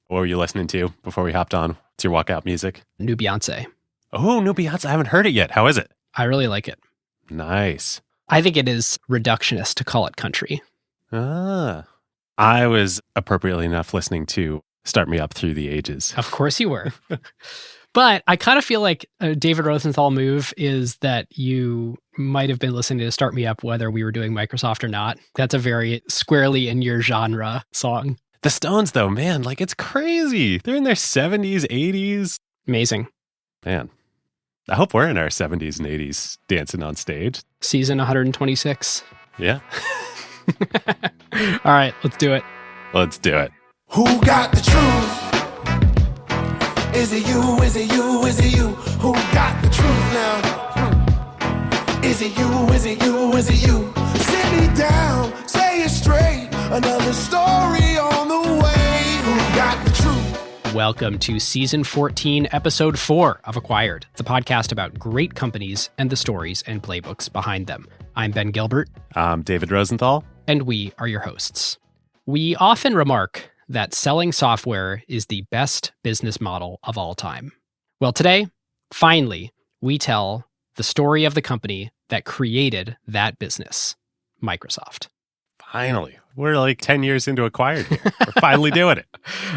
What were you listening to before we hopped on? What's your walkout music? New Beyonce. Oh, new Beyonce. I haven't heard it yet. How is it? I really like it. Nice. I think it is reductionist to call it country. I was appropriately enough listening to Start Me Up Through the Ages. Of course you were. But I kind of feel like a David Rosenthal move is that you might have been listening to Start Me Up whether we were doing Microsoft or not. That's a very squarely in your genre song. The Stones, though, man, like it's crazy. They're in their 70s, 80s. Amazing. Man, I hope we're in our 70s and 80s dancing on stage. Season 126. Yeah. All right, let's do it. Let's do it. Who got the truth? Is it you? Is it you? Is it you? Who got the truth now? Is it you? Is it you? Is it you? Sit me down, say it straight. Another story on the way. Who got the truth? Welcome to Season 14, Episode 4 of Acquired, the podcast about great companies and the stories and playbooks behind them. I'm Ben Gilbert. I'm David Rosenthal. And we are your hosts. We often remark that selling software is the best business model of all time. Well, today, finally, we tell the story of the company that created that business, Microsoft. Finally. We're like 10 years into Acquired here. We're finally doing it.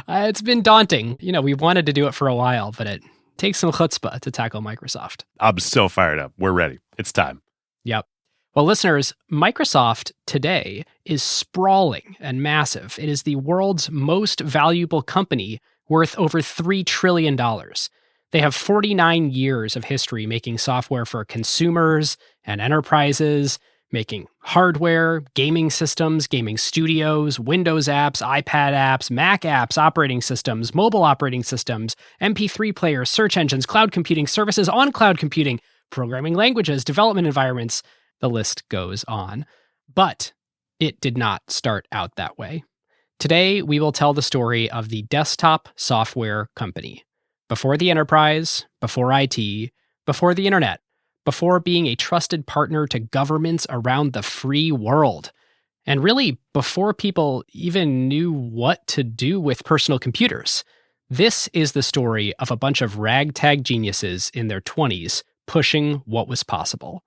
It's been daunting. You know, we wanted to do it for a while, but it takes some chutzpah to tackle Microsoft. I'm so fired up. We're ready. It's time. Yep. Well, listeners, Microsoft today is sprawling and massive. It is the world's most valuable company, worth over $3 trillion. They have 49 years of history making software for consumers and enterprises, making hardware, gaming systems, gaming studios, Windows apps, iPad apps, Mac apps, operating systems, mobile operating systems, MP3 players, search engines, cloud computing, services on cloud computing, programming languages, development environments. The list goes on. But it did not start out that way. Today, we will tell the story of the desktop software company. Before the enterprise, before IT, before the internet, before being a trusted partner to governments around the free world, and really before people even knew what to do with personal computers. This is the story of a bunch of ragtag geniuses in their 20s pushing what was possible.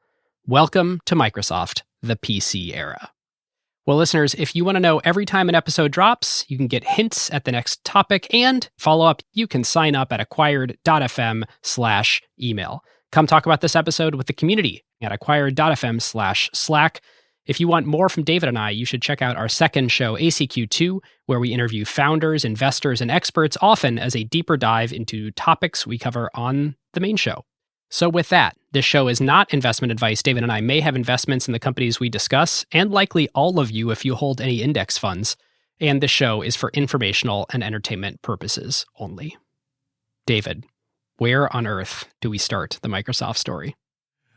Welcome to Microsoft, the PC era. Well, listeners, if you want to know every time an episode drops, you can get hints at the next topic and follow up. You can sign up at acquired.fm/email. Come talk about this episode with the community at acquired.fm/Slack. If you want more from David and I, you should check out our second show, ACQ2, where we interview founders, investors, and experts, often as a deeper dive into topics we cover on the main show. So with that, this show is not investment advice. David and I may have investments in the companies we discuss, and likely all of you if you hold any index funds. And this show is for informational and entertainment purposes only. David, where on earth do we start the Microsoft story?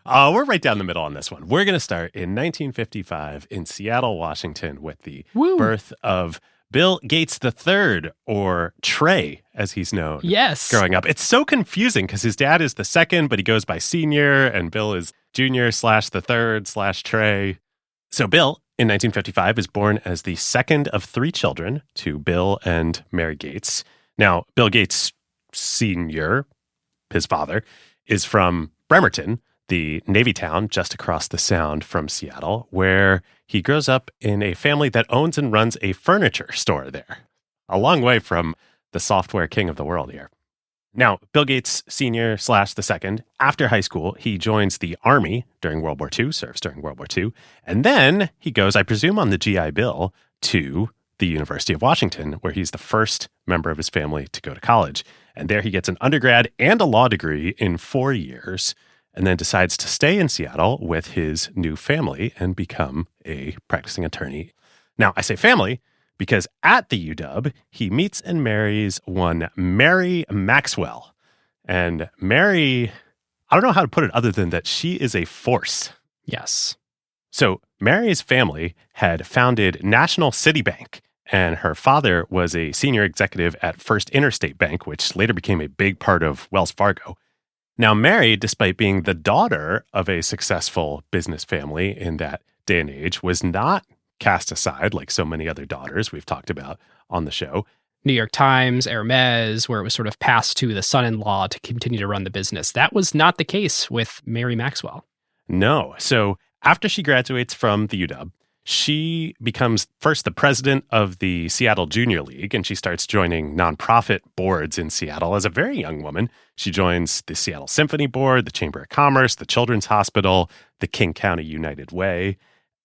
We're right down the middle on this one. We're going to start in 1955 in Seattle, Washington, with the birth of Bill Gates III, or Trey, as he's known. Yes. Growing up. It's so confusing because his dad is the second, but he goes by senior, and Bill is junior/the third/Trey. So Bill, in 1955, is born as the second of three children to Bill and Mary Gates. Now, Bill Gates Sr., his father, is from Bremerton, the Navy town just across the Sound from Seattle, where he grows up in a family that owns and runs a furniture store there. A long way from the software king of the world here. Now, Bill Gates Sr./the second, after high school, he joins the Army during World War II, serves during World War II, and then he goes, I presume on the GI Bill, to the University of Washington, where he's the first member of his family to go to college. And there he gets an undergrad and a law degree in 4 years, and then decides to stay in Seattle with his new family and become a practicing attorney. Now, I say family because at the UW, he meets and marries one Mary Maxwell. And Mary, I don't know how to put it other than that she is a force. Yes. So Mary's family had founded National City Bank, and her father was a senior executive at First Interstate Bank, which later became a big part of Wells Fargo. Now, Mary, despite being the daughter of a successful business family in that day and age, was not cast aside like so many other daughters we've talked about on the show. New York Times, Hermes, where it was sort of passed to the son-in-law to continue to run the business. That was not the case with Mary Maxwell. No. So after she graduates from the UW, she becomes first the president of the Seattle Junior League, and she starts joining nonprofit boards in Seattle as a very young woman. She joins the Seattle Symphony Board, the Chamber of Commerce, the Children's Hospital, the King County United Way.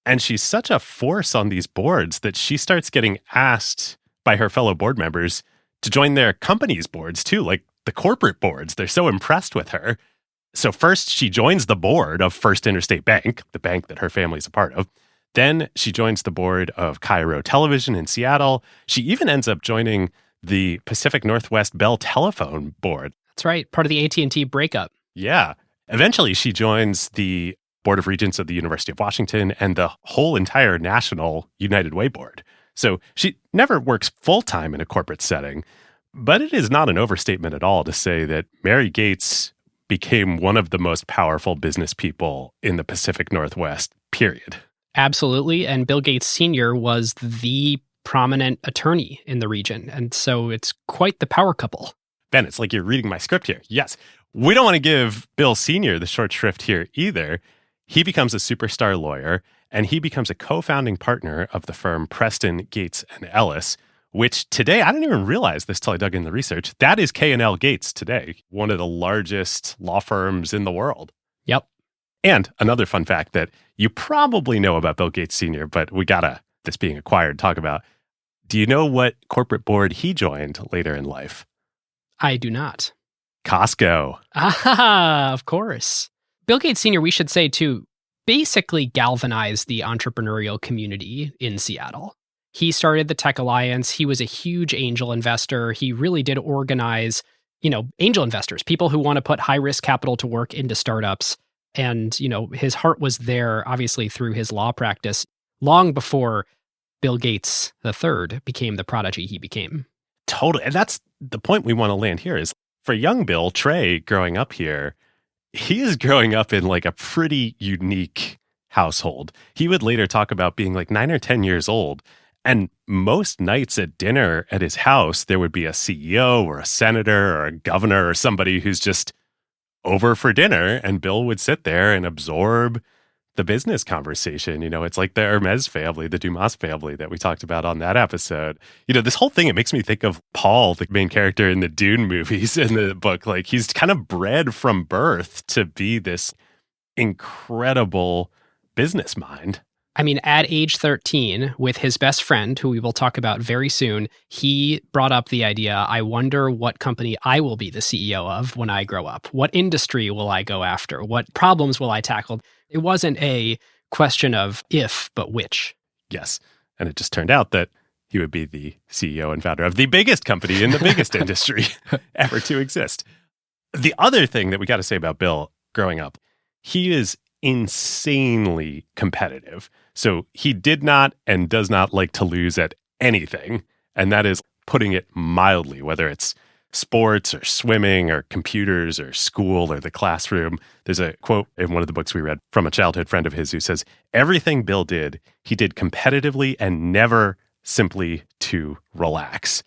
And she's such a force on these boards that she starts getting asked by her fellow board members to join their company's boards too, like the corporate boards. They're so impressed with her. So first she joins the board of First Interstate Bank, the bank that her family's a part of. Then she joins the board of Cairo Television in Seattle. She even ends up joining the Pacific Northwest Bell Telephone Board. That's right, part of the AT&T breakup. Yeah. Eventually, she joins the Board of Regents of the University of Washington and the whole entire National United Way Board. So she never works full-time in a corporate setting, but it is not an overstatement at all to say that Mary Gates became one of the most powerful business people in the Pacific Northwest, period. Absolutely. And Bill Gates Sr. was the prominent attorney in the region. And so it's quite the power couple. Ben, it's like you're reading my script here. Yes. We don't want to give Bill Sr. the short shrift here either. He becomes a superstar lawyer, and he becomes a co-founding partner of the firm Preston, Gates, and Ellis, which today, I didn't even realize this till I dug in the research. That is K&L Gates today, one of the largest law firms in the world. Yep. And another fun fact that you probably know about Bill Gates Sr., but we gotta, this being acquired, talk about. Do you know what corporate board he joined later in life? I do not. Costco. Ah, of course. Bill Gates Sr., we should say too, basically galvanized the entrepreneurial community in Seattle. He started the Tech Alliance. He was a huge angel investor. He really did organize, angel investors, people who want to put high-risk capital to work into startups. And, his heart was there, obviously, through his law practice, long before Bill Gates III became the prodigy he became. Totally. And that's the point we want to land here is for young Bill Trey growing up here, he is growing up in like a pretty unique household. He would later talk about being like 9 or 10 years old. And most nights at dinner at his house, there would be a CEO or a senator or a governor or somebody who's just over for dinner, and Bill would sit there and absorb the business conversation. It's like the Hermes family, the Dumas family that we talked about on that episode. This whole thing, it makes me think of Paul, the main character in the Dune movies in the book. Like he's kind of bred from birth to be this incredible business mind. I mean, at age 13, with his best friend, who we will talk about very soon, he brought up the idea, I wonder what company I will be the CEO of when I grow up. What industry will I go after? What problems will I tackle? It wasn't a question of if, but which. Yes. And it just turned out that he would be the CEO and founder of the biggest company in the biggest industry ever to exist. The other thing that we got to say about Bill growing up, he is insanely competitive. So he did not and does not like to lose at anything. And that is putting it mildly, whether it's sports or swimming or computers or school or the classroom. There's a quote in one of the books we read from a childhood friend of his who says, everything Bill did, he did competitively and never simply to relax.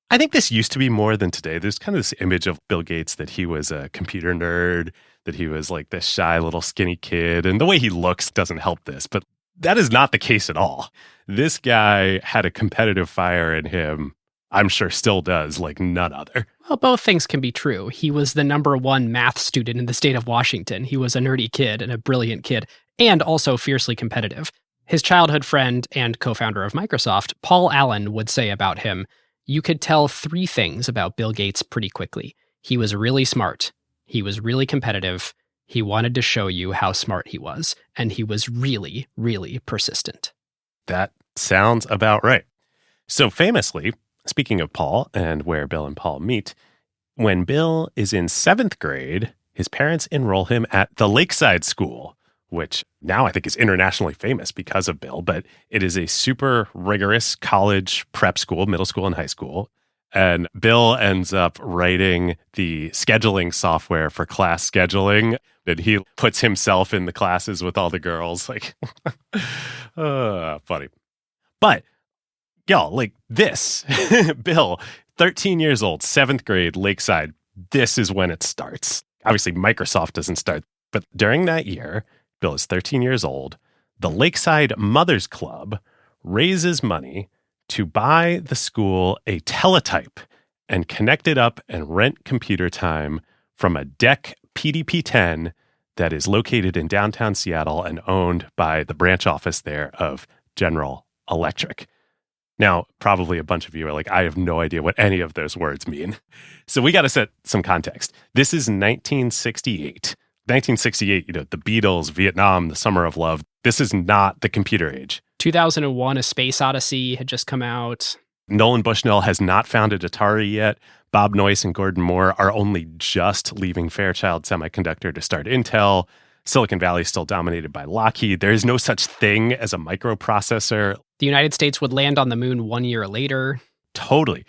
I think this used to be more than today. There's kind of this image of Bill Gates that he was a computer nerd, that he was like this shy little skinny kid. And the way he looks doesn't help this, but that is not the case at all. This guy had a competitive fire in him, I'm sure still does, like none other. Well, both things can be true. He was the #1 math student in the state of Washington. He was a nerdy kid and a brilliant kid, and also fiercely competitive. His childhood friend and co-founder of Microsoft, Paul Allen, would say about him, you could tell 3 things about Bill Gates pretty quickly. He was really smart. He was really competitive. He wanted to show you how smart he was. And he was really, really persistent. That sounds about right. So famously, speaking of Paul and where Bill and Paul meet, when Bill is in 7th grade, his parents enroll him at the Lakeside School, which now I think is internationally famous because of Bill, but it is a super rigorous college prep school, middle school and high school. And Bill ends up writing the scheduling software for class scheduling, that he puts himself in the classes with all the girls. Like, funny. But Y'all, like this, Bill, 13 years old, 7th grade, Lakeside, this is when it starts. Obviously, Microsoft doesn't start, but during that year, Bill is 13 years old. The Lakeside Mothers Club raises money to buy the school a teletype and connect it up and rent computer time from a DEC PDP-10 that is located in downtown Seattle and owned by the branch office there of General Electric. Now, probably a bunch of you are like, I have no idea what any of those words mean. So we got to set some context. This is 1968. 1968, the Beatles, Vietnam, the Summer of Love. This is not the computer age. 2001, A Space Odyssey had just come out. Nolan Bushnell has not founded Atari yet. Bob Noyce and Gordon Moore are only just leaving Fairchild Semiconductor to start Intel. Silicon Valley is still dominated by Lockheed. There is no such thing as a microprocessor. The United States would land on the moon 1 year later. Totally.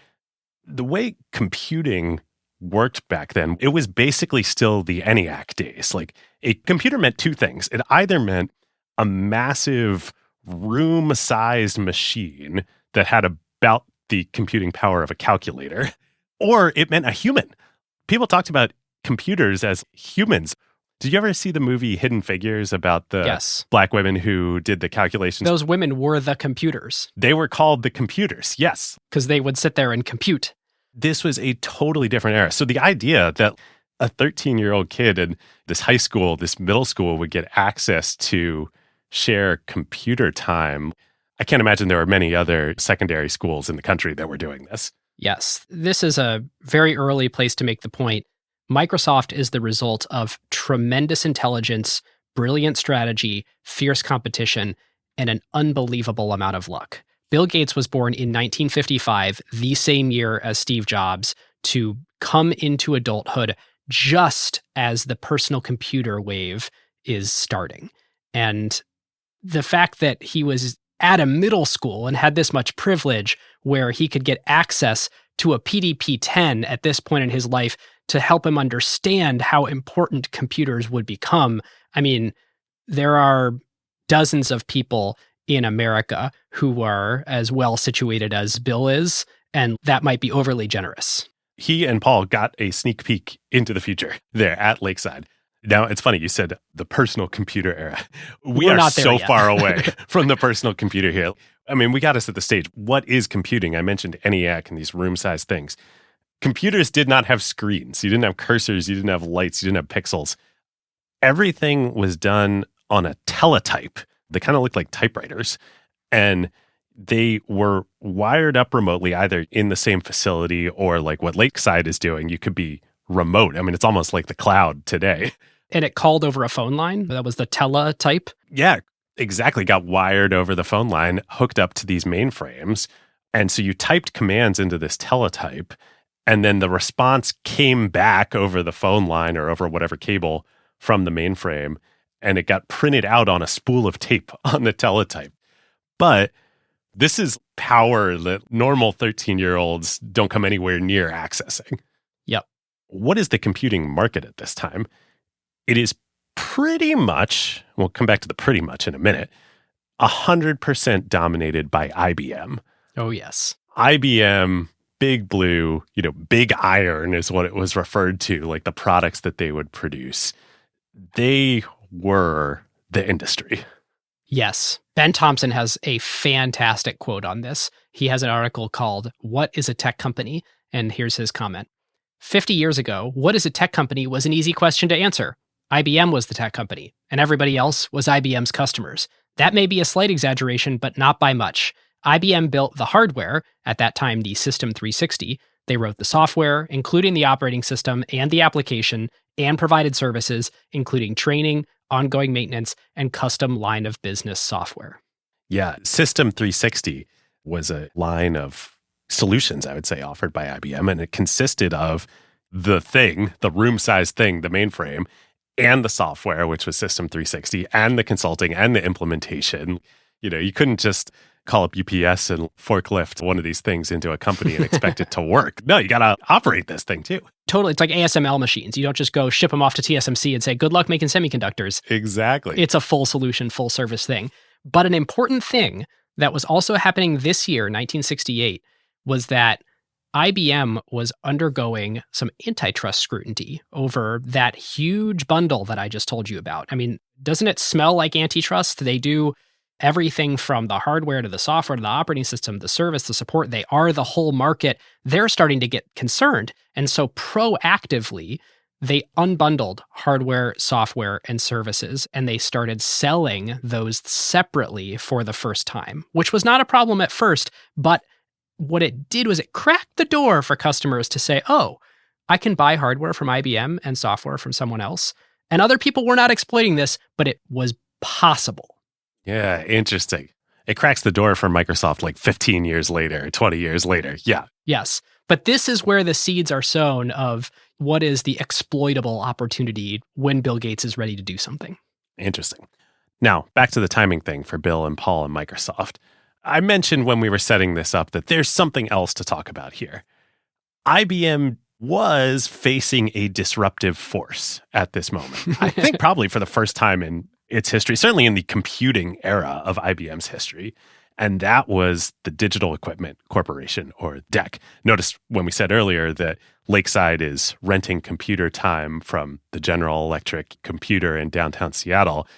The way computing worked back then, it was basically still the ENIAC days. Like, a computer meant two things. It either meant a massive room-sized machine that had about the computing power of a calculator, or it meant a human. People talked about computers as humans. Did you ever see the movie Hidden Figures about the black women who did the calculations? Those women were the computers. They were called the computers, yes. Because they would sit there and compute. This was a totally different era. So the idea that a 13-year-old kid in this high school, this middle school, would get access to share computer time, I can't imagine there were many other secondary schools in the country that were doing this. Yes, this is a very early place to make the point. Microsoft is the result of tremendous intelligence, brilliant strategy, fierce competition, and an unbelievable amount of luck. Bill Gates was born in 1955, the same year as Steve Jobs, to come into adulthood just as the personal computer wave is starting. And the fact that he was at a middle school and had this much privilege where he could get access to a PDP-10 at this point in his life to help him understand how important computers would become. I mean, there are dozens of people in America who are as well situated as Bill is, and that might be overly generous. He and Paul got a sneak peek into the future there at Lakeside. Now, it's funny, you said the personal computer era. We're not so yet. Far away from the personal computer here. I mean, we got us at the stage. What is computing? I mentioned ENIAC and these room-sized things. Computers did not have screens. You didn't have cursors. You didn't have lights. You didn't have pixels. Everything was done on a teletype. They kind of looked like typewriters. And they were wired up remotely, either in the same facility or like what Lakeside is doing. You could be remote. I mean, it's almost like the cloud today. And it called over a phone line? That was the teletype? Yeah, exactly. Got wired over the phone line, hooked up to these mainframes. And so you typed commands into this teletype, and then the response came back over the phone line or over whatever cable from the mainframe, and it got printed out on a spool of tape on the teletype. But this is power that normal 13-year-olds don't come anywhere near accessing. Yep. What is the computing market at this time? It is pretty much, we'll come back to the pretty much in a minute, 100% dominated by IBM. Oh, yes. IBM, Big Blue, Big Iron is what it was referred to, like the products that they would produce. They were the industry. Yes. Ben Thompson has a fantastic quote on this. He has an article called, "What is a Tech Company?" And here's his comment. 50 years ago, what is a tech company was an easy question to answer. IBM was the tech company, and everybody else was IBM's customers. That may be a slight exaggeration, but not by much. IBM built the hardware, at that time the System 360. They wrote the software, including the operating system and the application, and provided services, including training, ongoing maintenance, and custom line of business software. Yeah, System 360 was a line of solutions, I would say, offered by IBM, and it consisted of the thing, the room-sized thing, the mainframe, and the software, which was System 360, and the consulting and the implementation. You couldn't just call up UPS and forklift one of these things into a company and expect it to work. No, you got to operate this thing too. Totally. It's like ASML machines. You don't just go ship them off to TSMC and say, good luck making semiconductors. Exactly. It's a full solution, full service thing. But an important thing that was also happening this year, 1968, was that IBM was undergoing some antitrust scrutiny over that huge bundle that I just told you about. I mean, doesn't it smell like antitrust? They do everything from the hardware to the software to the operating system, the service, the support. They are the whole market. They're starting to get concerned. And so proactively, they unbundled hardware, software, and services, and they started selling those separately for the first time, which was not a problem at first, but what it did was it cracked the door for customers to say, oh, I can buy hardware from IBM and software from someone else. And other people were not exploiting this, but it was possible. Yeah, interesting. It cracks the door for Microsoft like 15 years later, 20 years later. Yeah. Yes. But this is where the seeds are sown of what is the exploitable opportunity when Bill Gates is ready to do something. Interesting. Now, back to the timing thing for Bill and Paul and Microsoft. I mentioned when we were setting this up that there's something else to talk about here. IBM was facing a disruptive force at this moment. I think probably for the first time in its history, certainly in the computing era of IBM's history. And that was the Digital Equipment Corporation, or DEC. Notice when we said earlier that Lakeside is renting computer time from the General Electric computer in downtown Seattle.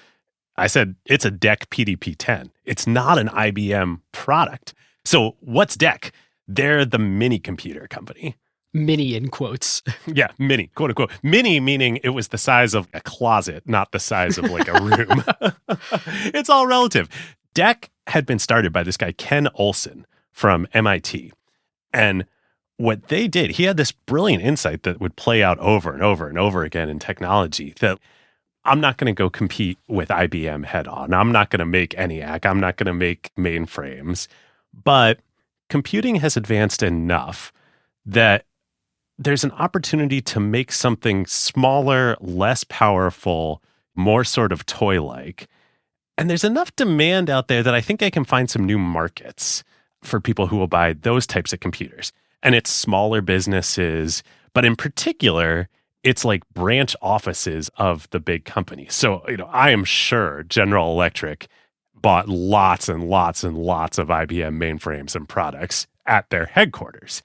I said it's a DEC PDP-10. It's not an IBM product. So what's DEC? They're the mini computer company. Mini in quotes. Yeah, mini, quote unquote. Mini meaning it was the size of a closet, not the size of like a room. It's all relative. DEC had been started by this guy, Ken Olsen from MIT. And what they did, he had this brilliant insight that would play out over and over and over again in technology, that I'm not going to go compete with IBM head on. I'm not going to make ENIAC. I'm not going to make mainframes. But computing has advanced enough that there's an opportunity to make something smaller, less powerful, more sort of toy-like. And there's enough demand out there that I think I can find some new markets for people who will buy those types of computers. And it's smaller businesses, but in particular, it's like branch offices of the big companies. So, I am sure General Electric bought lots and lots and lots of IBM mainframes and products at their headquarters.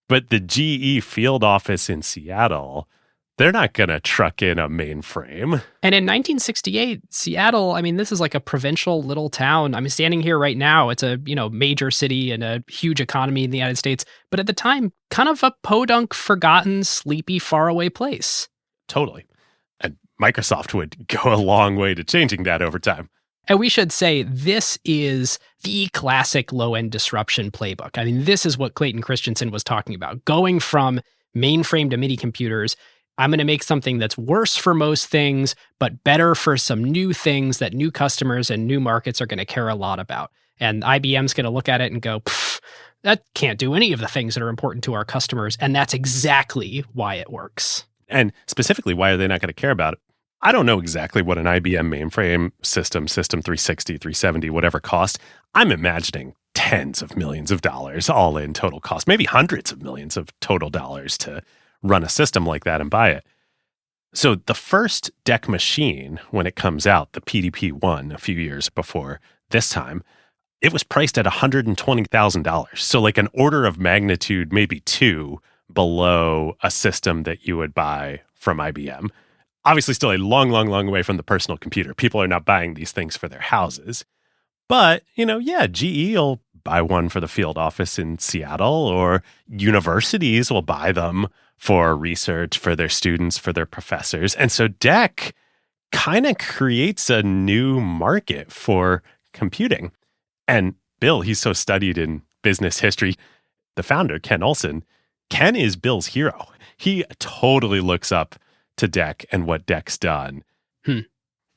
But the GE field office in Seattle, they're not going to truck in a mainframe. And in 1968, Seattle, I mean, this is like a provincial little town. I'm standing here right now. It's a, major city and a huge economy in the United States. But at the time, kind of a podunk, forgotten, sleepy, faraway place. Totally. And Microsoft would go a long way to changing that over time. And we should say this is the classic low-end disruption playbook. I mean, this is what Clayton Christensen was talking about. Going from mainframe to mini computers, I'm going to make something that's worse for most things, but better for some new things that new customers and new markets are going to care a lot about. And IBM's going to look at it and go, that can't do any of the things that are important to our customers. And that's exactly why it works. And specifically, why are they not going to care about it? I don't know exactly what an IBM mainframe system 360, 370, whatever cost. I'm imagining tens of millions of dollars all in total cost, maybe hundreds of millions of total dollars to run a system like that and buy it. So the first DEC machine, when it comes out, the PDP-1 a few years before this time, it was priced at $120,000. So like an order of magnitude, maybe two below a system that you would buy from IBM. Obviously still a long, long, long way from the personal computer. People are not buying these things for their houses. But, GE will buy one for the field office in Seattle, or universities will buy them for research, for their students, for their professors. And so DEC kind of creates a new market for computing. And Bill, he's so studied in business history. The founder, Ken Olsen, Ken is Bill's hero. He totally looks up to DEC and what DEC's done.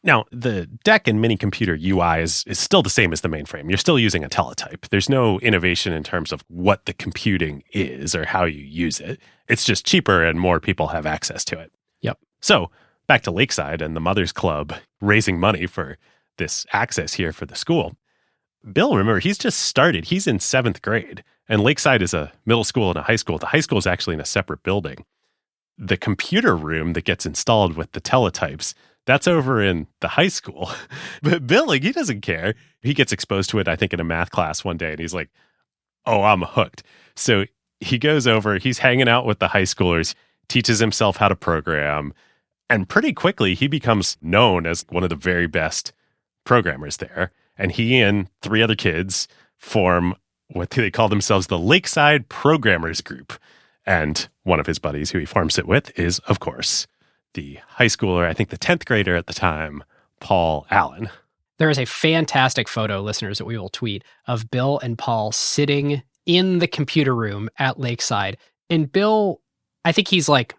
Now, the DEC and mini computer UI is still the same as the mainframe. You're still using a teletype. There's no innovation in terms of what the computing is or how you use it. It's just cheaper and more people have access to it. Yep. So back to Lakeside and the Mothers Club raising money for this access here for the school. Bill, remember, he's just started. He's in 7th grade, and Lakeside is a middle school and a high school. The high school is actually in a separate building. The computer room that gets installed with the teletypes, That's over in the high school. But Bill, like, he doesn't care. He gets exposed to it, I think, in a math class one day, and he's like, oh, I'm hooked. So he goes over, he's hanging out with the high schoolers, teaches himself how to program, and pretty quickly he becomes known as one of the very best programmers there. And he and 3 other kids form what they call themselves the Lakeside Programmers Group. And one of his buddies who he forms it with is, of course, the high schooler, I think the 10th grader at the time, Paul Allen. There is a fantastic photo, listeners, that we will tweet of Bill and Paul sitting in the computer room at Lakeside. And Bill, I think he's like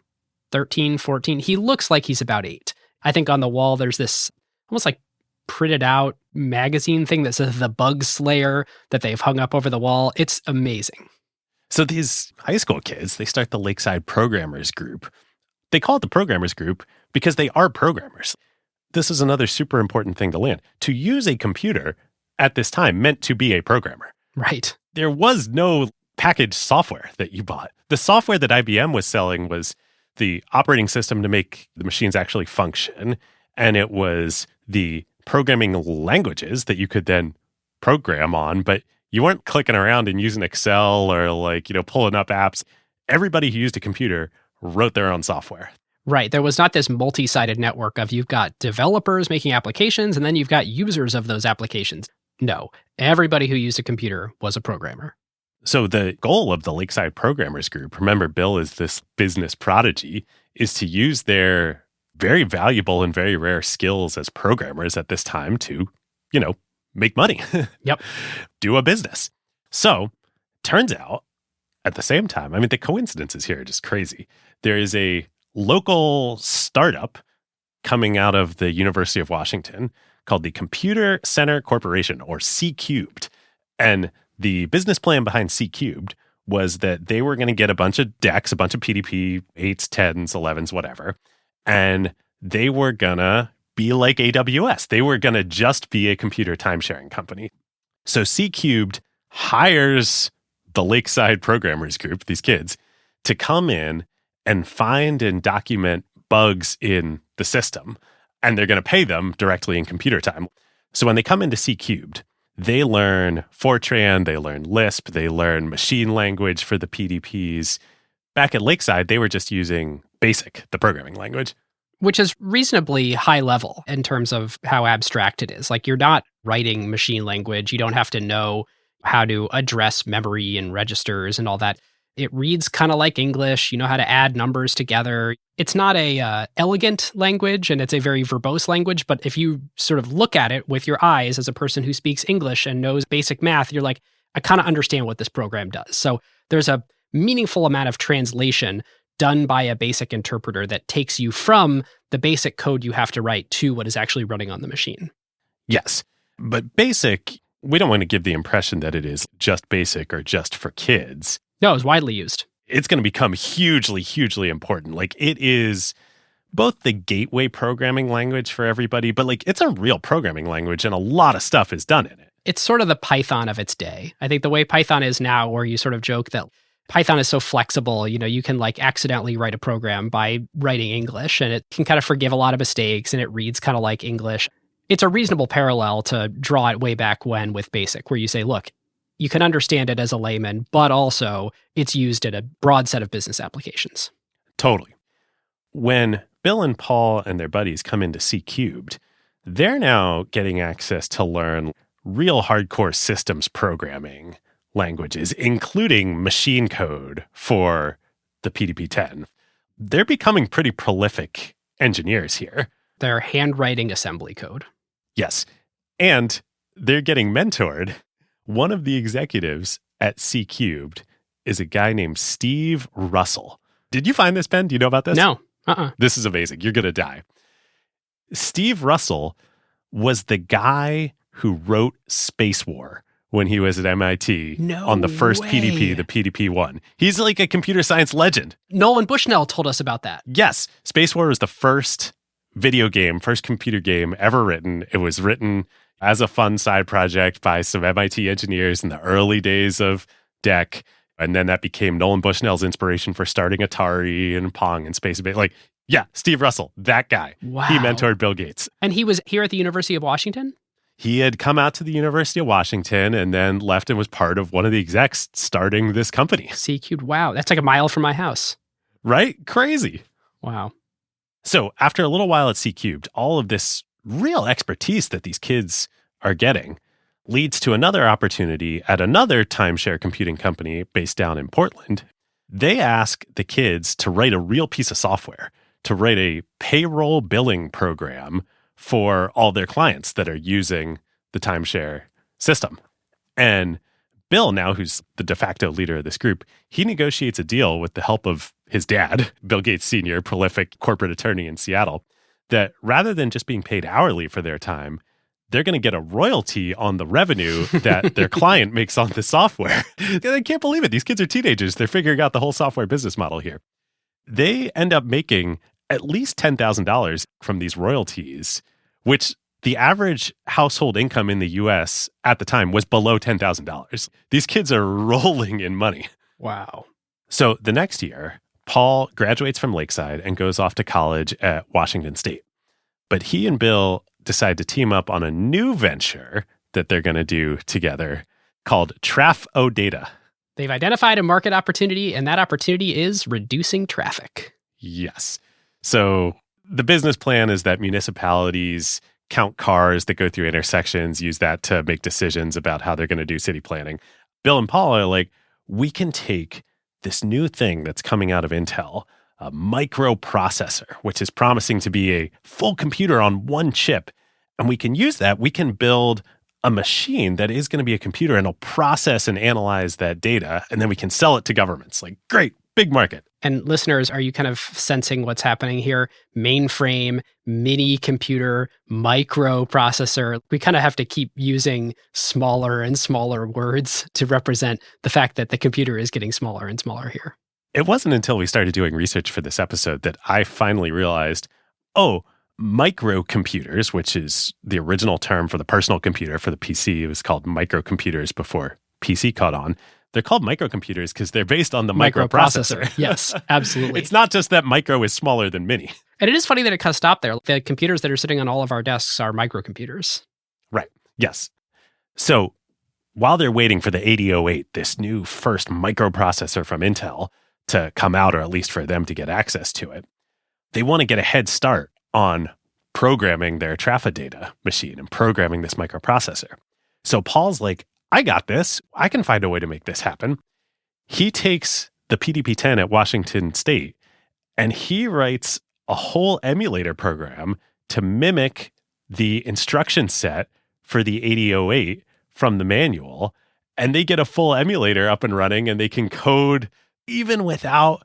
13, 14. He looks like he's about 8. I think on the wall there's this almost like printed out magazine thing that says The Bug Slayer that they've hung up over the wall. It's amazing. So these high school kids, they start the Lakeside Programmers Group. They call it the Programmers Group because they are programmers. This is another super important thing to learn. To use a computer at this time meant to be a programmer. Right. There was no packaged software that you bought. The software that IBM was selling was the operating system to make the machines actually function. And it was the programming languages that you could then program on, but you weren't clicking around and using Excel or like, pulling up apps. Everybody who used a computer wrote their own software. Right. There was not this multi-sided network of you've got developers making applications and then you've got users of those applications. No, everybody who used a computer was a programmer. So the goal of the Lakeside Programmers Group, remember Bill is this business prodigy, is to use their very valuable and very rare skills as programmers at this time to, make money. Yep. Do a business. So turns out at the same time, the coincidences here are just crazy. There is a local startup coming out of the University of Washington called the Computer Center Corporation, or C-Cubed. And the business plan behind C-Cubed was that they were going to get a bunch of decks, a bunch of PDP 8s, 10s, 11s, whatever, and they were going to be like AWS. They were going to just be a computer time-sharing company. So C-Cubed hires the Lakeside Programmers Group, these kids, to come in and find and document bugs in the system. And they're going to pay them directly in computer time. So when they come into C-Cubed, they learn Fortran, they learn Lisp, they learn machine language for the PDPs. Back at Lakeside, they were just using BASIC, the programming language. Which is reasonably high level in terms of how abstract it is. Like, you're not writing machine language. You don't have to know how to address memory and registers and all that. It reads kind of like English. You know how to add numbers together. It's not a elegant language, and it's a very verbose language. But if you sort of look at it with your eyes as a person who speaks English and knows basic math, you're like, I kind of understand what this program does. So there's a meaningful amount of translation done by a BASIC interpreter that takes you from the basic code you have to write to what is actually running on the machine. Yes, but BASIC, we don't want to give the impression that it is just BASIC or just for kids. No, it's widely used. It's going to become hugely, hugely important. Like, it is both the gateway programming language for everybody, but like, it's a real programming language and a lot of stuff is done in it. It's sort of the Python of its day. I think the way Python is now, where you sort of joke that Python is so flexible, you can like accidentally write a program by writing English, and it can kind of forgive a lot of mistakes, and it reads kind of like English. It's a reasonable parallel to draw it way back when with BASIC, where you say, look, you can understand it as a layman, but also it's used in a broad set of business applications. Totally. When Bill and Paul and their buddies come into C-Cubed, they're now getting access to learn real hardcore systems programming languages, including machine code for the PDP-10. They're becoming pretty prolific engineers here. They're handwriting assembly code. Yes. And they're getting mentored. One of the executives at C-Cubed is a guy named Steve Russell. Did you find this, Ben? Do you know about this? No. This is amazing. You're going to die. Steve Russell was the guy who wrote Space War when he was at MIT on the first PDP, the PDP-1. He's like a computer science legend. Nolan Bushnell told us about that. Yes. Space War was the first video game, first computer game ever written. It was written as a fun side project by some MIT engineers in the early days of DEC. And then that became Nolan Bushnell's inspiration for starting Atari and Pong and Space. Like, Yeah, Steve Russell, that guy. Wow. He mentored Bill Gates. And he was here at the University of Washington? He had come out to the University of Washington and then left and was part of one of the execs starting this company. C-Cubed. Wow. That's like a mile from my house. Right? Crazy. Wow. So after a little while at C-Cubed, all of this real expertise that these kids are getting leads to another opportunity at another timeshare computing company based down in Portland. They ask the kids to write a real piece of software, to write a payroll billing program for all their clients that are using the timeshare system. And Bill, now who's the de facto leader of this group, he negotiates a deal with the help of his dad, Bill Gates Sr., prolific corporate attorney in Seattle, that rather than just being paid hourly for their time, they're going to get a royalty on the revenue that their client makes on the software. They can't believe it. These kids are teenagers. They're figuring out the whole software business model here. They end up making at least $10,000 from these royalties, which the average household income in the U.S. at the time was below $10,000. These kids are rolling in money. Wow. So the next year, Paul graduates from Lakeside and goes off to college at Washington State. But he and Bill decide to team up on a new venture that they're going to do together called Traf-O-Data. They've identified a market opportunity, and that opportunity is reducing traffic. Yes. So the business plan is that municipalities count cars that go through intersections, use that to make decisions about how they're going to do city planning. Bill and Paul are like, we can take this new thing that's coming out of Intel, a microprocessor, which is promising to be a full computer on one chip. And we can use that. We can build a machine that is going to be a computer and it'll process and analyze that data. And then we can sell it to governments. Like, great, big market. And listeners, are you kind of sensing what's happening here? Mainframe, mini computer, microprocessor. We kind of have to keep using smaller and smaller words to represent the fact that the computer is getting smaller and smaller here. It wasn't until we started doing research for this episode that I finally realized, microcomputers, which is the original term for the personal computer for the PC. It was called microcomputers before PC caught on. They're called microcomputers because they're based on the microprocessor. Yes, absolutely. It's not just that micro is smaller than mini. And it is funny that it kind of stopped there. The computers that are sitting on all of our desks are microcomputers. Right. Yes. So while they're waiting for the 8008, this new first microprocessor from Intel to come out, or at least for them to get access to it, they want to get a head start on programming their Traf-O-Data machine and programming this microprocessor. So Paul's like, I got this. I can find a way to make this happen. He takes the PDP-10 at Washington State and he writes a whole emulator program to mimic the instruction set for the 8008 from the manual. And they get a full emulator up and running and they can code even without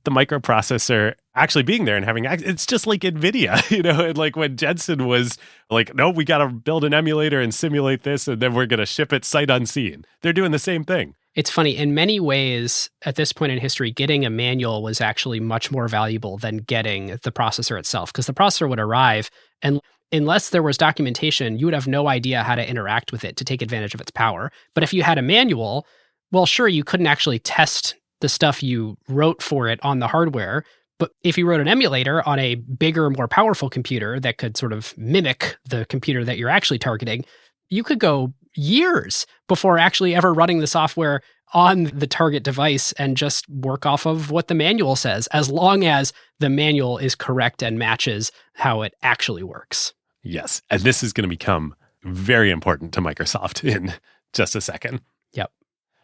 the microprocessor actually being there and having access. It's just like NVIDIA, and like when Jensen was like, no, we got to build an emulator and simulate this, and then we're going to ship it sight unseen. They're doing the same thing. It's funny. In many ways, at this point in history, getting a manual was actually much more valuable than getting the processor itself, because the processor would arrive, and unless there was documentation, you would have no idea how to interact with it to take advantage of its power. But if you had a manual, well, sure, you couldn't actually test the stuff you wrote for it on the hardware. But if you wrote an emulator on a bigger, more powerful computer that could sort of mimic the computer that you're actually targeting, you could go years before actually ever running the software on the target device and just work off of what the manual says, as long as the manual is correct and matches how it actually works. Yes. And this is going to become very important to Microsoft in just a second. Yep.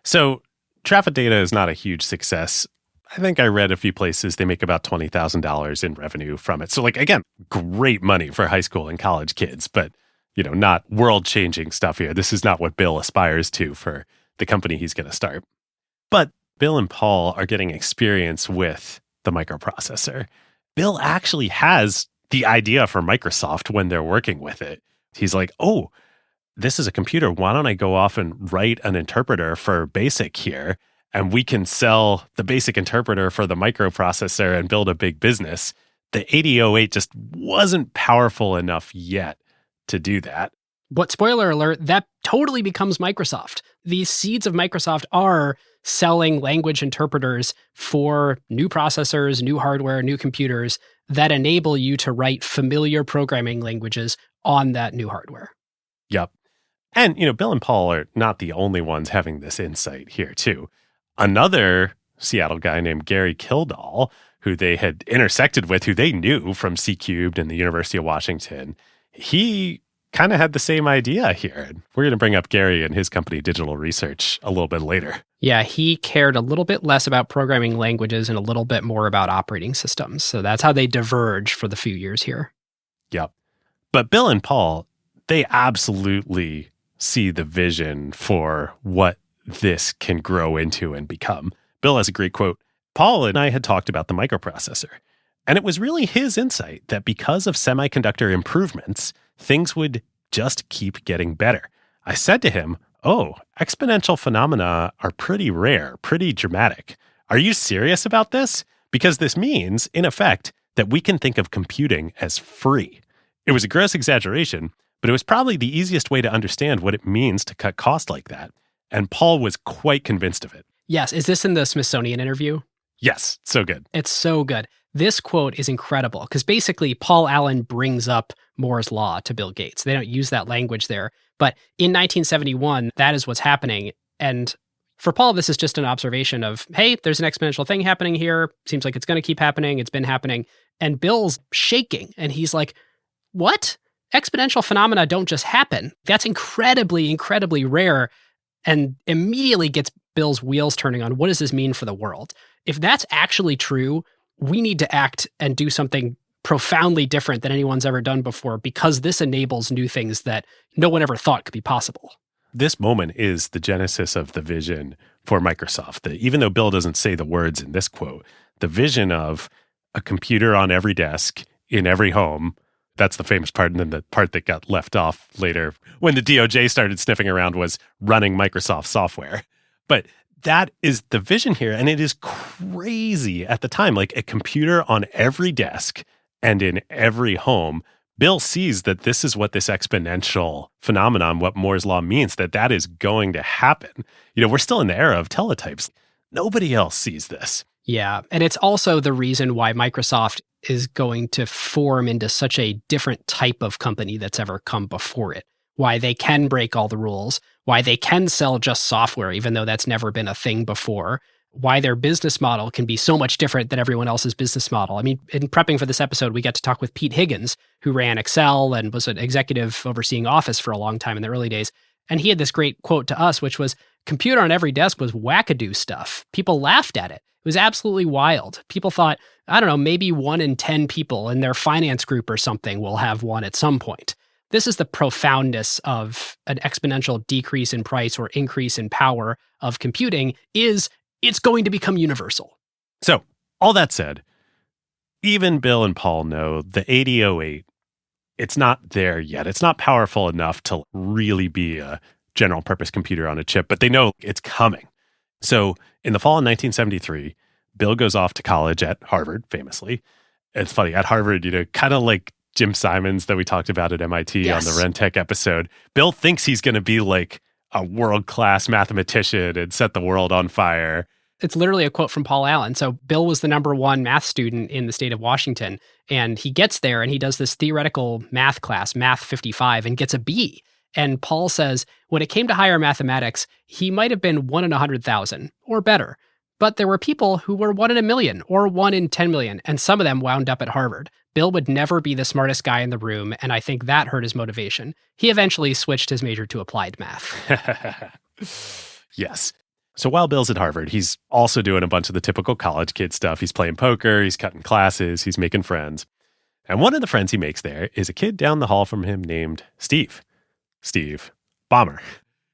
So Traf-O-Data is not a huge success. I think I read a few places they make about $20,000 in revenue from it. So like, again, great money for high school and college kids, but not world-changing stuff here. This is not what Bill aspires to for the company he's going to start. But Bill and Paul are getting experience with the microprocessor. Bill actually has the idea for Microsoft when they're working with it. He's like, this is a computer. Why don't I go off and write an interpreter for BASIC here? And we can sell the BASIC interpreter for the microprocessor and build a big business. The 8008 just wasn't powerful enough yet to do that. But spoiler alert, that totally becomes Microsoft. These seeds of Microsoft are selling language interpreters for new processors, new hardware, new computers that enable you to write familiar programming languages on that new hardware. Yep. And, Bill and Paul are not the only ones having this insight here, too. Another Seattle guy named Gary Kildall, who they had intersected with, who they knew from C Cubed and the University of Washington, he kind of had the same idea here. And we're going to bring up Gary and his company, Digital Research, a little bit later. Yeah, he cared a little bit less about programming languages and a little bit more about operating systems. So that's how they diverge for the few years here. Yep. But Bill and Paul, they absolutely see the vision for what this can grow into and become. Bill has a great quote. Paul and I had talked about the microprocessor, and it was really his insight that because of semiconductor improvements, things would just keep getting better. I said to him, "Oh, exponential phenomena are pretty rare, pretty dramatic. Are you serious about this? Because this means, in effect, that we can think of computing as free." It was a gross exaggeration, but it was probably the easiest way to understand what it means to cut costs like that. And Paul was quite convinced of it. Yes. Is this in the Smithsonian interview? Yes. So good. It's so good. This quote is incredible because basically Paul Allen brings up Moore's Law to Bill Gates. They don't use that language there. But in 1971, that is what's happening. And for Paul, this is just an observation of, hey, there's an exponential thing happening here. Seems like it's going to keep happening. It's been happening. And Bill's shaking. And he's like, what? Exponential phenomena don't just happen. That's incredibly, incredibly rare. And immediately gets Bill's wheels turning on what does this mean for the world? If that's actually true, we need to act and do something profoundly different than anyone's ever done before because this enables new things that no one ever thought could be possible. This moment is the genesis of the vision for Microsoft. Even though Bill doesn't say the words in this quote, the vision of a computer on every desk in every home. That's the famous part. And then the part that got left off later when the DOJ started sniffing around was running Microsoft software. But that is the vision here. And it is crazy at the time, like a computer on every desk and in every home. Bill sees that this is what this exponential phenomenon, what Moore's Law means, that is going to happen. We're still in the era of teletypes. Nobody else sees this. Yeah. And it's also the reason why Microsoft is going to form into such a different type of company that's ever come before it. Why they can break all the rules, why they can sell just software, even though that's never been a thing before, why their business model can be so much different than everyone else's business model. I mean, in prepping for this episode, we got to talk with Pete Higgins, who ran Excel and was an executive overseeing Office for a long time in the early days. And he had this great quote to us, which was, computer on every desk was wackadoo stuff. People laughed at it. It was absolutely wild. People thought, I don't know, maybe 1 in 10 people in their finance group or something will have one at some point. This is the profoundness of an exponential decrease in price or increase in power of computing is it's going to become universal. So, all that said, even Bill and Paul know the 8008, it's not there yet. It's not powerful enough to really be a general purpose computer on a chip, but they know it's coming. So, in the fall of 1973, Bill goes off to college at Harvard, famously. It's funny, at Harvard, kind of like Jim Simons that we talked about at MIT Yes. on the RenTech episode. Bill thinks he's going to be like a world-class mathematician and set the world on fire. It's literally a quote from Paul Allen. So Bill was the #1 math student in the state of Washington, and he gets there and he does this theoretical math class, Math 55, and gets a B. And Paul says, when it came to higher mathematics, he might have been 1 in 100,000 or better. But there were people who were 1 in a million or 1 in 10 million, and some of them wound up at Harvard. Bill would never be the smartest guy in the room, and I think that hurt his motivation. He eventually switched his major to applied math. Yes. So while Bill's at Harvard, he's also doing a bunch of the typical college kid stuff. He's playing poker, he's cutting classes, he's making friends. And one of the friends he makes there is a kid down the hall from him named Steve Ballmer.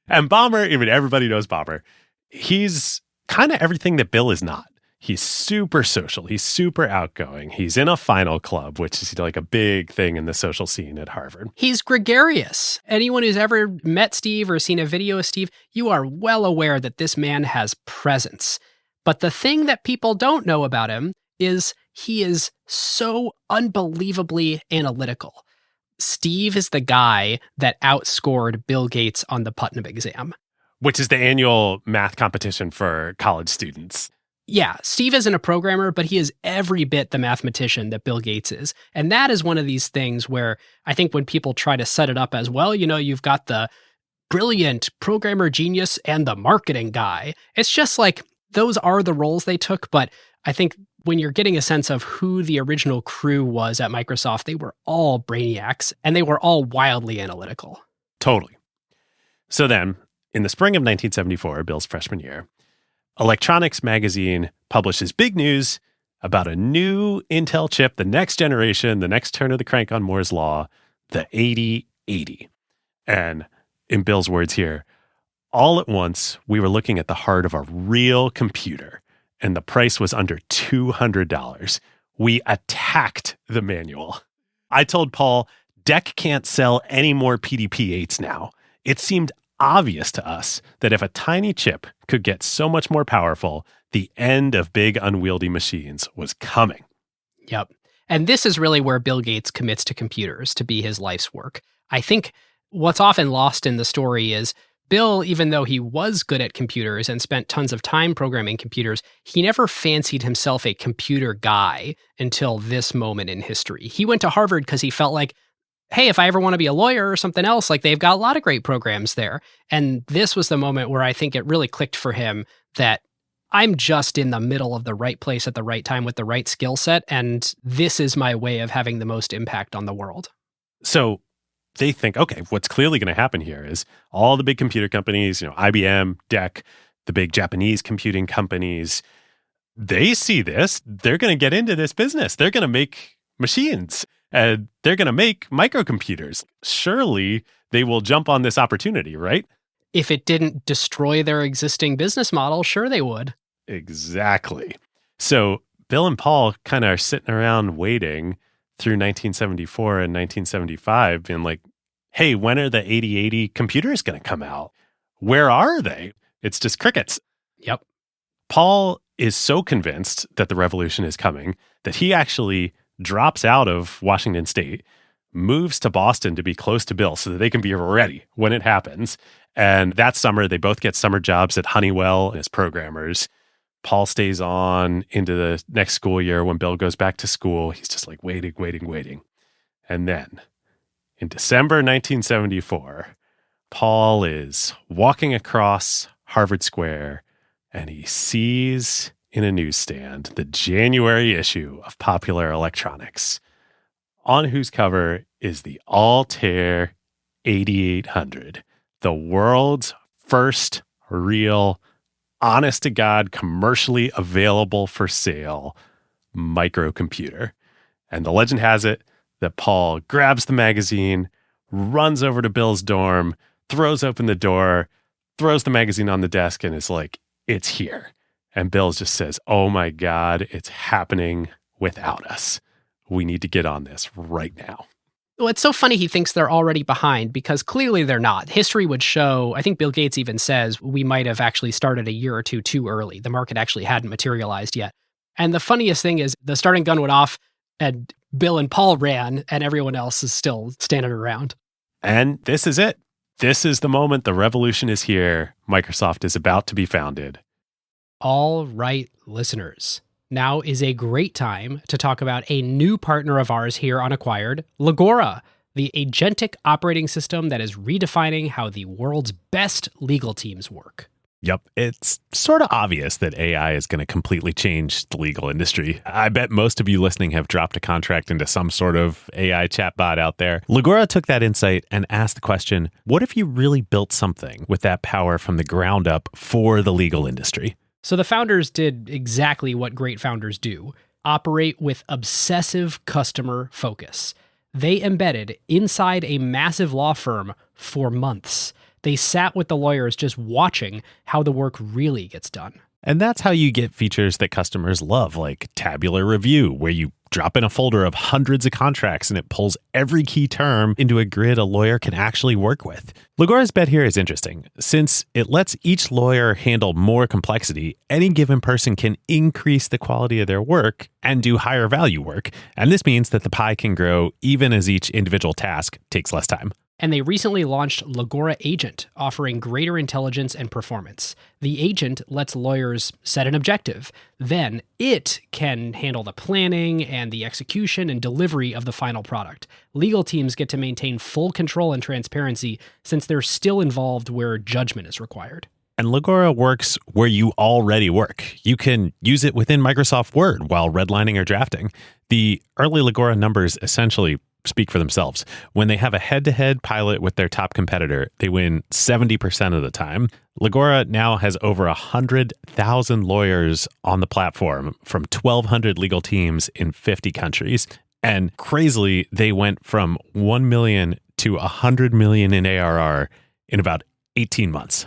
And Ballmer, even everybody knows Ballmer, he's kind of everything that Bill is not. He's super social. He's super outgoing. He's in a final club, which is like a big thing in the social scene at Harvard. He's gregarious. Anyone who's ever met Steve or seen a video of Steve, you are well aware that this man has presence. But the thing that people don't know about him is he is so unbelievably analytical. Steve is the guy that outscored Bill Gates on the Putnam exam. which is the annual math competition for college students. Yeah, Steve isn't a programmer, but he is every bit the mathematician that Bill Gates is. And that is one of these things where I think when people try to set it up as, well, you've got the brilliant programmer genius and the marketing guy, it's just like those are the roles they took. But I think when you're getting a sense of who the original crew was at Microsoft, they were all brainiacs and they were all wildly analytical. Totally. So then, in the spring of 1974, Bill's freshman year, Electronics magazine publishes big news about a new Intel chip, the next generation, the next turn of the crank on Moore's Law, the 8080. And in Bill's words here, all at once, we were looking at the heart of a real computer, and the price was under $200. We attacked the manual. I told Paul, DEC can't sell any more PDP-8s now. It seemed obvious to us that if a tiny chip could get so much more powerful, the end of big unwieldy machines was coming. Yep. And this is really where Bill Gates commits to computers to be his life's work. I think what's often lost in the story is Bill, even though he was good at computers and spent tons of time programming computers, he never fancied himself a computer guy until this moment in history. He went to Harvard because he felt like, hey, if I ever want to be a lawyer or something else, like they've got a lot of great programs there. And this was the moment where I think it really clicked for him that I'm just in the middle of the right place at the right time with the right skill set. And this is my way of having the most impact on the world. So they think, okay, what's clearly going to happen here is all the big computer companies, IBM, DEC, the big Japanese computing companies, they see this, they're going to get into this business. They're going to make machines. And they're going to make microcomputers. Surely they will jump on this opportunity, right? If it didn't destroy their existing business model, sure they would. Exactly. So Bill and Paul kind of are sitting around waiting through 1974 and 1975 being like, hey, when are the 8080 computers going to come out? Where are they? It's just crickets. Yep. Paul is so convinced that the revolution is coming that he actually drops out of Washington State, moves to Boston to be close to Bill so that they can be ready when it happens. And that summer, they both get summer jobs at Honeywell as programmers. Paul stays on into the next school year. When Bill goes back to school, he's just like waiting. And then in December 1974, Paul is walking across Harvard Square and he sees in a newsstand the January issue of Popular Electronics, on whose cover is the Altair 8800, the world's first real, honest-to-God, commercially available for sale microcomputer. And the legend has it that Paul grabs the magazine, runs over to Bill's dorm, throws open the door, throws the magazine on the desk, and is like, it's here. And Bill just says, oh my God, it's happening without us. We need to get on this right now. Well, it's so funny he thinks they're already behind because clearly they're not. History would show, I think Bill Gates even says, we might have actually started a year or two too early. The market actually hadn't materialized yet. And the funniest thing is the starting gun went off and Bill and Paul ran and everyone else is still standing around. And this is it. This is the moment. The revolution is here. Microsoft is about to be founded. All right, listeners. Now is a great time to talk about a new partner of ours here on Acquired, Legora, the agentic operating system that is redefining how the world's best legal teams work. Yep, it's sort of obvious that AI is going to completely change the legal industry. I bet most of you listening have dropped a contract into some sort of AI chatbot out there. Legora took that insight and asked the question, what if you really built something with that power from the ground up for the legal industry? So the founders did exactly what great founders do, operate with obsessive customer focus. They embedded inside a massive law firm for months. They sat with the lawyers just watching how the work really gets done. And that's how you get features that customers love, like tabular review, where you drop in a folder of hundreds of contracts and it pulls every key term into a grid a lawyer can actually work with. Legora's bet here is interesting. Since it lets each lawyer handle more complexity, any given person can increase the quality of their work and do higher value work. And this means that the pie can grow even as each individual task takes less time. And they recently launched Legora Agent, offering greater intelligence and performance. The agent lets lawyers set an objective. Then it can handle the planning and the execution and delivery of the final product. Legal teams get to maintain full control and transparency since they're still involved where judgment is required. And Legora works where you already work. You can use it within Microsoft Word while redlining or drafting. The early Legora numbers essentially speak for themselves. When they have a head-to-head pilot with their top competitor, they win 70% of the time. Legora now has over 100,000 lawyers on the platform from 1,200 legal teams in 50 countries. And crazily, they went from 1 million to 100 million in ARR in about 18 months.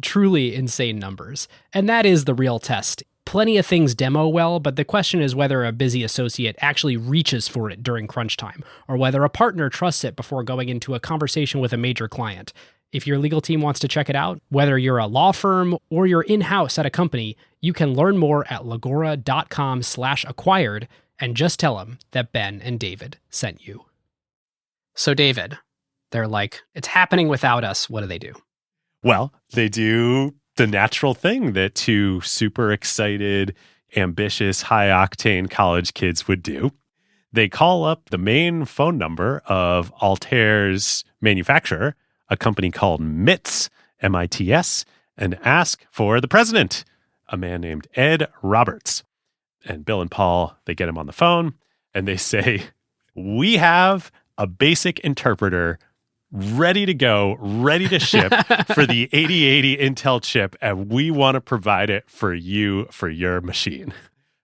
Truly insane numbers. And that is the real test. Plenty of things demo well, but the question is whether a busy associate actually reaches for it during crunch time, or whether a partner trusts it before going into a conversation with a major client. If your legal team wants to check it out, whether you're a law firm or you're in-house at a company, you can learn more at legora.com/acquired and just tell them that Ben and David sent you. So David, they're like, it's happening without us. What do? Well, they do the natural thing that two super excited, ambitious, high-octane college kids would do. They call up the main phone number of Altair's manufacturer, a company called MITS, M-I-T-S, and ask for the president, a man named Ed Roberts. And Bill and Paul, they get him on the phone, and they say, we have a basic interpreter ready to go, ready to ship for the 8080 Intel chip, and we want to provide it for you for your machine.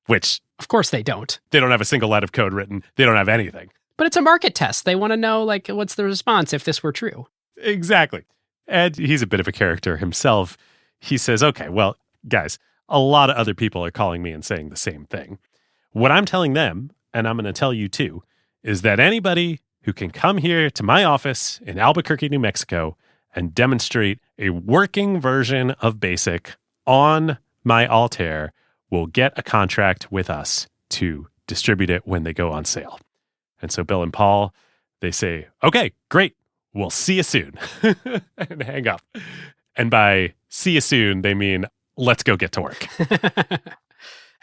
Which, of course they don't. They don't have a single line of code written. They don't have anything. But it's a market test. They want to know, like, what's the response if this were true? Exactly. Ed, he's a bit of a character himself. He says, okay, well, guys, a lot of other people are calling me and saying the same thing. What I'm telling them, and I'm going to tell you too, is that anybody who can come here to my office in Albuquerque, New Mexico, and demonstrate a working version of BASIC on my Altair will get a contract with us to distribute it when they go on sale. And so Bill and Paul, they say, okay, great. We'll see you soon. And hang up. And by see you soon, they mean, let's go get to work.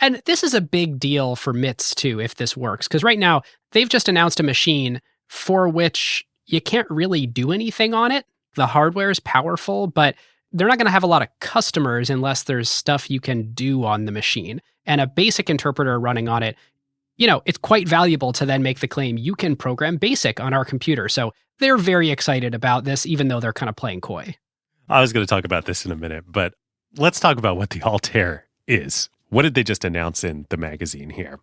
And this is a big deal for MITS too, if this works. Because right now, they've just announced a machine for which you can't really do anything on it. The hardware is powerful, but they're not going to have a lot of customers unless there's stuff you can do on the machine. And a basic interpreter running on it, you know, it's quite valuable to then make the claim you can program BASIC on our computer. So they're very excited about this, even though they're kind of playing coy. I was going to talk about this in a minute, but let's talk about what the Altair is. What did they just announce in the magazine here?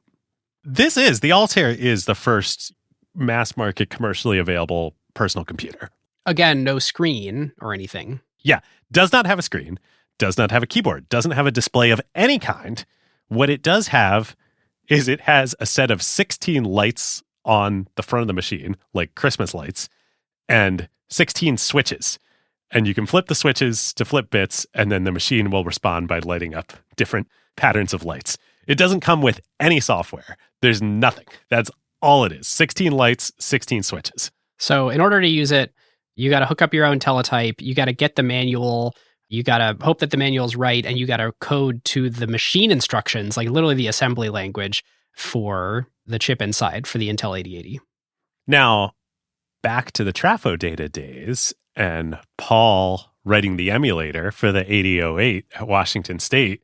The Altair is the first mass market commercially available personal computer. Again, no screen or anything. Yeah, does not have a screen, does not have a keyboard, doesn't have a display of any kind. What it does have is it has a set of 16 lights on the front of the machine, like Christmas lights, and 16 switches. And you can flip the switches to flip bits, and then the machine will respond by lighting up different patterns of lights. It doesn't come with any software. There's nothing. That's all it is. 16 lights, 16 switches. So in order to use it, you got to hook up your own teletype. You got to get the manual. You got to hope that the manual's right. And you got to code to the machine instructions, like literally the assembly language for the chip inside for the Intel 8080. Now, back to the Trafo data days and Paul writing the emulator for the 8008 at Washington State.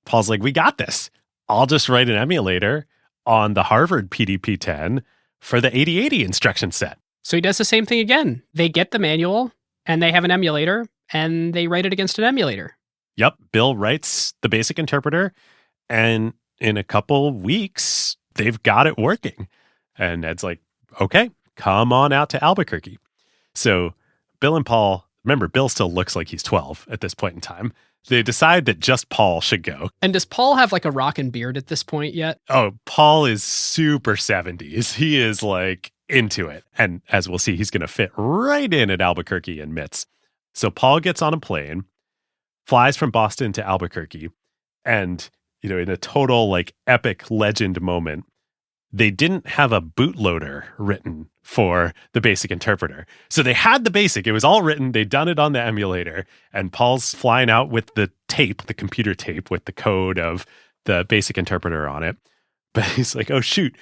Paul's like, we got this. I'll just write an emulator on the Harvard PDP-10 for the 8080 instruction set. So he does the same thing again. They get the manual and they have an emulator and they write it against an emulator. Yep. Bill writes the basic interpreter and in a couple weeks, they've got it working. And Ed's like, okay, come on out to Albuquerque. So Bill and Paul, remember, Bill still looks like he's 12 at this point in time. They decide that just Paul should go. And does Paul have like a rockin' beard at this point yet? Oh, Paul is super 70s. He is like into it. And as we'll see, he's going to fit right in at Albuquerque and MITS. So Paul gets on a plane, flies from Boston to Albuquerque, and, you know, in a total like epic legend moment, they didn't have a bootloader written for the BASIC interpreter. So they had the BASIC. It was all written. They'd done it on the emulator. And Paul's flying out with the tape, the computer tape with the code of the BASIC interpreter on it. But he's like, oh, shoot,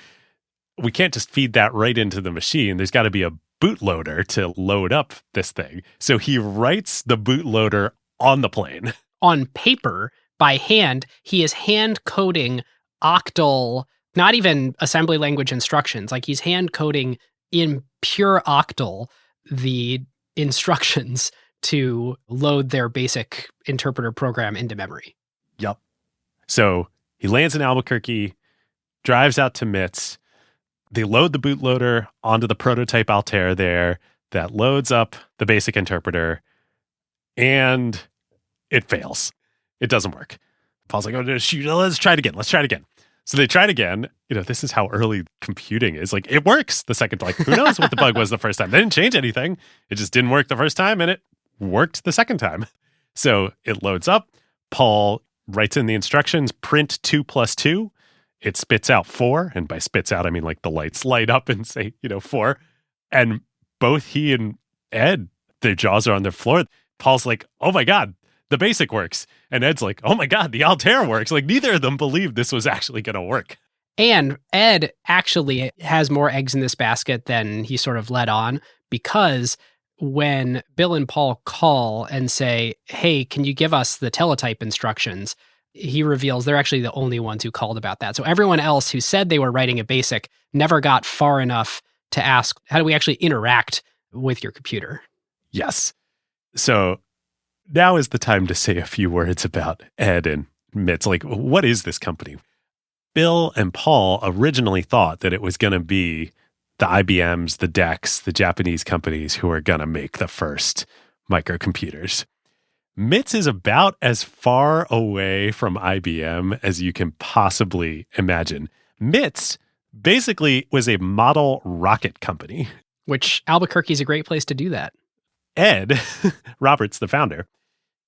we can't just feed that right into the machine. There's got to be a bootloader to load up this thing. So he writes the bootloader on the plane. On paper, by hand, he is hand coding octal, not even assembly language instructions. Like he's hand coding in pure octal the instructions to load their BASIC interpreter program into memory. Yep. So he lands in Albuquerque, drives out to MITS. They load the bootloader onto the prototype Altair there that loads up the BASIC interpreter, and it fails. It doesn't work. Paul's like, oh, shoot, let's try it again. Let's try it again. So they tried again. This is how early computing is. Like, it works the second. Like, who knows what the bug was the first time? They didn't change anything. It just didn't work the first time, and it worked the second time. So it loads up. Paul writes in the instructions, print 2 + 2. It spits out 4. And by spits out, I mean like the lights light up and say, 4. And both he and Ed, their jaws are on their floor. Paul's like, oh my God, the BASIC works. And Ed's like, oh my God, the Altair works. Like neither of them believed this was actually going to work. And Ed actually has more eggs in this basket than he sort of let on, because when Bill and Paul call and say, hey, can you give us the teletype instructions? He reveals they're actually the only ones who called about that. So everyone else who said they were writing a BASIC never got far enough to ask, how do we actually interact with your computer? Yes. So now is the time to say a few words about Ed and MITS. Like, what is this company? Bill and Paul originally thought that it was going to be the IBMs, the DECs, the Japanese companies who are going to make the first microcomputers. MITS is about as far away from IBM as you can possibly imagine. MITS basically was a model rocket company. Which Albuquerque is a great place to do that. Ed, Roberts, the founder,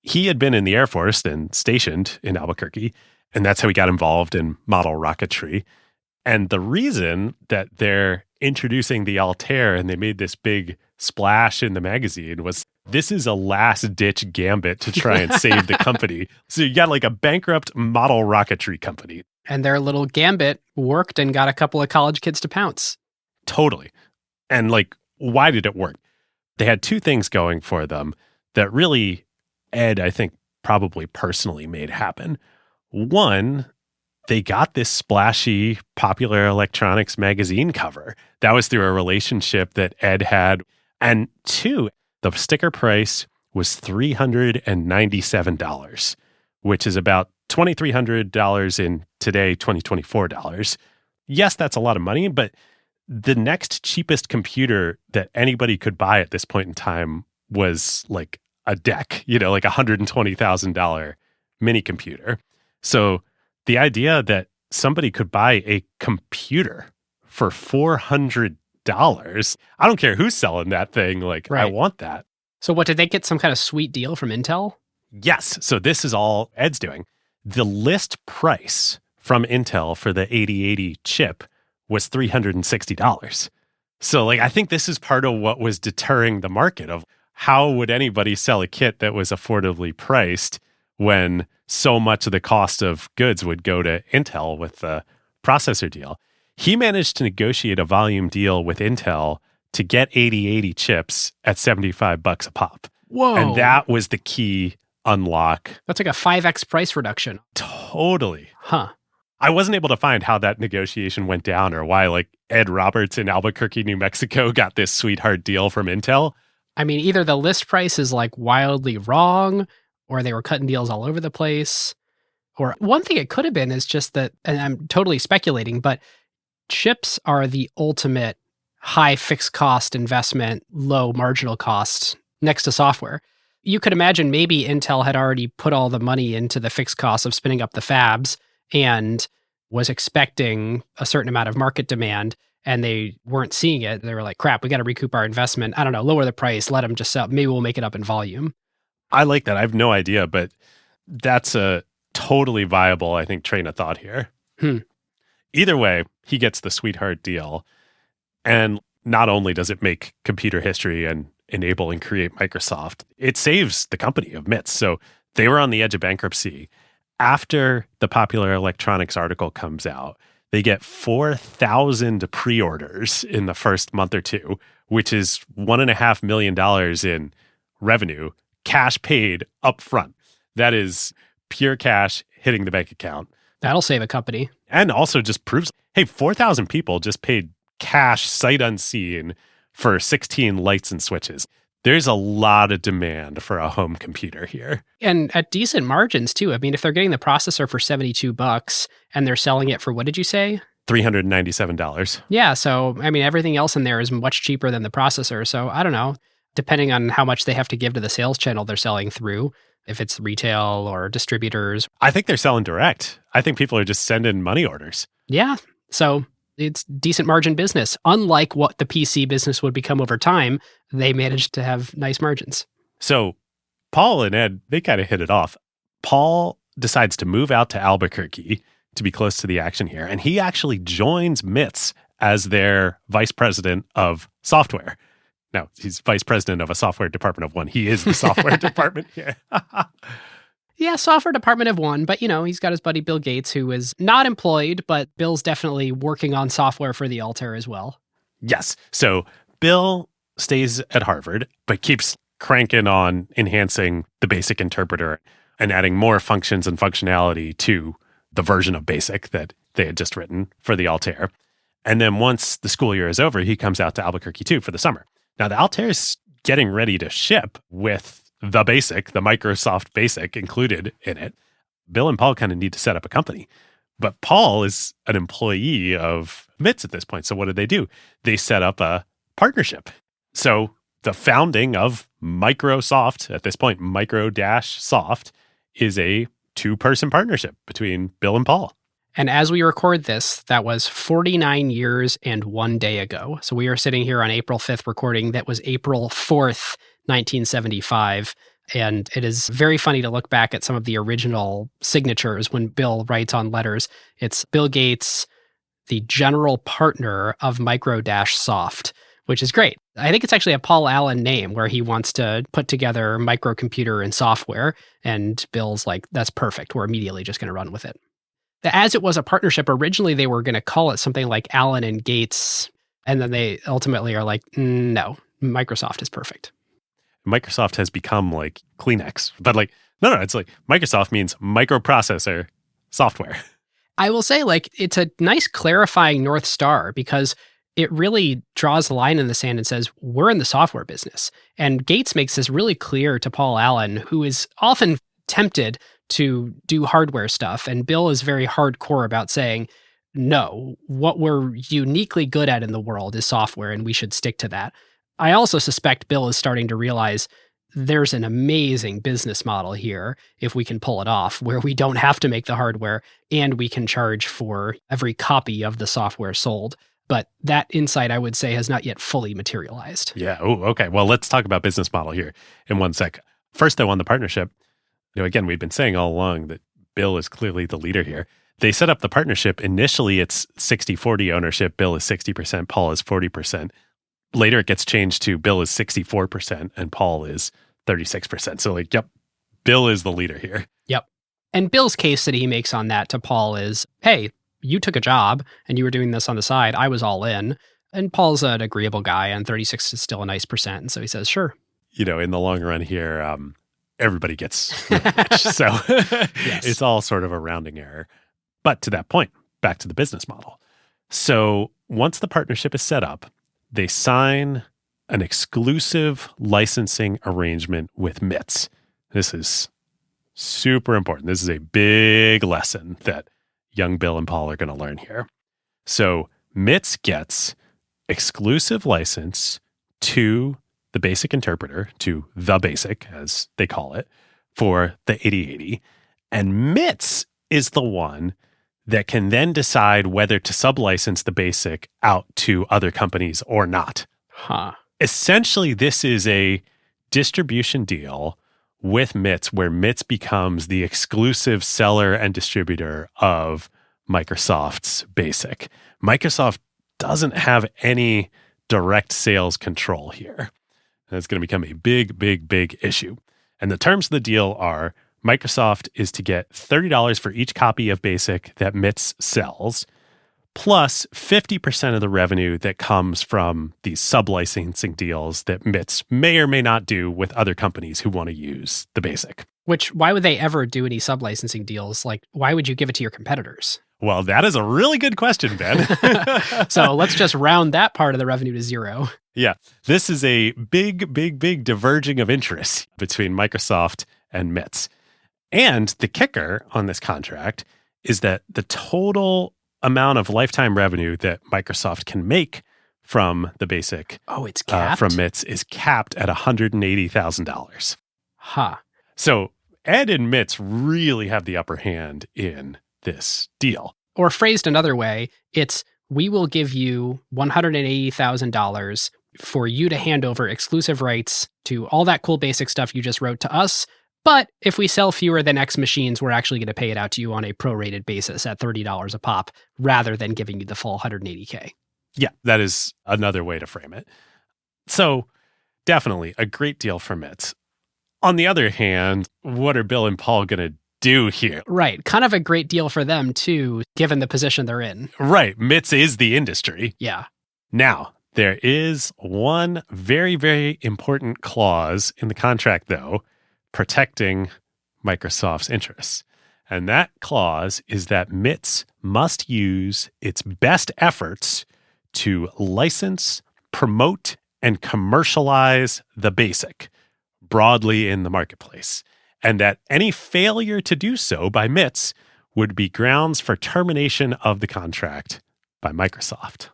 he had been in the Air Force and stationed in Albuquerque, and that's how he got involved in model rocketry. And the reason that they're introducing the Altair and they made this big splash in the magazine was this is a last-ditch gambit to try and save the company. So you got like a bankrupt model rocketry company. And their little gambit worked and got a couple of college kids to pounce. Totally. And like, why did it work? They had two things going for them that really Ed, I think, probably personally made happen. One, they got this splashy Popular Electronics magazine cover. That was through a relationship that Ed had. And two, the sticker price was $397, which is about $2,300 in today, 2024 dollars. Yes, that's a lot of money, but the next cheapest computer that anybody could buy at this point in time was like a DEC, like $120,000 mini computer. So the idea that somebody could buy a computer for $400, I don't care who's selling that thing. Like, right. I want that. So what, did they get some kind of sweet deal from Intel? Yes. So this is all Ed's doing. The list price from Intel for the 8080 chip was $360. So like, I think this is part of what was deterring the market of how would anybody sell a kit that was affordably priced when so much of the cost of goods would go to Intel with the processor deal. He managed to negotiate a volume deal with Intel to get 8080 chips at $75 a pop. Whoa. And that was the key unlock. That's like a 5x price reduction. Totally. Huh. I wasn't able to find how that negotiation went down or why like Ed Roberts in Albuquerque, New Mexico got this sweetheart deal from Intel. I mean, either the list price is like wildly wrong or they were cutting deals all over the place. Or one thing it could have been is just that, and I'm totally speculating, but chips are the ultimate high fixed cost investment, low marginal cost next to software. You could imagine maybe Intel had already put all the money into the fixed costs of spinning up the fabs and was expecting a certain amount of market demand, and they weren't seeing it. They were like, crap, we got to recoup our investment. I don't know, lower the price, let them just sell. Maybe we'll make it up in volume. I like that. I have no idea, but that's a totally viable, I think, train of thought here. Either way, he gets the sweetheart deal. And not only does it make computer history and enable and create Microsoft, it saves the company of MITS. So they were on the edge of bankruptcy. After the Popular Electronics article comes out, they get 4,000 pre-orders in the first month or two, which is $1.5 million in revenue, cash paid up front. That is pure cash hitting the bank account. That'll save a company. And also just proves, hey, 4,000 people just paid cash sight unseen for 16 lights and switches. There's a lot of demand for a home computer here. And at decent margins, too. I mean, if they're getting the processor for $72 and they're selling it for, what did you say? $397. Yeah. So, I mean, everything else in there is much cheaper than the processor. So, I don't know. Depending on how much they have to give to the sales channel they're selling through, if it's retail or distributors. I think they're selling direct. I think people are just sending money orders. Yeah. So it's decent margin business. Unlike what the PC business would become over time, they managed to have nice margins. So Paul and Ed, they kind of hit it off. Paul decides to move out to Albuquerque to be close to the action here. And he actually joins MITS as their vice president of software. Now, he's vice president of a software department of one. He is the software department here. Yeah, software department of one, but he's got his buddy Bill Gates, who is not employed, but Bill's definitely working on software for the Altair as well. Yes. So Bill stays at Harvard, but keeps cranking on enhancing the BASIC interpreter and adding more functions and functionality to the version of BASIC that they had just written for the Altair. And then once the school year is over, he comes out to Albuquerque too for the summer. Now, the Altair is getting ready to ship with the BASIC, the Microsoft BASIC included in it. Bill and Paul kind of need to set up a company. But Paul is an employee of MITS at this point. So what do? They set up a partnership. So the founding of Microsoft, at this point, Micro-Soft, is a two-person partnership between Bill and Paul. And as we record this, that was 49 years and 1 day ago. So we are sitting here on April 5th recording. That was April 4th, 1975. And it is very funny to look back at some of the original signatures when Bill writes on letters. It's Bill Gates, the general partner of Micro-Soft, which is great. I think it's actually a Paul Allen name where he wants to put together microcomputer and software. And Bill's like, that's perfect. We're immediately just going to run with it. As it was a partnership, originally they were going to call it something like Allen and Gates. And then they ultimately are like, no, Microsoft is perfect. Microsoft has become like Kleenex. But no, it's like Microsoft means microprocessor software. I will say, it's a nice clarifying North Star because it really draws the line in the sand and says, we're in the software business. And Gates makes this really clear to Paul Allen, who is often tempted to do hardware stuff. And Bill is very hardcore about saying, no, what we're uniquely good at in the world is software, and we should stick to that. I also suspect Bill is starting to realize there's an amazing business model here if we can pull it off, where we don't have to make the hardware and we can charge for every copy of the software sold. But that insight, I would say, has not yet fully materialized. Yeah. Oh, okay. Well, let's talk about business model here in 1 sec. First, though, on the partnership, again, we've been saying all along that Bill is clearly the leader here. They set up the partnership. Initially, it's 60-40 ownership. Bill is 60%, Paul is 40%. Later, it gets changed to Bill is 64% and Paul is 36%. So yep, Bill is the leader here. Yep. And Bill's case that he makes on that to Paul is, hey, you took a job and you were doing this on the side. I was all in. And Paul's an agreeable guy, and 36 is still a nice percent. And so he says, sure. In the long run here, everybody gets really rich. So Yes. It's all sort of a rounding error. But to that point, back to the business model. So once the partnership is set up, they sign an exclusive licensing arrangement with MITS. This is super important. This is a big lesson that young Bill and Paul are going to learn here. So MITS gets exclusive license to the BASIC interpreter, to the BASIC, as they call it, for the 8080. And MITS is the one that can then decide whether to sublicense the BASIC out to other companies or not. Huh. Essentially, this is a distribution deal with MITS where MITS becomes the exclusive seller and distributor of Microsoft's BASIC. Microsoft doesn't have any direct sales control here. And it's going to become a big, big, big issue. And the terms of the deal are Microsoft is to get $30 for each copy of BASIC that MITS sells, plus 50% of the revenue that comes from these sub-licensing deals that MITS may or may not do with other companies who want to use the BASIC. Which, why would they ever do any sub-licensing deals? Like, why would you give it to your competitors? Well, that is a really good question, Ben. So let's just round that part of the revenue to zero. Yeah, this is a big, big, big diverging of interest between Microsoft and MITS. And the kicker on this contract is that the total amount of lifetime revenue that Microsoft can make from the BASIC it's capped? From MITS is capped at $180,000. Huh. So Ed and MITS really have the upper hand in this deal. Or phrased another way, it's we will give you $180,000 for you to hand over exclusive rights to all that cool BASIC stuff you just wrote to us. But if we sell fewer than X machines, we're actually going to pay it out to you on a prorated basis at $30 a pop rather than giving you the full $180K. Yeah, that is another way to frame it. So definitely a great deal for MITS. On the other hand, what are Bill and Paul going to do here? Right. Kind of a great deal for them, too, given the position they're in. Right. MITS is the industry. Yeah. Now, there is one very, very important clause in the contract, though, protecting Microsoft's interests. And that clause is that MITS must use its best efforts to license, promote, and commercialize the BASIC broadly in the marketplace, and that any failure to do so by MITS would be grounds for termination of the contract by Microsoft.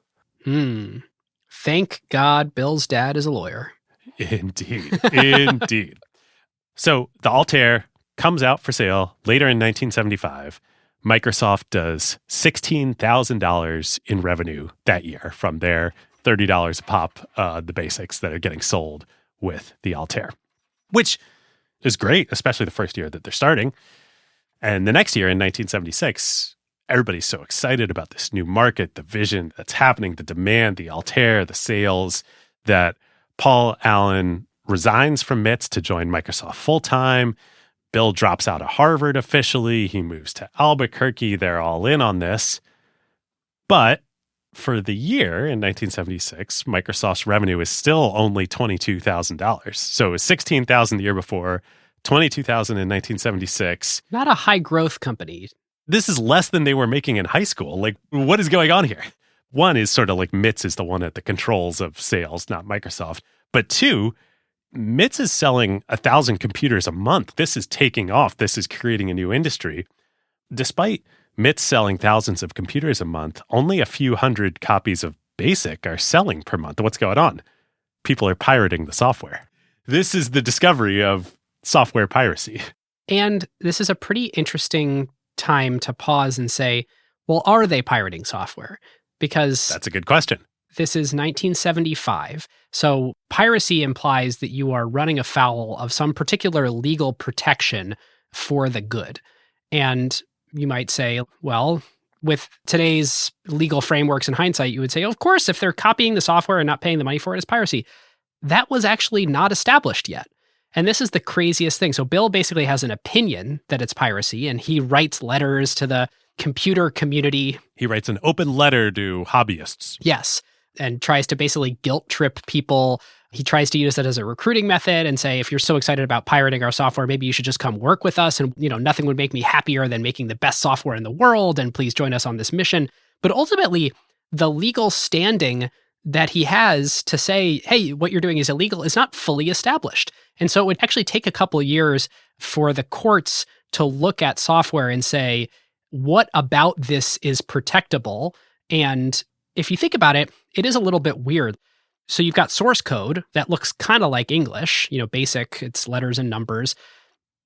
Thank God Bill's dad is a lawyer. Indeed. Indeed. So the Altair comes out for sale later in 1975. Microsoft does $16,000 in revenue that year from their $30 a pop, the BASICs that are getting sold with the Altair, which is great, especially the first year that they're starting. And the next year in 1976, everybody's so excited about this new market, the vision that's happening, the demand, the Altair, the sales, that Paul Allen resigns from MITS to join Microsoft full-time. Bill drops out of Harvard officially. He moves to Albuquerque. They're all in on this. But for the year in 1976, Microsoft's revenue is still only $22,000. So it was $16,000 the year before, $22,000 in 1976. Not a high growth company. This is less than they were making in high school. Like, what is going on here? One is sort of like MITS is the one at the controls of sales, not Microsoft. But two, MITS is selling 1,000 computers a month. This is taking off. This is creating a new industry. Despite MITS selling thousands of computers a month, only a few hundred copies of BASIC are selling per month. What's going on? People are pirating the software. This is the discovery of software piracy. And this is a pretty interesting time to pause and say, well, are they pirating software? Because that's a good question. This is 1975. So piracy implies that you are running afoul of some particular legal protection for the good. And you might say, well, with today's legal frameworks in hindsight, you would say, of course, if they're copying the software and not paying the money for it, it's piracy. That was actually not established yet. And this is the craziest thing. So Bill basically has an opinion that it's piracy, and he writes letters to the computer community. He writes an open letter to hobbyists. Yes. And tries to basically guilt trip people. He tries to use it as a recruiting method and say, if you're so excited about pirating our software, maybe you should just come work with us. And, nothing would make me happier than making the best software in the world. And please join us on this mission. But ultimately, the legal standing that he has to say, hey, what you're doing is illegal is not fully established. And so it would actually take a couple of years for the courts to look at software and say, what about this is protectable? And if you think about it, it is a little bit weird. So you've got source code that looks kind of like English, BASIC, it's letters and numbers.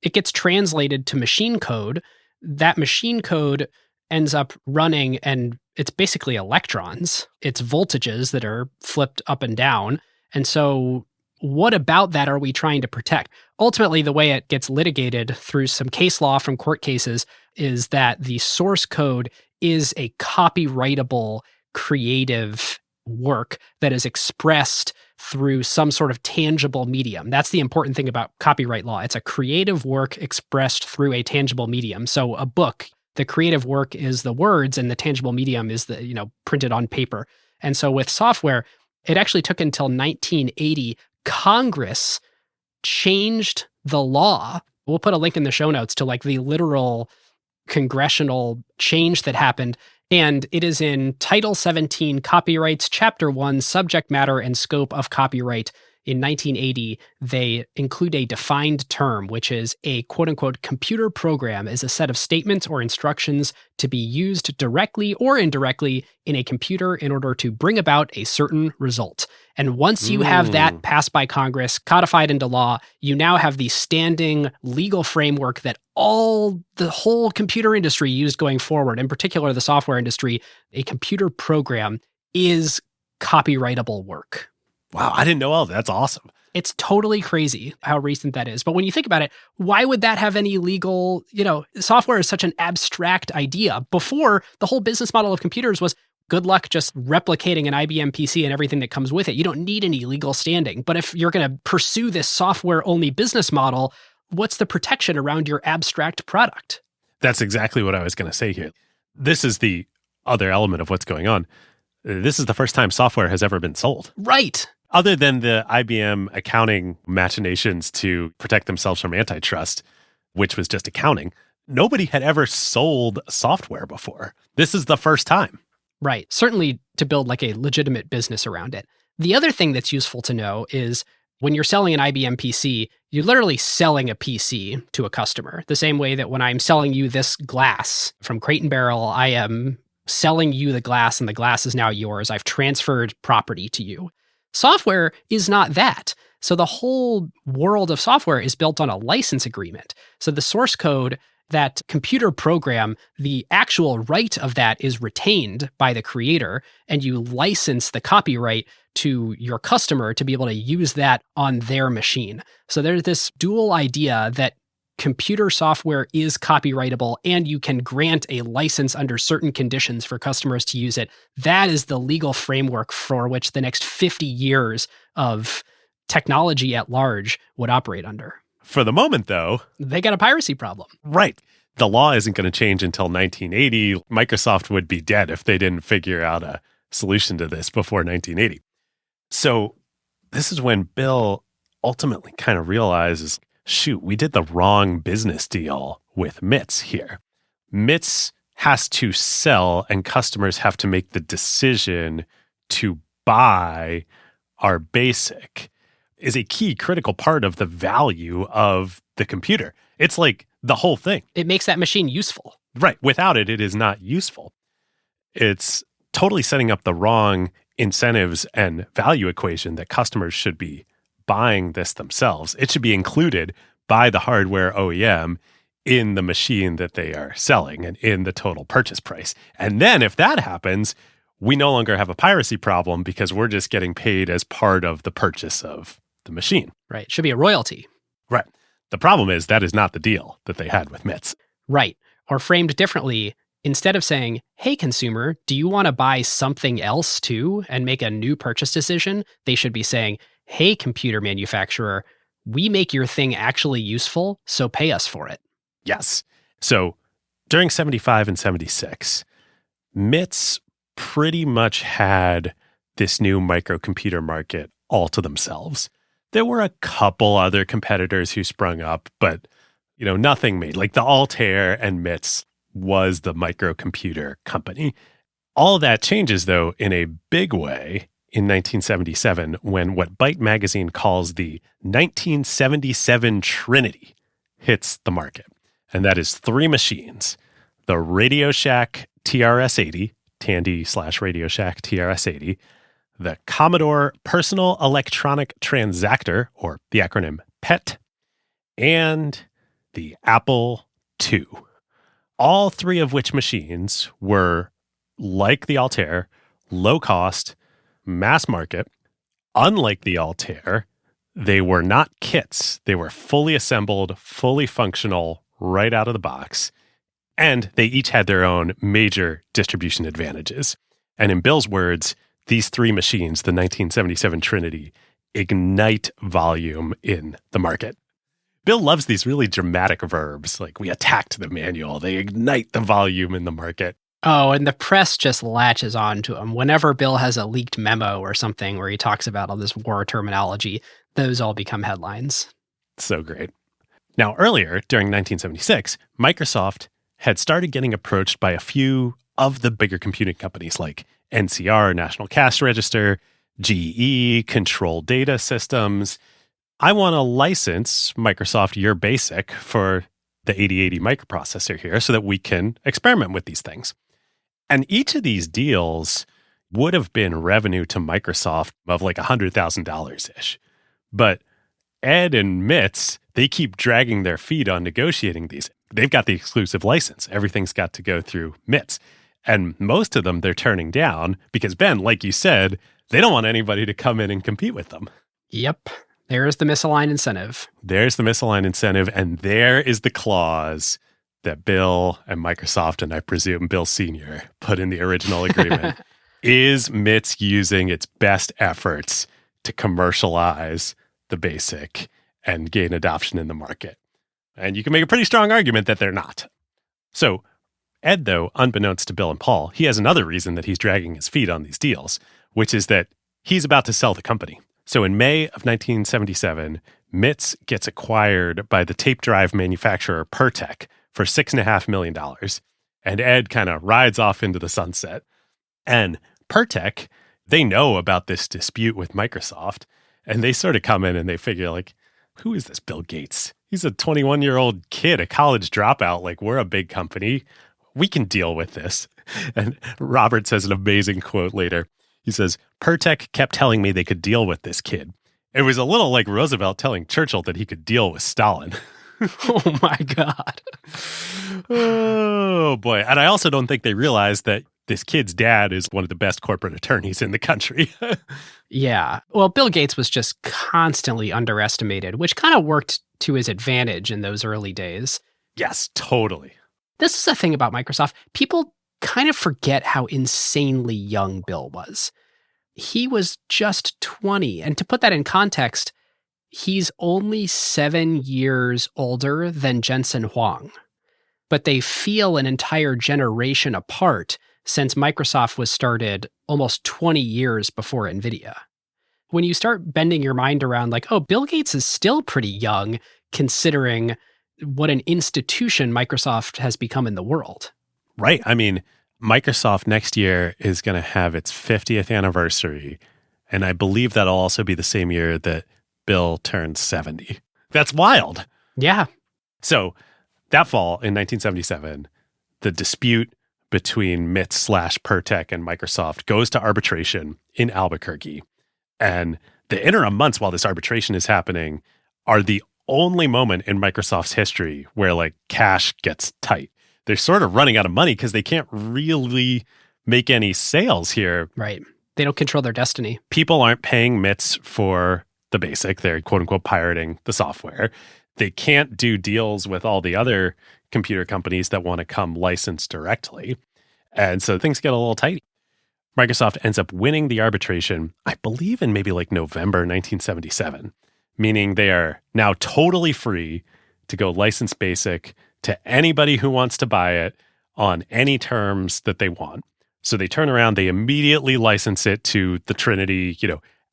It gets translated to machine code. That machine code ends up running, and it's basically electrons. It's voltages that are flipped up and down. And so what about that are we trying to protect? Ultimately, the way it gets litigated through some case law from court cases is that the source code is a copyrightable creative work that is expressed through some sort of tangible medium. That's the important thing about copyright law. It's a creative work expressed through a tangible medium. So a book, the creative work is the words and the tangible medium is the, printed on paper. And so with software, it actually took until 1980, Congress changed the law. We'll put a link in the show notes to like the literal congressional change that happened. And it is in Title 17 Copyrights, Chapter 1, Subject Matter and Scope of Copyright. In 1980, they include a defined term, which is a quote-unquote computer program is a set of statements or instructions to be used directly or indirectly in a computer in order to bring about a certain result. And once you have that passed by Congress, codified into law, you now have the standing legal framework that the whole computer industry used going forward, in particular the software industry. A computer program is copyrightable work. Wow, I didn't know all that. That's awesome. It's totally crazy how recent that is. But when you think about it, why would that have any legal, software is such an abstract idea. Before, the whole business model of computers was good luck just replicating an IBM PC and everything that comes with it. You don't need any legal standing. But if you're going to pursue this software-only business model, what's the protection around your abstract product? That's exactly what I was going to say here. This is the other element of what's going on. This is the first time software has ever been sold. Right. Other than the IBM accounting machinations to protect themselves from antitrust, which was just accounting, nobody had ever sold software before. This is the first time. Right. Certainly to build like a legitimate business around it. The other thing that's useful to know is when you're selling an IBM PC, you're literally selling a PC to a customer. The same way that when I'm selling you this glass from Crate and Barrel, I am selling you the glass and the glass is now yours. I've transferred property to you. Software is not that. So the whole world of software is built on a license agreement. So the source code, that computer program, the actual right of that is retained by the creator, and you license the copyright to your customer to be able to use that on their machine. So there's this dual idea that computer software is copyrightable and you can grant a license under certain conditions for customers to use it. That is the legal framework for which the next 50 years of technology at large would operate under. For the moment, though, they got a piracy problem. Right. The law isn't going to change until 1980. Microsoft would be dead if they didn't figure out a solution to this before 1980. So this is when Bill ultimately kind of realizes, shoot, we did the wrong business deal with MITS here. MITS has to sell and customers have to make the decision to buy our BASIC is a key critical part of the value of the computer. It's like the whole thing. It makes that machine useful. Right. Without it, it is not useful. It's totally setting up the wrong incentives and value equation that customers should be buying this themselves. It should be included by the hardware OEM in the machine that they are selling and in the total purchase price. And then if that happens, we no longer have a piracy problem because we're just getting paid as part of the purchase of the machine. Right. It should be a royalty. Right. The problem is that is not the deal that they had with MITS. Right. Or framed differently, instead of saying, hey, consumer, do you want to buy something else too and make a new purchase decision? They should be saying, hey, computer manufacturer, we make your thing actually useful, so pay us for it. Yes. So during 75 and 76, MITS pretty much had this new microcomputer market all to themselves. There were a couple other competitors who sprung up, but nothing made. Like the Altair and MITS was the microcomputer company. All that changes, though, in a big way in 1977 when what Byte magazine calls the 1977 Trinity hits the market. And that is three machines: the Radio Shack TRS-80, Tandy/Radio Shack TRS-80, the Commodore Personal Electronic Transactor, or the acronym PET, and the Apple II. All three of which machines were, like the Altair, low cost, mass market. Unlike the Altair, they were not kits. They were fully assembled, fully functional, right out of the box. And they each had their own major distribution advantages. And in Bill's words, these three machines, the 1977 Trinity, ignite volume in the market. Bill loves these really dramatic verbs, like we attacked the manual, they ignite the volume in the market. Oh, and the press just latches on to him. Whenever Bill has a leaked memo or something where he talks about all this war terminology, those all become headlines. So great. Now, earlier, during 1976, Microsoft had started getting approached by a few of the bigger computing companies like NCR, National Cash Register, GE, Control Data Systems. I want to license Microsoft your BASIC for the 8080 microprocessor here so that we can experiment with these things. And each of these deals would have been revenue to Microsoft of like $100,000-ish. But Ed and Mitz, they keep dragging their feet on negotiating these. They've got the exclusive license. Everything's got to go through Mitz. And most of them they're turning down because, Ben, like you said, they don't want anybody to come in and compete with them. Yep. There's the misaligned incentive. There's the misaligned incentive, and there is the clause that Bill and Microsoft, and I presume Bill Sr., put in the original agreement. Is Mitz using its best efforts to commercialize the BASIC and gain adoption in the market? And you can make a pretty strong argument that they're not. So Ed, though, unbeknownst to Bill and Paul, he has another reason that he's dragging his feet on these deals, which is that he's about to sell the company. So in May of 1977, Mitz gets acquired by the tape drive manufacturer Pertec for $6.5 million. And Ed kind of rides off into the sunset. And Pertec, they know about this dispute with Microsoft, and they sort of come in and they figure, like, who is this Bill Gates? He's a 21-year-old kid, a college dropout. Like, we're a big company. We can deal with this. And Robert says an amazing quote later. He says, Pertec kept telling me they could deal with this kid. It was a little like Roosevelt telling Churchill that he could deal with Stalin. Oh, my God. Oh, boy. And I also don't think they realized that this kid's dad is one of the best corporate attorneys in the country. Yeah. Well, Bill Gates was just constantly underestimated, which kind of worked to his advantage in those early days. Yes, totally. This is the thing about Microsoft. People kind of forget how insanely young Bill was. He was just 20. And to put that in context, he's only 7 years older than Jensen Huang. But they feel an entire generation apart since Microsoft was started almost 20 years before NVIDIA. When you start bending your mind around like, oh, Bill Gates is still pretty young considering what an institution Microsoft has become in the world. Right. I mean, Microsoft next year is going to have its 50th anniversary. And I believe that'll also be the same year that Bill turns 70. That's wild. Yeah. So that fall in 1977, the dispute between Mitz/Pertec and Microsoft goes to arbitration in Albuquerque. And the interim months while this arbitration is happening are the only moment in Microsoft's history where like cash gets tight. They're sort of running out of money because they can't really make any sales here. Right. They don't control their destiny. People aren't paying Mitz for the BASIC. They're quote unquote pirating the software. They can't do deals with all the other computer companies that want to come license directly. And so things get a little tight. Microsoft ends up winning the arbitration, I believe in maybe like November 1977, meaning they are now totally free to go license BASIC to anybody who wants to buy it on any terms that they want. So they turn around, they immediately license it to the Trinity,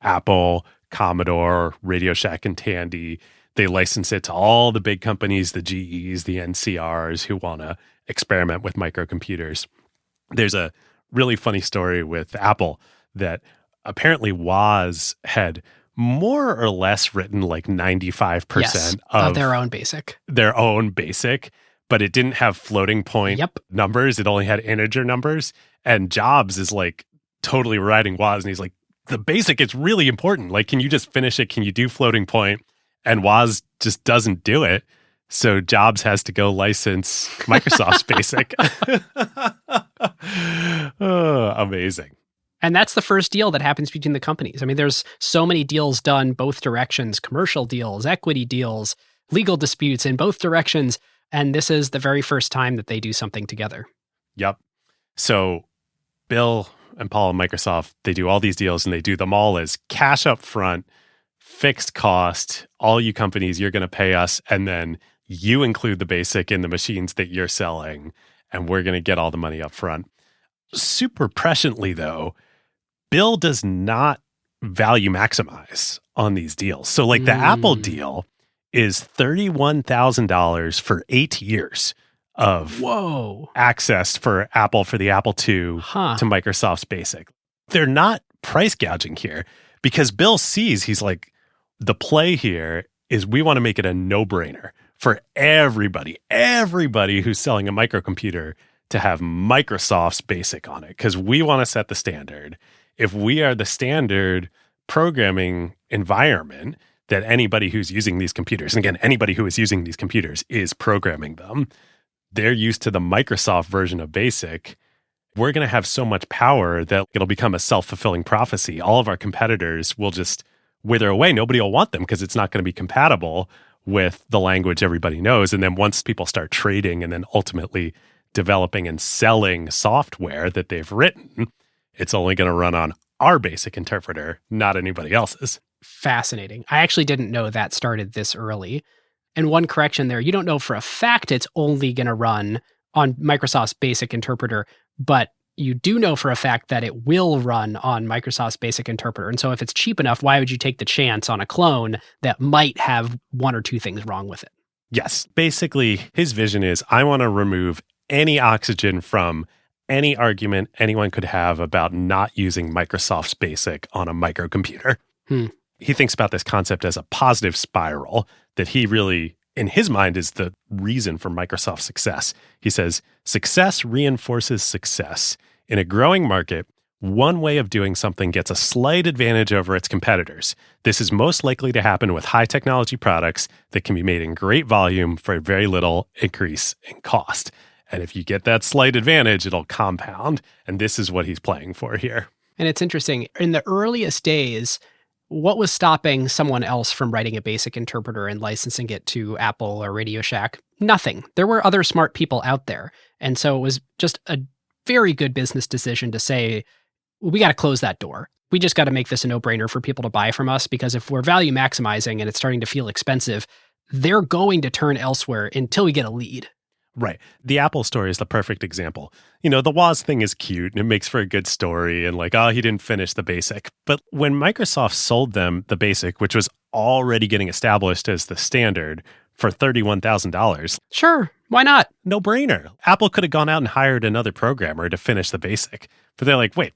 Apple, Commodore, Radio Shack, and Tandy. They license it to all the big companies, the GEs, the NCRs who want to experiment with microcomputers. There's a really funny story with Apple that apparently Woz had more or less written like 95% of their own BASIC. Their own BASIC, but it didn't have floating point numbers. It only had integer numbers. And Jobs is like totally riding Woz, and he's like, the BASIC is really important. Like, can you just finish it? Can you do floating point? And Woz just doesn't do it. So Jobs has to go license Microsoft's BASIC. Oh, amazing. And that's the first deal that happens between the companies. I mean, there's so many deals done both directions, commercial deals, equity deals, legal disputes in both directions. And this is the very first time that they do something together. Yep. So Bill and Paul and Microsoft, they do all these deals and they do them all as cash up front, fixed cost. All you companies, you're going to pay us. And then you include the basic in the machines that you're selling. And we're going to get all the money up front. Super presciently, though, Bill does not value maximize on these deals. So like the Apple deal is $31,000 for 8 years of access for Apple, for the Apple II to Microsoft's basic. They're not price gouging here because Bill sees, he's like, the play here is we want to make it a no-brainer for everybody who's selling a microcomputer to have Microsoft's basic on it because we want to set the standard. If we are the standard programming environment that anybody who's using these computers, and again, anybody who is using these computers is programming them, they're used to the Microsoft version of BASIC, we're going to have so much power that it'll become a self-fulfilling prophecy. All of our competitors will just wither away. Nobody will want them because it's not going to be compatible with the language everybody knows. And then once people start trading and then ultimately developing and selling software that they've written, it's only going to run on our BASIC interpreter, not anybody else's. Fascinating. I actually didn't know that started this early. And one correction there, you don't know for a fact it's only going to run on Microsoft's BASIC interpreter, but you do know for a fact that it will run on Microsoft's BASIC interpreter. And so if it's cheap enough, why would you take the chance on a clone that might have one or two things wrong with it? Yes. Basically, his vision is I want to remove any oxygen from any argument anyone could have about not using Microsoft's BASIC on a microcomputer. He thinks about this concept as a positive spiral that he really, in his mind, is the reason for Microsoft's success. He says, success reinforces success. In a growing market, one way of doing something gets a slight advantage over its competitors. This is most likely to happen with high technology products that can be made in great volume for very little increase in cost. And if you get that slight advantage, it'll compound. And this is what he's playing for here. And it's interesting. In the earliest days, what was stopping someone else from writing a BASIC interpreter and licensing it to Apple or Radio Shack? Nothing. There were other smart people out there. And so it was just a very good business decision to say, we got to close that door. We just got to make this a no-brainer for people to buy from us, because if we're value maximizing and it's starting to feel expensive, they're going to turn elsewhere until we get a lead. Right. The Apple story is the perfect example. You know, the Woz thing is cute and it makes for a good story and like, oh, he didn't finish the BASIC. But when Microsoft sold them the BASIC, which was already getting established as the standard for $31,000. Sure. Why not? No brainer. Apple could have gone out and hired another programmer to finish the BASIC. But they're like, wait,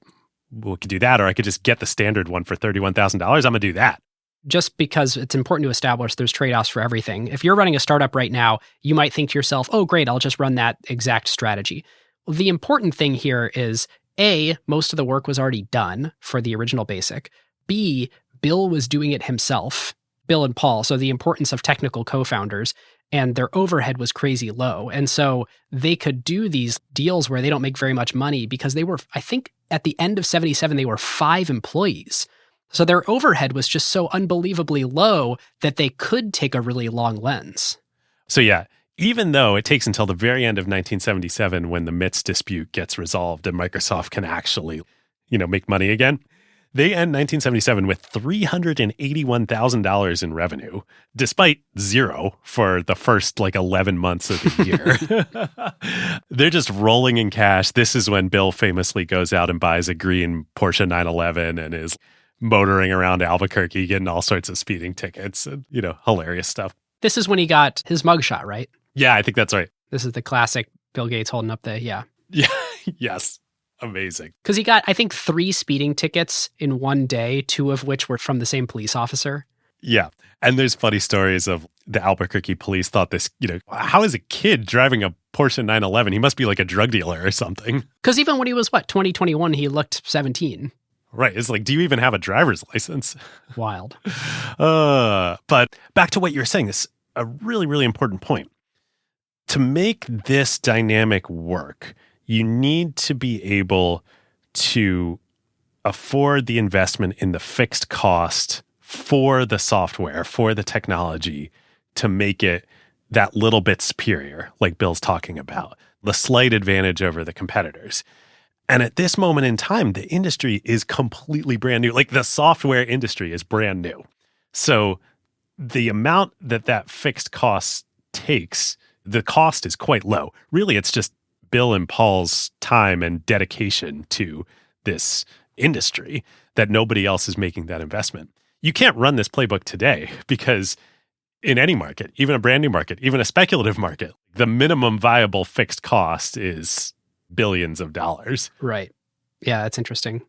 we could do that, or I could just get the standard one for $31,000. I'm going to do that. Just because it's important to establish there's trade-offs for everything. If you're running a startup right now, you might think to yourself, oh, great, I'll just run that exact strategy. Well, the important thing here is, A, most of the work was already done for the original BASIC. B, Bill was doing it himself, Bill and Paul. So the importance of technical co-founders, and their overhead was crazy low. And so they could do these deals where they don't make very much money because they were, I think at the end of 77, they were 5 employees. So their overhead was just so unbelievably low that they could take a really long lens. So yeah, even though it takes until the very end of 1977 when the MITS dispute gets resolved and Microsoft can actually, make money again, they end 1977 with $381,000 in revenue, despite zero for the first 11 months of the year. They're just rolling in cash. This is when Bill famously goes out and buys a green Porsche 911 and is motoring around Albuquerque, getting all sorts of speeding tickets and, hilarious stuff. This is when he got his mugshot, right? Yeah, I think that's right. This is the classic Bill Gates holding up Yeah. Yes. Amazing. Because he got, I think, 3 speeding tickets in one day, 2 of which were from the same police officer. Yeah. And there's funny stories of the Albuquerque police thought this, how is a kid driving a Porsche 911? He must be like a drug dealer or something. Because even when he was, 2021, he looked 17. Right. It's like, do you even have a driver's license? Wild. But back to what you were saying, this is a really, really important point. To make this dynamic work, you need to be able to afford the investment in the fixed cost for the software, for the technology, to make it that little bit superior, like Bill's talking about, the slight advantage over the competitors. And at this moment in time, the industry is completely brand new. Like the software industry is brand new. So the amount that fixed cost takes, the cost is quite low. Really, it's just Bill and Paul's time and dedication to this industry that nobody else is making that investment. You can't run this playbook today because in any market, even a brand new market, even a speculative market, the minimum viable fixed cost is billions of dollars. Right. Yeah, that's interesting.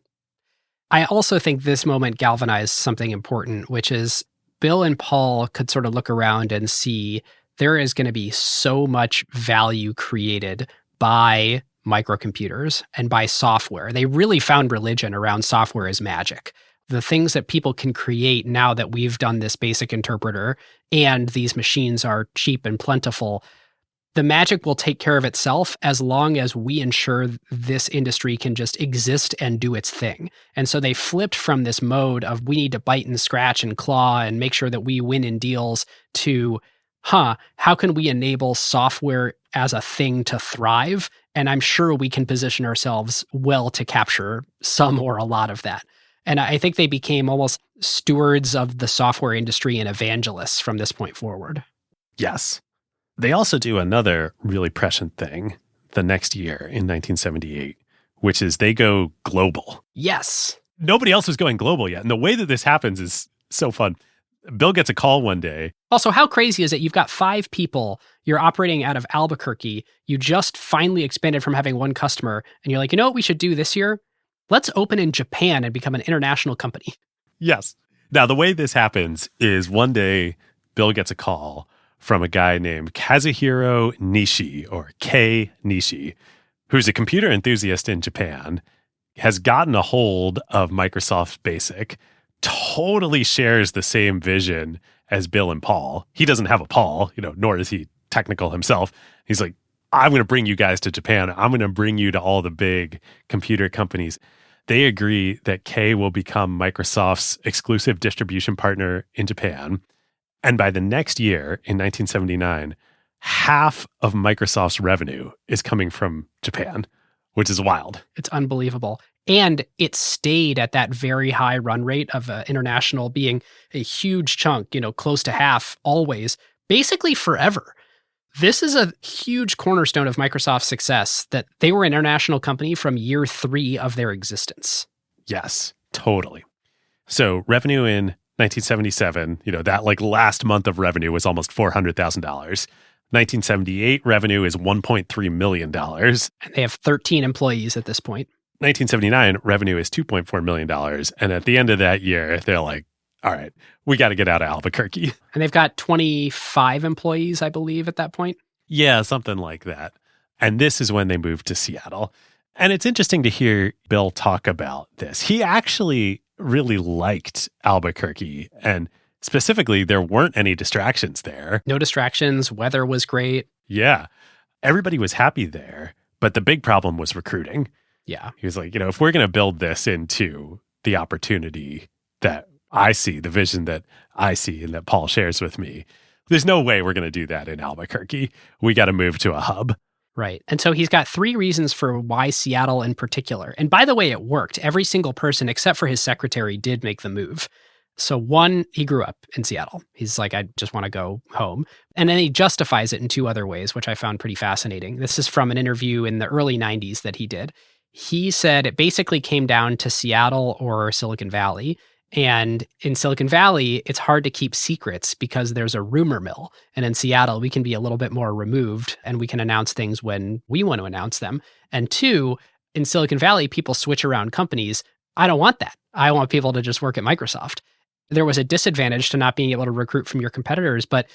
I also think this moment galvanized something important, which is Bill and Paul could sort of look around and see there is going to be so much value created by microcomputers and by software. They really found religion around software as magic. The things that people can create now that we've done this basic interpreter and these machines are cheap and plentiful, the magic will take care of itself as long as we ensure this industry can just exist and do its thing. And so they flipped from this mode of we need to bite and scratch and claw and make sure that we win in deals to, how can we enable software as a thing to thrive? And I'm sure we can position ourselves well to capture some or a lot of that. And I think they became almost stewards of the software industry and evangelists from this point forward. Yes. They also do another really prescient thing the next year in 1978, which is they go global. Yes. Nobody else was going global yet. And the way that this happens is so fun. Bill gets a call one day. Also, how crazy is it? You've got 5 people. You're operating out of Albuquerque. You just finally expanded from having 1 customer. And you're like, you know what we should do this year? Let's open in Japan and become an international company. Yes. Now, the way this happens is one day Bill gets a call from a guy named Kazuhiro Nishi, or K. Nishi, who's a computer enthusiast in Japan, has gotten a hold of Microsoft Basic, totally shares the same vision as Bill and Paul. He doesn't have a Paul, nor is he technical himself. He's like, I'm going to bring you guys to Japan. I'm going to bring you to all the big computer companies. They agree that K will become Microsoft's exclusive distribution partner in Japan. And by the next year, in 1979, half of Microsoft's revenue is coming from Japan, which is wild. It's unbelievable. And it stayed at that very high run rate of international being a huge chunk, close to half always, basically forever. This is a huge cornerstone of Microsoft's success, that they were an international company from year 3 of their existence. Yes, totally. So revenue in 1977, that last month of revenue was almost $400,000. 1978 revenue is $1.3 million. And they have 13 employees at this point. 1979 revenue is $2.4 million. And at the end of that year, they're like, all right, we got to get out of Albuquerque. And they've got 25 employees, I believe, at that point. Yeah, something like that. And this is when they moved to Seattle. And it's interesting to hear Bill talk about this. He actually really liked Albuquerque. And specifically, there weren't any distractions there. No distractions. Weather was great. Yeah. Everybody was happy there. But the big problem was recruiting. Yeah. He was like, if we're going to build this into the opportunity that I see, the vision that I see and that Paul shares with me, there's no way we're going to do that in Albuquerque. We got to move to a hub. Right. And so he's got 3 reasons for why Seattle in particular. And by the way, it worked. Every single person except for his secretary did make the move. So 1, he grew up in Seattle. He's like, I just want to go home. And then he justifies it in 2 other ways, which I found pretty fascinating. This is from an interview in the early 90s that he did. He said it basically came down to Seattle or Silicon Valley. And in Silicon Valley, it's hard to keep secrets because there's a rumor mill. And in Seattle, we can be a little bit more removed and we can announce things when we want to announce them. And 2, in Silicon Valley, people switch around companies. I don't want that. I want people to just work at Microsoft. There was a disadvantage to not being able to recruit from your competitors, but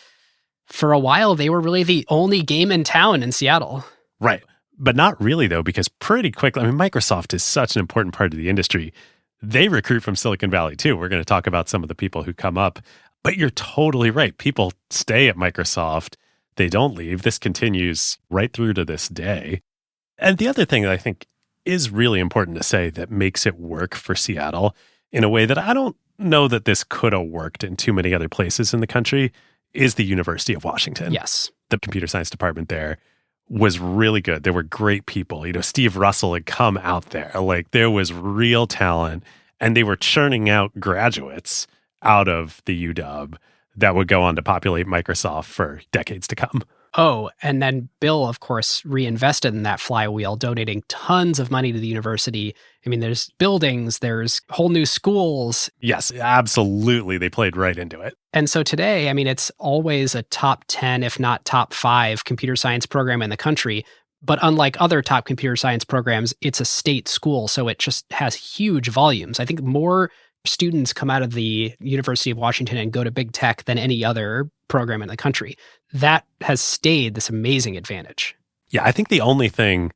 for a while, they were really the only game in town in Seattle. Right. But not really, though, because pretty quickly, Microsoft is such an important part of the industry. They recruit from Silicon Valley, too. We're going to talk about some of the people who come up. But you're totally right. People stay at Microsoft. They don't leave. This continues right through to this day. And the other thing that I think is really important to say that makes it work for Seattle in a way that I don't know that this could have worked in too many other places in the country is the University of Washington. Yes. The computer science department there was really good. There were great people. Steve Russell had come out there. Like, there was real talent, and they were churning out graduates out of the UW that would go on to populate Microsoft for decades to come. Oh, and then Bill, of course, reinvested in that flywheel, donating tons of money to the university. I mean, there's buildings, there's whole new schools. Yes, absolutely. They played right into it. And so today, I mean, it's always a top 10, if not top 5 computer science program in the country. But unlike other top computer science programs, it's a state school, so it just has huge volumes. I think more students come out of the University of Washington and go to big tech than any other program in the country. That has stayed this amazing advantage. Yeah, I think the only thing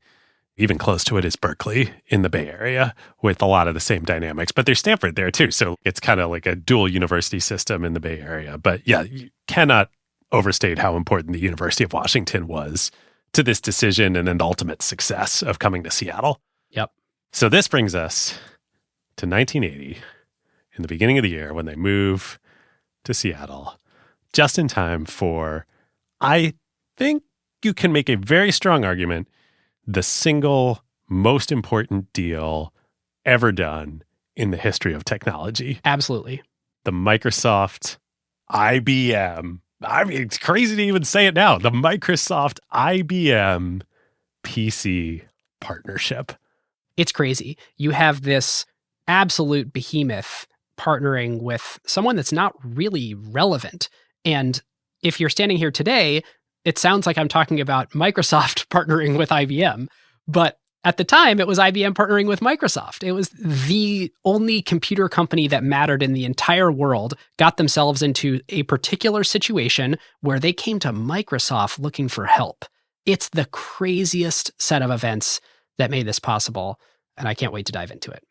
even close to it is Berkeley in the Bay Area with a lot of the same dynamics. But there's Stanford there too. So it's kind of like a dual university system in the Bay Area. But yeah, you cannot overstate how important the University of Washington was to this decision and an ultimate success of coming to Seattle. Yep. So this brings us to 1980, in the beginning of the year when they move to Seattle, just in time for, I think you can make a very strong argument, the single most important deal ever done in the history of technology. Absolutely. The Microsoft IBM, I mean, it's crazy to even say it now, the Microsoft IBM PC partnership. It's crazy. You have this absolute behemoth partnering with someone that's not really relevant. And if you're standing here today, it sounds like I'm talking about Microsoft partnering with IBM. But at the time, it was IBM partnering with Microsoft. It was the only computer company that mattered in the entire world, got themselves into a particular situation where they came to Microsoft looking for help. It's the craziest set of events that made this possible, and I can't wait to dive into it.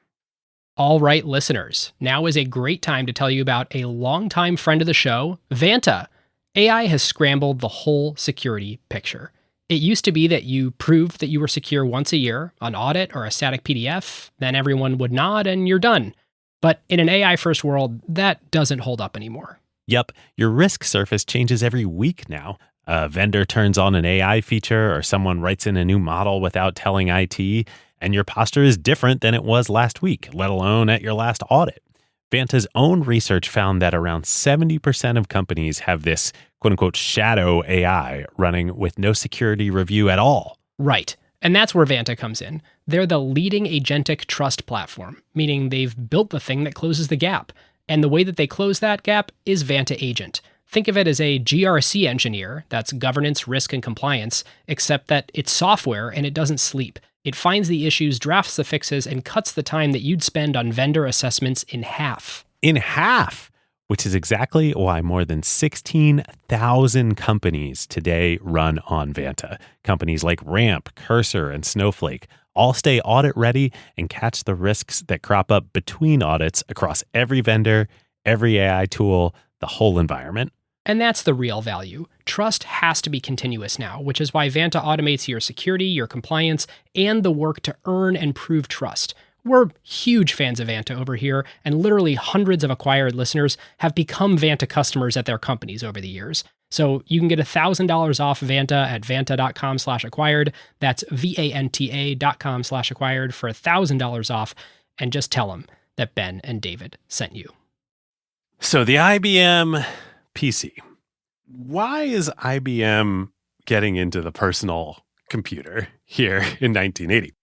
All right, listeners, now is a great time to tell you about a longtime friend of the show, Vanta. AI has scrambled the whole security picture. It used to be that you proved that you were secure once a year, an audit or a static PDF, then everyone would nod and you're done. But in an AI-first world, that doesn't hold up anymore. Yep, your risk surface changes every week now. A vendor turns on an AI feature or someone writes in a new model without telling IT, and your posture is different than it was last week, let alone at your last audit. Vanta's own research found that around 70% of companies have this quote-unquote shadow AI running with no security review at all. Right. And that's where Vanta comes in. They're the leading agentic trust platform, meaning they've built the thing that closes the gap. And the way that they close that gap is Vanta Agent. Think of it as a GRC engineer, that's governance, risk, and compliance, except that it's software and it doesn't sleep. It finds the issues, drafts the fixes, and cuts the time that you'd spend on vendor assessments in half. In half! Which is exactly why more than 16,000 companies today run on Vanta. Companies like Ramp, Cursor, and Snowflake all stay audit ready and catch the risks that crop up between audits across every vendor, every AI tool, the whole environment. And that's the real value. Trust has to be continuous now, which is why Vanta automates your security, your compliance, and the work to earn and prove trust. We're huge fans of Vanta over here, and literally hundreds of acquired listeners have become Vanta customers at their companies over the years. So you can get $1,000 off Vanta at vanta.com/acquired. That's VANTA.com/acquired for $1,000 off, and just tell them that Ben and David sent you. So the IBM PC. Why is IBM getting into the personal computer here in 1980?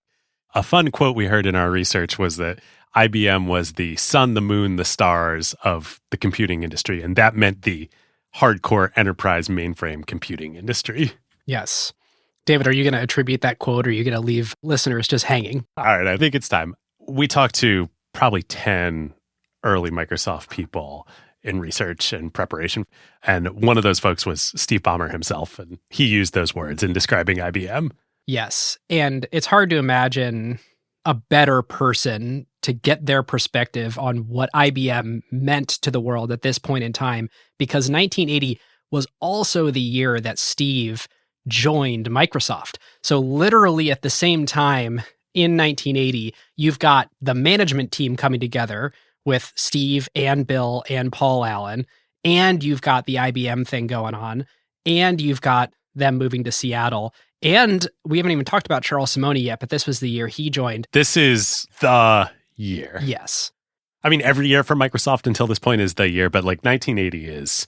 A fun quote we heard in our research was that IBM was the sun, the moon, the stars of the computing industry, and that meant the hardcore enterprise mainframe computing industry. Yes. David, are you going to attribute that quote, or are you going to leave listeners just hanging? All right, I think it's time. We talked to probably 10 early Microsoft people in research and preparation. And one of those folks was Steve Ballmer himself. And he used those words in describing IBM. Yes. And it's hard to imagine a better person to get their perspective on what IBM meant to the world at this point in time, because 1980 was also the year that Steve joined Microsoft. So literally at the same time in 1980, you've got the management team coming together with Steve and Bill and Paul Allen. and you've got the IBM thing going on, and you've got them moving to Seattle. And we haven't even talked about Charles Simone yet, but this was the year he joined. This is the year. Yes. I mean, every year for Microsoft until this point is the year, but like 1980 is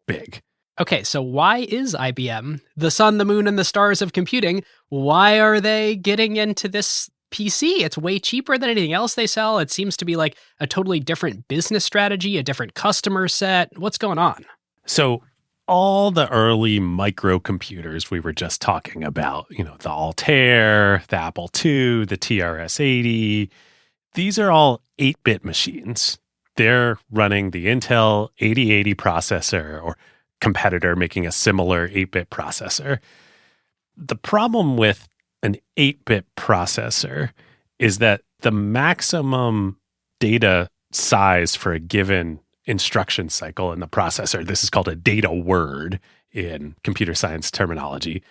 big. Okay, so why is IBM, the sun, the moon, and the stars of computing, why are they getting into this PC? It's way cheaper than anything else they sell. It seems to be like a totally different business strategy, a different customer set. What's going on? So all the early microcomputers we were just talking about, the Altair, the Apple II, the TRS-80, these are all 8-bit machines. They're running the Intel 8080 processor or competitor making a similar 8-bit processor. The problem with an 8-bit processor is that the maximum data size for a given instruction cycle in the processor, this is called a data word in computer science terminology,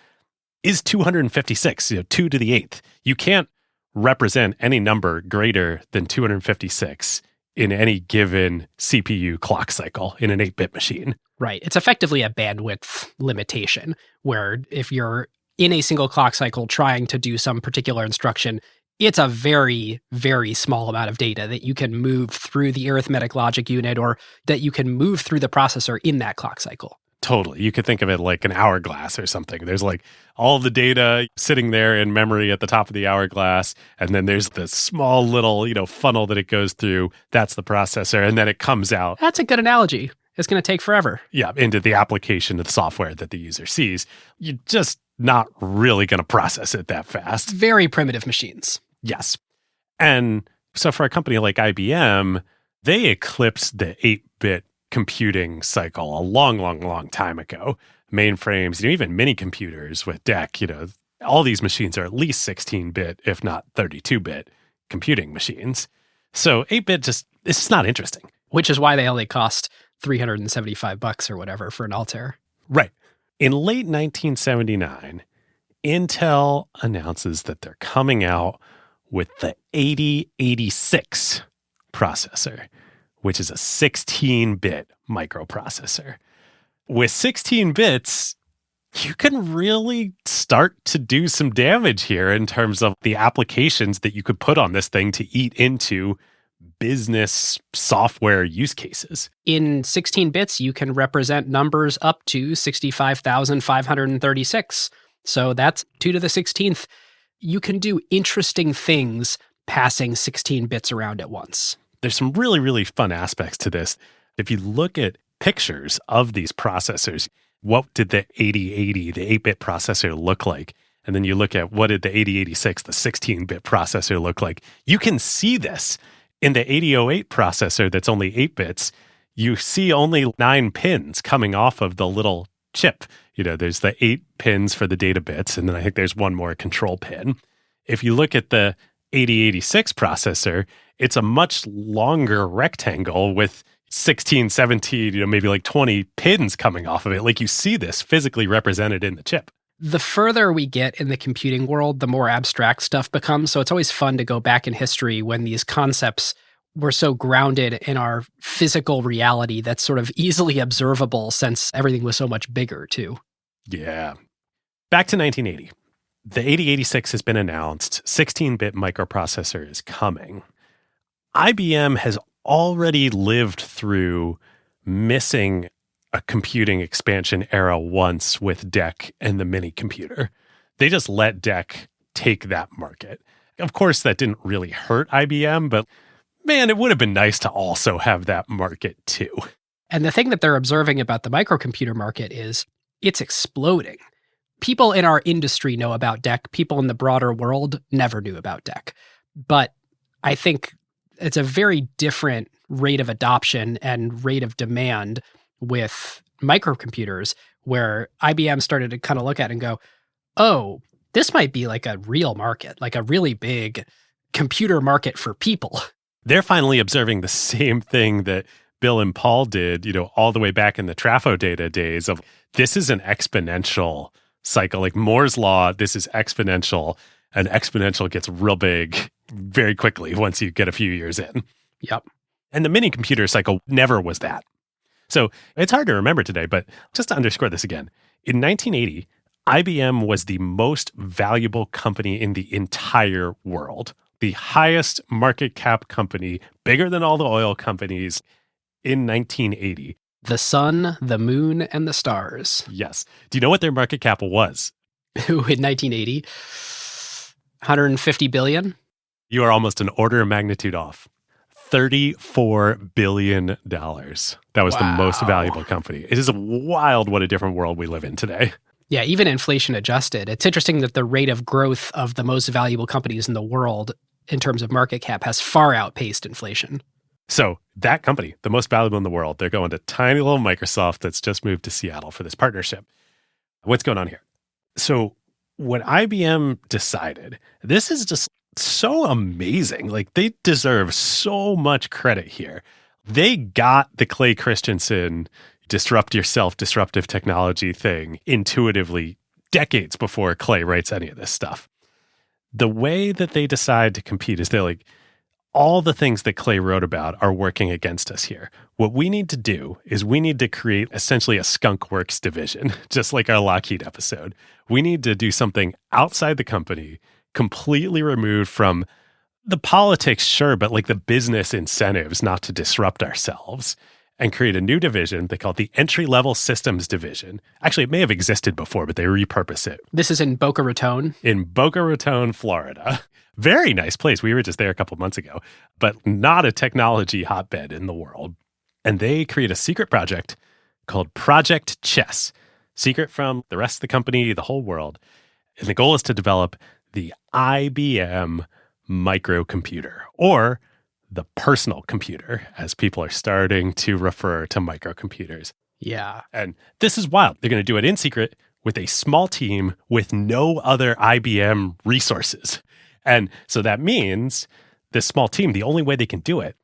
is 256, 2 to the 8th. You can't represent any number greater than 256 in any given CPU clock cycle in an 8-bit machine. Right. It's effectively a bandwidth limitation where if you're in a single clock cycle trying to do some particular instruction, it's a very, very small amount of data that you can move through the arithmetic logic unit or that you can move through the processor in that clock cycle. Totally. You could think of it like an hourglass or something. There's like all the data sitting there in memory at the top of the hourglass. And then there's the small little, funnel that it goes through. That's the processor. And then it comes out. That's a good analogy. It's going to take forever. Yeah, into the application of the software that the user sees. You're just not really going to process it that fast. Very primitive machines. Yes. And so for a company like IBM, they eclipsed the 8-bit computing cycle a long, long, long time ago. Mainframes, even mini computers with DEC, all these machines are at least 16-bit, if not 32-bit computing machines. So 8-bit it's just not interesting. Which is why they only cost $375 or whatever for an Altair. Right. In late 1979, Intel announces that they're coming out with the 8086 processor, which is a 16-bit microprocessor. With 16 bits, you can really start to do some damage here in terms of the applications that you could put on this thing to eat into business software use cases. In 16 bits, you can represent numbers up to 65,536. So that's 2 to the 16th. You can do interesting things passing 16 bits around at once. There's some really, really fun aspects to this. If you look at pictures of these processors, what did the 8080, the 8-bit processor look like? And then you look at what did the 8086, the 16-bit processor look like? You can see this. In the 8008 processor that's only 8 bits, you see only 9 pins coming off of the little chip. There's the 8 pins for the data bits, and then I think there's one more control pin. If you look at the 8086 processor, it's a much longer rectangle with 16, 17, maybe like 20 pins coming off of it. Like you see this physically represented in the chip. The further we get in the computing world, the more abstract stuff becomes. So it's always fun to go back in history when these concepts were so grounded in our physical reality that's sort of easily observable since everything was so much bigger too. Yeah. Back to 1980. The 8086 has been announced. 16-bit microprocessor is coming. IBM has already lived through missing a computing expansion era once with DEC and the mini computer. They just let DEC take that market. Of course, that didn't really hurt IBM, but man, it would have been nice to also have that market too. And the thing that they're observing about the microcomputer market is it's exploding. People in our industry know about DEC. People in the broader world never knew about DEC. But I think it's a very different rate of adoption and rate of demand with microcomputers, where IBM started to kind of look at it and go, oh, this might be like a real market, like a really big computer market for people. They're finally observing the same thing that Bill and Paul did, all the way back in the Trafo data days of this is an exponential cycle. Like Moore's law, this is exponential, and exponential gets real big very quickly once you get a few years in. Yep. And the mini computer cycle never was that. So it's hard to remember today, but just to underscore this again, in 1980, IBM was the most valuable company in the entire world, the highest market cap company, bigger than all the oil companies in 1980. The sun, the moon, and the stars. Yes. Do you know what their market cap was? In 1980, 150 billion. You are almost an order of magnitude off. $34 billion. That was the most valuable company. It is wild what a different world we live in today. Yeah, even inflation adjusted. It's interesting that the rate of growth of the most valuable companies in the world in terms of market cap has far outpaced inflation. So that company, the most valuable in the world, they're going to tiny little Microsoft that's just moved to Seattle for this partnership. What's going on here? So what IBM decided, this is just so amazing. Like, they deserve so much credit here. They got the Clay Christensen disrupt yourself, disruptive technology thing intuitively decades before Clay writes any of this stuff. The way that they decide to compete is they're like, all the things that Clay wrote about are working against us here. What we need to do is we need to create essentially a Skunk Works division, just like our Lockheed episode. We need to do something outside the company, completely removed from the politics, sure, but like the business incentives not to disrupt ourselves, and create a new division they call the Entry-Level Systems Division. Actually, it may have existed before, but they repurpose it. This is in Boca Raton? In Boca Raton, Florida. Very nice place. We were just there a couple months ago, but not a technology hotbed in the world. And they create a secret project called Project Chess, secret from the rest of the company, the whole world. And the goal is to develop the IBM microcomputer, or the personal computer, as people are starting to refer to microcomputers. Yeah. And this is wild. They're going to do it in secret with a small team with no other IBM resources. And so that means this small team, the only way they can do it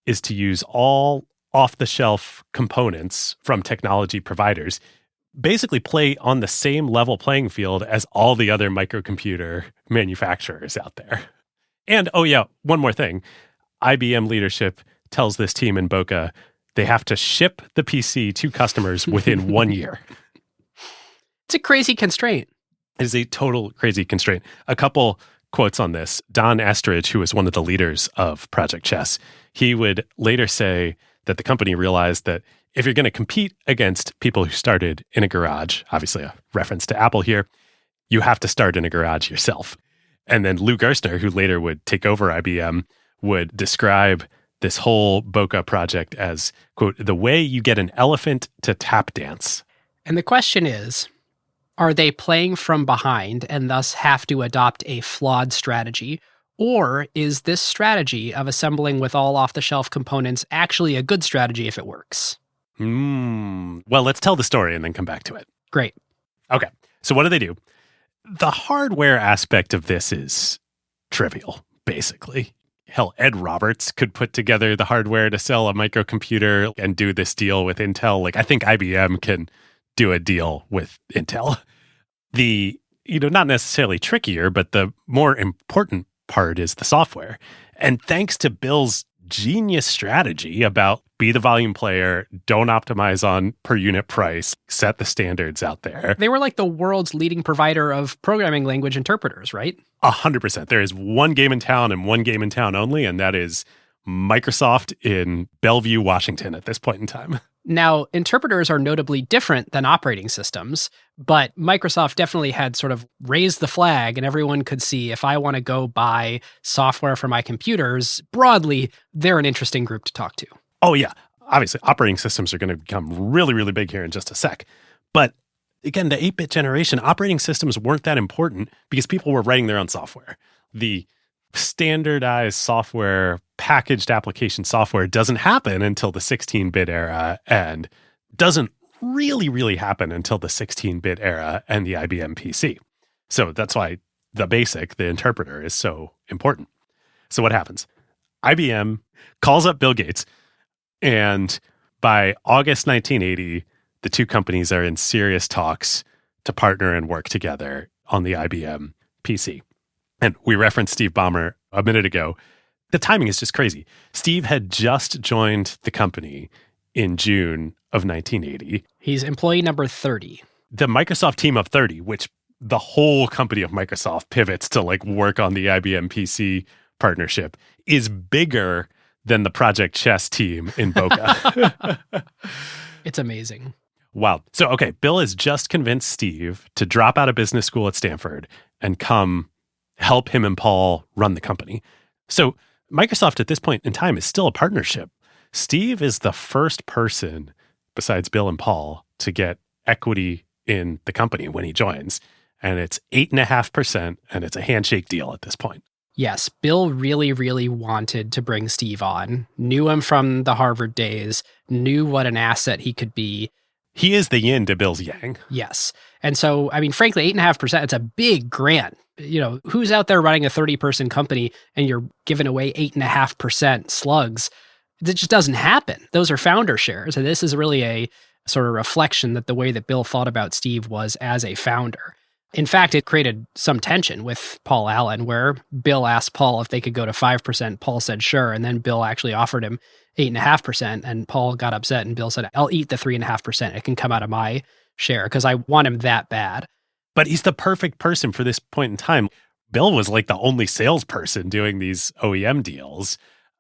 is to use all off-the-shelf components from technology providers, basically play on the same level playing field as all the other microcomputer manufacturers out there. And, oh yeah, one more thing. IBM leadership tells this team in Boca they have to ship the PC to customers within 1 year. It's a crazy constraint. It is a total crazy constraint. A couple quotes on this. Don Estridge, who was one of the leaders of Project Chess, he would later say that the company realized that if you're going to compete against people who started in a garage, obviously a reference to Apple here, you have to start in a garage yourself. And then Lou Gerstner, who later would take over IBM, would describe this whole Boca project as, quote, the way you get an elephant to tap dance. And the question is, are they playing from behind and thus have to adopt a flawed strategy? Or is this strategy of assembling with all off-the-shelf components actually a good strategy if it works? Well, let's tell the story and then come back to it. Great. Okay. So what do? The hardware aspect of this is trivial, basically. Hell, Ed Roberts could put together the hardware to sell a microcomputer and do this deal with Intel. Like, I think IBM can do a deal with Intel. The, not necessarily trickier, but the more important part is the software. And thanks to Bill's genius strategy about be the volume player, don't optimize on per unit price, set the standards out there. They were like the world's leading provider of programming language interpreters, right? 100%. There is one game in town and one game in town only, and that is Microsoft in Bellevue, Washington at this point in time. Now, interpreters are notably different than operating systems, but Microsoft definitely had sort of raised the flag, and everyone could see if I want to go buy software for my computers, broadly, they're an interesting group to talk to. Oh, yeah. Obviously, operating systems are going to become really, really big here in just a sec. But again, the 8-bit generation, operating systems weren't that important because people were writing their own software. The standardized software, packaged application software doesn't happen until the 16-bit era and doesn't really, really happen until the 16-bit era and the IBM PC. So that's why the basic, the interpreter, is so important. So what happens? IBM calls up Bill Gates, and by August 1980, the two companies are in serious talks to partner and work together on the IBM PC. And we referenced Steve Ballmer a minute ago. The timing is just crazy. Steve had just joined the company in June of 1980. He's employee number 30. The Microsoft team of 30, which the whole company of Microsoft pivots to like work on the IBM PC partnership, is bigger than the Project Chess team in Boca. It's amazing. Wow. So, okay, Bill has just convinced Steve to drop out of business school at Stanford and come help him and Paul run the company. So Microsoft at this point in time is still a partnership. Steve is the first person besides Bill and Paul to get equity in the company when he joins. And it's 8.5%, and it's a handshake deal at this point. Yes, Bill really, really wanted to bring Steve on, knew him from the Harvard days, knew what an asset he could be. He is the yin to Bill's yang. Yes. And so, I mean, frankly, 8.5%, it's a big grant. You know, who's out there running a 30-person company and you're giving away 8.5% slugs? It just doesn't happen. Those are founder shares. And this is really a sort of reflection that the way that Bill thought about Steve was as a founder. In fact, it created some tension with Paul Allen, where Bill asked Paul if they could go to 5%. Paul said sure. And then Bill actually offered him 8.5%. And Paul got upset. And Bill said, I'll eat the 3.5%. It can come out of my share because I want him that bad. But he's the perfect person for this point in time. Bill was like the only salesperson doing these OEM deals.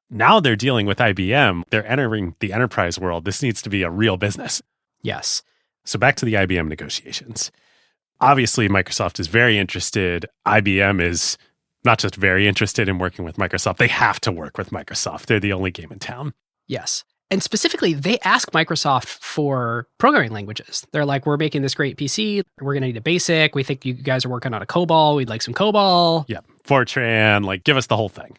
Now they're dealing with IBM. They're entering the enterprise world. This needs to be a real business. Yes. So back to the IBM negotiations. Obviously, Microsoft is very interested. IBM is not just very interested in working with Microsoft. They have to work with Microsoft. They're the only game in town. Yes. And specifically, they ask Microsoft for programming languages. They're like, we're making this great PC. We're going to need a BASIC. We think you guys are working on a COBOL. We'd like some COBOL. Yeah. Fortran, like give us the whole thing.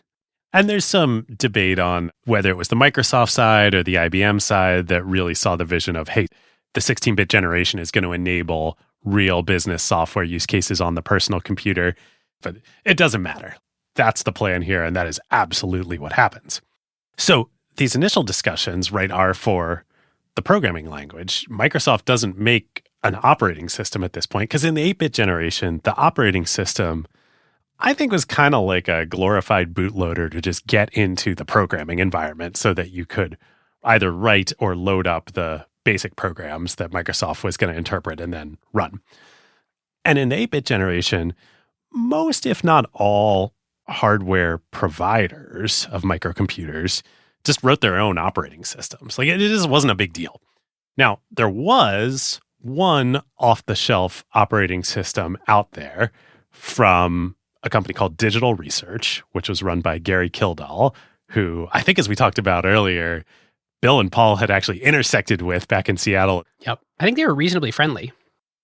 And there's some debate on whether it was the Microsoft side or the IBM side that really saw the vision of, hey, the 16-bit generation is going to enable real business software use cases on the personal computer. But it doesn't matter. That's the plan here, and that is absolutely what happens. So these initial discussions, right, are for the programming language. Microsoft doesn't make an operating system at this point, because in the 8-bit generation, the operating system, I think, was kind of like a glorified bootloader to just get into the programming environment so that you could either write or load up the basic programs that Microsoft was going to interpret and then run. And in the 8-bit generation, most, if not all, hardware providers of microcomputers just wrote their own operating systems. Like, it just wasn't a big deal. Now, there was one off-the-shelf operating system out there from a company called Digital Research, which was run by Gary Kildall, who I think, as we talked about earlier, Bill and Paul had actually intersected with back in Seattle. Yep. I think they were reasonably friendly.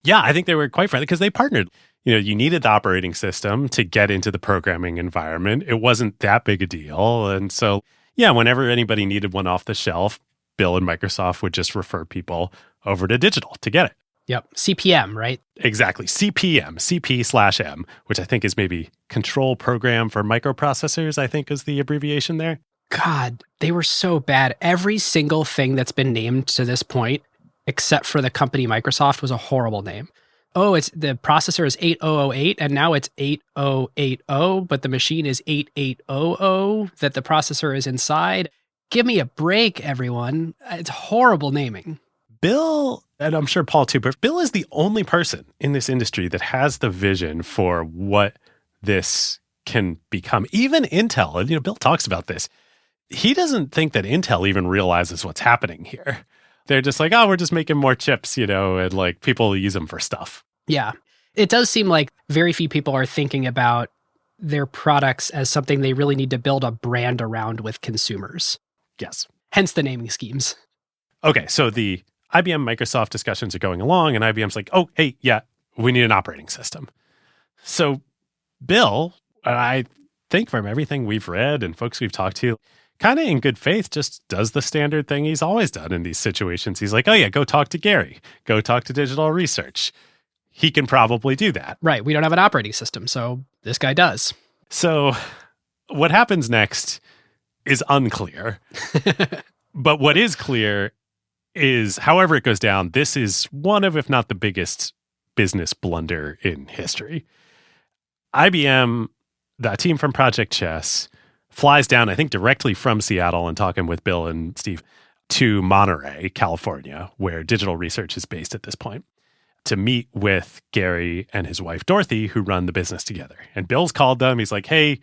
Yeah, I think they were quite friendly because they partnered. You know, you needed the operating system to get into the programming environment. It wasn't that big a deal. And so, yeah, whenever anybody needed one off the shelf, Bill and Microsoft would just refer people over to Digital to get it. Yep. CPM, right? Exactly. CPM, CP/M, which I think is maybe Control Program for Microprocessors, I think is the abbreviation there. God, they were so bad. Every single thing that's been named to this point, except for the company Microsoft, was a horrible name. Oh, it's the processor is 8008 and now it's 8080, but the machine is 8800 that the processor is inside. Give me a break, everyone. It's horrible naming. Bill, and I'm sure Paul too, but Bill is the only person in this industry that has the vision for what this can become. Even Intel, and Bill talks about this. He doesn't think that Intel even realizes what's happening here. They're just like, oh, we're just making more chips, and like people use them for stuff. Yeah. It does seem like very few people are thinking about their products as something they really need to build a brand around with consumers. Yes. Hence the naming schemes. Okay, so the IBM Microsoft discussions are going along, and IBM's like, oh, hey, yeah, we need an operating system. So Bill, I think from everything we've read and folks we've talked to, kind of in good faith, just does the standard thing he's always done in these situations. He's like, oh yeah, go talk to Gary. Go talk to Digital Research. He can probably do that. Right. We don't have an operating system, so this guy does. So what happens next is unclear. But what is clear is, however it goes down, this is one of, if not the biggest business blunder in history. IBM, the team from Project Chess, flies down, I think, directly from Seattle and talking with Bill and Steve. to Monterey, California, where Digital Research is based at this point, to meet with Gary and his wife, Dorothy, who run the business together. And Bill's called them. He's like, hey,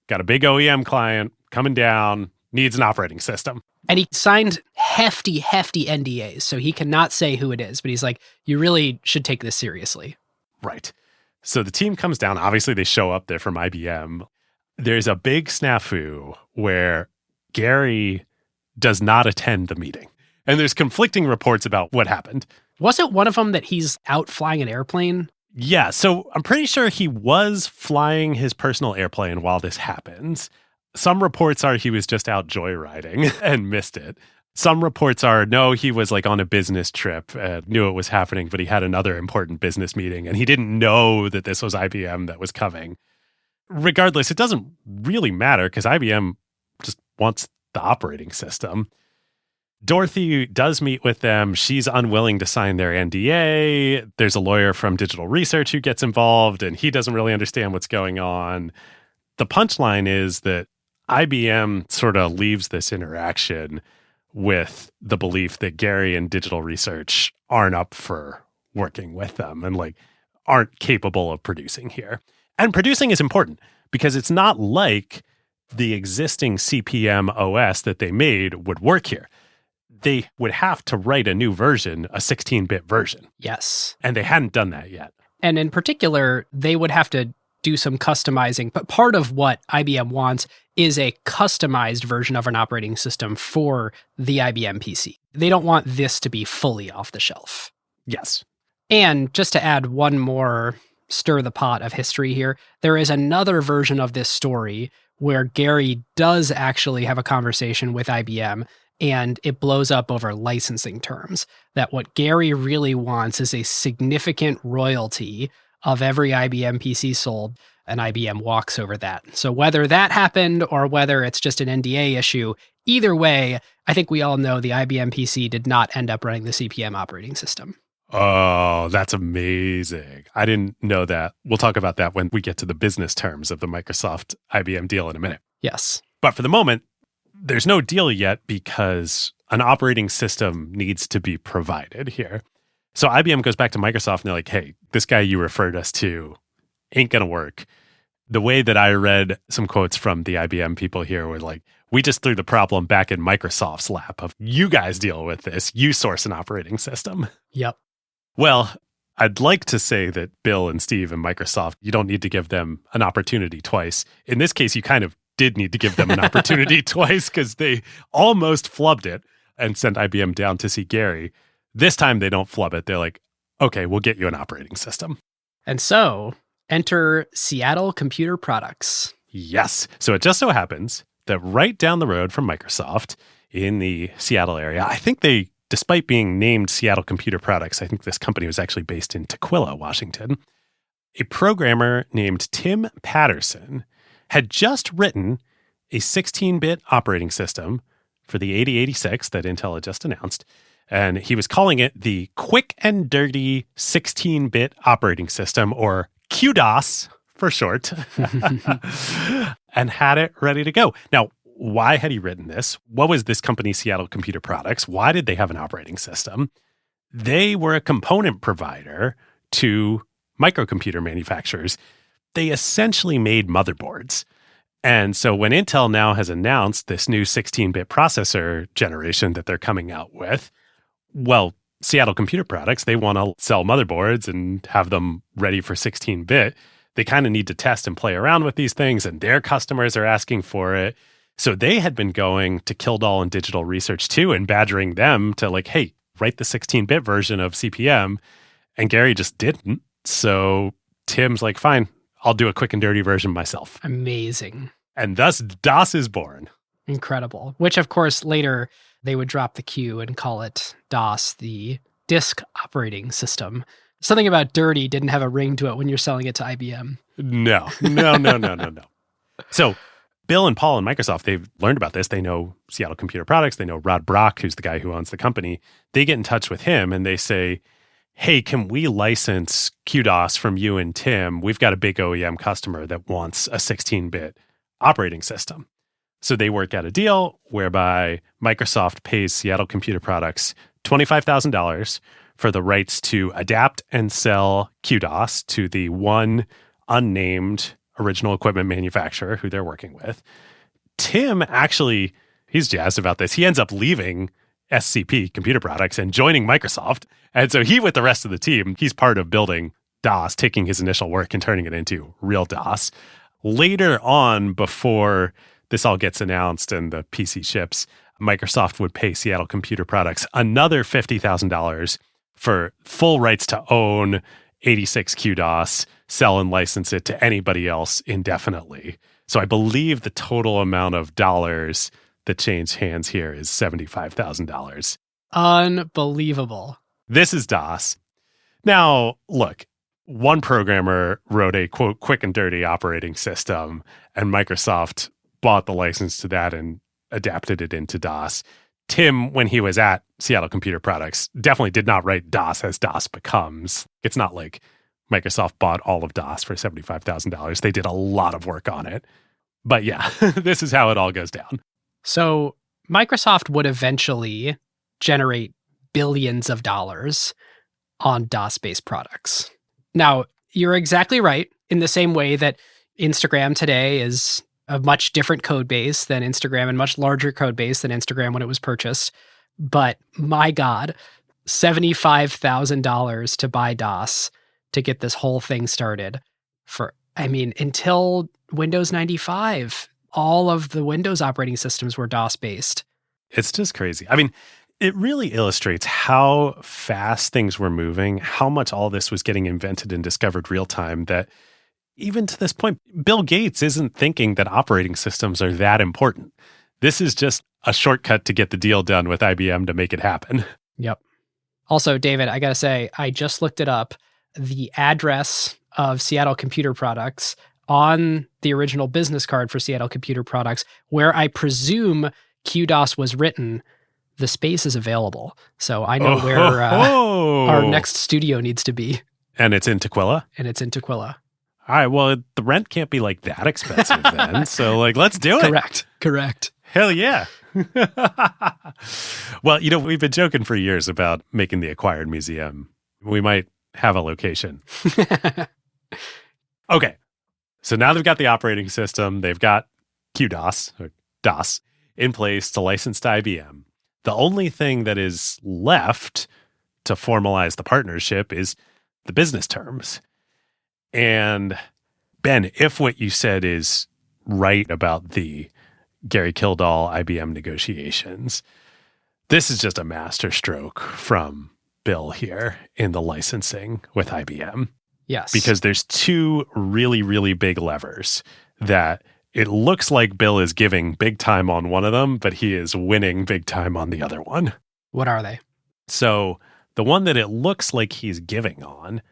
got a big OEM client coming down, needs an operating system. And he signed hefty NDAs, so he cannot say who it is. But he's like, you really should take this seriously. Right. So the team comes down. Obviously, they show up there from IBM. There's a big snafu where Gary does not attend the meeting. And there's conflicting reports about what happened. Wasn't one of them that he's out flying an airplane? Yeah, so I'm pretty sure he was flying his personal airplane while this happens. Some reports are he was just out joyriding and missed it. Some reports are, no, he was like on a business trip and knew it was happening, but he had another important business meeting and he didn't know that this was IBM that was coming. Regardless, it doesn't really matter because IBM just wants the operating system. Dorothy does meet with them. She's unwilling to sign their NDA. There's a lawyer from Digital Research who gets involved, and he doesn't really understand what's going on. The punchline is that IBM sort of leaves this interaction with the belief that Gary and Digital Research aren't up for working with them and like aren't capable of producing here. And producing is important because it's not like the existing CP/M OS that they made would work here. They would have to write a new version, a 16-bit version. Yes. And they hadn't done that yet. And in particular, they would have to do some customizing. But part of what IBM wants is a customized version of an operating system for the IBM PC. They don't want this to be fully off the shelf. Yes. And just to add one more stir the pot of history here, there is another version of this story where Gary does actually have a conversation with IBM, and it blows up over licensing terms. That what Gary really wants is a significant royalty of every IBM PC sold, and IBM walks over that. So whether that happened or whether it's just an NDA issue, either way, I think we all know the IBM PC did not end up running the CP/M operating system. Oh, that's amazing. I didn't know that. We'll talk about that when we get to the business terms of the Microsoft IBM deal in a minute. Yes. But for the moment, there's no deal yet because an operating system needs to be provided here. So IBM goes back to Microsoft and they're like, hey, this guy you referred us to ain't going to work. The way that I read some quotes from the IBM people here were like, we just threw the problem back in Microsoft's lap of you guys deal with this. You source an operating system. Yep. Well, I'd like to say that Bill and Steve and Microsoft, you don't need to give them an opportunity twice. In this case, you kind of did need to give them an opportunity twice because they almost flubbed it and sent IBM down to see Gary. This time they don't flub it. They're like, okay, we'll get you an operating system. And so enter Seattle Computer Products. Yes. So it just so happens that right down the road from Microsoft in the Seattle area, I think they, despite being named Seattle Computer Products, I think this company was actually based in Tukwila, Washington. A programmer named Tim Patterson had just written a 16-bit operating system for the 8086 that Intel had just announced, and he was calling it the Quick and Dirty 16-bit operating system, or QDOS for short, and had it ready to go. Now, why had he written this? What was this company, Seattle Computer Products? Why did they have an operating system? They were a component provider to microcomputer manufacturers. They essentially made motherboards. And so when Intel now has announced this new 16-bit processor generation that they're coming out with, well, Seattle Computer Products, they want to sell motherboards and have them ready for 16-bit. They kind of need to test and play around with these things, and their customers are asking for it. So they had been going to Kildall and Digital Research too and badgering them to like, hey, write the 16-bit version of CP/M. And Gary just didn't. So Tim's like, fine, I'll do a quick and dirty version myself. Amazing. And thus DOS is born. Incredible. Which, of course, later they would drop the Q and call it DOS, the disk operating system. Something about dirty didn't have a ring to it when you're selling it to IBM. No. So Bill and Paul and Microsoft, they've learned about this. They know Seattle Computer Products. They know Rod Brock, who's the guy who owns the company. They get in touch with him and they say, hey, can we license QDOS from you and Tim? We've got a big OEM customer that wants a 16-bit operating system. So they work out a deal whereby Microsoft pays Seattle Computer Products $25,000 for the rights to adapt and sell QDOS to the one unnamed original equipment manufacturer who they're working with. Tim actually, he's jazzed about this. He ends up leaving SCP Computer Products and joining Microsoft. And so he, with the rest of the team, he's part of building DOS, taking his initial work and turning it into real DOS. Later on, before this all gets announced and the PC ships, Microsoft would pay Seattle Computer Products another $50,000 for full rights to own 86 QDOS, sell and license it to anybody else indefinitely. So I believe the total amount of dollars that changed hands here is $75,000. Unbelievable. This is DOS. Now, look, one programmer wrote a, quote, quick and dirty operating system, and Microsoft bought the license to that and adapted it into DOS. Tim, when he was at Seattle Computer Products, definitely did not write DOS as DOS becomes. It's not like Microsoft bought all of DOS for $75,000. They did a lot of work on it. But yeah, this is how it all goes down. So Microsoft would eventually generate billions of dollars on DOS-based products. Now, you're exactly right, in the same way that Instagram today is a much different code base than Instagram and much larger code base than Instagram when it was purchased. But my God, $75,000 to buy DOS to get this whole thing started until Windows 95, all of the Windows operating systems were DOS-based. It's just crazy. I mean, it really illustrates how fast things were moving, how much all this was getting invented and discovered real time, that even to this point, Bill Gates isn't thinking that operating systems are that important. This is just a shortcut to get the deal done with IBM to make it happen. Yep. Also, David, I got to say, I just looked it up. The address of Seattle Computer Products on the original business card for Seattle Computer Products, where I presume QDOS was written, the space is available. So I know where our next studio needs to be. And it's in Tukwila? All right, well, the rent can't be like that expensive then. So let's do it. Correct. Hell yeah. Well, we've been joking for years about making the Acquired Museum. We might have a location. Okay. So now they've got the operating system. They've got QDOS, or DOS, in place to license to IBM. The only thing that is left to formalize the partnership is the business terms. And Ben, if what you said is right about the Gary Kildall IBM negotiations, this is just a masterstroke from Bill here in the licensing with IBM. Yes. Because there's two really, really big levers that it looks like Bill is giving big time on one of them, but he is winning big time on the other one. What are they? So the one that it looks like he's giving on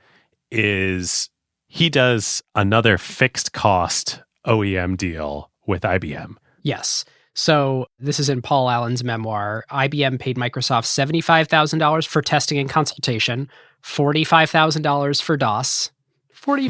is he does another fixed cost OEM deal with IBM. Yes. So this is in Paul Allen's memoir. IBM paid Microsoft $75,000 for testing and consultation, $45,000 for DOS, and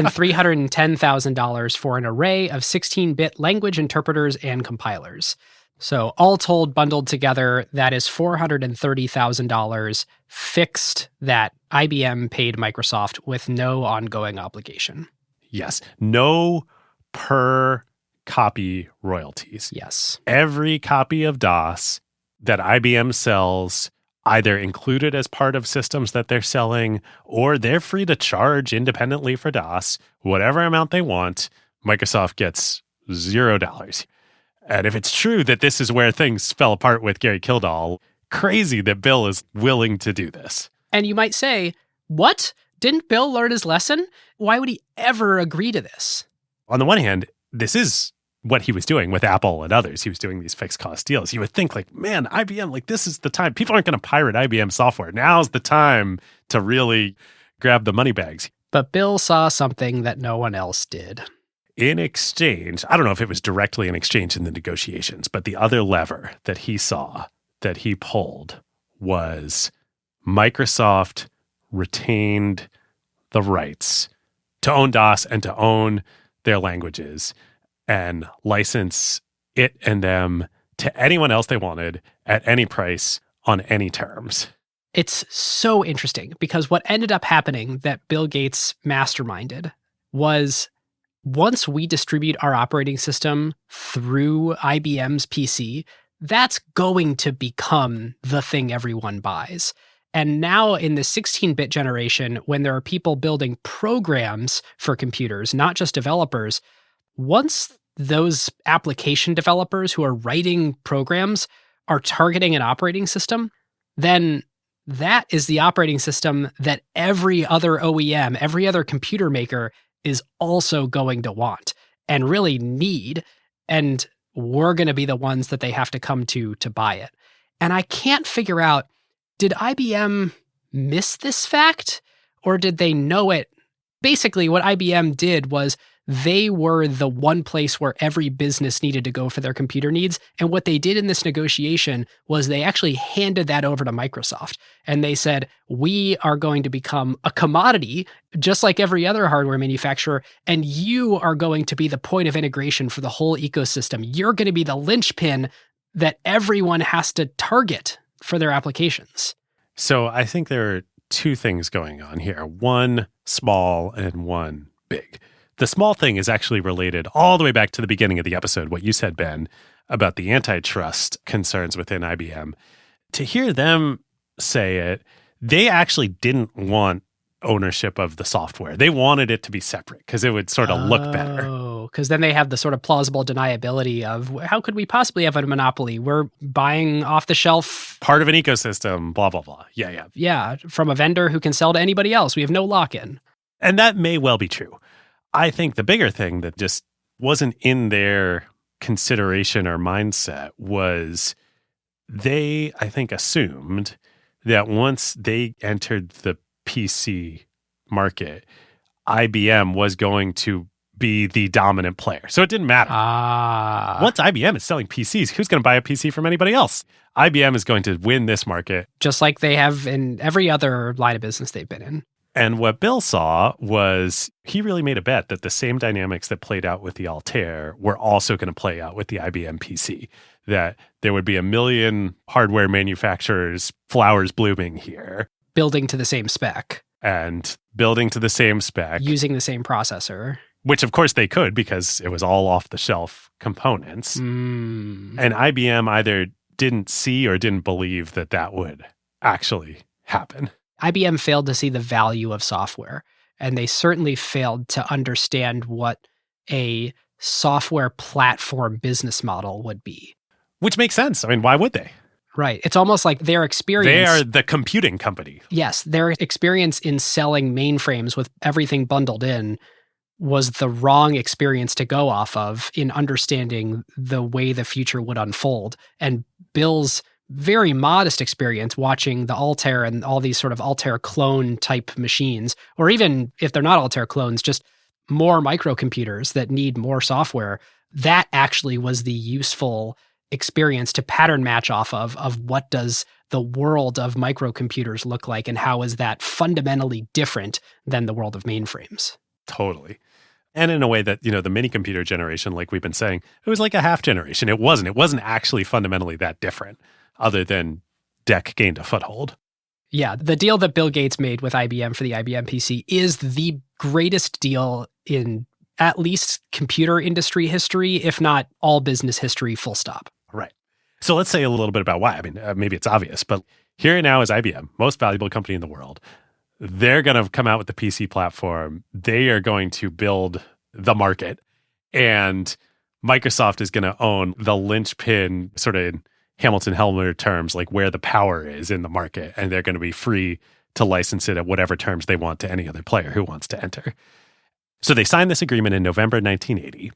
$310,000 for an array of 16-bit language interpreters and compilers. So all told, bundled together, that is $430,000 fixed that IBM paid Microsoft with no ongoing obligation. Yes. No per copy royalties. Yes. Every copy of DOS that IBM sells, either included as part of systems that they're selling, or they're free to charge independently for DOS, whatever amount they want, Microsoft gets $0. And if it's true that this is where things fell apart with Gary Kildall, crazy that Bill is willing to do this. And you might say, what? Didn't Bill learn his lesson? Why would he ever agree to this? On the one hand, this is what he was doing with Apple and others. He was doing these fixed cost deals. You would think man, IBM, this is the time. People aren't going to pirate IBM software. Now's the time to really grab the money bags. But Bill saw something that no one else did. In exchange, I don't know if it was directly in exchange in the negotiations, but the other lever that he saw, that he pulled, was Microsoft retained the rights to own DOS and to own their languages and license it and them to anyone else they wanted at any price on any terms. It's so interesting because what ended up happening that Bill Gates masterminded was once we distribute our operating system through IBM's PC, that's going to become the thing everyone buys. And now in the 16-bit generation, when there are people building programs for computers, not just developers, once those application developers who are writing programs are targeting an operating system, then that is the operating system that every other OEM, every other computer maker is also going to want and really need. And we're going to be the ones that they have to come to buy it. And I can't figure out, did IBM miss this fact or did they know it? Basically, what IBM did was they were the one place where every business needed to go for their computer needs. And what they did in this negotiation was they actually handed that over to Microsoft. And they said, we are going to become a commodity, just like every other hardware manufacturer. And you are going to be the point of integration for the whole ecosystem. You're going to be the linchpin that everyone has to target for their applications. So I think there are two things going on here. One small and one big. The small thing is actually related all the way back to the beginning of the episode, what you said, Ben, about the antitrust concerns within IBM. To hear them say it, they actually didn't want ownership of the software. They wanted it to be separate because it would sort of look better. Oh, because then they have the sort of plausible deniability of how could we possibly have a monopoly? We're buying off the shelf. Part of an ecosystem, blah, blah, blah. Yeah. Yeah, from a vendor who can sell to anybody else. We have no lock-in. And that may well be true. I think the bigger thing that just wasn't in their consideration or mindset was they, I think, assumed that once they entered the PC market, IBM was going to be the dominant player. So it didn't matter. Once IBM is selling PCs, who's going to buy a PC from anybody else? IBM is going to win this market. Just like they have in every other line of business they've been in. And what Bill saw was he really made a bet that the same dynamics that played out with the Altair were also going to play out with the IBM PC, that there would be a million hardware manufacturers, flowers blooming here. Building to the same spec. And building to the same spec. Using the same processor. Which, of course, they could because it was all off-the-shelf components. And IBM either didn't see or didn't believe that that would actually happen. IBM failed to see the value of software, and they certainly failed to understand what a software platform business model would be. Which makes sense. I mean, why would they? Right. It's almost like their experience. They are the computing company. Yes. Their experience in selling mainframes with everything bundled in was the wrong experience to go off of in understanding the way the future would unfold. And Bill's very modest experience watching the Altair and all these sort of Altair clone type machines, or even if they're not Altair clones, just more microcomputers that need more software, that actually was the useful experience to pattern match off of what does the world of microcomputers look like and how is that fundamentally different than the world of mainframes. Totally. And in a way that, the mini computer generation, like we've been saying, it was like a half generation. It wasn't actually fundamentally that different, other than DEC gained a foothold. Yeah, the deal that Bill Gates made with IBM for the IBM PC is the greatest deal in at least computer industry history, if not all business history, full stop. Right. So let's say a little bit about why. I mean, maybe it's obvious, but here now is IBM, most valuable company in the world. They're going to come out with the PC platform. They are going to build the market. And Microsoft is going to own the linchpin, sort of in Hamilton-Helmer terms, like where the power is in the market. And they're going to be free to license it at whatever terms they want to any other player who wants to enter. So they signed this agreement in November 1980.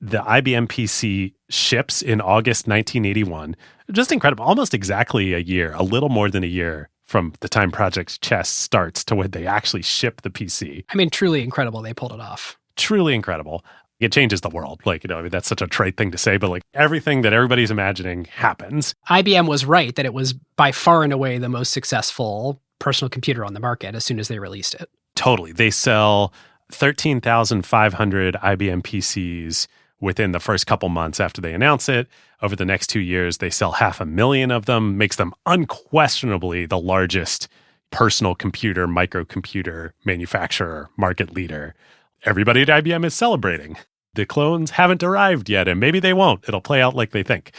The IBM PC ships in August 1981. Just incredible. Almost exactly a year, a little more than a year from the time Project Chess starts to when they actually ship the PC. I mean, truly incredible they pulled it off. Truly incredible. It changes the world. Like, I mean, that's such a trite thing to say, but like everything that everybody's imagining happens. IBM was right that it was by far and away the most successful personal computer on the market as soon as they released it. Totally. They sell 13,500 IBM PCs within the first couple months after they announce it. Over the next 2 years, they sell 500,000 of them, makes them unquestionably the largest personal computer, microcomputer manufacturer, market leader. Everybody at IBM is celebrating. The clones haven't arrived yet, and maybe they won't. It'll play out like they think.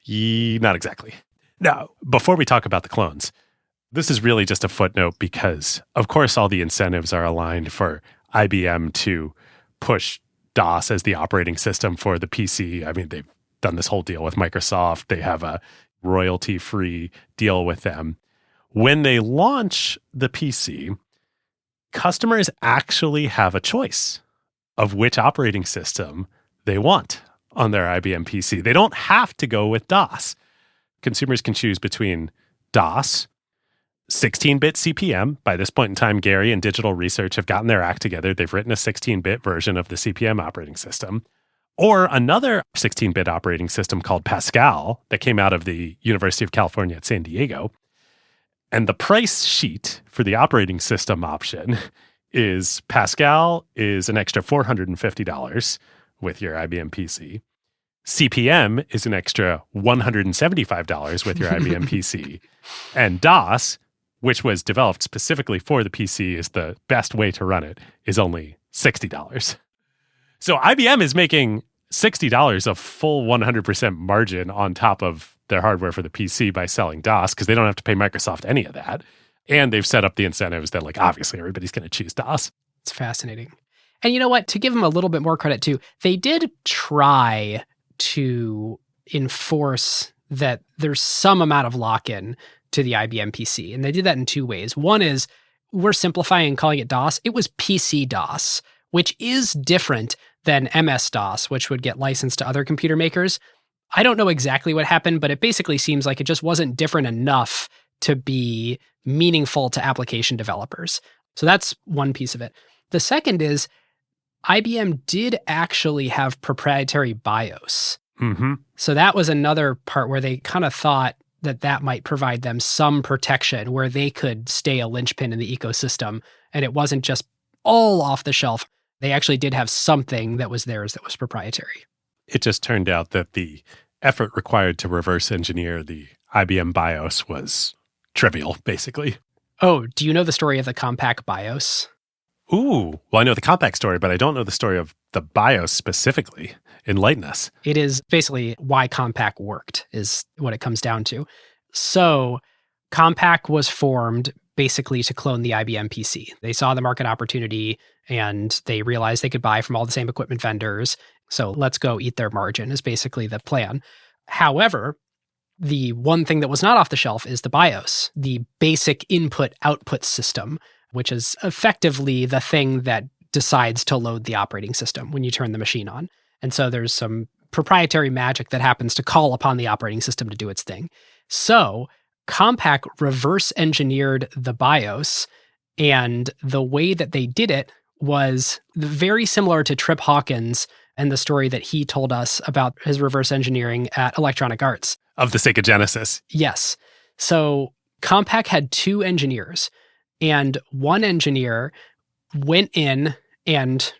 Not exactly. Now, before we talk about the clones, this is really just a footnote because, of course, all the incentives are aligned for IBM to push DOS as the operating system for the PC. I mean, they've done this whole deal with Microsoft. They have a royalty-free deal with them. When they launch the PC, customers actually have a choice of which operating system they want on their IBM PC. They don't have to go with DOS. Consumers can choose between DOS, 16-bit CP/M. By this point in time, Gary and Digital Research have gotten their act together. They've written a 16-bit version of the CP/M operating system, or another 16-bit operating system called Pascal that came out of the University of California at San Diego. And the price sheet for the operating system option is Pascal is an extra $450 with your IBM PC. CP/M is an extra $175 with your IBM PC. And DOS, which was developed specifically for the PC, is the best way to run it, is only $60. So IBM is making $60 of full 100% margin on top of their hardware for the PC by selling DOS because they don't have to pay Microsoft any of that. And they've set up the incentives that, like, obviously everybody's going to choose DOS. It's fascinating. And you know what? To give them a little bit more credit too, they did try to enforce that there's some amount of lock-in to the IBM PC. And they did that in two ways. One is we're simplifying and calling it DOS. It was PC DOS, which is different than MS-DOS, which would get licensed to other computer makers. I don't know exactly what happened, but it basically seems like it just wasn't different enough to be meaningful to application developers. So that's one piece of it. The second is IBM did actually have proprietary BIOS. Mm-hmm. So that was another part where they kind of thought that that might provide them some protection where they could stay a linchpin in the ecosystem. And it wasn't just all off the shelf. They actually did have something that was theirs that was proprietary. It just turned out that the effort required to reverse engineer the IBM BIOS was trivial, basically. Oh, do you know the story of the Compaq BIOS? Ooh, well, I know the Compaq story, but I don't know the story of the BIOS specifically. Enlighten us. It is basically why Compaq worked, is what it comes down to. So Compaq was formed basically to clone the IBM PC. They saw the market opportunity and they realized they could buy from all the same equipment vendors. So let's go eat their margin is basically the plan. However, the one thing that was not off the shelf is the BIOS, the basic input-output system, which is effectively the thing that decides to load the operating system when you turn the machine on. And so there's some proprietary magic that happens to call upon the operating system to do its thing. So Compaq reverse engineered the BIOS, and the way that they did it was very similar to Trip Hawkins and the story that he told us about his reverse engineering at Electronic Arts. Of the Sega Genesis. Yes. So Compaq had two engineers, and one engineer went in and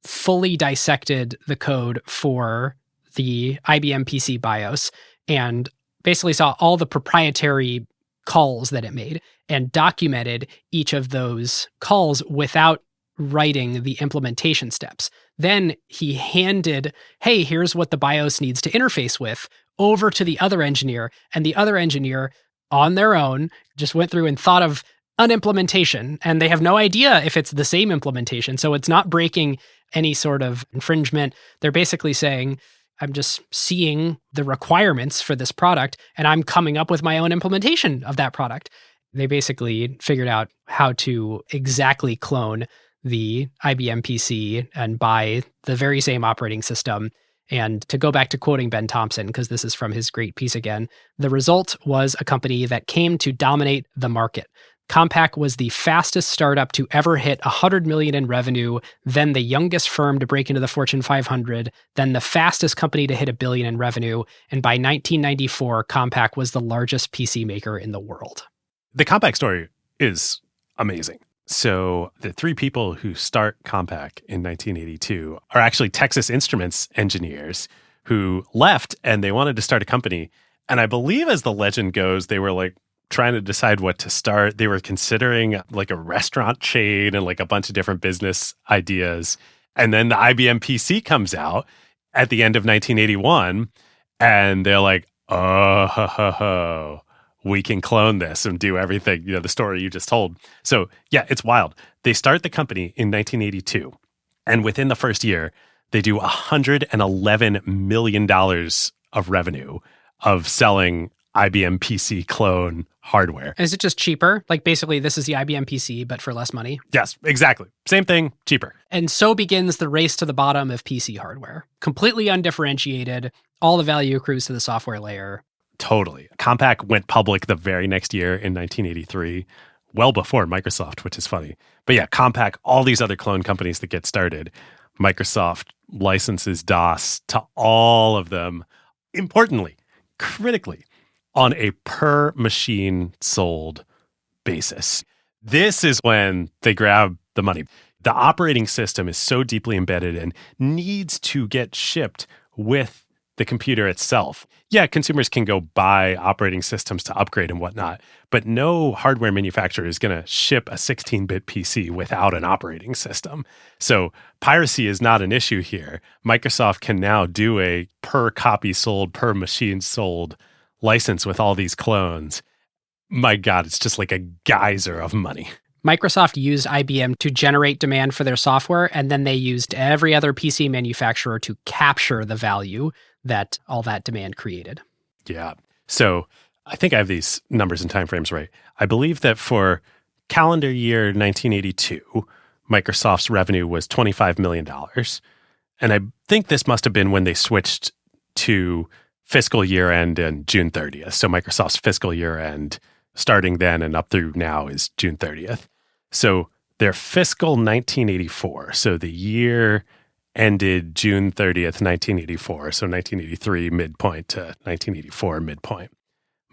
fully dissected the code for the IBM PC BIOS and basically saw all the proprietary calls that it made and documented each of those calls without writing the implementation steps. Then he handed, hey, here's what the BIOS needs to interface with, over to the other engineer, and the other engineer on their own just went through and thought of an implementation, and they have no idea if it's the same implementation. So it's not breaking any sort of infringement. They're basically saying, I'm just seeing the requirements for this product, and I'm coming up with my own implementation of that product. They basically figured out how to exactly clone the IBM PC and buy the very same operating system. And to go back to quoting Ben Thompson, because this is from his great piece again, the result was a company that came to dominate the market. Compaq was the fastest startup to ever hit $100 million in revenue, then the youngest firm to break into the Fortune 500, then the fastest company to hit $1 billion in revenue. And by 1994, Compaq was the largest PC maker in the world. The Compaq story is amazing. So the three people who start Compaq in 1982 are actually Texas Instruments engineers who left and they wanted to start a company. And I believe, as the legend goes, they were like trying to decide what to start. They were considering like a restaurant chain and like a bunch of different business ideas. And then the IBM PC comes out at the end of 1981, and they're like, oh, we can clone this and do everything, the story you just told. So yeah, it's wild. They start the company in 1982, and within the first year, they do $111 million of revenue of selling IBM PC clone hardware. Is it just cheaper? Like basically this is the IBM PC, but for less money? Yes, exactly. Same thing, cheaper. And so begins the race to the bottom of PC hardware. Completely undifferentiated. All the value accrues to the software layer. Totally. Compaq went public the very next year in 1983, well before Microsoft, which is funny. But yeah, Compaq, all these other clone companies that get started, Microsoft licenses DOS to all of them. Importantly, critically, on a per machine sold basis. This is when they grab the money. The operating system is so deeply embedded and needs to get shipped with the computer itself. Yeah, consumers can go buy operating systems to upgrade and whatnot, but no hardware manufacturer is going to ship a 16-bit PC without an operating system. So piracy is not an issue here. Microsoft can now do a per copy sold, per machine sold license with all these clones. My God, it's just like a geyser of money. Microsoft used IBM to generate demand for their software, and then they used every other PC manufacturer to capture the value that all that demand created. Yeah. So I think I have these numbers and timeframes right. I believe that for calendar year 1982, Microsoft's revenue was $25 million. And I think this must have been when they switched to fiscal year end and June 30th. So Microsoft's fiscal year end starting then and up through now is June 30th. So their fiscal 1984, so the year ended June 30th, 1984. So 1983 midpoint to 1984 midpoint.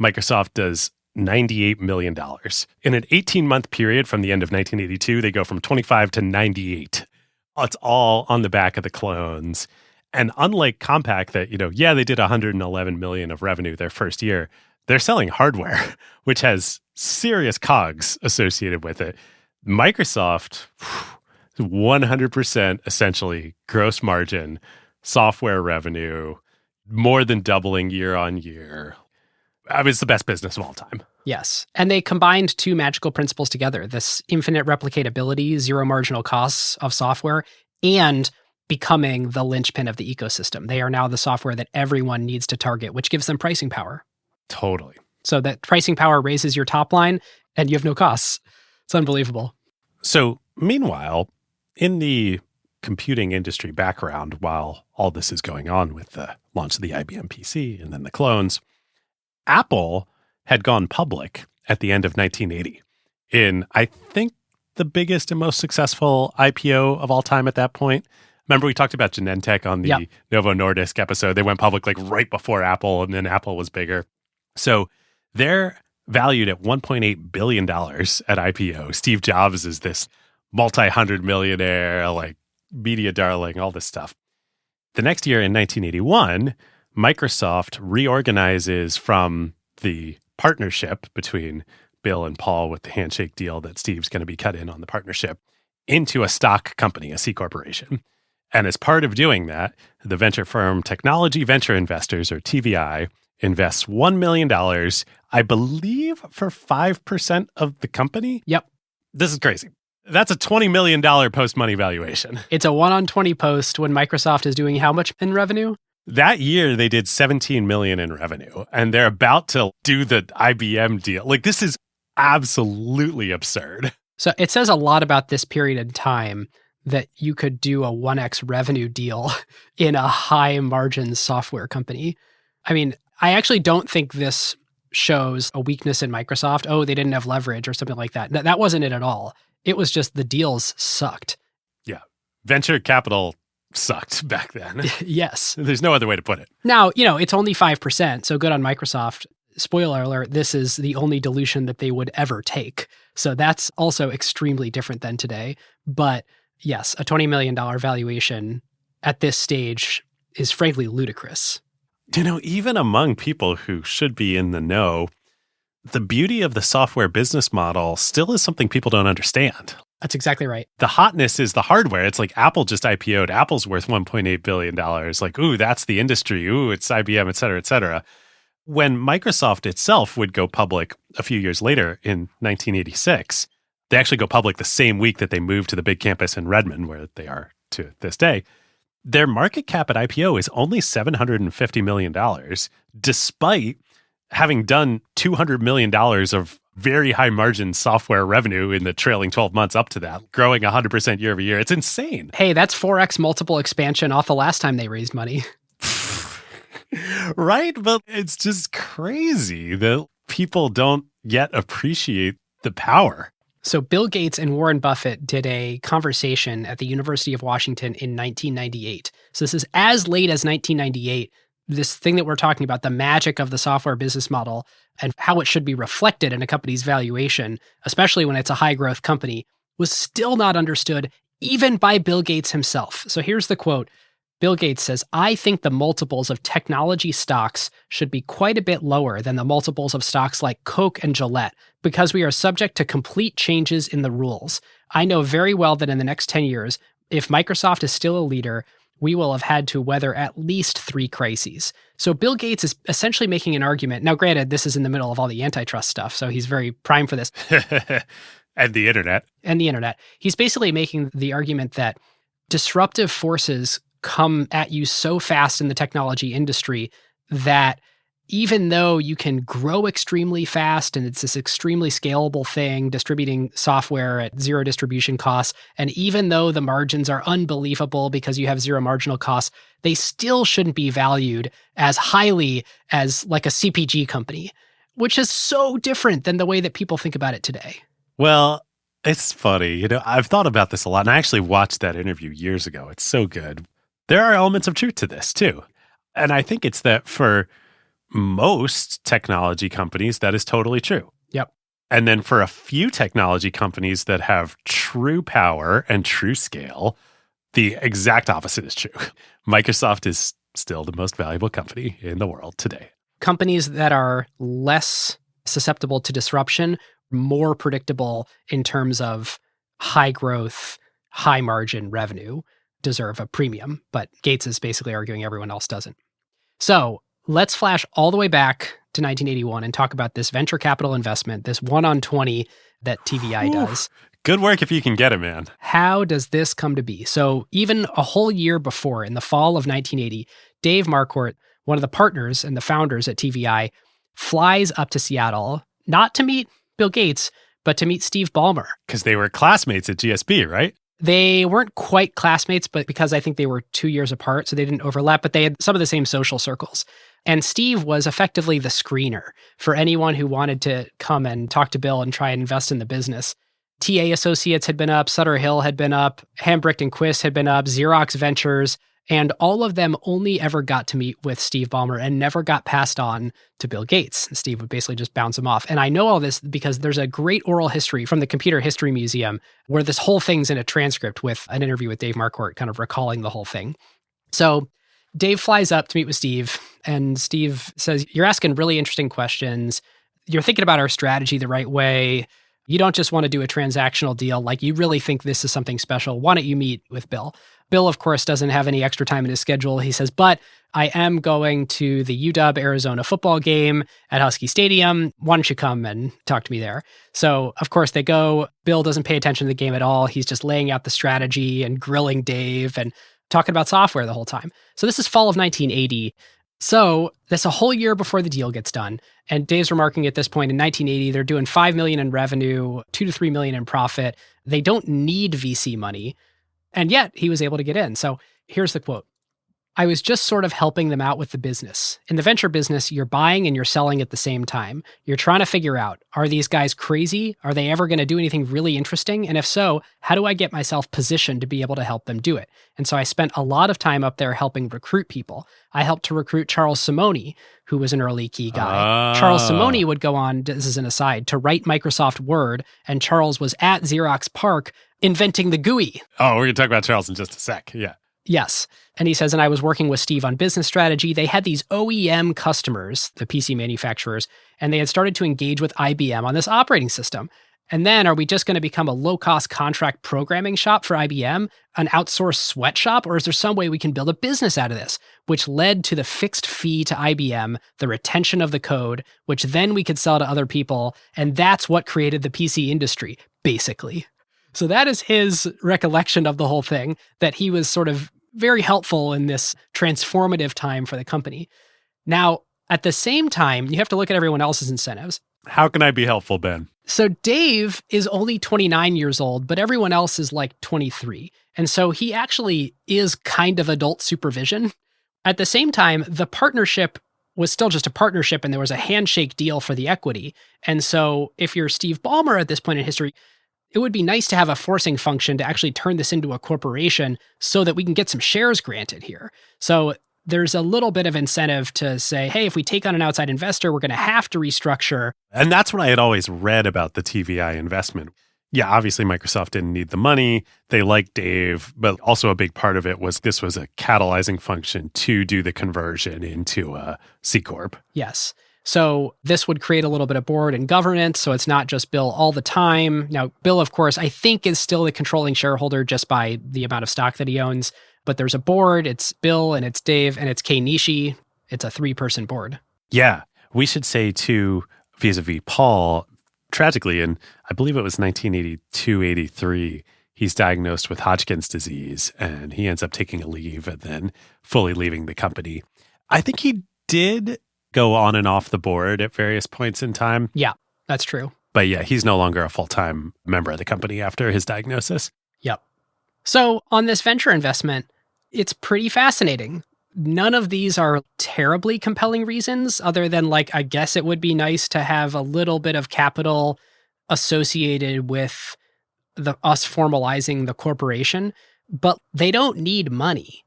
Microsoft does $98 million. In an 18-month period from the end of 1982, they go from 25 to 98. It's all on the back of the clones. And unlike Compaq that, they did $111 million of revenue their first year, they're selling hardware, which has serious COGS associated with it. Microsoft, 100% essentially gross margin, software revenue, more than doubling year on year. I mean, it's the best business of all time. Yes. And they combined two magical principles together, this infinite replicatability, zero marginal costs of software, and becoming the linchpin of the ecosystem. They are now the software that everyone needs to target, which gives them pricing power. Totally. So that pricing power raises your top line and you have no costs. It's unbelievable. So meanwhile, in the computing industry background, while all this is going on with the launch of the IBM PC and then the clones, Apple had gone public at the end of 1980 in, I think, the biggest and most successful IPO of all time at that point. Remember we talked about Genentech on the Novo Nordisk episode? They went public like right before Apple, and then Apple was bigger. So they're valued at $1.8 billion at IPO. Steve Jobs is this multi-hundred millionaire, like media darling, all this stuff. The next year in 1981, Microsoft reorganizes from the partnership between Bill and Paul with the handshake deal that Steve's going to be cut in on the partnership into a stock company, a C corporation. And as part of doing that, the venture firm Technology Venture Investors, or TVI, invests $1 million, I believe, for 5% of the company. Yep. This is crazy. That's a $20 million post-money valuation. It's a 1-on-20 post when Microsoft is doing how much in revenue? That year, they did $17 million in revenue, and they're about to do the IBM deal. Like, this is absolutely absurd. So it says a lot about this period in time that you could do a 1x revenue deal in a high margin software company. I mean, I actually don't think this shows a weakness in Microsoft. Oh, they didn't have leverage or something like that. That wasn't it at all. It was just the deals sucked. Yeah. Venture capital sucked back then. Yes. There's no other way to put it. Now, it's only 5%, so good on Microsoft. spoiler alert, this is the only dilution that they would ever take. So that's also extremely different than today. But yes, a $20 million valuation at this stage is frankly ludicrous. Even among people who should be in the know, the beauty of the software business model still is something people don't understand. That's exactly right. The hotness is the hardware. It's like Apple just IPO'd. Apple's worth $1.8 billion. Like, ooh, that's the industry. Ooh, it's IBM, et cetera, et cetera. When Microsoft itself would go public a few years later in 1986, they actually go public the same week that they moved to the big campus in Redmond, where they are to this day. Their market cap at IPO is only $750 million, despite having done $200 million of very high margin software revenue in the trailing 12 months up to that, growing 100% year over year. It's insane. Hey, that's 4x multiple expansion off the last time they raised money. Right? But it's just crazy that people don't yet appreciate the power. So Bill Gates and Warren Buffett did a conversation at the University of Washington in 1998. So this is as late as 1998. This thing that we're talking about, the magic of the software business model and how it should be reflected in a company's valuation, especially when it's a high growth company, was still not understood even by Bill Gates himself. So here's the quote. Bill Gates says, "I think the multiples of technology stocks should be quite a bit lower than the multiples of stocks like Coke and Gillette because we are subject to complete changes in the rules. I know very well that in the next 10 years, if Microsoft is still a leader, we will have had to weather at least 3 crises." So Bill Gates is essentially making an argument. Now, granted, this is in the middle of all the antitrust stuff, so he's very prime for this. And the internet. He's basically making the argument that disruptive forces come at you so fast in the technology industry that even though you can grow extremely fast and it's this extremely scalable thing, distributing software at zero distribution costs, and even though the margins are unbelievable because you have zero marginal costs, they still shouldn't be valued as highly as like a CPG company, which is so different than the way that people think about it today. Well, it's funny. I've thought about this a lot, and I actually watched that interview years ago. It's so good. There are elements of truth to this, too. And I think it's that for most technology companies, that is totally true. Yep. And then for a few technology companies that have true power and true scale, the exact opposite is true. Microsoft is still the most valuable company in the world today. Companies that are less susceptible to disruption, more predictable in terms of high growth, high margin revenue, deserve a premium. But Gates is basically arguing everyone else doesn't. So let's flash all the way back to 1981 and talk about this venture capital investment, this 1 on 20 that TVI does. Good work if you can get it, man. How does this come to be? So even a whole year before, in the fall of 1980, Dave Marquardt, one of the partners and the founders at TVI, flies up to Seattle, not to meet Bill Gates, but to meet Steve Ballmer. Because they were classmates at GSB, right? They weren't quite classmates, but because I think they were 2 years apart, so they didn't overlap, but they had some of the same social circles. And Steve was effectively the screener for anyone who wanted to come and talk to Bill and try and invest in the business. TA Associates had been up, Sutter Hill had been up, Hambrecht and Quist had been up, Xerox Ventures, and all of them only ever got to meet with Steve Ballmer and never got passed on to Bill Gates. Steve would basically just bounce him off. And I know all this because there's a great oral history from the Computer History Museum where this whole thing's in a transcript with an interview with Dave Marquardt kind of recalling the whole thing. So Dave flies up to meet with Steve, and Steve says, "You're asking really interesting questions. You're thinking about our strategy the right way. You don't just want to do a transactional deal. Like, you really think this is something special. Why don't you meet with Bill?" Bill, of course, doesn't have any extra time in his schedule. He says, "But I am going to the UW Arizona football game at Husky Stadium. Why don't you come and talk to me there?" So, of course, they go. Bill doesn't pay attention to the game at all. He's just laying out the strategy and grilling Dave and talking about software the whole time. So this is fall of 1980. So that's a whole year before the deal gets done. And Dave's remarking at this point in 1980, they're doing $5 million in revenue, $2 to $3 million in profit. They don't need VC money. And yet he was able to get in. So here's the quote. I was just sort of helping them out with the business. In the venture business, you're buying and you're selling at the same time. You're trying to figure out, are these guys crazy? Are they ever going to do anything really interesting? And if so, how do I get myself positioned to be able to help them do it? And so I spent a lot of time up there helping recruit people. I helped to recruit Charles Simoni, who was an early key guy. Charles Simoni would go on, this is an aside, to write Microsoft Word, and Charles was at Xerox PARC inventing the GUI. Oh, we're going to talk about Charles in just a sec. Yeah. Yes. And he says, and I was working with Steve on business strategy. They had these OEM customers, the PC manufacturers, and they had started to engage with IBM on this operating system. And then are we just going to become a low-cost contract programming shop for IBM, an outsourced sweatshop, or is there some way we can build a business out of this? Which led to the fixed fee to IBM, the retention of the code, which then we could sell to other people. And that's what created the PC industry, basically. So that is his recollection of the whole thing, that he was sort of very helpful in this transformative time for the company. Now, at the same time, you have to look at everyone else's incentives. How can I be helpful, Ben? So Dave is only 29 years old, but everyone else is like 23. And so he actually is kind of adult supervision. At the same time, the partnership was still just a partnership and there was a handshake deal for the equity. And so if you're Steve Ballmer at this point in history, it would be nice to have a forcing function to actually turn this into a corporation so that we can get some shares granted here. So there's a little bit of incentive to say, hey, if we take on an outside investor, we're going to have to restructure. And that's what I had always read about the TVI investment. Yeah, obviously Microsoft didn't need the money. They liked Dave, but also a big part of it was this was a catalyzing function to do the conversion into a C Corp. Yes. So this would create a little bit of board and governance, so it's not just Bill all the time. Now, Bill, of course, I think is still the controlling shareholder just by the amount of stock that he owns. But there's a board, it's Bill and it's Dave and it's Kei Nishi. It's a 3-person board. Yeah. We should say too, vis-a-vis Paul, tragically, in I believe it was 1982-83, he's diagnosed with Hodgkin's disease and he ends up taking a leave and then fully leaving the company. I think he did go on and off the board at various points in time. Yeah, that's true. But yeah, he's no longer a full-time member of the company after his diagnosis. Yep. So on this venture investment, it's pretty fascinating. None of these are terribly compelling reasons other than like, I guess it would be nice to have a little bit of capital associated with us formalizing the corporation, but they don't need money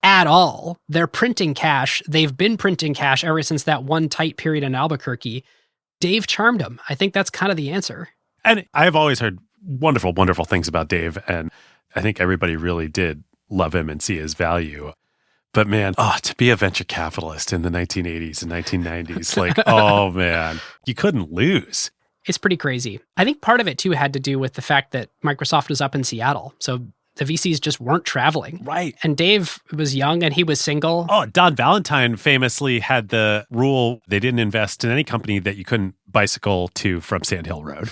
at all. They're printing cash. They've been printing cash ever since that one tight period in Albuquerque. Dave charmed them. I think that's kind of the answer. And I've always heard wonderful, wonderful things about Dave. And I think everybody really did love him and see his value. But man, to be a venture capitalist in the 1980s and 1990s, like, oh man, you couldn't lose. It's pretty crazy. I think part of it too had to do with the fact that Microsoft was up in Seattle. So the VCs just weren't traveling. Right. And Dave was young and he was single. Oh, Don Valentine famously had the rule they didn't invest in any company that you couldn't bicycle to from Sand Hill Road.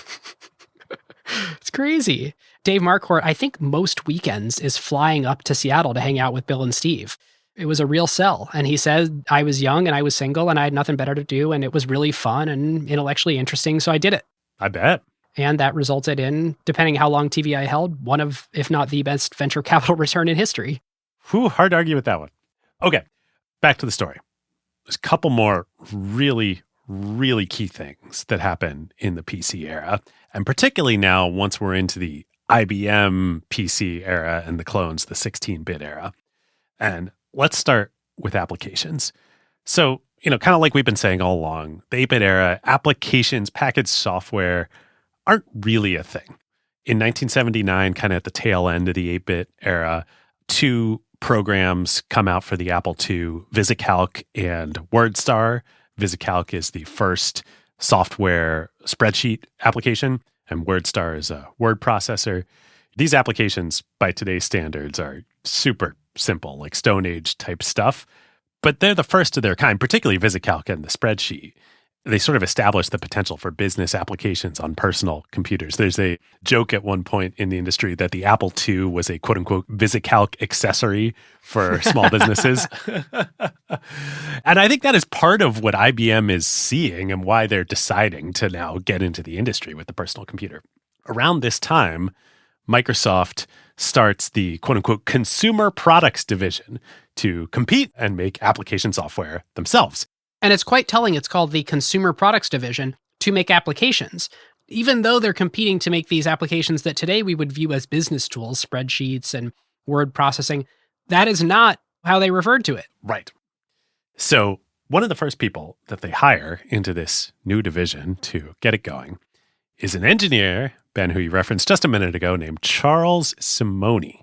It's crazy. Dave Marquardt, I think most weekends is flying up to Seattle to hang out with Bill and Steve. It was a real sell. And he said, I was young and I was single and I had nothing better to do. And it was really fun and intellectually interesting. So I did it. I bet. And that resulted in, depending how long TVI held, one of, if not the best venture capital return in history. Whew, hard to argue with that one. Okay, back to the story. There's a couple more really, really key things that happen in the PC era. And particularly now, once we're into the IBM PC era and the clones, the 16-bit era. And let's start with applications. So, kind of like we've been saying all along, the 8-bit era, applications, packaged software aren't really a thing. In 1979, kind of at the tail end of the 8-bit era, 2 programs come out for the Apple II, VisiCalc and WordStar. VisiCalc is the first software spreadsheet application, and WordStar is a word processor. These applications, by today's standards, are super simple, like Stone Age type stuff, but they're the first of their kind, particularly VisiCalc and the spreadsheet. They sort of established the potential for business applications on personal computers. There's a joke at one point in the industry that the Apple II was a quote-unquote VisiCalc accessory for small businesses. And I think that is part of what IBM is seeing and why they're deciding to now get into the industry with the personal computer. Around this time, Microsoft starts the quote-unquote consumer products division to compete and make application software themselves. And it's quite telling it's called the Consumer Products Division to make applications. Even though they're competing to make these applications that today we would view as business tools, spreadsheets and word processing, that is not how they referred to it. Right. So one of the first people that they hire into this new division to get it going is an engineer, Ben, who you referenced just a minute ago, named Charles Simoni.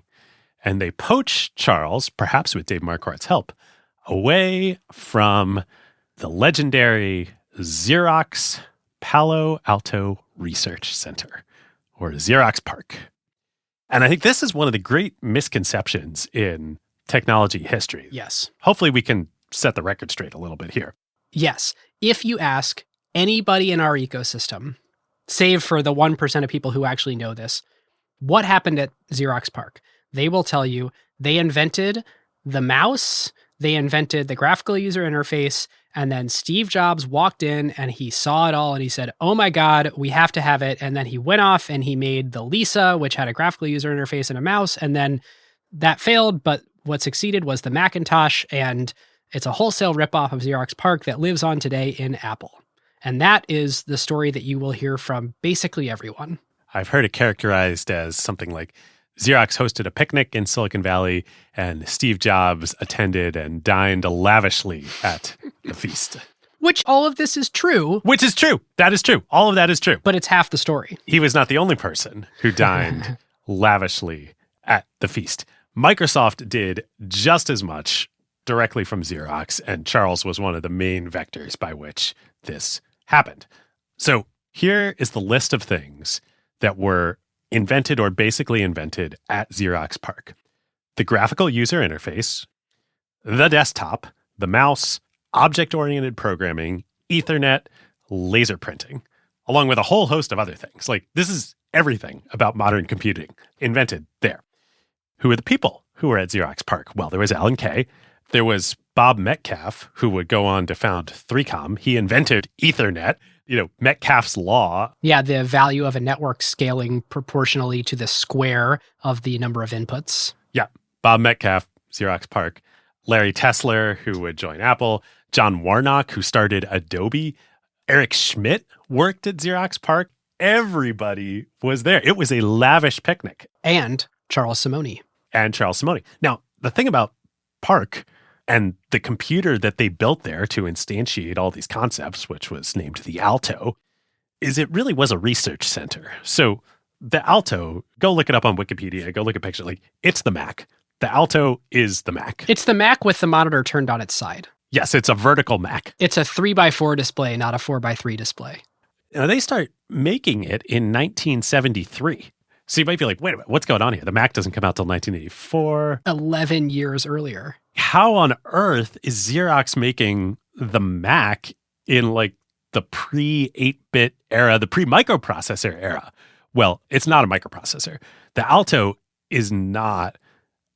And they poach Charles, perhaps with Dave Marquardt's help, away from the legendary Xerox Palo Alto Research Center, or Xerox PARC. And I think this is one of the great misconceptions in technology history. Yes. Hopefully we can set the record straight a little bit here. Yes. If you ask anybody in our ecosystem, save for the 1% of people who actually know this, what happened at Xerox PARC, they will tell you they invented the mouse, they invented the graphical user interface, and then Steve Jobs walked in and he saw it all and he said, oh my God, we have to have it. And then he went off and he made the Lisa, which had a graphical user interface and a mouse. And then that failed, but what succeeded was the Macintosh, and it's a wholesale ripoff of Xerox PARC that lives on today in Apple. And that is the story that you will hear from basically everyone. I've heard it characterized as something like Xerox hosted a picnic in Silicon Valley and Steve Jobs attended and dined lavishly at the feast. Which all of this is true. Which is true. That is true. All of that is true. But it's half the story. He was not the only person who dined lavishly at the feast. Microsoft did just as much directly from Xerox, and Charles was one of the main vectors by which this happened. So here is the list of things that were invented or basically invented at Xerox PARC. The graphical user interface, the desktop, the mouse, object-oriented programming, Ethernet, laser printing, along with a whole host of other things. Like, this is everything about modern computing invented there. Who were the people who were at Xerox PARC? Well, there was Alan Kay. There was Bob Metcalfe, who would go on to found 3Com. He invented Ethernet. Metcalfe's law. Yeah, the value of a network scaling proportionally to the square of the number of inputs. Yeah, Bob Metcalfe, Xerox PARC. Larry Tesler, who would join Apple. John Warnock, who started Adobe. Eric Schmidt worked at Xerox PARC. Everybody was there. It was a lavish picnic. And Charles Simoni. Now, the thing about PARC and the computer that they built there to instantiate all these concepts, which was named the Alto, is it really was a research center. So the Alto, go look it up on Wikipedia, go look at pictures, it's the Mac. The Alto is the Mac. It's the Mac with the monitor turned on its side. Yes, it's a vertical Mac. It's a 3x4 display, not a 4x3 display. Now, they start making it in 1973. So you might be like, wait a minute, what's going on here? The Mac doesn't come out till 1984. 11 years earlier. How on earth is Xerox making the Mac in the pre-8-bit era, the pre-microprocessor era? Well, it's not a microprocessor. The Alto is not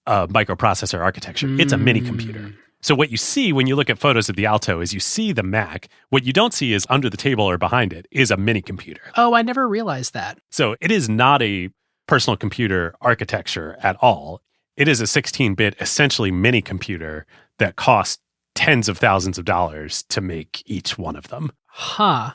a microprocessor architecture. It's a mini computer. So what you see when you look at photos of the Alto is you see the Mac. What you don't see is under the table or behind it is a mini computer. Oh, I never realized that. So it is not a personal computer architecture at all. It is a 16-bit, essentially mini computer that costs tens of thousands of dollars to make each one of them. Huh.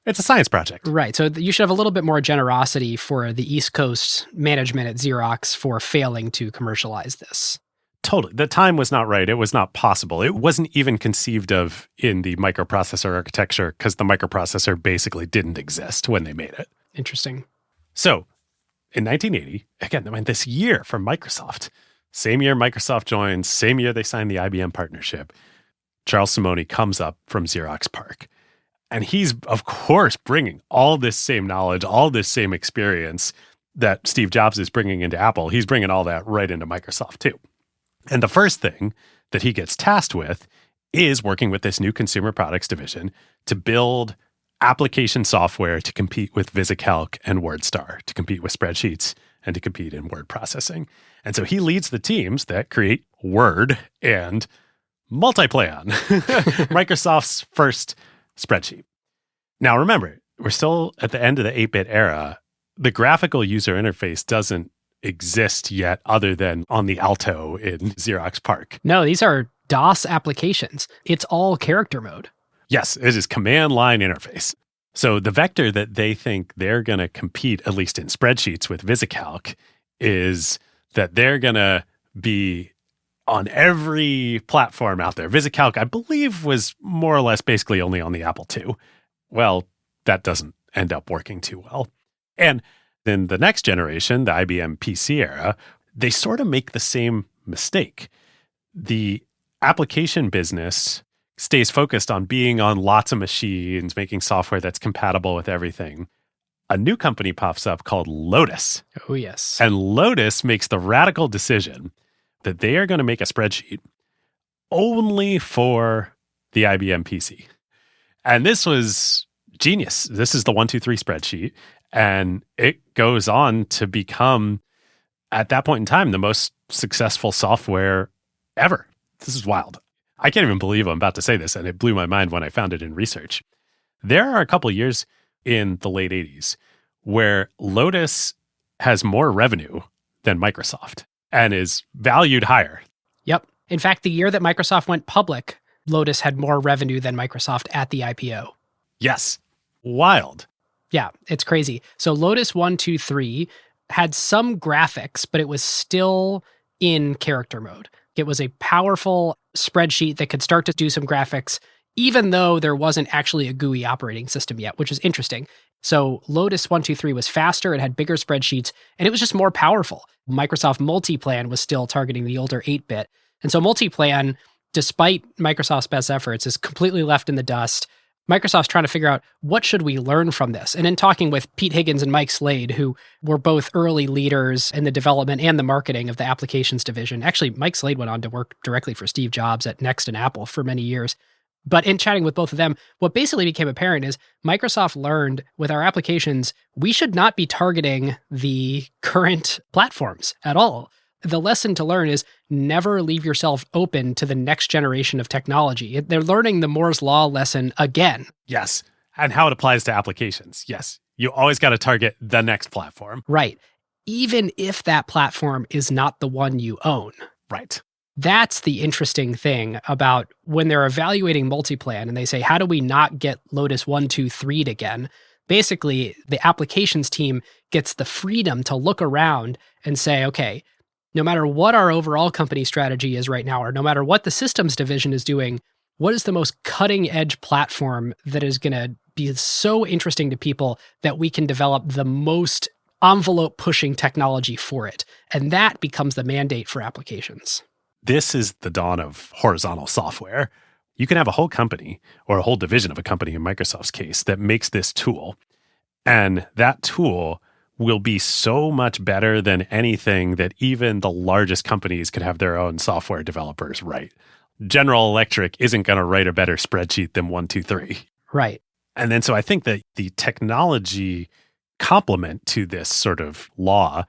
It's a science project. Right. So you should have a little bit more generosity for the East Coast management at Xerox for failing to commercialize this. Totally. The time was not right. It was not possible. It wasn't even conceived of in the microprocessor architecture because the microprocessor basically didn't exist when they made it. Interesting. So in 1980, again, this year for Microsoft, same year Microsoft joins, same year they signed the IBM partnership, Charles Simoni comes up from Xerox PARC. And he's, of course, bringing all this same knowledge, all this same experience that Steve Jobs is bringing into Apple. He's bringing all that right into Microsoft, too. And the first thing that he gets tasked with is working with this new consumer products division to build application software to compete with VisiCalc and WordStar, to compete with spreadsheets and to compete in word processing. And so he leads the teams that create Word and Multiplan, Microsoft's first spreadsheet. Now, remember, we're still at the end of the 8-bit era. The graphical user interface doesn't exist yet other than on the Alto in Xerox PARC. No, these are DOS applications. It's all character mode. Yes, it is command line interface. So the vector that they think they're going to compete, at least in spreadsheets, with VisiCalc is that they're going to be on every platform out there. VisiCalc, I believe, was more or less basically only on the Apple II. Well, that doesn't end up working too well. And then the next generation, the IBM PC era, they sort of make the same mistake. The application business stays focused on being on lots of machines, making software that's compatible with everything. A new company pops up called Lotus. Oh, yes. And Lotus makes the radical decision that they are going to make a spreadsheet only for the IBM PC. And this was genius. This is the 123 spreadsheet. And it goes on to become, at that point in time, the most successful software ever. This is wild. I can't even believe I'm about to say this, and it blew my mind when I found it in research. There are a couple of years in the late 80s where Lotus has more revenue than Microsoft and is valued higher. Yep. In fact, the year that Microsoft went public, Lotus had more revenue than Microsoft at the IPO. Yes. Wild. Yeah, it's crazy. So Lotus 123 had some graphics, but it was still in character mode. It was a powerful spreadsheet that could start to do some graphics, even though there wasn't actually a GUI operating system yet, which is interesting. So Lotus 123 was faster, it had bigger spreadsheets, and it was just more powerful. Microsoft Multiplan was still targeting the older 8-bit. And so Multiplan, despite Microsoft's best efforts, is completely left in the dust. Microsoft's trying to figure out, what should we learn from this? And in talking with Pete Higgins and Mike Slade, who were both early leaders in the development and the marketing of the applications division. Actually, Mike Slade went on to work directly for Steve Jobs at Next and Apple for many years. But in chatting with both of them, what basically became apparent is Microsoft learned with our applications, we should not be targeting the current platforms at all. The lesson to learn is never leave yourself open to the next generation of technology. They're learning the Moore's Law lesson again. Yes. And how it applies to applications. Yes. You always got to target the next platform. Right. Even if that platform is not the one you own. Right. That's the interesting thing about when they're evaluating Multiplan and they say, how do we not get Lotus 123'd again? Basically, the applications team gets the freedom to look around and say, okay, no matter what our overall company strategy is right now, or no matter what the systems division is doing, what is the most cutting edge platform that is going to be so interesting to people that we can develop the most envelope pushing technology for it? And that becomes the mandate for applications. This is the dawn of horizontal software. You can have a whole company or a whole division of a company in Microsoft's case that makes this tool. And that tool will be so much better than anything that even the largest companies could have their own software developers write. General Electric isn't going to write a better spreadsheet than 123. Right. And then so I think that the technology complement to this sort of law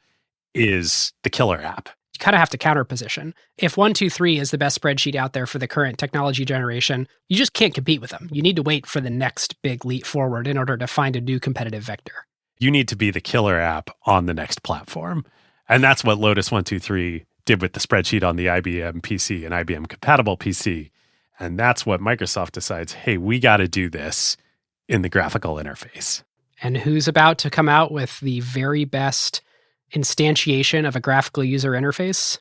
is the killer app. You kind of have to counterposition. If 123 is the best spreadsheet out there for the current technology generation, you just can't compete with them. You need to wait for the next big leap forward in order to find a new competitive vector. You need to be the killer app on the next platform. And that's what Lotus 123 did with the spreadsheet on the IBM PC and IBM compatible PC. And that's what Microsoft decides, hey, we got to do this in the graphical interface. And who's about to come out with the very best instantiation of a graphical user interface?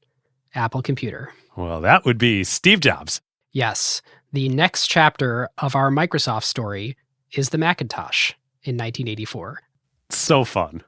Apple Computer. Well, that would be Steve Jobs. Yes. The next chapter of our Microsoft story is the Macintosh in 1984. So fun.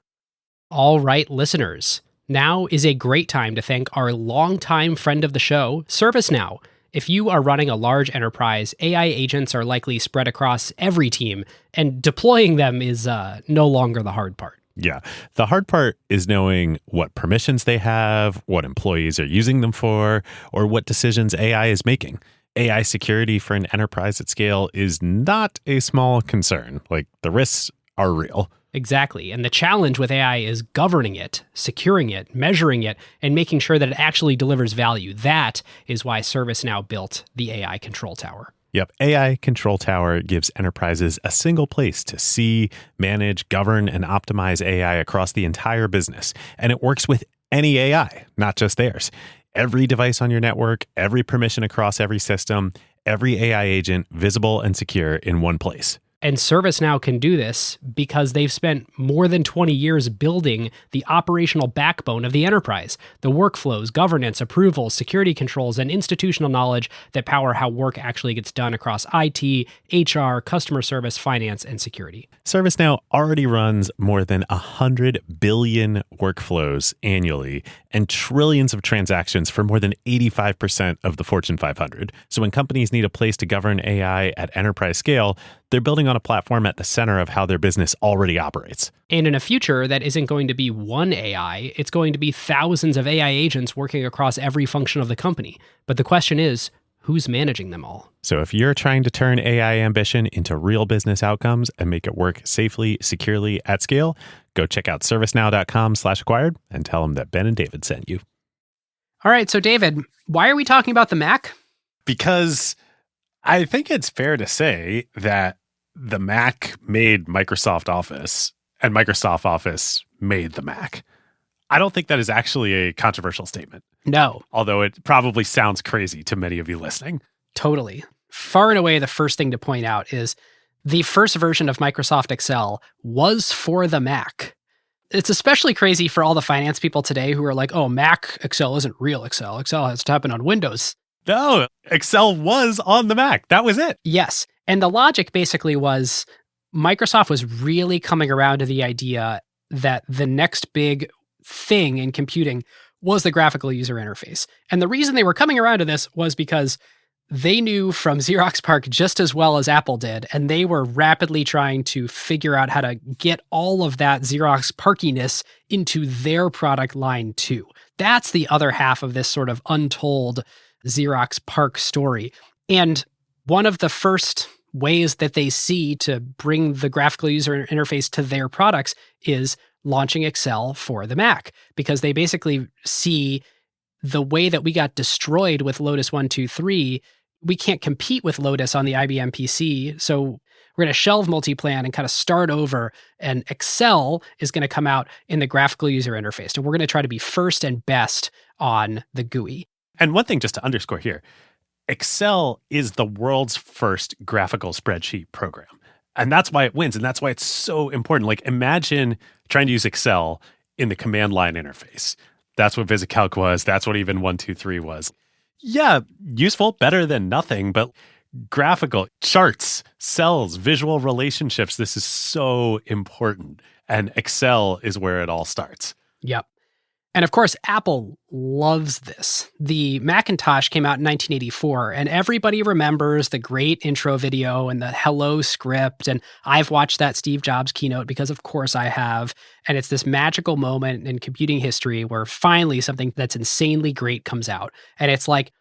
All right, listeners. Now is a great time to thank our longtime friend of the show, ServiceNow. If you are running a large enterprise, AI agents are likely spread across every team, and deploying them is no longer the hard part. Yeah. The hard part is knowing what permissions they have, what employees are using them for, or what decisions AI is making. AI security for an enterprise at scale is not a small concern. Like, the risks are real. Exactly. And the challenge with AI is governing it, securing it, measuring it, and making sure that it actually delivers value. That is why ServiceNow built the AI Control Tower. Yep. AI Control Tower gives enterprises a single place to see, manage, govern, and optimize AI across the entire business. And it works with any AI, not just theirs. Every device on your network, every permission across every system, every AI agent visible and secure in one place. And ServiceNow can do this because they've spent more than 20 years building the operational backbone of the enterprise, the workflows, governance, approvals, security controls, and institutional knowledge that power how work actually gets done across IT, HR, customer service, finance, and security. ServiceNow already runs more than 100 billion workflows annually and trillions of transactions for more than 85% of the Fortune 500. So when companies need a place to govern AI at enterprise scale, they're building on a platform at the center of how their business already operates. And in a future that isn't going to be one AI, it's going to be thousands of AI agents working across every function of the company. But the question is, who's managing them all? So if you're trying to turn AI ambition into real business outcomes and make it work safely, securely, at scale, go check out servicenow.com/acquired and tell them that Ben and David sent you. All right, so David, why are we talking about the Mac? Because I think it's fair to say that the Mac made Microsoft Office and Microsoft Office made the Mac. I don't think that is actually a controversial statement. No. Although it probably sounds crazy to many of you listening. Totally. Far and away, the first thing to point out is the first version of Microsoft Excel was for the Mac. It's especially crazy for all the finance people today who are like, oh, Mac Excel isn't real Excel. Excel has to happen on Windows. No, Excel was on the Mac. That was it. Yes. And the logic basically was Microsoft was really coming around to the idea that the next big thing in computing was the graphical user interface. And the reason they were coming around to this was because they knew from Xerox PARC just as well as Apple did, and they were rapidly trying to figure out how to get all of that Xerox PARCiness into their product line too. That's the other half of this sort of untold Xerox PARC story. And one of the first ways that they see to bring the graphical user interface to their products is launching Excel for the Mac, because they basically see the way that we got destroyed with Lotus 1-2-3. We can't compete with Lotus on the IBM PC, so we're going to shelve multiplan and kind of start over, and Excel is going to come out in the graphical user interface. And we're going to try to be first and best on the GUI. And one thing just to underscore here, Excel is the world's first graphical spreadsheet program. And that's why it wins. And that's why it's so important. Like, imagine trying to use Excel in the command line interface. That's what VisitCalc was. That's what even 1-2-3 was. Yeah, useful, better than nothing, but graphical charts, cells, visual relationships. This is so important. And Excel is where it all starts. Yep. And of course, Apple loves this. The Macintosh came out in 1984, and everybody remembers the great intro video and the hello script. And I've watched that Steve Jobs keynote because, of course, I have. And it's this magical moment in computing history where finally something that's insanely great comes out. And it's like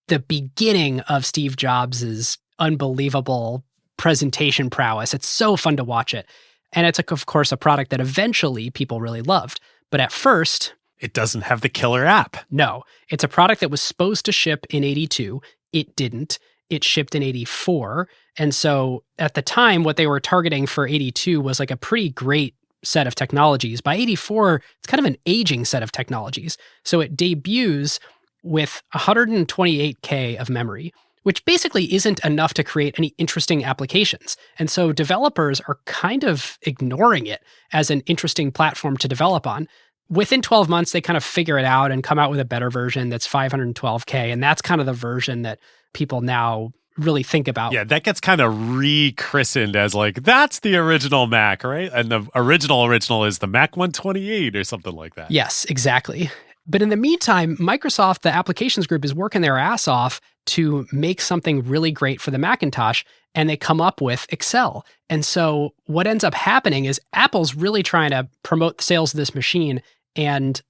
the beginning of Steve Jobs' unbelievable presentation prowess. It's so fun to watch it. And it's, of course, a product that eventually people really loved. But at first, it doesn't have the killer app. No, it's a product that was supposed to ship in 82. It didn't. It shipped in 84. And so at the time, what they were targeting for 82 was like a pretty great set of technologies. By 84, it's kind of an aging set of technologies. So it debuts with 128K of memory, which basically isn't enough to create any interesting applications. And so developers are kind of ignoring it as an interesting platform to develop on. Within 12 months, they kind of figure it out and come out with a better version that's 512K. And that's kind of the version that people now really think about. Yeah, that gets kind of rechristened as like, that's the original Mac, right? And the original is the Mac 128 or something like that. Yes, exactly. But in the meantime, Microsoft, the applications group, is working their ass off to make something really great for the Macintosh, and they come up with Excel. And so what ends up happening is Apple's really trying to promote the sales of this machine, and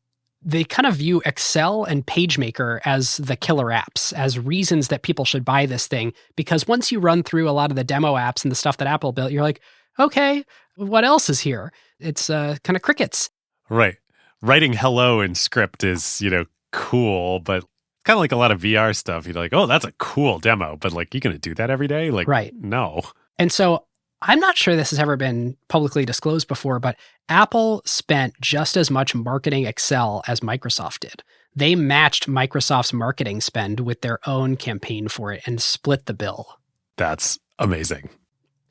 they kind of view Excel and PageMaker as the killer apps, as reasons that people should buy this thing. Because once you run through a lot of the demo apps and the stuff that Apple built, you're like, okay, what else is here? It's kind of crickets. Right. Writing hello in script is, cool, but kind of like a lot of VR stuff. You're like, oh, that's a cool demo, but like, you going to do that every day? Like, right. No. And so I'm not sure this has ever been publicly disclosed before, but Apple spent just as much marketing Excel as Microsoft did. They matched Microsoft's marketing spend with their own campaign for it and split the bill. That's amazing.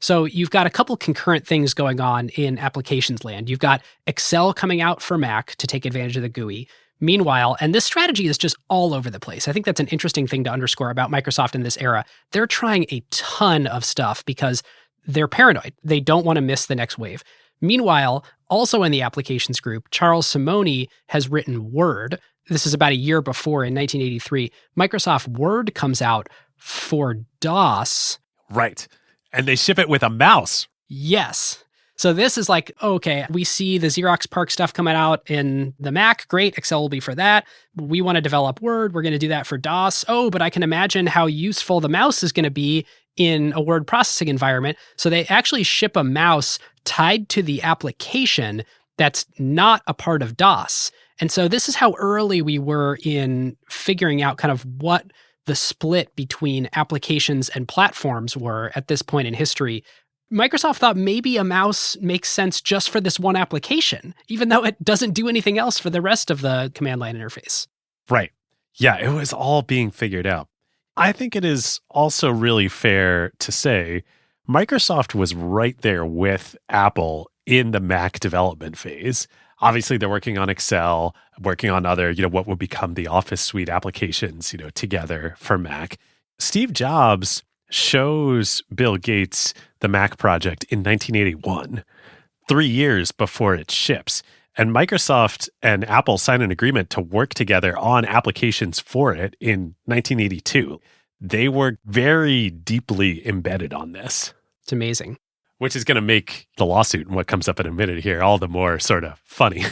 So you've got a couple concurrent things going on in applications land. You've got Excel coming out for Mac to take advantage of the GUI. Meanwhile, and this strategy is just all over the place. I think that's an interesting thing to underscore about Microsoft in this era. They're trying a ton of stuff because they're paranoid. They don't want to miss the next wave. Meanwhile, also in the applications group, Charles Simonyi has written Word. This is about a year before, in 1983. Microsoft Word comes out for DOS. Right. And they ship it with a mouse. Yes. So this is like, okay, we see the Xerox PARC stuff coming out in the Mac. Great. Excel will be for that. We want to develop Word. We're going to do that for DOS. Oh, but I can imagine how useful the mouse is going to be in a word processing environment. So they actually ship a mouse tied to the application that's not a part of DOS. And so this is how early we were in figuring out kind of what the split between applications and platforms were at this point in history. Microsoft thought maybe a mouse makes sense just for this one application, even though it doesn't do anything else for the rest of the command line interface. Right. Yeah, it was all being figured out. I think it is also really fair to say Microsoft was right there with Apple in the Mac development phase. Obviously, they're working on Excel, working on other, what would become the Office suite applications, together for Mac. Steve Jobs shows Bill Gates the Mac project in 1981, 3 years before it ships. And Microsoft and Apple signed an agreement to work together on applications for it in 1982. They were very deeply embedded on this. It's amazing. Which is going to make the lawsuit and what comes up in a minute here all the more sort of funny.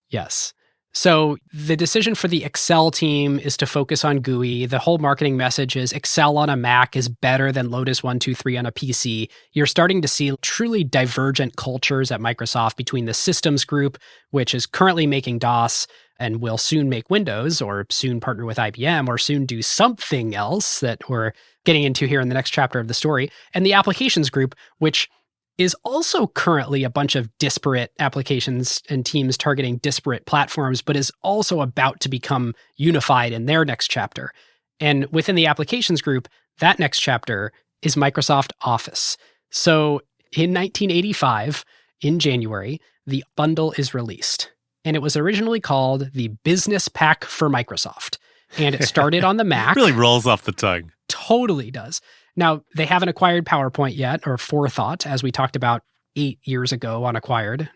Yes. So the decision for the Excel team is to focus on GUI. The whole marketing message is Excel on a Mac is better than Lotus 123 on a PC. You're starting to see truly divergent cultures at Microsoft between the systems group, which is currently making DOS and will soon make Windows, or soon partner with IBM, or soon do something else that we're getting into here in the next chapter of the story, and the applications group, which is also currently a bunch of disparate applications and teams targeting disparate platforms, but is also about to become unified in their next chapter. And within the applications group, that next chapter is Microsoft Office. So in 1985, in January, the bundle is released. And it was originally called the Business Pack for Microsoft. And it started on the Mac. Really rolls off the tongue. Totally does. Now, they haven't acquired PowerPoint yet, or Forethought, as we talked about 8 years ago on Acquired,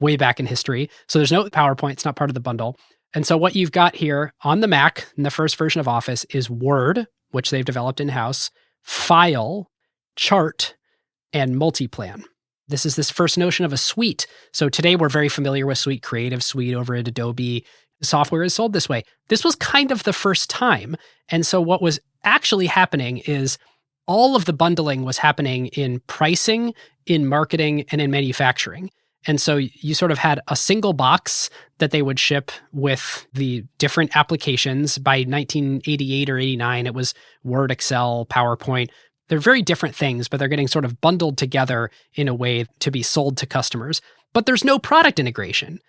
way back in history. So there's no PowerPoint. It's not part of the bundle. And so what you've got here on the Mac in the first version of Office is Word, which they've developed in-house, File, Chart, and Multiplan. This is this first notion of a suite. So today we're very familiar with Suite, Creative Suite over at Adobe. Software is sold this way. This was kind of the first time. And so what was actually happening is all of the bundling was happening in pricing, in marketing, and in manufacturing. And so you sort of had a single box that they would ship with the different applications. By 1988 or 89, it was Word, Excel, PowerPoint. They're very different things, but they're getting sort of bundled together in a way to be sold to customers. But there's no product integration.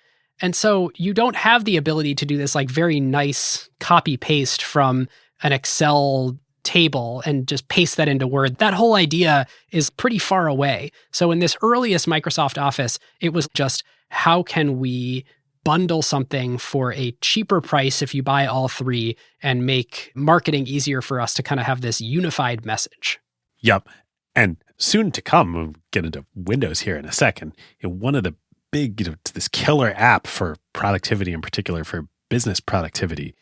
And so you don't have the ability to do this like very nice copy paste from an Excel table and just paste that into Word. That whole idea is pretty far away. So in this earliest Microsoft Office, it was just how can we bundle something for a cheaper price if you buy all three and make marketing easier for us to kind of have this unified message. Yep. And soon to come, we'll get into Windows here in a second. One of the big, this killer app for productivity, in particular for business productivity,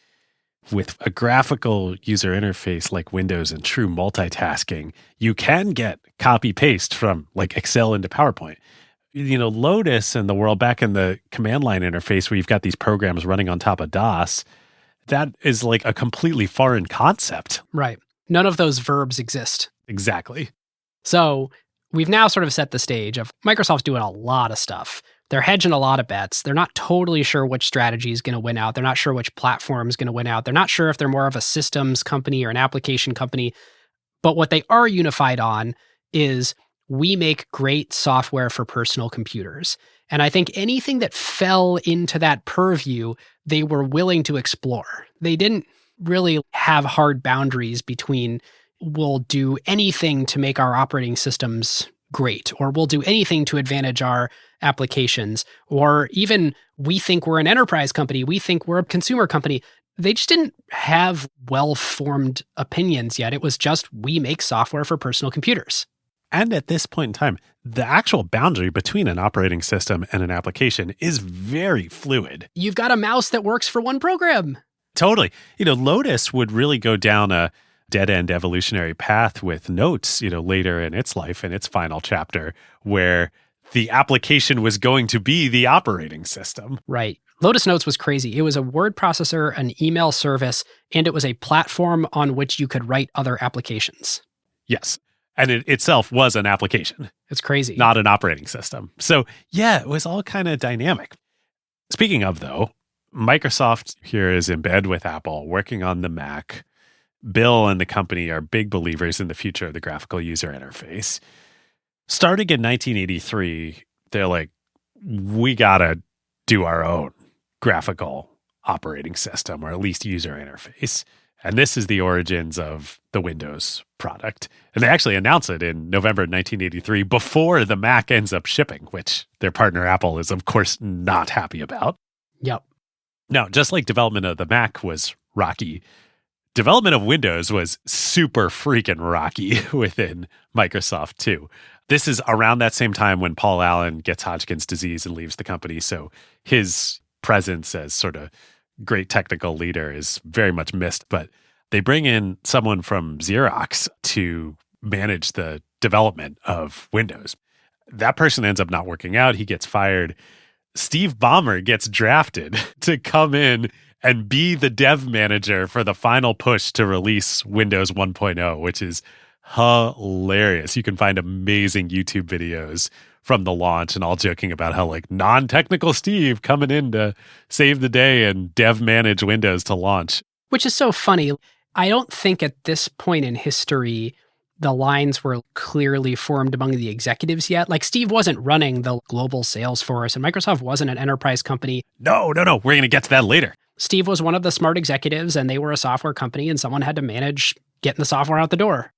with a graphical user interface like Windows and true multitasking, you can get copy paste from like Excel into PowerPoint. Lotus and the world back in the command line interface where you've got these programs running on top of DOS, that is like a completely foreign concept. Right. None of those verbs exist. Exactly. So we've now sort of set the stage of Microsoft's doing a lot of stuff. They're hedging a lot of bets. They're not totally sure which strategy is going to win out. They're not sure which platform is going to win out. They're not sure if they're more of a systems company or an application company. But what they are unified on is we make great software for personal computers. And I think anything that fell into that purview, they were willing to explore. They didn't really have hard boundaries between we'll do anything to make our operating systems great, or we'll do anything to advantage our applications, or even we think we're an enterprise company, we think we're a consumer company. They just didn't have well-formed opinions yet. It was just, we make software for personal computers. And at this point in time, the actual boundary between an operating system and an application is very fluid. You've got a mouse that works for one program. Totally. Lotus would really go down a dead-end evolutionary path with Notes, later in its life, in its final chapter, where the application was going to be the operating system. Right. Lotus Notes was crazy. It was a word processor, an email service, and it was a platform on which you could write other applications. Yes. And it itself was an application. It's crazy. Not an operating system. So, yeah, it was all kind of dynamic. Speaking of, though, Microsoft here is in bed with Apple, working on the Mac. Bill and the company are big believers in the future of the graphical user interface. Starting in 1983, they're like, we got to do our own graphical operating system, or at least user interface. And this is the origins of the Windows product. And they actually announce it in November 1983 before the Mac ends up shipping, which their partner Apple is, of course, not happy about. Yep. Now, just like development of the Mac was rocky, development of Windows was super freaking rocky within Microsoft, too. This is around that same time when Paul Allen gets Hodgkin's disease and leaves the company. So his presence as sort of great technical leader is very much missed. But they bring in someone from Xerox to manage the development of Windows. That person ends up not working out. He gets fired. Steve Ballmer gets drafted to come in and be the dev manager for the final push to release Windows 1.0, which is hilarious. You can find amazing YouTube videos from the launch, and all joking about how non-technical Steve coming in to save the day and dev manage Windows to launch. Which is so funny. I don't think at this point in history, the lines were clearly formed among the executives yet. Steve wasn't running the global sales force, and Microsoft wasn't an enterprise company. No. We're going to get to that later. Steve was one of the smart executives, and they were a software company, and someone had to manage getting the software out the door.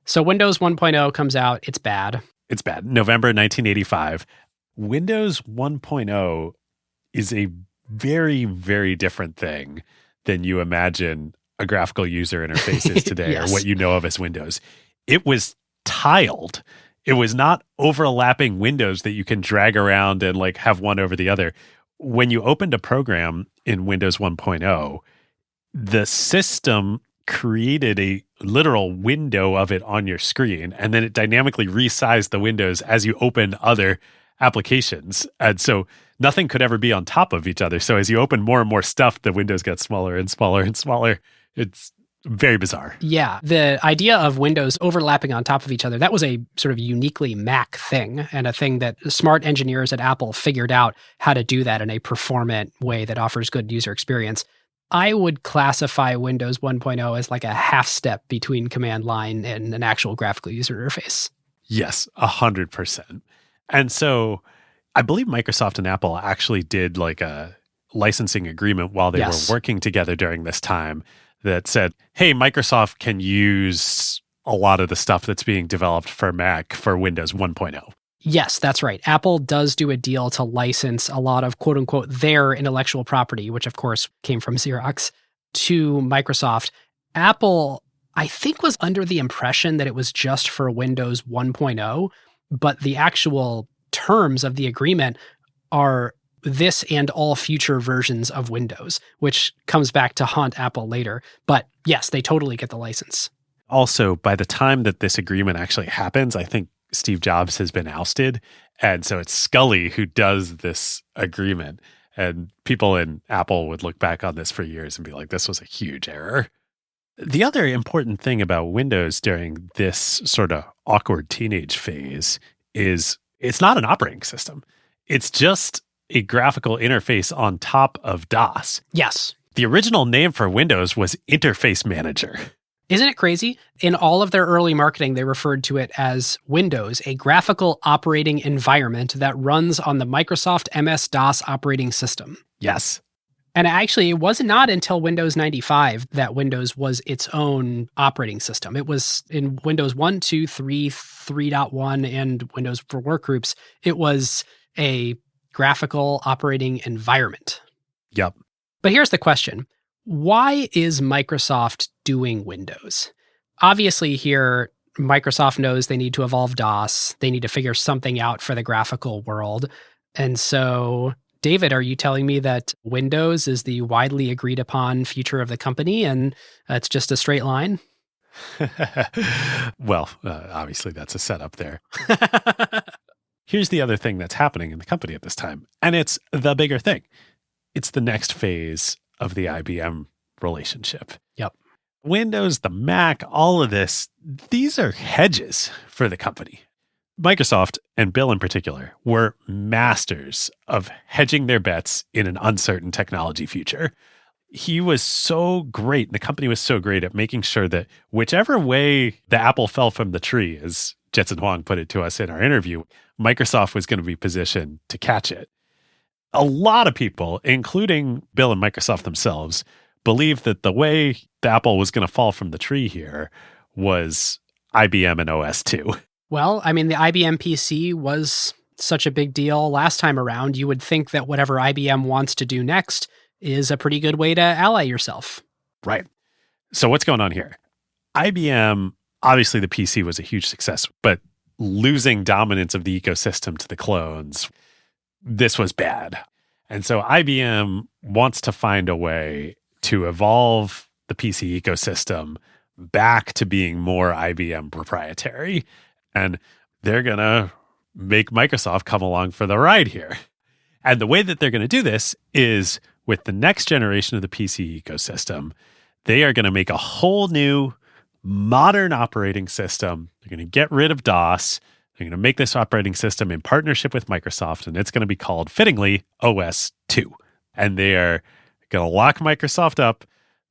So Windows 1.0 comes out. It's bad. It's bad. November 1985. Windows 1.0 is a very, very different thing than you imagine a graphical user interface is today, Yes. or what you know of as Windows. It was tiled. It was not overlapping windows that you can drag around and have one over the other. When you opened a program in Windows 1.0, the system created a literal window of it on your screen, and then it dynamically resized the windows as you open other applications. And so nothing could ever be on top of each other. So as you open more and more stuff, the windows get smaller and smaller and smaller. It's very bizarre. Yeah. The idea of windows overlapping on top of each other, that was a sort of uniquely Mac thing, and a thing that smart engineers at Apple figured out how to do that in a performant way that offers good user experience. I would classify Windows 1.0 as a half step between command line and an actual graphical user interface. Yes, 100%. And so I believe Microsoft and Apple actually did a licensing agreement while they were working together during this time that said, hey, Microsoft can use a lot of the stuff that's being developed for Mac for Windows 1.0. Yes, that's right. Apple does do a deal to license a lot of quote unquote their intellectual property, which of course came from Xerox, to Microsoft. Apple, I think, was under the impression that it was just for Windows 1.0, but the actual terms of the agreement are this and all future versions of Windows, which comes back to haunt Apple later. But yes, they totally get the license. Also, by the time that this agreement actually happens, I think Steve Jobs has been ousted. And so it's Scully who does this agreement. And people in Apple would look back on this for years and be like, this was a huge error. The other important thing about Windows during this sort of awkward teenage phase is it's not an operating system. It's just a graphical interface on top of DOS. Yes. The original name for Windows was Interface Manager. Isn't it crazy? In all of their early marketing, they referred to it as Windows, a graphical operating environment that runs on the Microsoft MS-DOS operating system. Yes. And actually, it was not until Windows 95 that Windows was its own operating system. It was in Windows 1, 2, 3, 3.1, and Windows for Workgroups. It was a graphical operating environment. Yep. But here's the question. Why is Microsoft doing Windows? Obviously here, Microsoft knows they need to evolve DOS. They need to figure something out for the graphical world. And so, David, are you telling me that Windows is the widely agreed upon future of the company and it's just a straight line? Well, obviously that's a setup there. Here's the other thing that's happening in the company at this time, and it's the bigger thing. It's the next phase of the IBM relationship. Yep. Windows, the Mac, all of this, these are hedges for the company. Microsoft, and Bill in particular, were masters of hedging their bets in an uncertain technology future. He was so great, the company was so great at making sure that whichever way the apple fell from the tree, as Jetson Huang put it to us in our interview, Microsoft was going to be positioned to catch it. A lot of people, including Bill and Microsoft themselves, believed that the way the apple was going to fall from the tree here was IBM and OS2. Well, I mean, the IBM PC was such a big deal last time around. You would think that whatever IBM wants to do next is a pretty good way to ally yourself. Right. So what's going on here? IBM, obviously the PC was a huge success, but losing dominance of the ecosystem to the clones, this was bad. And so IBM wants to find a way to evolve the PC ecosystem back to being more IBM proprietary. And they're going to make Microsoft come along for the ride here. And the way that they're going to do this is with the next generation of the PC ecosystem, they are going to make a whole new modern operating system. They're going to get rid of DOS. They're going to make this operating system in partnership with Microsoft, and it's going to be called, fittingly, OS2. And they are going to lock Microsoft up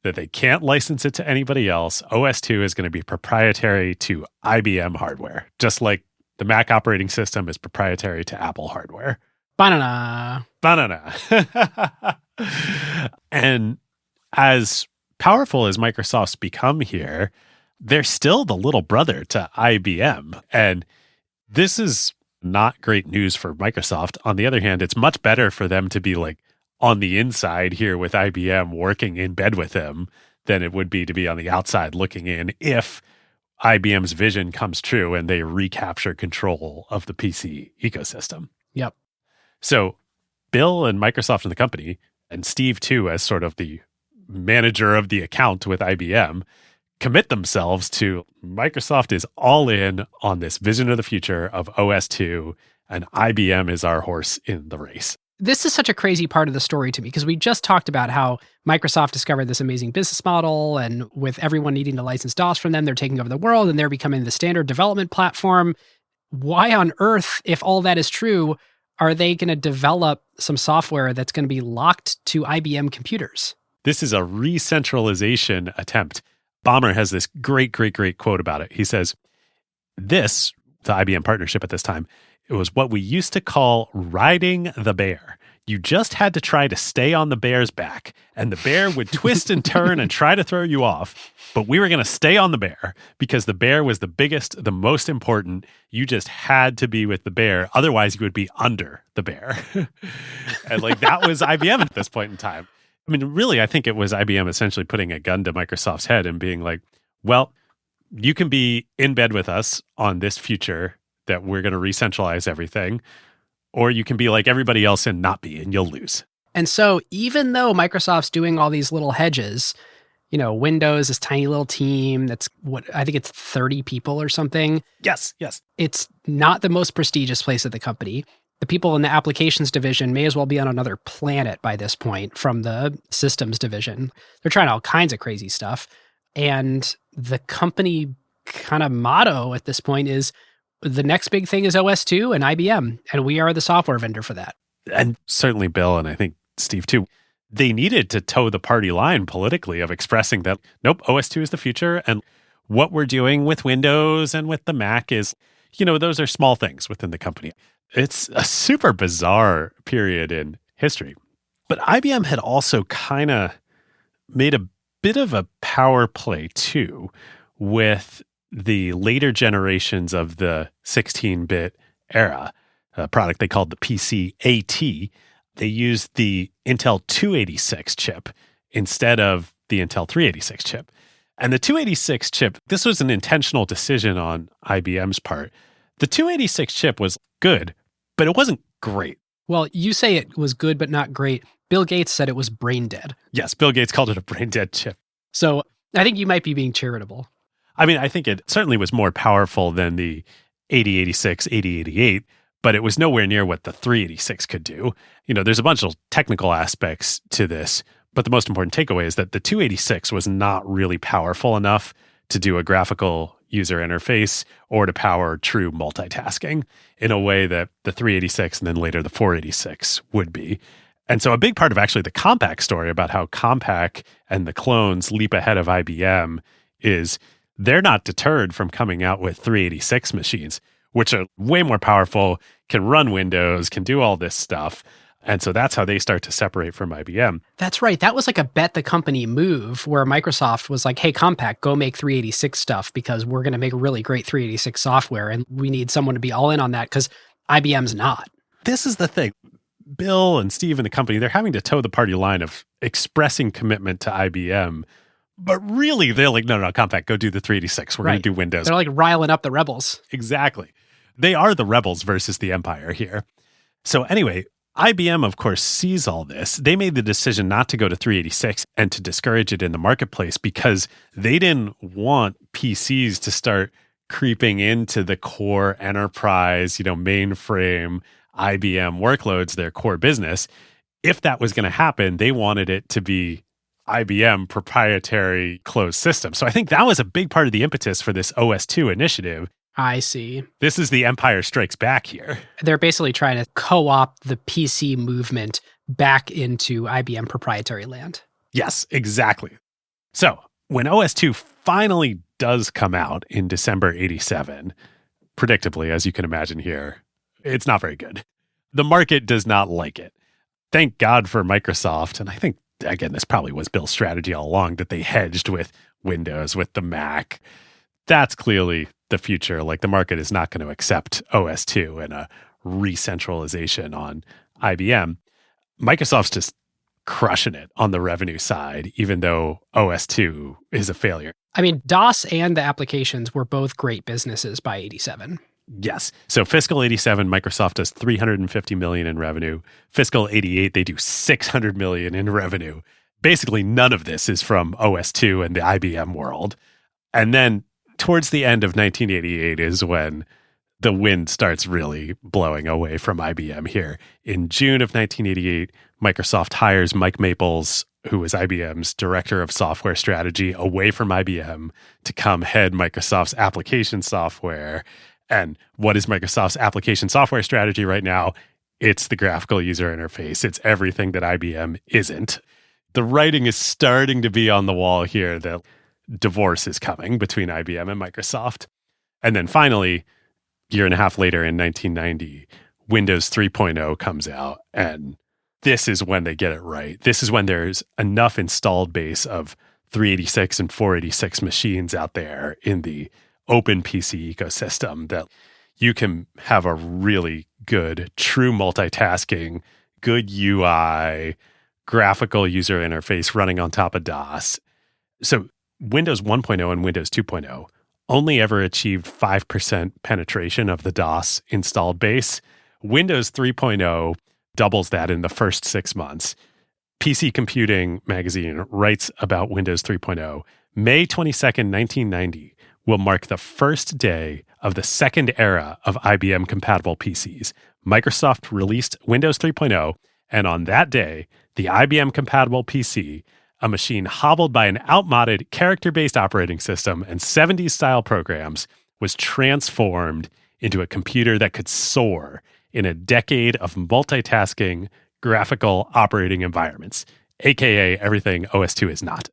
that they can't license it to anybody else. OS2 is going to be proprietary to IBM hardware, just like the Mac operating system is proprietary to Apple hardware. Banana. Banana. And as powerful as Microsoft's become here, they're still the little brother to IBM. And this is not great news for Microsoft. On the other hand, it's much better for them to be like on the inside here with IBM working in bed with them than it would be to be on the outside looking in if IBM's vision comes true and they recapture control of the PC ecosystem. Yep. So Bill and Microsoft and the company, and Steve too, as sort of the manager of the account with IBM, commit themselves to Microsoft is all in on this vision of the future of OS2, and IBM is our horse in the race. This is such a crazy part of the story to me because we just talked about how Microsoft discovered this amazing business model, and with everyone needing to license DOS from them, they're taking over the world and they're becoming the standard development platform. Why on earth, if all that is true, are they going to develop some software that's going to be locked to IBM computers? This is a re-centralization attempt. Ballmer has this great quote about it. He says, this, the IBM partnership at this time, it was what we used to call riding the bear. You just had to try to stay on the bear's back, and the bear would twist and turn and try to throw you off. But we were going to stay on the bear because the bear was the biggest, the most important. You just had to be with the bear. Otherwise, you would be under the bear. And like that was IBM at this point in time. I mean, really, I think it was IBM essentially putting a gun to Microsoft's head and being like, well, you can be in bed with us on this future that we're going to re-centralize everything, or you can be like everybody else and not be, and you'll lose. And so even though Microsoft's doing all these little hedges, you know, Windows, this tiny little team that's what I think it's 30 people or something. Yes. It's not the most prestigious place at the company. The people in the applications division may as well be on another planet by this point from the systems division. They're trying all kinds of crazy stuff. And the company kind of motto at this point is the next big thing is OS2 and IBM, and we are the software vendor for that. And certainly Bill, and I think Steve too, they needed to toe the party line politically of expressing that, nope, OS2 is the future. And what we're doing with Windows and with the Mac is, those are small things within the company. It's a super bizarre period in history. But IBM had also kind of made a bit of a power play too with the later generations of the 16-bit era, a product they called the PC-AT. They used the Intel 286 chip instead of the Intel 386 chip. And the 286 chip, this was an intentional decision on IBM's part. The 286 chip was good, but it wasn't great. Well, you say it was good but not great. Bill Gates said it was brain dead. Yes, Bill Gates called it a brain dead chip. So I think you might be being charitable. I mean, I think it certainly was more powerful than the 8086, 8088, but it was nowhere near what the 386 could do. There's a bunch of technical aspects to this, but the most important takeaway is that the 286 was not really powerful enough to do a graphical user interface or to power true multitasking in a way that the 386 and then later the 486 would be. And so a big part of actually the Compaq story about how Compaq and the clones leap ahead of IBM is they're not deterred from coming out with 386 machines, which are way more powerful, can run Windows, can do all this stuff. And so that's how they start to separate from IBM. That's right. That was like a bet the company move where Microsoft was like, hey, Compaq, go make 386 stuff because we're going to make really great 386 software. And we need someone to be all in on that because IBM's not. This is the thing. Bill and Steve and the company, they're having to toe the party line of expressing commitment to IBM. But really, they're like, no, Compaq, go do the 386. We're going to do Windows. They're like riling up the rebels. Exactly. They are the rebels versus the empire here. So anyway, IBM, of course, sees all this. They made the decision not to go to 386 and to discourage it in the marketplace because they didn't want PCs to start creeping into the core enterprise, mainframe IBM workloads, their core business. If that was going to happen, they wanted it to be IBM proprietary closed system. So I think that was a big part of the impetus for this OS2 initiative. I see. This is the Empire Strikes Back here. They're basically trying to co-opt the PC movement back into IBM proprietary land. Yes, exactly. So when OS2 finally does come out in December 87, predictably, as you can imagine here, it's not very good. The market does not like it. Thank God for Microsoft. And I think, again, this probably was Bill's strategy all along, that they hedged with Windows, with the Mac. That's clearly the future. Like, the market is not going to accept OS2 and a re-centralization on IBM. Microsoft's just crushing it on the revenue side, even though OS2 is a failure. I mean, DOS and the applications were both great businesses by 87. Yes. So fiscal 87, Microsoft does $350 million in revenue. Fiscal 88, they do $600 million in revenue. Basically, none of this is from OS2 and the IBM world. And then towards the end of 1988 is when the wind starts really blowing away from IBM here. In June of 1988, Microsoft hires Mike Maples, who was IBM's director of software strategy, away from IBM to come head Microsoft's application software. And what is Microsoft's application software strategy right now? It's the graphical user interface. It's everything that IBM isn't. The writing is starting to be on the wall here that divorce is coming between IBM and Microsoft. And then finally, a year and a half later in 1990, Windows 3.0 comes out. And this is when they get it right. This is when there's enough installed base of 386 and 486 machines out there in the open PC ecosystem that you can have a really good, true multitasking, good UI, graphical user interface running on top of DOS. So Windows 1.0 and Windows 2.0 only ever achieved 5% penetration of the DOS installed base. Windows 3.0 doubles that in the first 6 months. PC Computing magazine writes about Windows 3.0. May 22nd, 1990 will mark the first day of the second era of IBM-compatible PCs. Microsoft released Windows 3.0, and on that day, the IBM-compatible PC, a machine hobbled by an outmoded character-based operating system and 70s-style programs, was transformed into a computer that could soar in a decade of multitasking graphical operating environments. aka everything OS 2 is not.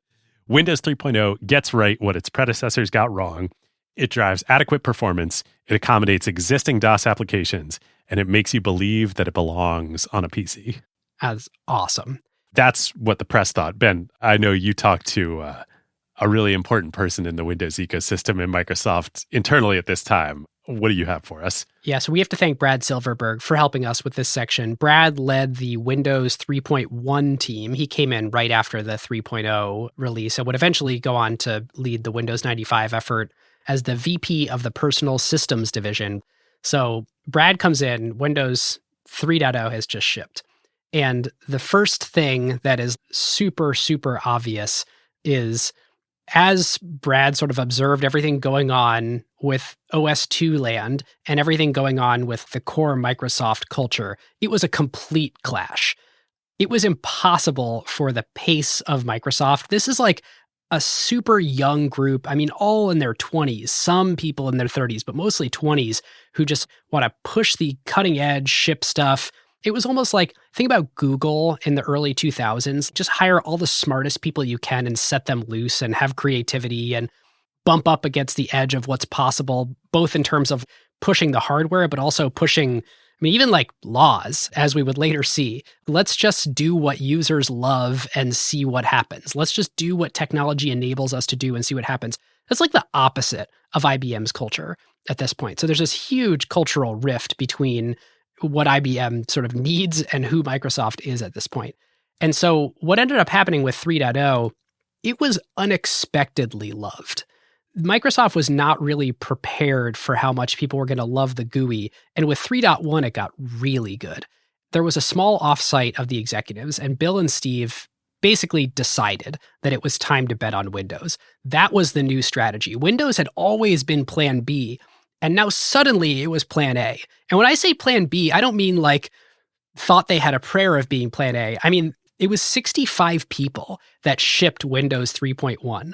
Windows 3.0 gets right what its predecessors got wrong. It drives adequate performance, it accommodates existing DOS applications, and it makes you believe that it belongs on a PC. That's awesome. That's what the press thought. Ben, I know you talked to a really important person in the Windows ecosystem in Microsoft internally at this time. What do you have for us? Yeah, so we have to thank Brad Silverberg for helping us with this section. Brad led the Windows 3.1 team. He came in right after the 3.0 release and would eventually go on to lead the Windows 95 effort as the VP of the Personal Systems Division. So Brad comes in, Windows 3.0 has just shipped. And the first thing that is super, super obvious is as Brad sort of observed everything going on with OS 2 land and everything going on with the core Microsoft culture, it was a complete clash. It was impossible for the pace of Microsoft. This is like a super young group. I mean, all in their 20s, some people in their 30s, but mostly 20s who just want to push the cutting edge, ship stuff. It was almost like, think about Google in the early 2000s. Just hire all the smartest people you can and set them loose and have creativity and bump up against the edge of what's possible, both in terms of pushing the hardware, but also pushing, I mean, even like laws, as we would later see. Let's just do what users love and see what happens. Let's just do what technology enables us to do and see what happens. That's like the opposite of IBM's culture at this point. So there's this huge cultural rift between what IBM sort of needs and who Microsoft is at this point. And so what ended up happening with 3.0, it was unexpectedly loved. Microsoft was not really prepared for how much people were going to love the GUI. And with 3.1, it got really good. There was a small offsite of the executives, and Bill and Steve basically decided that it was time to bet on Windows. That was the new strategy. Windows had always been plan B, and now suddenly it was plan A. And when I say plan B, I don't mean like thought they had a prayer of being plan A. I mean, it was 65 people that shipped Windows 3.1.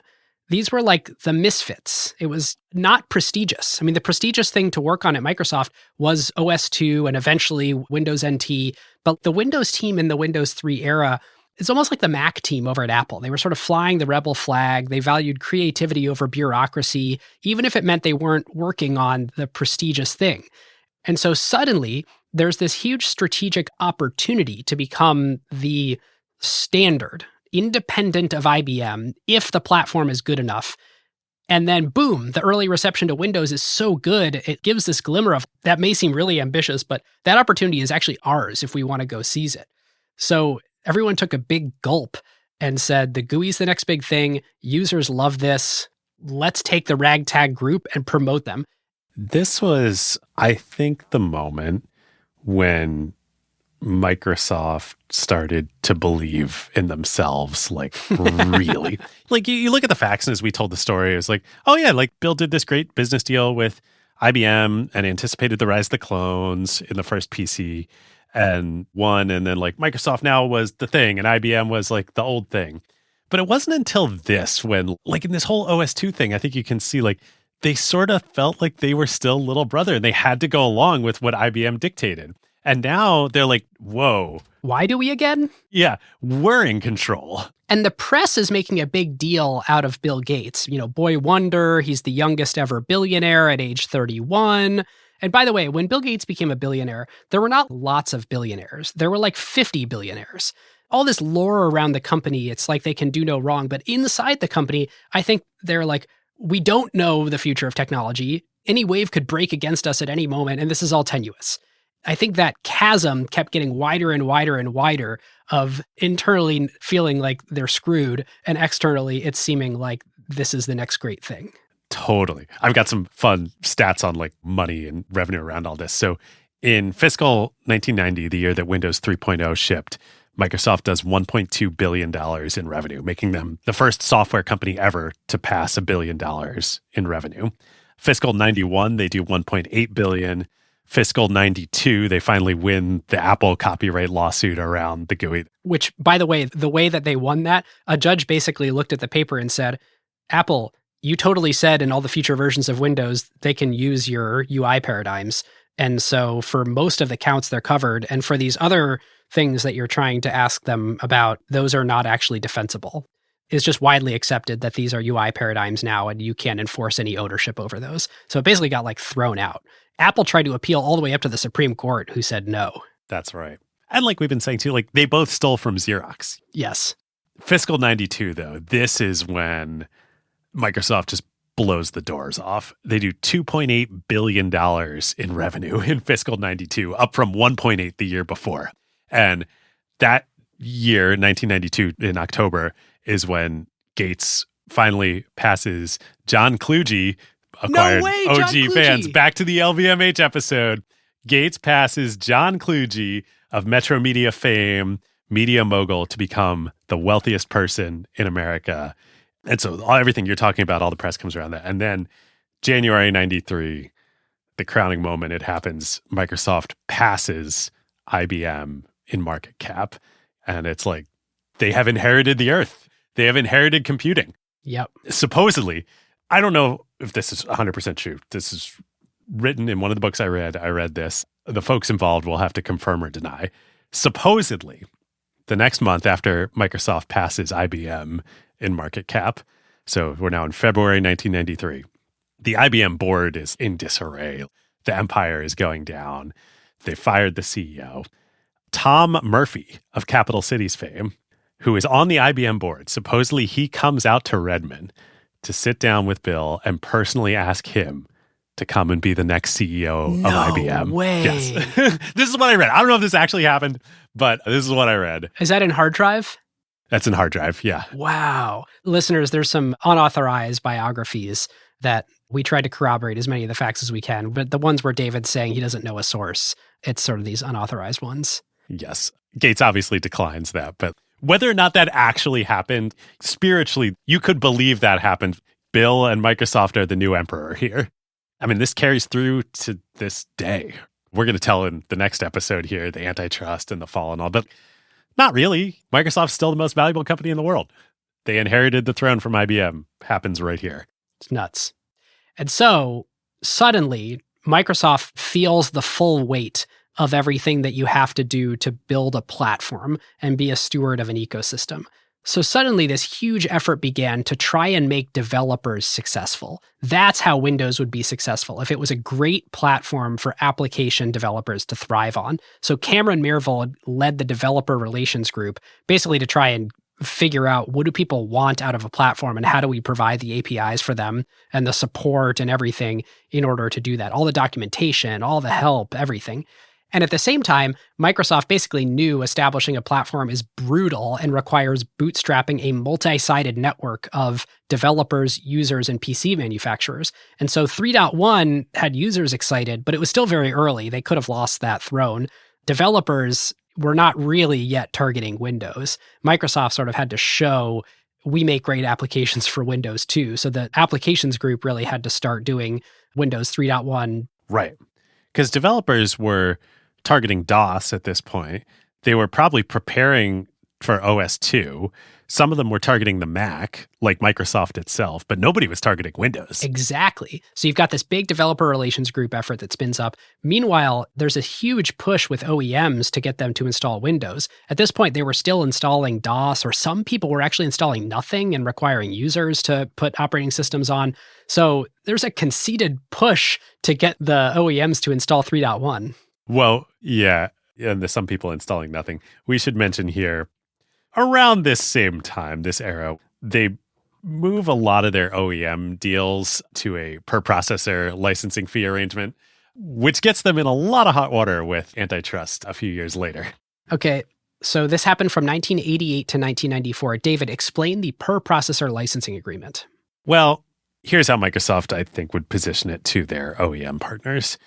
These were like the misfits. It was not prestigious. I mean, the prestigious thing to work on at Microsoft was OS 2 and eventually Windows NT. But the Windows team in the Windows 3 era, it's almost like the Mac team over at Apple. They were sort of flying the rebel flag. They valued creativity over bureaucracy, even if it meant they weren't working on the prestigious thing. And so suddenly, there's this huge strategic opportunity to become the standard, independent of IBM, if the platform is good enough. And then boom, the early reception to Windows is so good, it gives this glimmer of, that may seem really ambitious, but that opportunity is actually ours if we want to go seize it. So everyone took a big gulp and said, the GUI's the next big thing. Users love this. Let's take the ragtag group and promote them. This was, I think, the moment when Microsoft started to believe in themselves, like really. Like you look at the facts, and as we told the story, it was like, oh yeah, like Bill did this great business deal with IBM and anticipated the rise of the clones in the first PC and won. And then like Microsoft now was the thing and IBM was like the old thing. But it wasn't until this when, like in this whole OS 2 thing, I think you can see like they sort of felt like they were still little brother and they had to go along with what IBM dictated. And now they're like, whoa. Why do we again? Yeah, we're in control. And the press is making a big deal out of Bill Gates. You know, boy wonder, he's the youngest ever billionaire at age 31. And by the way, when Bill Gates became a billionaire, there were not lots of billionaires. There were like 50 billionaires. All this lore around the company, it's like they can do no wrong. But inside the company, I think they're like, we don't know the future of technology. Any wave could break against us at any moment, and this is all tenuous. I think that chasm kept getting wider and wider and wider of internally feeling like they're screwed and externally it's seeming like this is the next great thing. Totally. I've got some fun stats on like money and revenue around all this. So in fiscal 1990, the year that Windows 3.0 shipped, Microsoft does $1.2 billion in revenue, making them the first software company ever to pass $1 billion in revenue. Fiscal 91, they do $1.8 billion. Fiscal 92, they finally win the Apple copyright lawsuit around the GUI. Which, by the way that they won that, a judge basically looked at the paper and said, Apple, you totally said in all the future versions of Windows, they can use your UI paradigms. And so for most of the counts, they're covered. And for these other things that you're trying to ask them about, those are not actually defensible. It's just widely accepted that these are UI paradigms now, and you can't enforce any ownership over those. So it basically got like thrown out. Apple tried to appeal all the way up to the Supreme Court, who said no. That's right. And like we've been saying too, like they both stole from Xerox. Yes. Fiscal 92, though, this is when Microsoft just blows the doors off. They do $2.8 billion in revenue in fiscal 92, up from 1.8 the year before. And that year, 1992, in October, is when Gates finally passes John Kluge, acquired OG fans, back to the LVMH episode. Gates passes John Kluge of Metro Media fame, media mogul, to become the wealthiest person in America. And so everything you're talking about, all the press comes around that. And then January 93, the crowning moment, it happens. Microsoft passes IBM in market cap. And it's like they have inherited the earth. They have inherited computing. Yep. Supposedly, I don't know if this is 100% true. This is written in one of the books I read. I read this. The folks involved will have to confirm or deny. Supposedly, the next month after Microsoft passes IBM in market cap, so we're now in February 1993, the IBM board is in disarray. The empire is going down. They fired the CEO. Tom Murphy of Capital Cities fame, who is on the IBM board, supposedly he comes out to Redmond to sit down with Bill and personally ask him to come and be the next CEO of IBM. No way. Yes. This is what I read. I don't know if this actually happened, but this is what I read. Is that in hard drive? That's in hard drive, yeah. Wow. Listeners, there's some unauthorized biographies that we tried to corroborate as many of the facts as we can, but the ones where David's saying he doesn't know a source, it's sort of these unauthorized ones. Yes. Gates obviously declines that, but whether or not that actually happened, spiritually, you could believe that happened. Bill and Microsoft are the new emperor here. I mean, this carries through to this day. We're going to tell in the next episode here, the antitrust and the fall and all, but not really. Microsoft's still the most valuable company in the world. They inherited the throne from IBM. Happens right here. It's nuts. And so suddenly, Microsoft feels the full weight of everything that you have to do to build a platform and be a steward of an ecosystem. So suddenly this huge effort began to try and make developers successful. That's how Windows would be successful, if it was a great platform for application developers to thrive on. So Cameron Mirvold led the developer relations group basically to try and figure out what do people want out of a platform and how do we provide the APIs for them and the support and everything in order to do that. All the documentation, all the help, everything. And at the same time, Microsoft basically knew establishing a platform is brutal and requires bootstrapping a multi-sided network of developers, users, and PC manufacturers. And so 3.1 had users excited, but it was still very early. They could have lost that throne. Developers were not really yet targeting Windows. Microsoft sort of had to show we make great applications for Windows too. So the applications group really had to start doing Windows 3.1. Right. Because developers were targeting DOS at this point. They were probably preparing for OS 2. Some of them were targeting the Mac, like Microsoft itself, but nobody was targeting Windows. Exactly. So you've got this big developer relations group effort that spins up. Meanwhile, there's a huge push with OEMs to get them to install Windows. At this point, they were still installing DOS, or some people were actually installing nothing and requiring users to put operating systems on. So there's a conceited push to get the OEMs to install 3.1. Well, yeah. And there's some people installing nothing. We should mention here, around this same time, this era, they move a lot of their OEM deals to a per processor licensing fee arrangement, which gets them in a lot of hot water with antitrust a few years later. Okay, so this happened from 1988 to 1994. David, explain the per processor licensing agreement. Well, here's how Microsoft, I think, would position it to their OEM partners.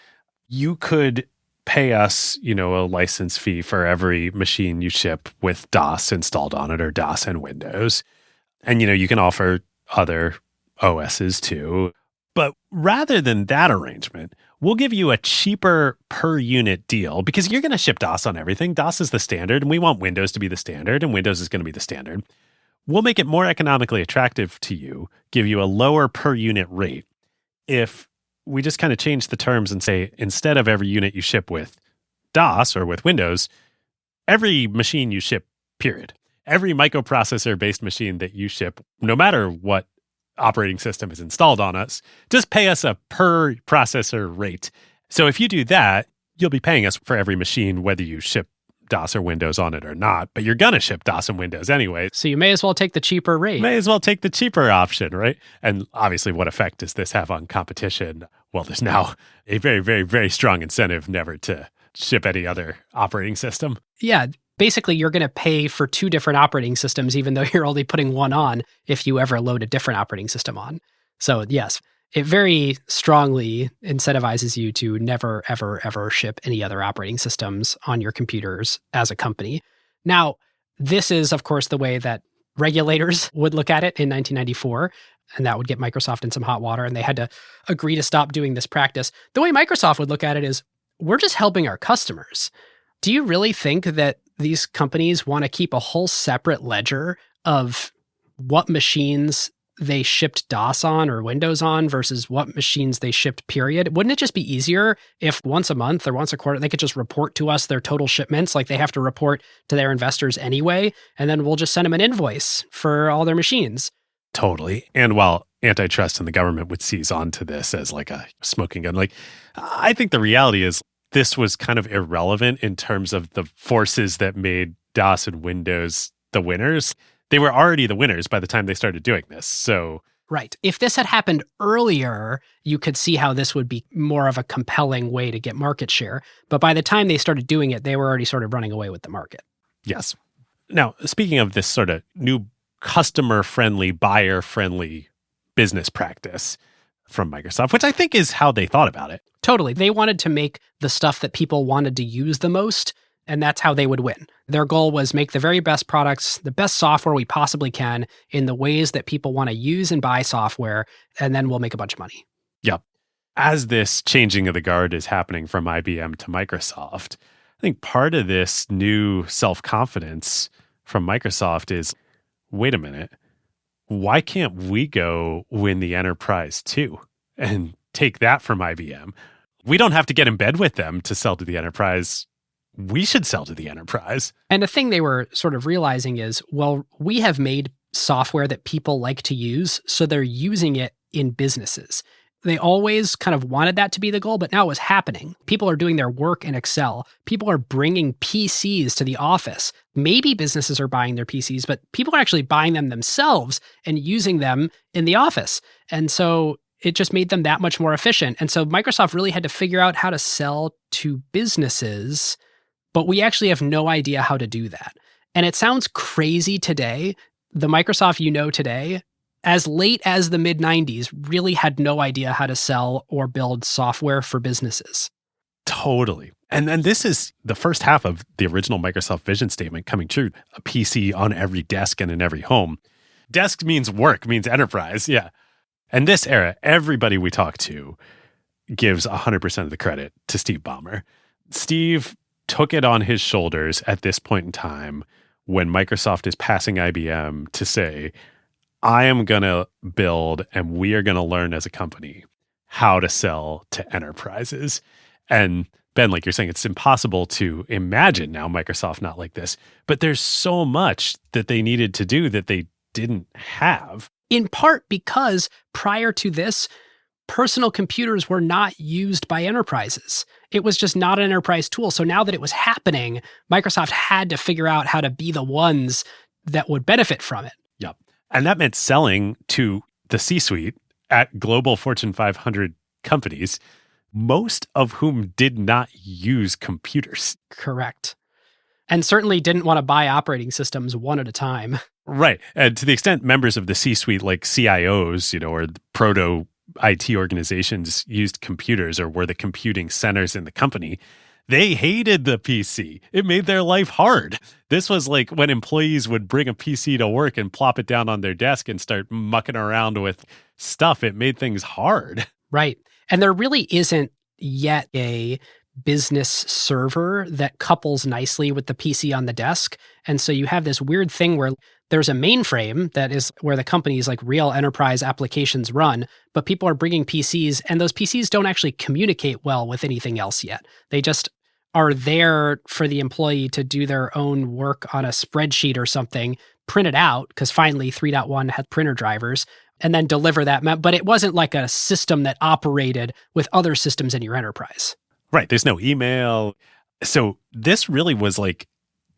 You could pay us, a license fee for every machine you ship with DOS installed on it, or DOS and Windows. And, you can offer other OSs too. But rather than that arrangement, we'll give you a cheaper per unit deal because you're going to ship DOS on everything. DOS is the standard, and we want Windows to be the standard, and Windows is going to be the standard. We'll make it more economically attractive to you, give you a lower per unit rate if we just kind of change the terms and say, instead of every unit you ship with DOS or with Windows, every machine you ship, period. Every microprocessor-based machine that you ship, no matter what operating system is installed on us, just pay us a per processor rate. So if you do that, you'll be paying us for every machine, whether you ship DOS or Windows on it or not, but you're going to ship DOS and Windows anyway. So you may as well take the cheaper rate. May as well take the cheaper option, right? And obviously, what effect does this have on competition? Well, there's now a very, very, very strong incentive never to ship any other operating system. Yeah. Basically, you're going to pay for two different operating systems, even though you're only putting one on if you ever load a different operating system on. So yes, it very strongly incentivizes you to never, ever, ever ship any other operating systems on your computers as a company. Now, this is, of course, the way that regulators would look at it in 1994, and that would get Microsoft in some hot water, and they had to agree to stop doing this practice. The way Microsoft would look at it is, we're just helping our customers. Do you really think that these companies want to keep a whole separate ledger of what machines they shipped DOS on or Windows on versus what machines they shipped, period? Wouldn't it just be easier if once a month or once a quarter, they could just report to us their total shipments like they have to report to their investors anyway, and then we'll just send them an invoice for all their machines? Totally. And while antitrust and the government would seize onto this as like a smoking gun, like I think the reality is this was kind of irrelevant in terms of the forces that made DOS and Windows the winners. They were already the winners by the time they started doing this. So, right. If this had happened earlier, you could see how this would be more of a compelling way to get market share. But by the time they started doing it, they were already sort of running away with the market. Yes. Now, speaking of this sort of new customer-friendly, buyer-friendly business practice from Microsoft, which I think is how they thought about it. Totally. They wanted to make the stuff that people wanted to use the most, and that's how they would win. Their goal was make the very best products, the best software we possibly can in the ways that people want to use and buy software, and then we'll make a bunch of money. Yep. As this changing of the guard is happening from IBM to Microsoft, I think part of this new self-confidence from Microsoft is, wait a minute, why can't we go win the enterprise too and take that from IBM? We don't have to get in bed with them to sell to the enterprise. We should sell to the enterprise. And the thing they were sort of realizing is, well, we have made software that people like to use, so they're using it in businesses. They always kind of wanted that to be the goal, but now it was happening. People are doing their work in Excel. People are bringing PCs to the office. Maybe businesses are buying their PCs, but people are actually buying them themselves and using them in the office. And so it just made them that much more efficient. And so Microsoft really had to figure out how to sell to businesses, but we actually have no idea how to do that. And it sounds crazy today. The Microsoft you know today, as late as the mid-90s, really had no idea how to sell or build software for businesses. Totally. And then this is the first half of the original Microsoft vision statement coming true. A PC on every desk and in every home. Desk means work, means enterprise. Yeah. And this era, everybody we talk to gives 100% of the credit to Steve Ballmer. Steve took it on his shoulders at this point in time when Microsoft is passing IBM to say, I am going to build and we are going to learn as a company how to sell to enterprises. And Ben, like you're saying, it's impossible to imagine now Microsoft not like this, but there's so much that they needed to do that they didn't have. In part because prior to this, personal computers were not used by enterprises. It was just not an enterprise tool. So now that it was happening, Microsoft had to figure out how to be the ones that would benefit from it. Yep. And that meant selling to the C-suite at global Fortune 500 companies, most of whom did not use computers. Correct. And certainly didn't want to buy operating systems one at a time. Right. And to the extent members of the C-suite, like CIOs, or the proto IT organizations used computers or were the computing centers in the company, they hated the PC. It made their life hard. This was like when employees would bring a PC to work and plop it down on their desk and start mucking around with stuff. It made things hard. Right. And there really isn't yet a business server that couples nicely with the PC on the desk. And so you have this weird thing where there's a mainframe that is where the company's like real enterprise applications run, but people are bringing PCs and those PCs don't actually communicate well with anything else yet. They just are there for the employee to do their own work on a spreadsheet or something, print it out, because finally 3.1 had printer drivers, and then deliver that. But it wasn't like a system that operated with other systems in your enterprise. Right. There's no email. So this really was like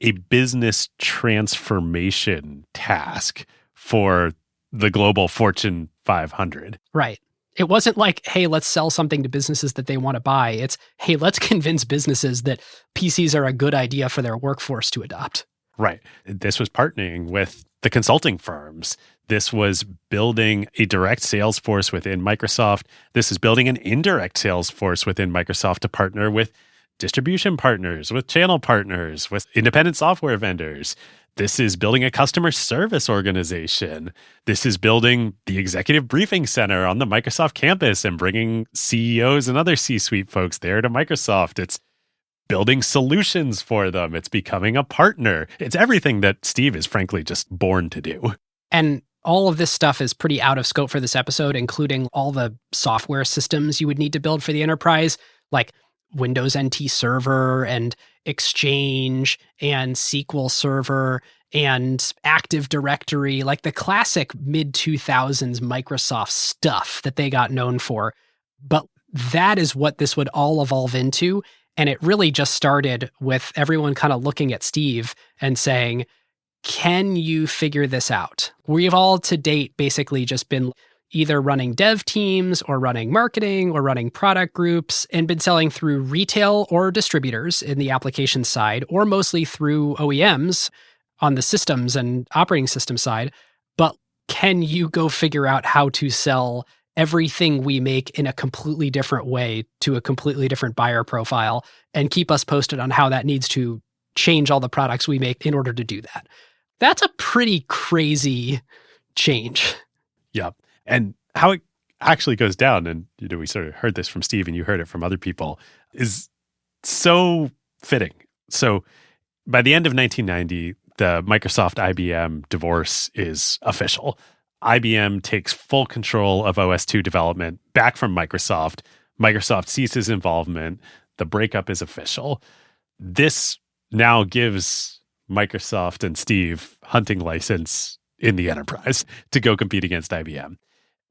a business transformation task for the global Fortune 500. Right. It wasn't like, hey, let's sell something to businesses that they want to buy. It's, hey, let's convince businesses that PCs are a good idea for their workforce to adopt. Right. This was partnering with the consulting firms. This was building a direct sales force within Microsoft. This is building an indirect sales force within Microsoft to partner with distribution partners, with channel partners, with independent software vendors. This is building a customer service organization. This is building the executive briefing center on the Microsoft campus and bringing CEOs and other C-suite folks there to Microsoft. It's building solutions for them. It's becoming a partner. It's everything that Steve is frankly just born to do. And all of this stuff is pretty out of scope for this episode, including all the software systems you would need to build for the enterprise, like Windows NT Server and Exchange and SQL Server and Active Directory, like the classic mid-2000s Microsoft stuff that they got known for. But that is what this would all evolve into. And it really just started with everyone kind of looking at Steve and saying, can you figure this out? We've all to date basically just been either running dev teams or running marketing or running product groups and been selling through retail or distributors in the application side, or mostly through OEMs on the systems and operating system side. But can you go figure out how to sell everything we make in a completely different way to a completely different buyer profile and keep us posted on how that needs to change all the products we make in order to do that? That's a pretty crazy change. Yeah. And how it actually goes down, and we sort of heard this from Steve and you heard it from other people, is so fitting. So by the end of 1990, the Microsoft IBM divorce is official. IBM takes full control of OS/2 development back from Microsoft. Microsoft ceases involvement. The breakup is official. This now gives Microsoft and Steve hunting license in the enterprise to go compete against IBM.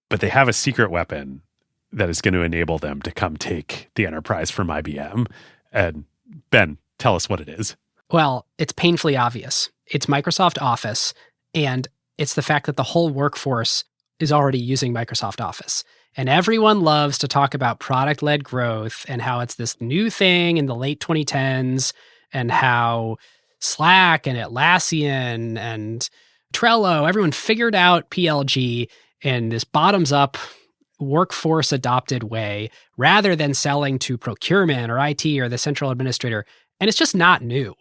But they have a secret weapon that is going to enable them to come take the enterprise from IBM. And Ben, tell us what it is. Well, it's painfully obvious. It's Microsoft Office, and it's the fact that the whole workforce is already using Microsoft Office. And everyone loves to talk about product-led growth and how it's this new thing in the late 2010s and how Slack and Atlassian and Trello, everyone figured out PLG in this bottoms-up, workforce-adopted way rather than selling to procurement or IT or the central administrator. And it's just not new.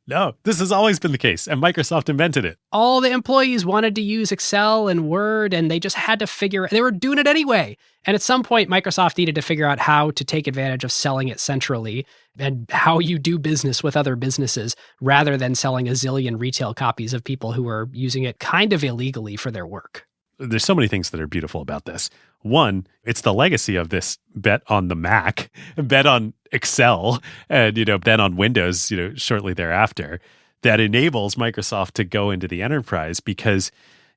No, this has always been the case, and Microsoft invented it. All the employees wanted to use Excel and Word, and they just had to they were doing it anyway. And at some point, Microsoft needed to figure out how to take advantage of selling it centrally and how you do business with other businesses rather than selling a zillion retail copies of people who are using it kind of illegally for their work. There's so many things that are beautiful about this. One, it's the legacy of this bet on the Mac, bet on Excel, and, then on Windows, shortly thereafter, that enables Microsoft to go into the enterprise because,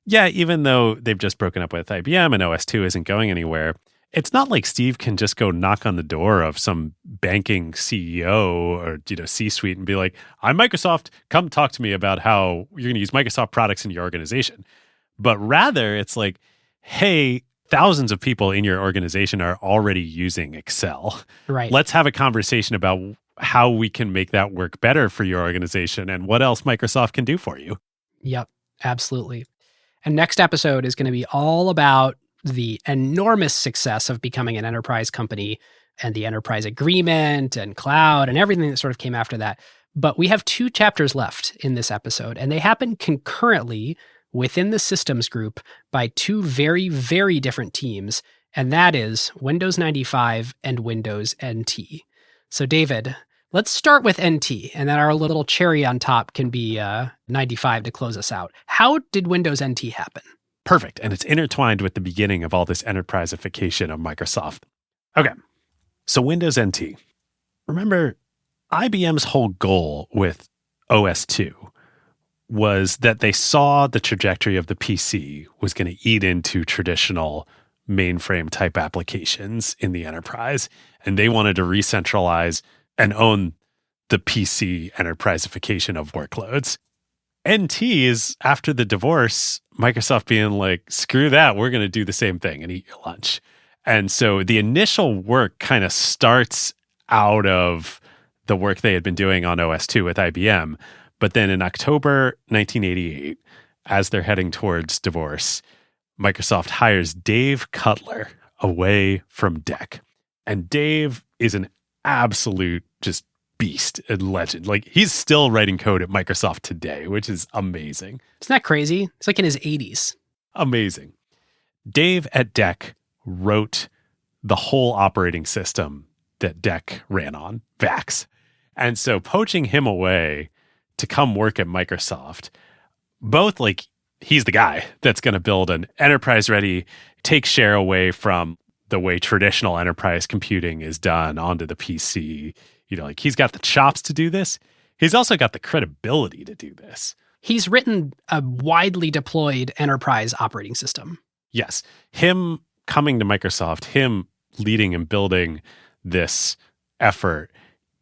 yeah, even though they've just broken up with IBM and OS/2 isn't going anywhere, it's not like Steve can just go knock on the door of some banking CEO or, C-suite and be like, I'm Microsoft, come talk to me about how you're going to use Microsoft products in your organization. But rather, it's like, hey, thousands of people in your organization are already using Excel. Right. Let's have a conversation about how we can make that work better for your organization and what else Microsoft can do for you. Yep, absolutely. And next episode is going to be all about the enormous success of becoming an enterprise company and the enterprise agreement and cloud and everything that sort of came after that. But we have 2 chapters left in this episode, and they happen concurrently within the systems group by 2 very, very different teams, and that is Windows 95 and Windows NT. So David, let's start with NT, and then our little cherry on top can be 95 to close us out. How did Windows NT happen? Perfect, and it's intertwined with the beginning of all this enterpriseification of Microsoft. Okay, so Windows NT. Remember, IBM's whole goal with OS2 was that they saw the trajectory of the PC was going to eat into traditional mainframe type applications in the enterprise. And they wanted to re-centralize and own the PC enterpriseification of workloads. NT is, after the divorce, Microsoft being like, screw that, we're going to do the same thing and eat your lunch. And so the initial work kind of starts out of the work they had been doing on OS2 with IBM. But then in October 1988, as they're heading towards divorce, Microsoft hires Dave Cutler away from DEC. And Dave is an absolute just beast and legend. Like, he's still writing code at Microsoft today, which is amazing. Isn't that crazy? It's like in his 80s. Amazing. Dave at DEC wrote the whole operating system that DEC ran on, VAX. And so poaching him away to come work at Microsoft, both like he's the guy that's going to build an enterprise-ready, take share away from the way traditional enterprise computing is done onto the PC. You know, like, he's got the chops to do this. He's also got the credibility to do this. He's written a widely deployed enterprise operating system. Yes. Him coming to Microsoft, him leading and building this effort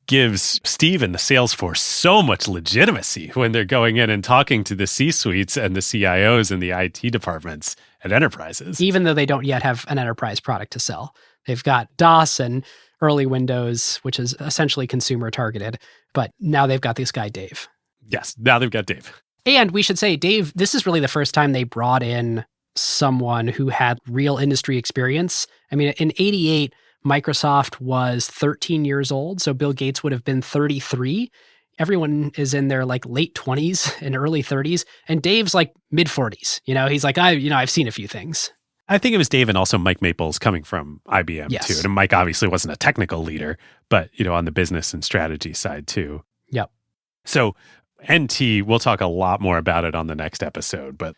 gives Steve and the sales force so much legitimacy when they're going in and talking to the C-suites and the CIOs and the IT departments at enterprises. Even though they don't yet have an enterprise product to sell. They've got DOS and early Windows, which is essentially consumer targeted. But now they've got this guy, Dave. Yes, now they've got Dave. And we should say, Dave, this is really the first time they brought in someone who had real industry experience. I mean, in 88, Microsoft was 13 years old, so Bill Gates would have been 33. Everyone is in their like late 20s and early 30s, and Dave's like mid 40s. You know, he's like, I've seen a few things. I think it was Dave and also Mike Maples coming from IBM Yes. too. And Mike obviously wasn't a technical leader, but you know, on the business and strategy side too. Yep. So NT, we'll talk a lot more about it on the next episode, but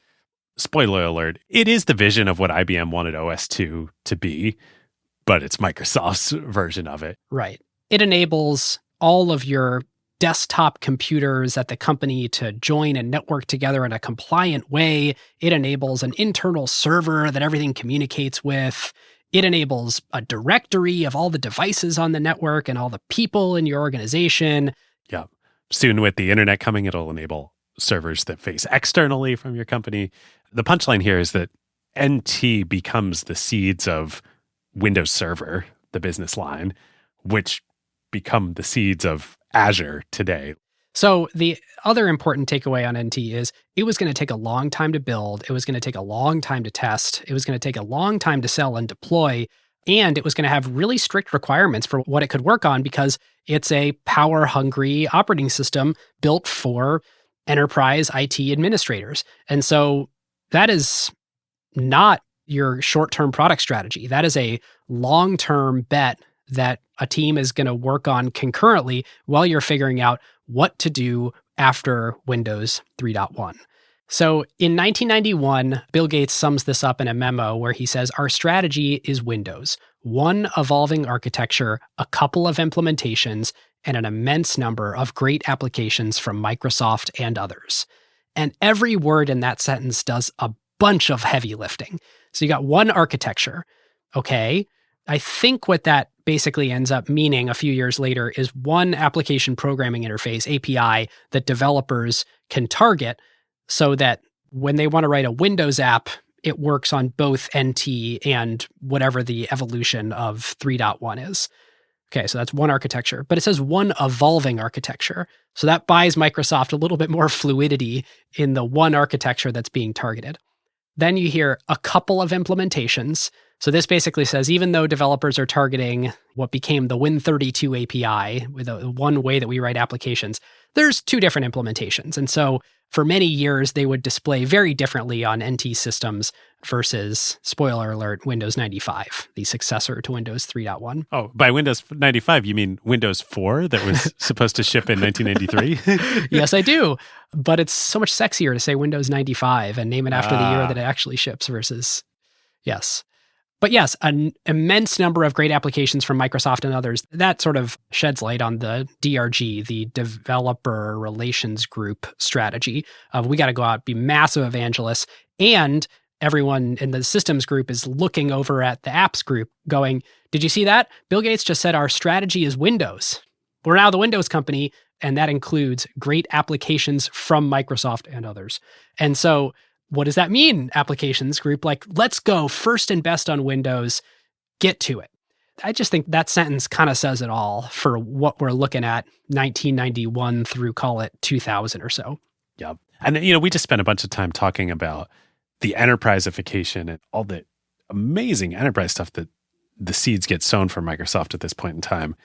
spoiler alert, it is the vision of what IBM wanted OS2 to be, but it's Microsoft's version of it. Right. It enables all of your desktop computers at the company to join and network together in a compliant way. It enables an internal server that everything communicates with. It enables a directory of all the devices on the network and all the people in your organization. Yeah. Soon with the internet coming, it'll enable servers that face externally from your company. The punchline here is that NT becomes the seeds of Windows Server, the business line, which become the seeds of Azure today. So the other important takeaway on NT is it was going to take a long time to build. It was going to take a long time to test. It was going to take a long time to sell and deploy. And it was going to have really strict requirements for what it could work on because it's a power-hungry operating system built for enterprise IT administrators. And so that is not your short-term product strategy. That is a long-term bet that a team is going to work on concurrently while you're figuring out what to do after Windows 3.1. So in 1991, Bill Gates sums this up in a memo where he says, our strategy is Windows, one evolving architecture, a couple of implementations, and an immense number of great applications from Microsoft and others. And every word in that sentence does a bunch of heavy lifting. So you got one architecture. Okay. I think what that basically ends up meaning a few years later is one application programming interface, API, that developers can target so that when they want to write a Windows app, it works on both NT and whatever the evolution of 3.1 is. Okay, so that's one architecture, but it says one evolving architecture. So that buys Microsoft a little bit more fluidity in the one architecture that's being targeted. Then you hear a couple of implementations. So this basically says, even though developers are targeting what became the Win32 API, with one way that we write applications, there's two different implementations. And so for many years, they would display very differently on NT systems versus, spoiler alert, Windows 95, the successor to Windows 3.1. Oh, by Windows 95, you mean Windows 4 that was supposed to ship in 1993? Yes, I do. But it's so much sexier to say Windows 95 and name it after the year that it actually ships versus, yes. But yes, an immense number of great applications from Microsoft and others. That sort of sheds light on the DRG, the Developer Relations Group strategy of we got to go out, be massive evangelists, and everyone in the systems group is looking over at the apps group going, did you see that? Bill Gates just said our strategy is Windows. We're now the Windows company, and that includes great applications from Microsoft and others. And so what does that mean, applications group? Like, let's go first and best on Windows, get to it. I just think that sentence kind of says it all for what we're looking at 1991 through, call it 2000 or so. Yep. And, we just spent a bunch of time talking about the enterpriseification and all the amazing enterprise stuff that the seeds get sown for Microsoft at this point in time.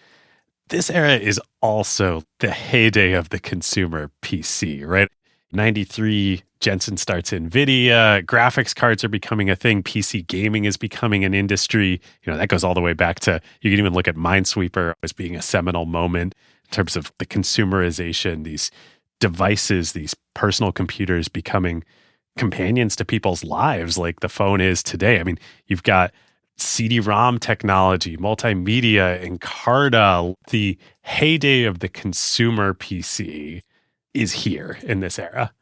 This era is also the heyday of the consumer PC, right? 93, Jensen starts NVIDIA, graphics cards are becoming a thing, PC gaming is becoming an industry. That goes all the way back to, you can even look at Minesweeper as being a seminal moment in terms of the consumerization, these devices, these personal computers becoming companions to people's lives like the phone is today. I mean, you've got CD-ROM technology, multimedia, Encarta. The heyday of the consumer PC is here in this era.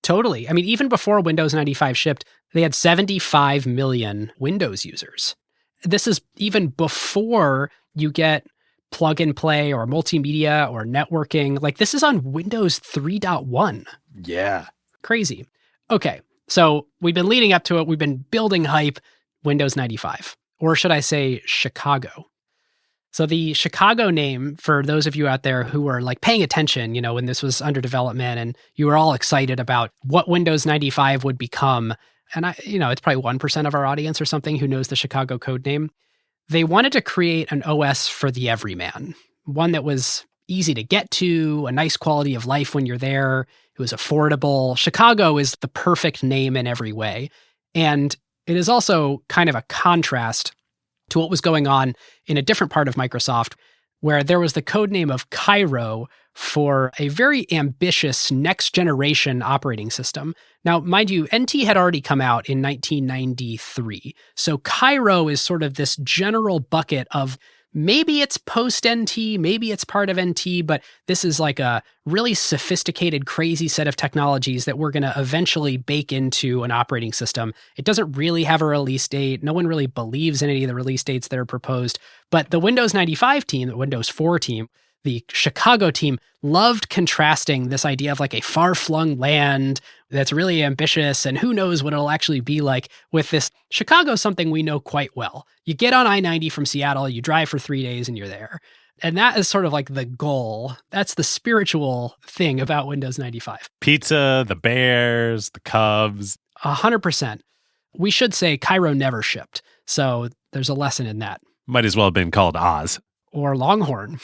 Totally. I mean, even before Windows 95 shipped, they had 75 million Windows users. This is even before you get plug and play or multimedia or networking. Like, this is on Windows 3.1. Yeah. Crazy. Okay, so we've been leading up to it. We've been building hype. Windows 95. Or should I say Chicago? So the Chicago name, for those of you out there who were like paying attention, when this was under development and you were all excited about what Windows 95 would become, and it's probably 1% of our audience or something who knows the Chicago code name. They wanted to create an OS for the everyman, one that was easy to get to, a nice quality of life when you're there. It was affordable. Chicago is the perfect name in every way. And it is also kind of a contrast to what was going on in a different part of Microsoft, where there was the code name of Cairo for a very ambitious next generation operating system. Now, mind you, NT had already come out in 1993. So Cairo is sort of this general bucket of maybe it's post-NT, maybe it's part of NT, but this is like a really sophisticated, crazy set of technologies that we're going to eventually bake into an operating system. It doesn't really have a release date. No one really believes in any of the release dates that are proposed. But the Windows 95 team, the Windows 4 team, the Chicago team loved contrasting this idea of like a far-flung land that's really ambitious and who knows what it'll actually be like with this Chicago, something we know quite well. You get on I-90 from Seattle, you drive for 3 days and you're there. And that is sort of like the goal. That's the spiritual thing about Windows 95. Pizza, the Bears, the Cubs. 100%. We should say Cairo never shipped. So there's a lesson in that. Might as well have been called Oz. Or Longhorn.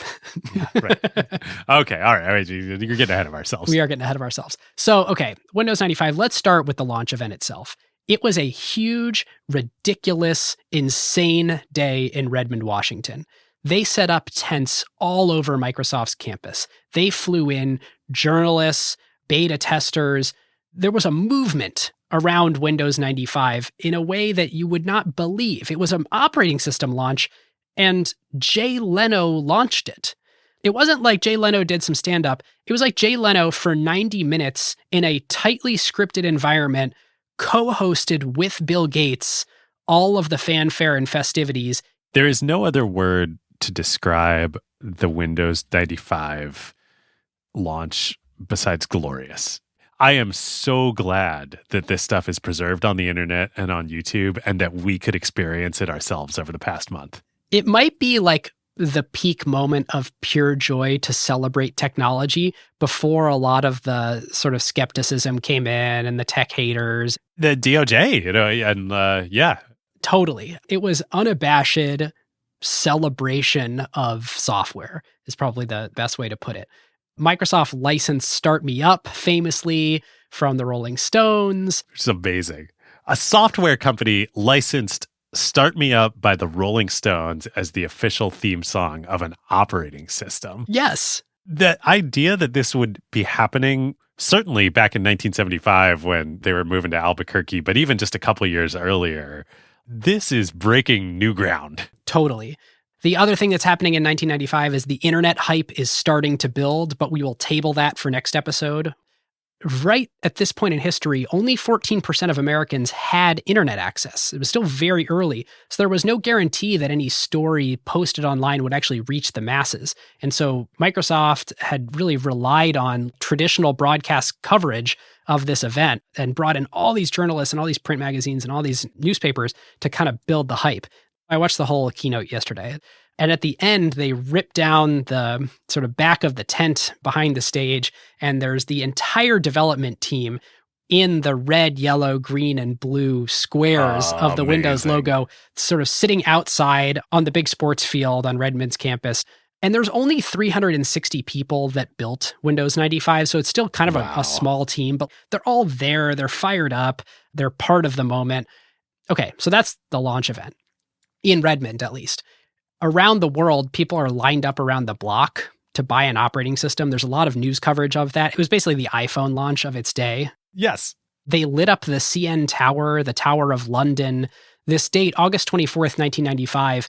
Yeah, right. Okay, all right. You're getting ahead of ourselves. We are getting ahead of ourselves. So, okay, Windows 95, let's start with the launch event itself. It was a huge, ridiculous, insane day in Redmond, Washington. They set up tents all over Microsoft's campus. They flew in journalists, beta testers. There was a movement around Windows 95 in a way that you would not believe. It was an operating system launch, and Jay Leno launched it. It wasn't like Jay Leno did some stand-up. It was like Jay Leno for 90 minutes in a tightly scripted environment, co-hosted with Bill Gates all of the fanfare and festivities. There is no other word to describe the Windows 95 launch besides glorious. I am so glad that this stuff is preserved on the internet and on YouTube and that we could experience it ourselves over the past month. It might be like the peak moment of pure joy to celebrate technology before a lot of the sort of skepticism came in and the tech haters. The DOJ, and yeah. Totally. It was unabashed celebration of software is probably the best way to put it. Microsoft licensed Start Me Up famously from the Rolling Stones. Which is amazing. A software company licensed Start Me Up by the Rolling Stones as the official theme song of an operating system. Yes. The idea that this would be happening, certainly back in 1975 when they were moving to Albuquerque, but even just a couple of years earlier, This is breaking new ground. Totally. The other thing that's happening in 1995 is the internet hype is starting to build, but we will table that for next episode. Right at this point in history, only 14% of Americans had internet access. It was still very early, so there was no guarantee that any story posted online would actually reach the masses. And so Microsoft had really relied on traditional broadcast coverage of this event and brought in all these journalists and all these print magazines and all these newspapers to kind of build the hype. I watched the whole keynote yesterday. And at the end, they rip down the sort of back of the tent behind the stage, and there's the entire development team in the red, yellow, green, and blue squares of the Windows logo, sort of sitting outside on the big sports field on Redmond's campus. And there's only 360 people that built Windows 95, so it's still kind of a small team, but they're all there. They're fired up. They're part of the moment. Okay, so that's the launch event, in Redmond at least. Around the world, people are lined up around the block to buy an operating system. There's a lot of news coverage of that. It was basically the iPhone launch of its day. Yes. They lit up the CN Tower, the Tower of London. This date, August 24th, 1995,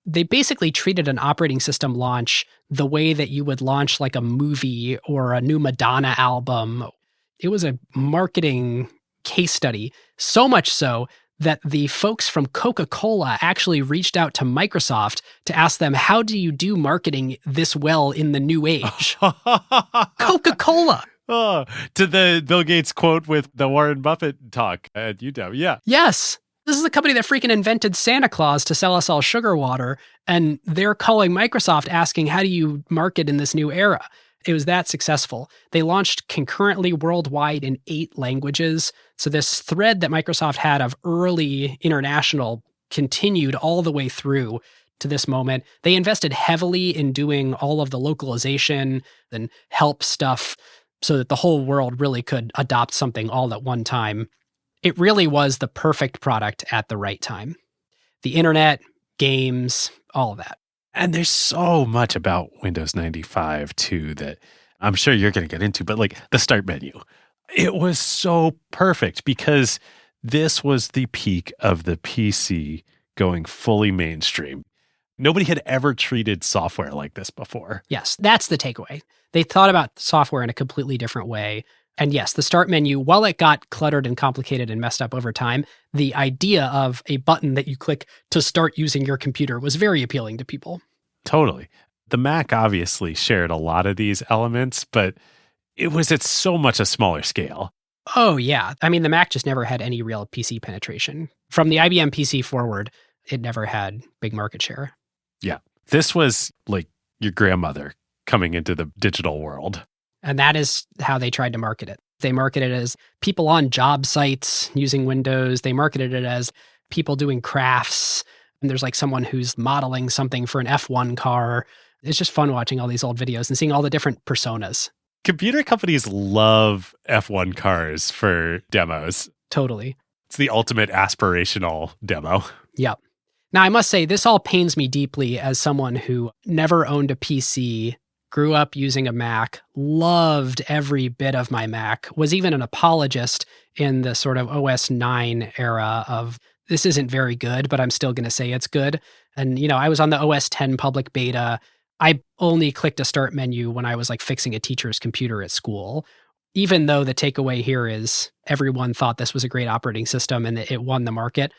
they basically treated an operating system launch the way that you would launch like a movie or a new Madonna album. It was a marketing case study, so much so that the folks from Coca-Cola actually reached out to Microsoft to ask them, how do you do marketing this well in the new age? Coca-Cola. Oh, to the Bill Gates quote with the Warren Buffett talk at UW. Yeah. Yes. This is the company that freaking invented Santa Claus to sell us all sugar water. And they're calling Microsoft asking, how do you market in this new era? It was that successful. They launched concurrently worldwide in 8 languages. So this thread that Microsoft had of early international continued all the way through to this moment. They invested heavily in doing all of the localization and help stuff so that the whole world really could adopt something all at one time. It really was the perfect product at the right time. The internet, games, all of that. And there's so much about Windows 95 too that I'm sure you're going to get into, but like the start menu, it was so perfect because this was the peak of the PC going fully mainstream. Nobody had ever treated software like this before. Yes, that's the takeaway. They thought about software in a completely different way. And yes, the start menu, while it got cluttered and complicated and messed up over time, the idea of a button that you click to start using your computer was very appealing to people. Totally. The Mac obviously shared a lot of these elements, but it was at so much a smaller scale. Oh, yeah. I mean, the Mac just never had any real PC penetration. From the IBM PC forward, it never had big market share. Yeah. This was like your grandmother coming into the digital world. And that is how they tried to market it. They marketed it as people on job sites using Windows. They marketed it as people doing crafts. And there's like someone who's modeling something for an F1 car. It's just fun watching all these old videos and seeing all the different personas. Computer companies love F1 cars for demos. Totally. It's the ultimate aspirational demo. Yep. Now, I must say, this all pains me deeply as someone who never owned a PC, grew up using a Mac, loved every bit of my Mac, was even an apologist in the sort of OS 9 era of this isn't very good, but I'm still going to say it's good. And, you know, I was on the OS 10 public beta. I only clicked a start menu when I was like fixing a teacher's computer at school, even though the takeaway here is everyone thought this was a great operating system and it won the market.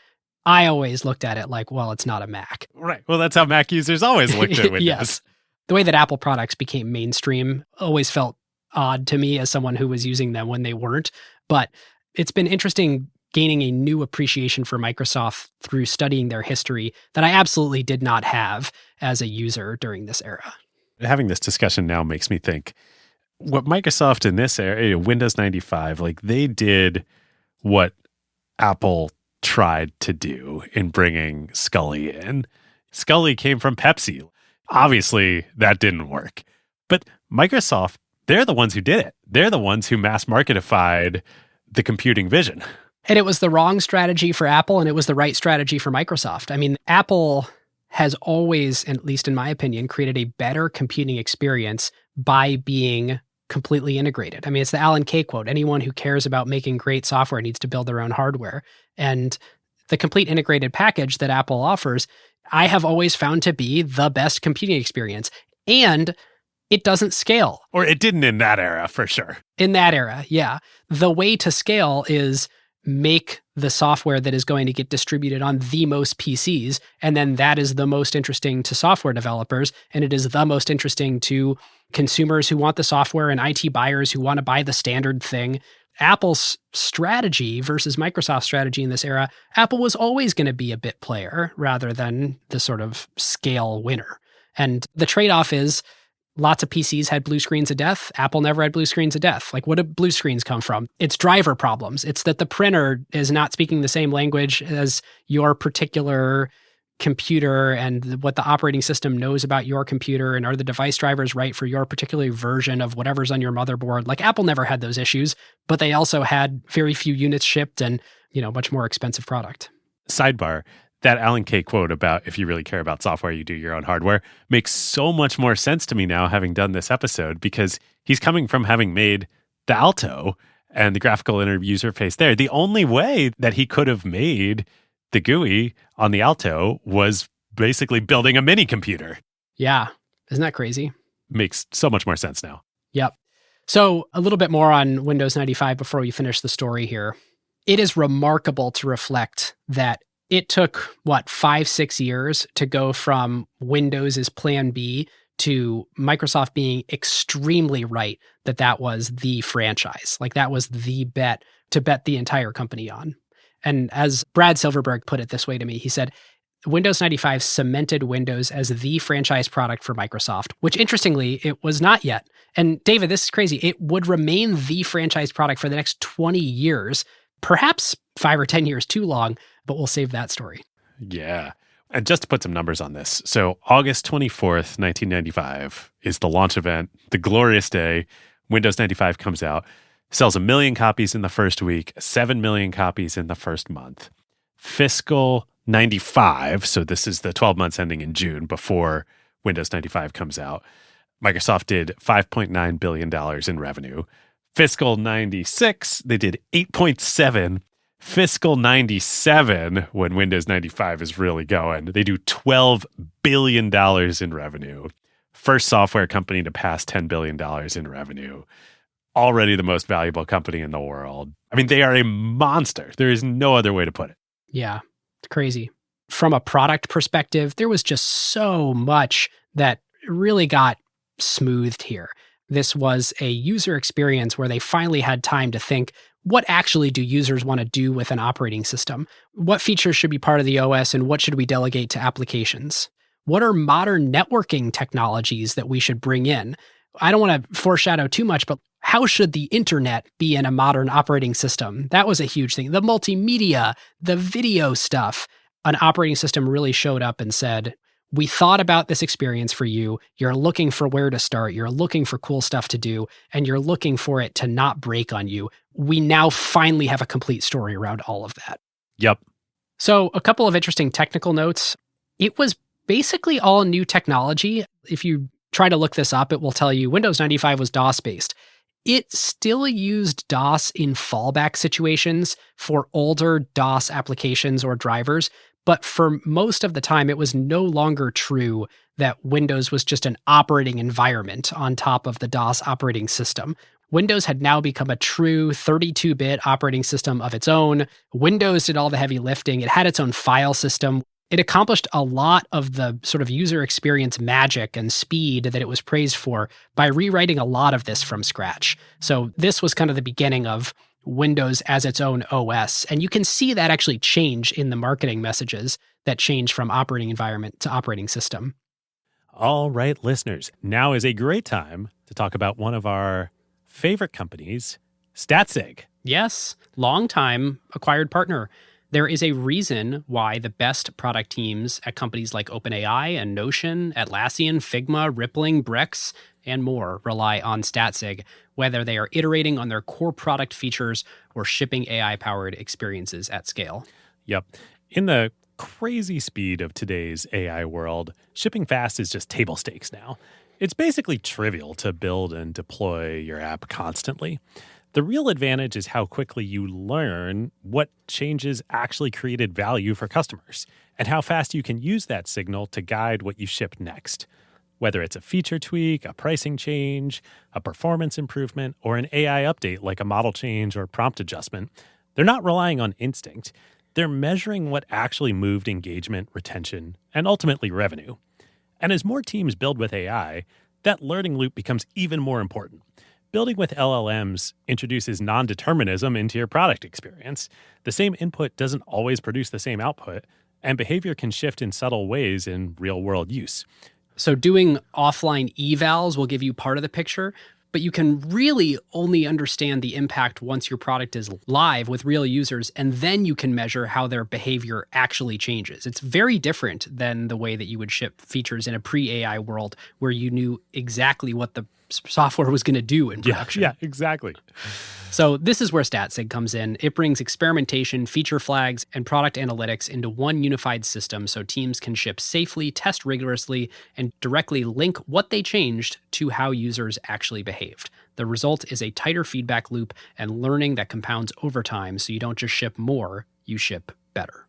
I always looked at it like, well, it's not a Mac. Right. Well, that's how Mac users always looked at Windows. Yes. The way that Apple products became mainstream always felt odd to me as someone who was using them when they weren't. But it's been interesting gaining a new appreciation for Microsoft through studying their history that I absolutely did not have as a user during this era. Having this discussion now makes me think what Microsoft in this era, Windows 95, like they did what Apple tried to do in bringing Scully in. Scully came from Pepsi. Obviously, that didn't work. But Microsoft, they're the ones who did it. They're the ones who mass marketified the computing vision. And it was the wrong strategy for Apple, and it was the right strategy for Microsoft. I mean, Apple has always, at least in my opinion, created a better computing experience by being completely integrated. I mean, it's the Alan Kay quote, anyone who cares about making great software needs to build their own hardware. And the complete integrated package that Apple offers, I have always found to be the best computing experience. And it doesn't scale. Or it didn't in that era, for sure. In that era, yeah. The way to scale is make the software that is going to get distributed on the most PCs, and then that is the most interesting to software developers, and it is the most interesting to consumers who want the software and IT buyers who want to buy the standard thing. Apple's strategy versus Microsoft's strategy in this era, Apple was always going to be a bit player rather than the sort of scale winner. And the trade-off is lots of PCs had blue screens of death. Apple never had blue screens of death. Like, what do blue screens come from? It's driver problems. It's that the printer is not speaking the same language as your particular computer and what the operating system knows about your computer, and are the device drivers right for your particular version of whatever's on your motherboard. Like, Apple never had those issues, but they also had very few units shipped and, much more expensive product. Sidebar, that Alan Kay quote about if you really care about software, you do your own hardware makes so much more sense to me now, having done this episode, because he's coming from having made the Alto and the graphical interface there. The only way that he could have made the GUI on the Alto was basically building a mini computer. Yeah. Isn't that crazy? Makes so much more sense now. Yep. So a little bit more on Windows 95 before we finish the story here. It is remarkable to reflect that it took, 5-6 years to go from Windows as plan B to Microsoft being extremely right that was the franchise. Like, that was the bet to bet the entire company on. And as Brad Silverberg put it this way to me, he said, Windows 95 cemented Windows as the franchise product for Microsoft, which interestingly, it was not yet. And David, this is crazy. It would remain the franchise product for the next 20 years, perhaps 5 or 10 years too long, but we'll save that story. Yeah. And just to put some numbers on this. So August 24th, 1995 is the launch event, the glorious day. Windows 95 comes out, sells 1 million copies in the first week, 7 million copies in the first month. Fiscal 95, so this is the 12 months ending in June before Windows 95 comes out, Microsoft did $5.9 billion in revenue. Fiscal 96, they did 8.7. Fiscal 97, when Windows 95 is really going, they do $12 billion in revenue. First software company to pass $10 billion in revenue. Already the most valuable company in the world. I mean, they are a monster. There is no other way to put it. Yeah, it's crazy. From a product perspective, there was just so much that really got smoothed here. This was a user experience where they finally had time to think, what actually do users want to do with an operating system? What features should be part of the OS, and what should we delegate to applications? What are modern networking technologies that we should bring in? I don't want to foreshadow too much, but how should the internet be in a modern operating system? That was a huge thing. The multimedia, the video stuff. An operating system really showed up and said, we thought about this experience for you. You're looking for where to start. You're looking for cool stuff to do, and you're looking for it to not break on you. We now finally have a complete story around all of that. Yep. So a couple of interesting technical notes. It was basically all new technology. If you try to look this up, it will tell you Windows 95 was DOS-based. It still used DOS in fallback situations for older DOS applications or drivers, but for most of the time, it was no longer true that Windows was just an operating environment on top of the DOS operating system. Windows had now become a true 32-bit operating system of its own. Windows did all the heavy lifting. It had its own file system. It accomplished a lot of the sort of user experience magic and speed that it was praised for by rewriting a lot of this from scratch. So this was kind of the beginning of Windows as its own OS. And you can see that actually change in the marketing messages that change from operating environment to operating system. All right, listeners, now is a great time to talk about one of our favorite companies, Statsig. Yes, long-time acquired partner. There is a reason why the best product teams at companies like OpenAI and Notion, Atlassian, Figma, Rippling, Brex, and more rely on Statsig, whether they are iterating on their core product features or shipping AI-powered experiences at scale. Yep. In the crazy speed of today's AI world, shipping fast is just table stakes now. It's basically trivial to build and deploy your app constantly. The real advantage is how quickly you learn what changes actually created value for customers and how fast you can use that signal to guide what you ship next. Whether it's a feature tweak, a pricing change, a performance improvement, or an AI update like a model change or prompt adjustment, they're not relying on instinct. They're measuring what actually moved engagement, retention, and ultimately revenue. And as more teams build with AI, that learning loop becomes even more important. Building with LLMs introduces non-determinism into your product experience. The same input doesn't always produce the same output, and behavior can shift in subtle ways in real-world use. So doing offline evals will give you part of the picture, but you can really only understand the impact once your product is live with real users, and then you can measure how their behavior actually changes. It's very different than the way that you would ship features in a pre-AI world where you knew exactly what the software was going to do in production. Yeah, exactly. So this is where StatSig comes in. It brings experimentation, feature flags, and product analytics into one unified system so teams can ship safely, test rigorously, and directly link what they changed to how users actually behaved. The result is a tighter feedback loop and learning that compounds over time, so you don't just ship more, you ship better.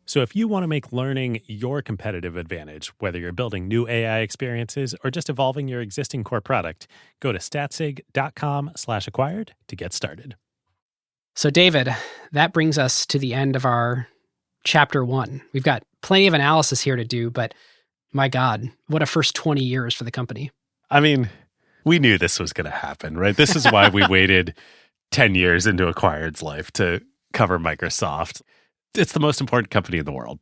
So if you want to make learning your competitive advantage, whether you're building new AI experiences or just evolving your existing core product, go to statsig.com/acquired to get started. So David, that brings us to the end of our chapter 1. We've got plenty of analysis here to do, but my God, what a first 20 years for the company. I mean, we knew this was going to happen, right? This is why we waited 10 years into Acquired's life to cover Microsoft. It's the most important company in the world,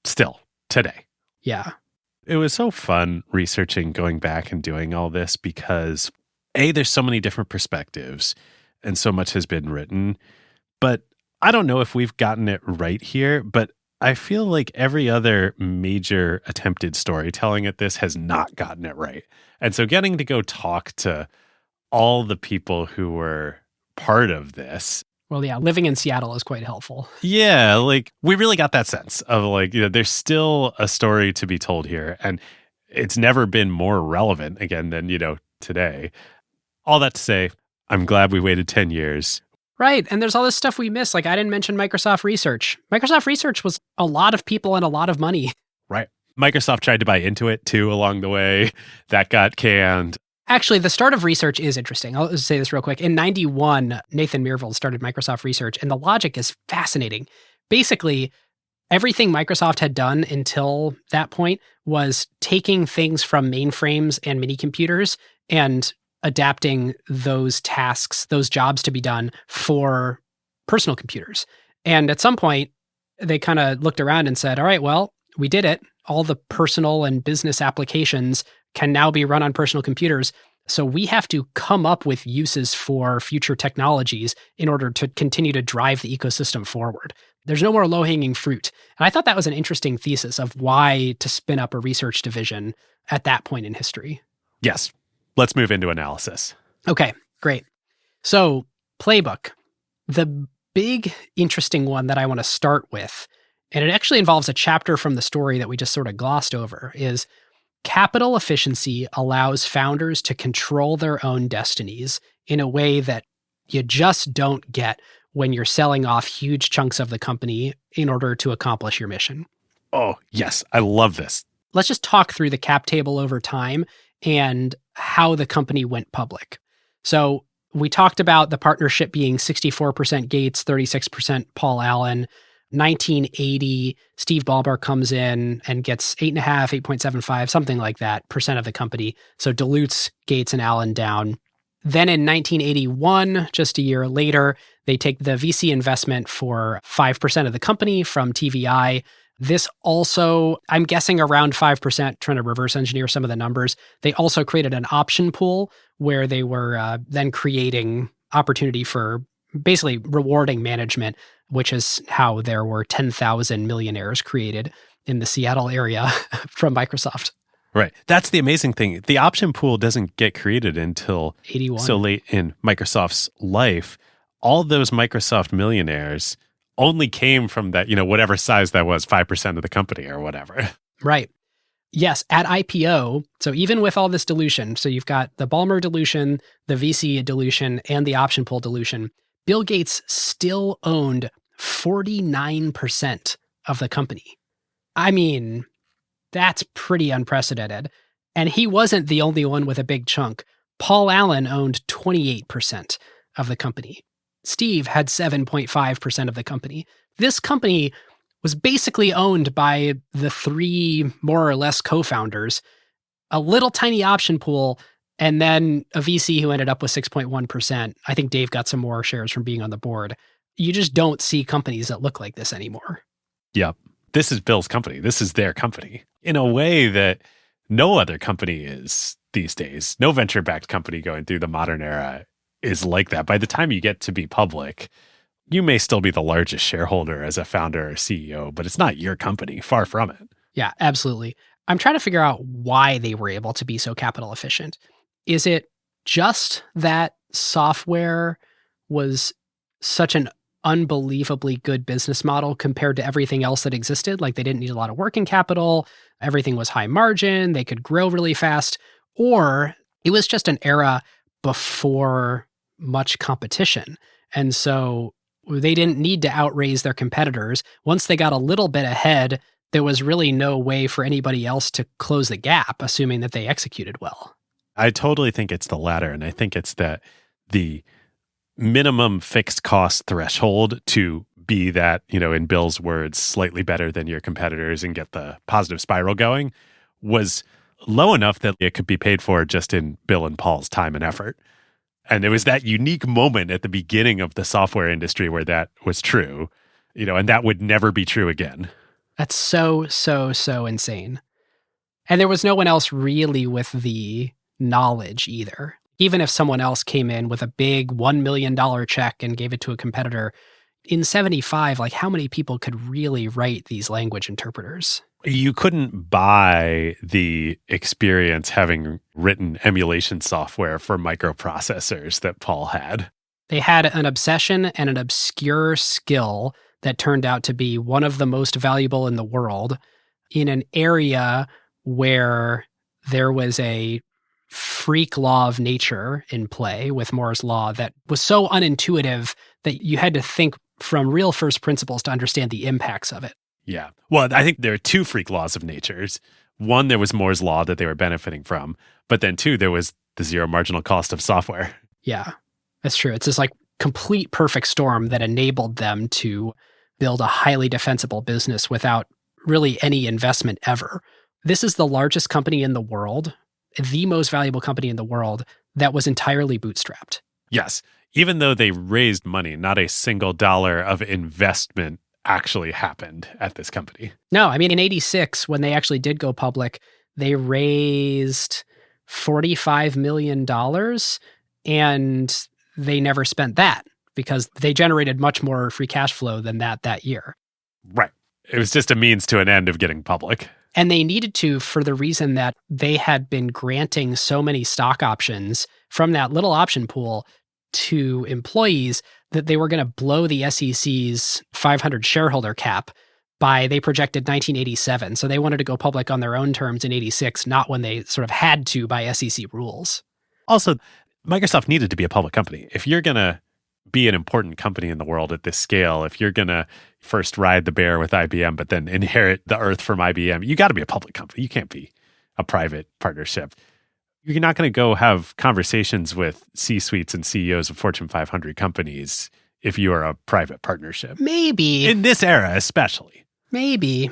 still, today. Yeah. It was so fun researching, going back and doing all this because, A, there's so many different perspectives and so much has been written. But I don't know if we've gotten it right here, but I feel like every other major attempted storytelling at this has not gotten it right. And so getting to go talk to all the people who were part of this. Well, yeah, living in Seattle is quite helpful. Yeah, like we really got that sense of like, there's still a story to be told here. And it's never been more relevant again than, today. All that to say, I'm glad we waited 10 years. Right. And there's all this stuff we missed. Like I didn't mention Microsoft Research. Microsoft Research was a lot of people and a lot of money. Right. Microsoft tried to buy into it too along the way. That got canned. Actually, the start of research is interesting. I'll just say this real quick. In 91, Nathan Myhrvold started Microsoft Research, and the logic is fascinating. Basically, everything Microsoft had done until that point was taking things from mainframes and mini computers and adapting those tasks, those jobs to be done for personal computers. And at some point, they kind of looked around and said, all right, well, we did it. All the personal and business applications can now be run on personal computers. So we have to come up with uses for future technologies in order to continue to drive the ecosystem forward. There's no more low-hanging fruit. And I thought that was an interesting thesis of why to spin up a research division at that point in history. Yes. Let's move into analysis. Okay, great. So Playbook, the big interesting one that I want to start with, and it actually involves a chapter from the story that we just sort of glossed over, is capital efficiency allows founders to control their own destinies in a way that you just don't get when you're selling off huge chunks of the company in order to accomplish your mission. Oh, yes. I love this. Let's just talk through the cap table over time and how the company went public. So we talked about the partnership being 64% Gates, 36% Paul Allen. 1980, Steve Ballmer comes in and gets 8.5, 8.75, something like that, percent of the company. So dilutes Gates and Allen down. Then in 1981, just a year later, they take the VC investment for 5% of the company from TVI. This also, I'm guessing around 5%, trying to reverse engineer some of the numbers. They also created an option pool where they were then creating opportunity for basically rewarding management, which is how there were 10,000 millionaires created in the Seattle area from Microsoft. Right. That's the amazing thing. The option pool doesn't get created until 81. So late in Microsoft's life. All those Microsoft millionaires only came from that, whatever size that was, 5% of the company or whatever. Right. Yes, at IPO, so even with all this dilution, so you've got the Ballmer dilution, the VC dilution, and the option pool dilution, Bill Gates still owned 49% of the company. I mean, that's pretty unprecedented. And he wasn't the only one with a big chunk. Paul Allen owned 28% of the company. Steve had 7.5% of the company. This company was basically owned by the three more or less co-founders, a little tiny option pool, and then a VC who ended up with 6.1%. I think Dave got some more shares from being on the board. You just don't see companies that look like this anymore. Yep. This is Bill's company. This is their company in a way that no other company is these days. No venture-backed company going through the modern era is like that. By the time you get to be public, you may still be the largest shareholder as a founder or CEO, but it's not your company. Far from it. Yeah, absolutely. I'm trying to figure out why they were able to be so capital efficient. Is it just that software was such an unbelievably good business model compared to everything else that existed? Like they didn't need a lot of working capital, everything was high margin, they could grow really fast, or it was just an era before much competition. And so they didn't need to outraise their competitors. Once they got a little bit ahead, there was really no way for anybody else to close the gap, assuming that they executed well. I totally think it's the latter. And I think it's that the minimum fixed cost threshold to be that, in Bill's words, slightly better than your competitors and get the positive spiral going was low enough that it could be paid for just in Bill and Paul's time and effort. And it was that unique moment at the beginning of the software industry where that was true, and that would never be true again. That's so insane. And there was no one else really with the knowledge either. Even if someone else came in with a big $1 million check and gave it to a competitor, in 75, like how many people could really write these language interpreters? You couldn't buy the experience having written emulation software for microprocessors that Paul had. They had an obsession and an obscure skill that turned out to be one of the most valuable in the world in an area where there was a freak law of nature in play with Moore's law that was so unintuitive that you had to think from real first principles to understand the impacts of it. Yeah. Well, I think there are two freak laws of natures. One, there was Moore's law that they were benefiting from. But then two, there was the zero marginal cost of software. Yeah, that's true. It's this like complete perfect storm that enabled them to build a highly defensible business without really any investment ever. This is the largest company in the world, the most valuable company in the world that was entirely bootstrapped. Yes. Even though they raised money, not a single dollar of investment actually happened at this company. No, I mean, in 86, when they actually did go public, they raised $45 million and they never spent that because they generated much more free cash flow than that year. Right. It was just a means to an end of getting public. And they needed to for the reason that they had been granting so many stock options from that little option pool to employees that they were going to blow the SEC's 500 shareholder cap by, they projected 1987. So they wanted to go public on their own terms in 86, not when they sort of had to by SEC rules. Also, Microsoft needed to be a public company. If you're going to be an important company in the world at this scale, if you're going to first ride the bear with IBM, but then inherit the earth from IBM, you got to be a public company. You can't be a private partnership. You're not going to go have conversations with C-suites and CEOs of Fortune 500 companies if you are a private partnership. Maybe. In this era, especially. Maybe.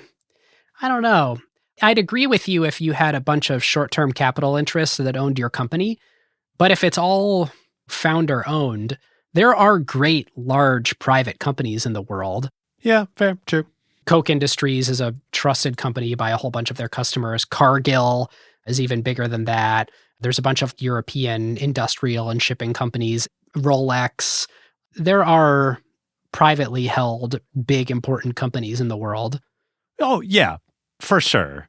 I don't know. I'd agree with you if you had a bunch of short-term capital interests that owned your company. But if it's all founder-owned, there are great large private companies in the world. Yeah, fair, true. Koch Industries is a trusted company by a whole bunch of their customers. Cargill is even bigger than that. There's a bunch of European industrial and shipping companies, Rolex. There are privately held, big, important companies in the world. Oh, yeah, for sure.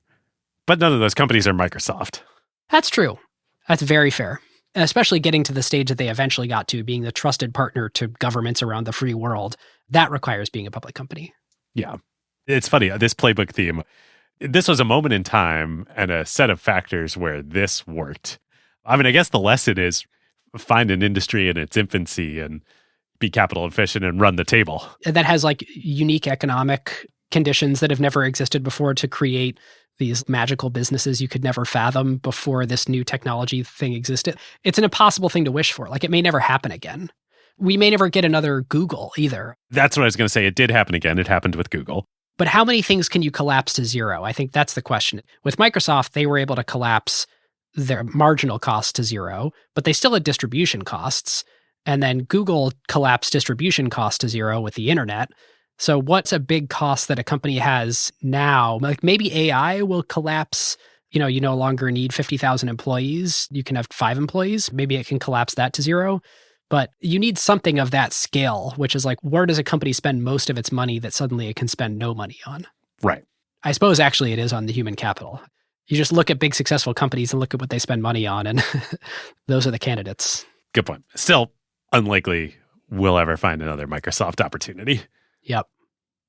But none of those companies are Microsoft. That's true. That's very fair. Especially getting to the stage that they eventually got to, being the trusted partner to governments around the free world. That requires being a public company. Yeah. It's funny, this playbook theme, this was a moment in time and a set of factors where this worked. I mean, I guess the lesson is find an industry in its infancy and be capital efficient and run the table. That has like unique economic conditions that have never existed before to create these magical businesses you could never fathom before this new technology thing existed. It's an impossible thing to wish for. Like, it may never happen again. We may never get another Google either. That's what I was going to say. It did happen again. It happened with Google. But how many things can you collapse to zero? I think that's the question. With Microsoft, they were able to collapse their marginal cost to zero, but they still had distribution costs. And then Google collapsed distribution costs to zero with the internet. So what's a big cost that a company has now? Like maybe AI will collapse. You no longer need 50,000 employees. You can have 5 employees. Maybe it can collapse that to zero. But you need something of that scale, which is like, where does a company spend most of its money that suddenly it can spend no money on? Right. I suppose actually it is on the human capital. You just look at big successful companies and look at what they spend money on, and those are the candidates. Good point. Still unlikely we'll ever find another Microsoft opportunity. Yep.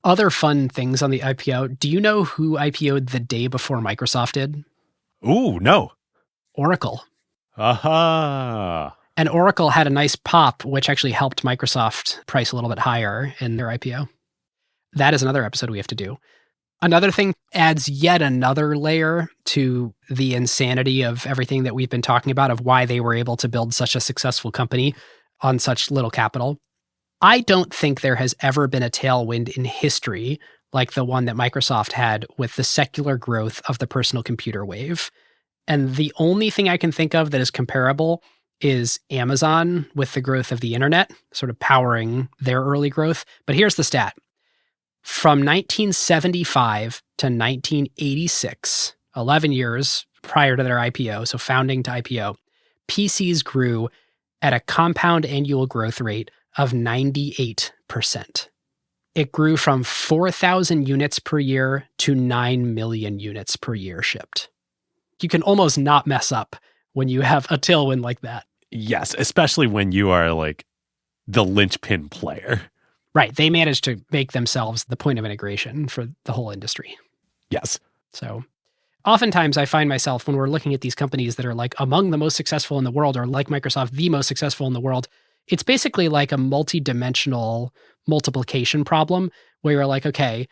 Other fun things on the IPO. Do you know who IPO'd the day before Microsoft did? Ooh, no. Oracle. Aha. And Oracle had a nice pop, which actually helped Microsoft price a little bit higher in their IPO. That is another episode we have to do. Another thing adds yet another layer to the insanity of everything that we've been talking about, of why they were able to build such a successful company on such little capital. I don't think there has ever been a tailwind in history like the one that Microsoft had with the secular growth of the personal computer wave. And the only thing I can think of that is comparable is Amazon with the growth of the internet, sort of powering their early growth. But here's the stat. From 1975 to 1986, 11 years prior to their IPO, so founding to IPO, PCs grew at a compound annual growth rate of 98%. It grew from 4,000 units per year to 9 million units per year shipped. You can almost not mess up when you have a tailwind like that. Yes, especially when you are like the linchpin player. Right. They managed to make themselves the point of integration for the whole industry. Yes. So oftentimes I find myself, when we're looking at these companies that are like among the most successful in the world, or like Microsoft, the most successful in the world, it's basically like a multi-dimensional multiplication problem where you're like, okay,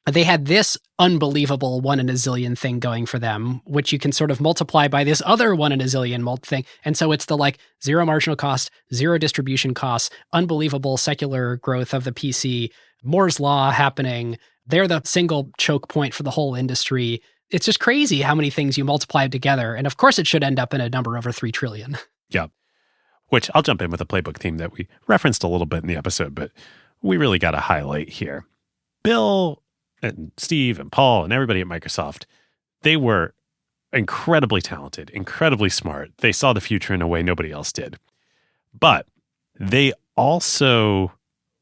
they had this unbelievable 1 in a zillion thing going for them, which you can sort of multiply by this other 1 in a zillion thing. And so it's the like zero marginal cost, zero distribution costs, unbelievable secular growth of the PC, Moore's law happening. They're the single choke point for the whole industry. It's just crazy how many things you multiply together. And of course it should end up in a number over 3 trillion. Yeah. Which I'll jump in with a playbook theme that we referenced a little bit in the episode, but we really got to highlight here. Bill and Steve and Paul and everybody at Microsoft, they were incredibly talented, incredibly smart. They saw the future in a way nobody else did. But they also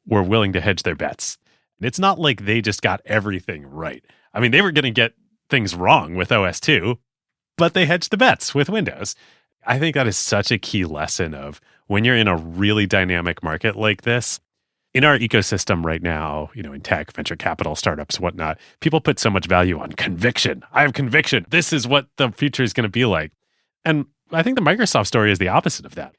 were willing to hedge their bets. It's not like they just got everything right. I mean, they were going to get things wrong with OS 2, but they hedged the bets with Windows. I think that is such a key lesson of when you're in a really dynamic market like this. In our ecosystem right now, in tech, venture capital, startups, whatnot, people put so much value on conviction. I have conviction. This is what the future is going to be like. And I think the Microsoft story is the opposite of that.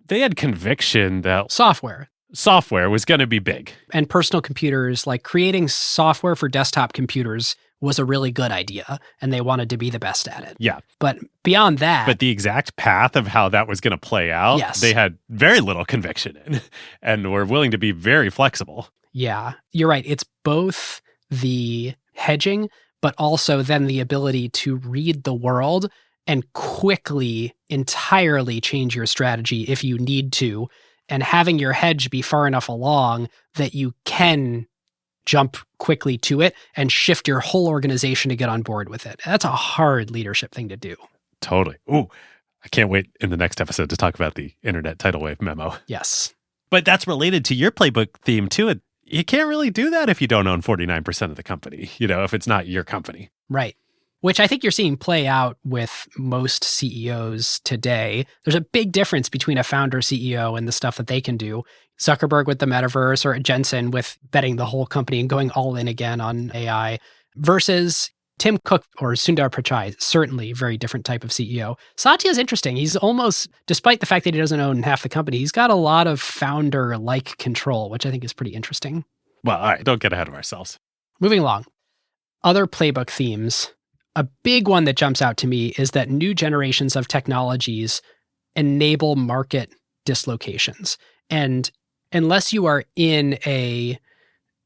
They had conviction that Software was going to be big. and personal computers, like creating software for desktop computers was a really good idea, and they wanted to be the best at it. Yeah. But beyond that, But the exact path of how that was going to play out, Yes. they had very little conviction in and were willing to be very flexible. yeah, you're right. It's both the hedging, but also then the ability to read the world and quickly, entirely change your strategy if you need to, and having your hedge be far enough along that you can jump quickly to it and shift your whole organization to get on board with it. That's a hard leadership thing to do. Totally. Ooh, I can't wait in the next episode to talk about the internet tidal wave memo. Yes. But that's related to your playbook theme too. You can't really do that if you don't own 49% of the company, if it's not your company. Right. Which I think you're seeing play out with most CEOs today. There's a big difference between a founder CEO and the stuff that they can do. Zuckerberg with the metaverse, or Jensen with betting the whole company and going all in again on AI, versus Tim Cook or Sundar Pichai, certainly a very different type of CEO. Satya is interesting. He's almost, despite the fact that he doesn't own half the company, he's got a lot of founder-like control, which I think is pretty interesting. Well, all right, don't get ahead of ourselves. Moving along. Other playbook themes. A big one that jumps out to me is that new generations of technologies enable market dislocations. And unless you are in a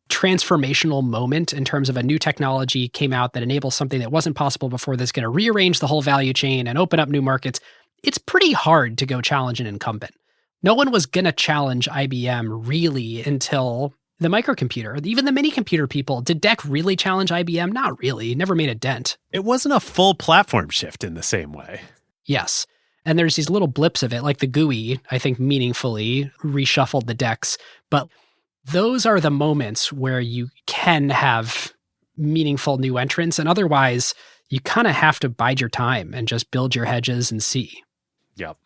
transformational moment in terms of a new technology came out that enables something that wasn't possible before that's going to rearrange the whole value chain and open up new markets, it's pretty hard to go challenge an incumbent. No one was going to challenge IBM really until the microcomputer. Even the mini computer people, did DEC really challenge IBM? Not really. Never made a dent. It wasn't a full platform shift in the same way. Yes. And there's these little blips of it, like the GUI, I think meaningfully reshuffled the decks. But those are the moments where you can have meaningful new entrants. And otherwise, you kind of have to bide your time and just build your hedges and see. Yep.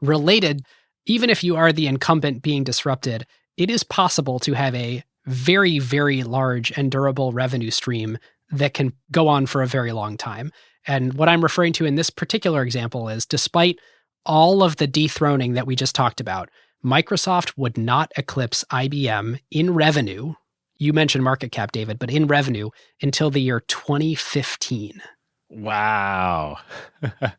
Related, even if you are the incumbent being disrupted, it is possible to have a very, very large and durable revenue stream that can go on for a very long time. And what I'm referring to in this particular example is, despite all of the dethroning that we just talked about, Microsoft would not eclipse IBM in revenue. You mentioned market cap, David, but in revenue until the year 2015. Wow.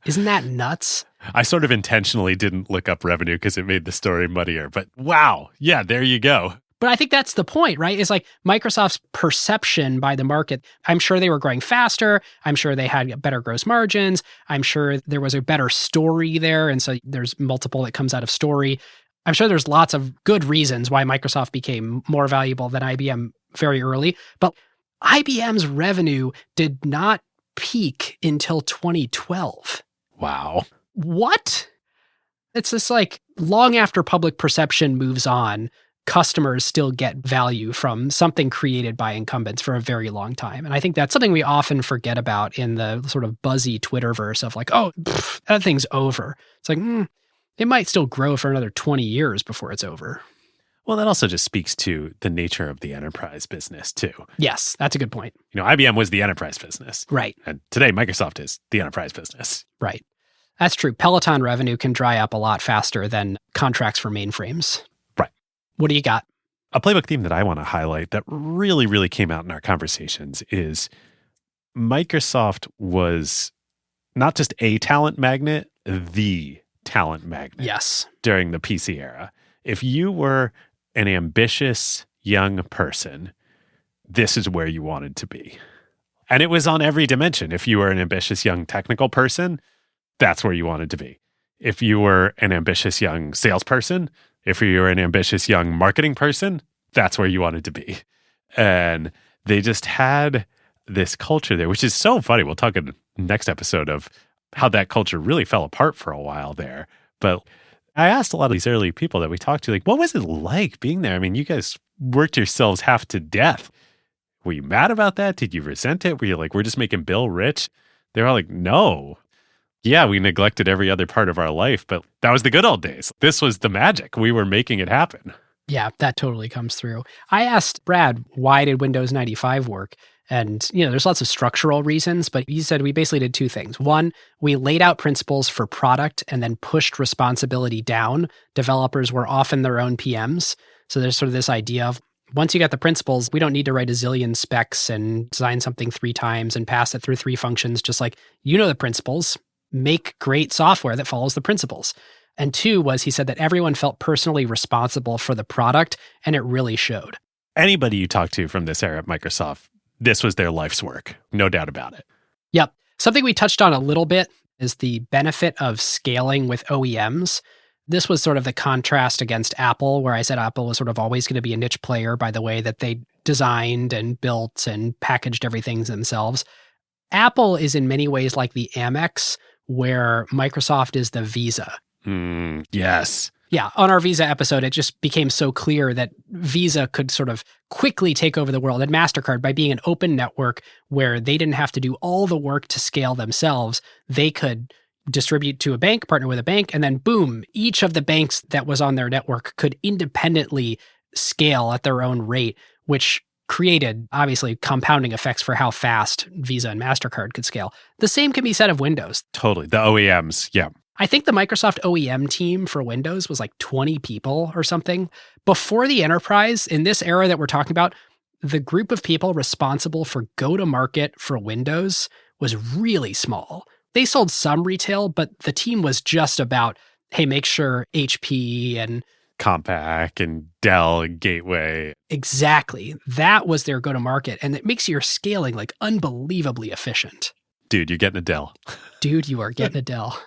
Isn't that nuts? I sort of intentionally didn't look up revenue because it made the story muddier, but wow. Yeah, there you go. But I think that's the point, right? It's like Microsoft's perception by the market. I'm sure they were growing faster. I'm sure they had better gross margins. I'm sure there was a better story there. And so there's multiple that comes out of story. I'm sure there's lots of good reasons why Microsoft became more valuable than IBM very early. But IBM's revenue did not peak until 2012. Wow. What? It's just like long after public perception moves on, customers still get value from something created by incumbents for a very long time. And I think that's something we often forget about in the sort of buzzy Twitterverse of like, oh, that thing's over. It's like, it might still grow for another 20 years before it's over. Well, that also just speaks to the nature of the enterprise business, too. Yes, that's a good point. You know, IBM was the enterprise business. Right. And today, Microsoft is the enterprise business. Right. That's true. Peloton revenue can dry up a lot faster than contracts for mainframes. Right. What do you got? A playbook theme that I want to highlight that really, really came out in our conversations is Microsoft was not just a talent magnet, the talent magnet. Yes. During the PC era. If you were an ambitious young person, this is where you wanted to be. And it was on every dimension. If you were an ambitious young technical person, that's where you wanted to be. If you were an ambitious young salesperson, if you were an ambitious young marketing person, that's where you wanted to be. And they just had this culture there, which is so funny. We'll talk in the next episode of how that culture really fell apart for a while there. But I asked a lot of these early people that we talked to, like, what was it like being there? I mean, you guys worked yourselves half to death. Were you mad about that? Did you resent it? Were you like, we're just making Bill rich? They're all like, no. Yeah, we neglected every other part of our life, but that was the good old days. This was the magic. We were making it happen. Yeah, that totally comes through. I asked Brad, why did Windows 95 work? And, there's lots of structural reasons, but he said we basically did two things. One, we laid out principles for product and then pushed responsibility down. Developers were often their own PMs. So there's sort of this idea of once you got the principles, we don't need to write a zillion specs and design something 3 times and pass it through 3 functions. Just like, the principles, make great software that follows the principles. And 2 was he said that everyone felt personally responsible for the product, and it really showed. Anybody you talk to from this era at Microsoft, this was their life's work. No doubt about it. Yep. Something we touched on a little bit is the benefit of scaling with OEMs. This was sort of the contrast against Apple, where I said Apple was sort of always going to be a niche player by the way that they designed and built and packaged everything themselves. Apple is in many ways like the Amex, where Microsoft is the Visa. Yes. Yeah, on our Visa episode, it just became so clear that Visa could sort of quickly take over the world, and MasterCard, by being an open network where they didn't have to do all the work to scale themselves, they could distribute to a bank, partner with a bank, and then boom, each of the banks that was on their network could independently scale at their own rate, which created, obviously, compounding effects for how fast Visa and MasterCard could scale. The same can be said of Windows. Totally. The OEMs, yeah. I think the Microsoft OEM team for Windows was like 20 people or something. Before the enterprise, in this era that we're talking about, the group of people responsible for go-to-market for Windows was really small. They sold some retail, but the team was just about, hey, make sure HP and Compaq and Dell and Gateway. Exactly. That was their go-to-market, and it makes your scaling like unbelievably efficient. Dude, you're getting a Dell. Dude, you are getting a Dell.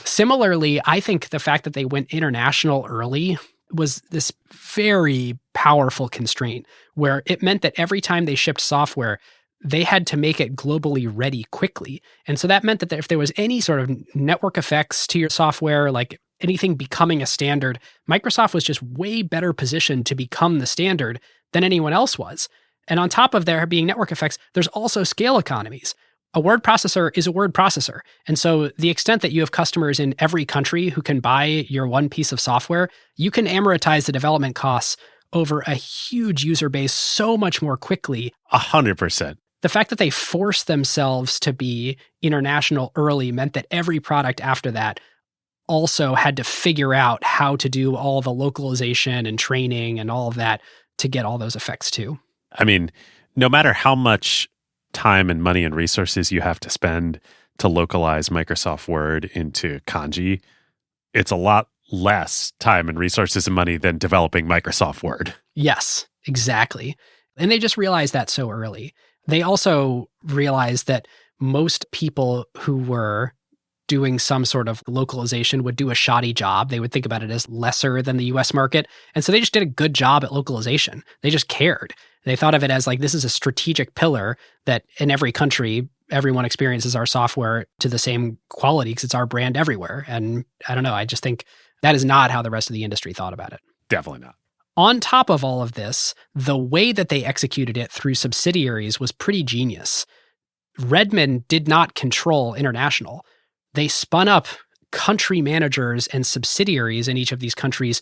Similarly, I think the fact that they went international early was this very powerful constraint where it meant that every time they shipped software, they had to make it globally ready quickly. And so that meant that if there was any sort of network effects to your software, like anything becoming a standard, Microsoft was just way better positioned to become the standard than anyone else was. And on top of there being network effects, there's also scale economies. A word processor is a word processor. And so the extent that you have customers in every country who can buy your one piece of software, you can amortize the development costs over a huge user base so much more quickly. 100%. The fact that they forced themselves to be international early meant that every product after that also had to figure out how to do all the localization and training and all of that to get all those effects too. I mean, no matter how much time and money and resources you have to spend to localize Microsoft Word into kanji, it's a lot less time and resources and money than developing Microsoft Word. Yes, exactly. And they just realized that so early. They also realized that most people who were doing some sort of localization would do a shoddy job. They would think about it as lesser than the US market. And so they just did a good job at localization. They just cared. They thought of it as like, this is a strategic pillar that in every country, everyone experiences our software to the same quality because it's our brand everywhere. And I don't know, I just think that is not how the rest of the industry thought about it. Definitely not. On top of all of this, the way that they executed it through subsidiaries was pretty genius. Redmond did not control international. They spun up country managers and subsidiaries in each of these countries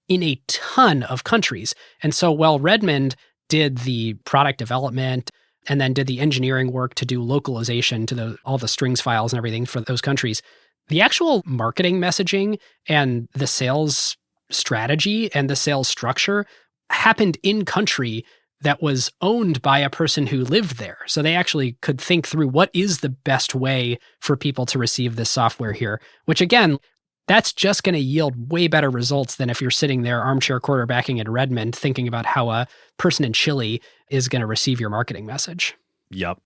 in a ton of countries. And so while Redmond did the product development and then did the engineering work to do localization to all the strings files and everything for those countries, the actual marketing messaging and the sales strategy and the sales structure happened in country that was owned by a person who lived there. So they actually could think through what is the best way for people to receive this software here, which again, that's just going to yield way better results than if you're sitting there armchair quarterbacking at Redmond thinking about how a person in Chile is going to receive your marketing message. Yep.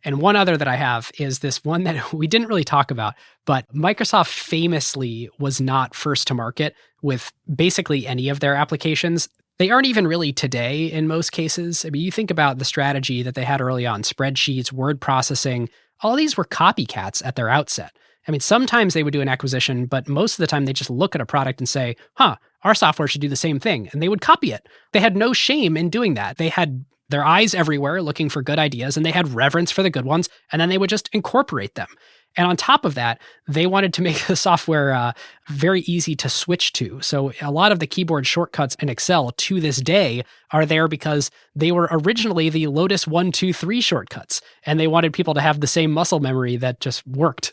And one other that I have is this one that we didn't really talk about, but Microsoft famously was not first to market with basically any of their applications. They aren't even really today in most cases. I mean, you think about the strategy that they had early on, spreadsheets, word processing, all these were copycats at their outset. I mean, sometimes they would do an acquisition, but most of the time they just look at a product and say, our software should do the same thing. And they would copy it. They had no shame in doing that. They had their eyes everywhere looking for good ideas, and they had reverence for the good ones, and then they would just incorporate them. And on top of that, they wanted to make the software very easy to switch to. So a lot of the keyboard shortcuts in Excel to this day are there because they were originally the Lotus 1, 2, 3 shortcuts, and they wanted people to have the same muscle memory that just worked.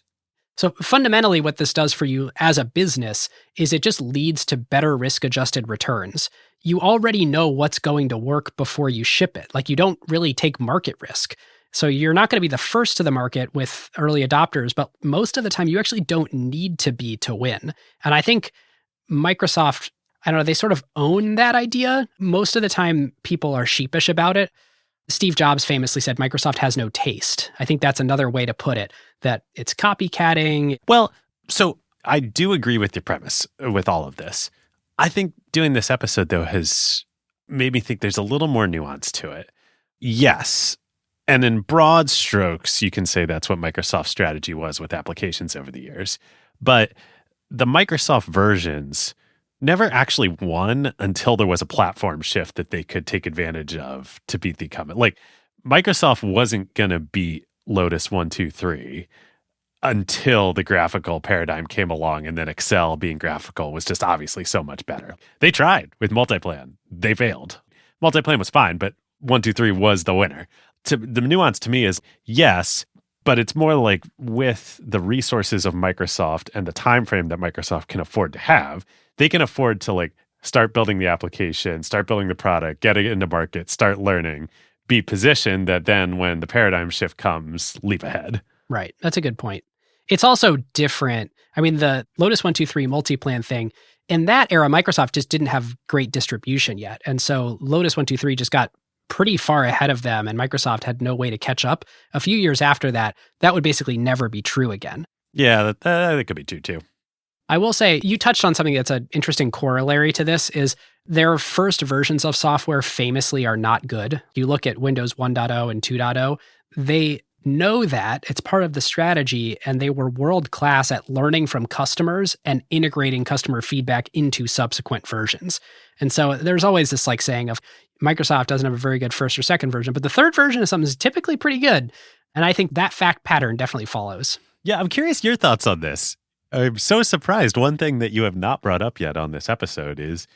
So fundamentally, what this does for you as a business is it just leads to better risk-adjusted returns. You already know what's going to work before you ship it. Like, you don't really take market risk. So you're not going to be the first to the market with early adopters, but most of the time you actually don't need to be to win. And I think Microsoft, I don't know, they sort of own that idea. Most of the time people are sheepish about it. Steve Jobs famously said Microsoft has no taste. I think that's another way to put it, that it's copycatting. Well, so I do agree with your premise with all of this. I think doing this episode, though, has made me think there's a little more nuance to it. Yes. And in broad strokes, you can say that's what Microsoft's strategy was with applications over the years. But the Microsoft versions never actually won until there was a platform shift that they could take advantage of to beat the incumbent. Like, Microsoft wasn't going to beat Lotus 1, 2, 3 until the graphical paradigm came along, and then Excel being graphical was just obviously so much better. They tried with multiplan. They failed. Multiplane was fine, but 123 was the winner. The nuance to me is yes, but it's more like with the resources of Microsoft and the time frame that Microsoft can afford to have, they can afford to like start building the application, start building the product, get it into market, start learning, be positioned that then when the paradigm shift comes, leap ahead. Right. That's a good point. It's also different. I mean, the Lotus 123 multi-plan thing, in that era, Microsoft just didn't have great distribution yet. And so Lotus 123 just got pretty far ahead of them, and Microsoft had no way to catch up. A few years after that, that would basically never be true again. Yeah, that could be true too. I will say, you touched on something that's an interesting corollary to this, is their first versions of software famously are not good. You look at Windows 1.0 and 2.0, they know that it's part of the strategy, and they were world-class at learning from customers and integrating customer feedback into subsequent versions. And so there's always this like saying of Microsoft doesn't have a very good first or second version, but the third version of something is typically pretty good. And I think that fact pattern definitely follows. Yeah, I'm curious your thoughts on this. I'm so surprised. One thing that you have not brought up yet on this episode is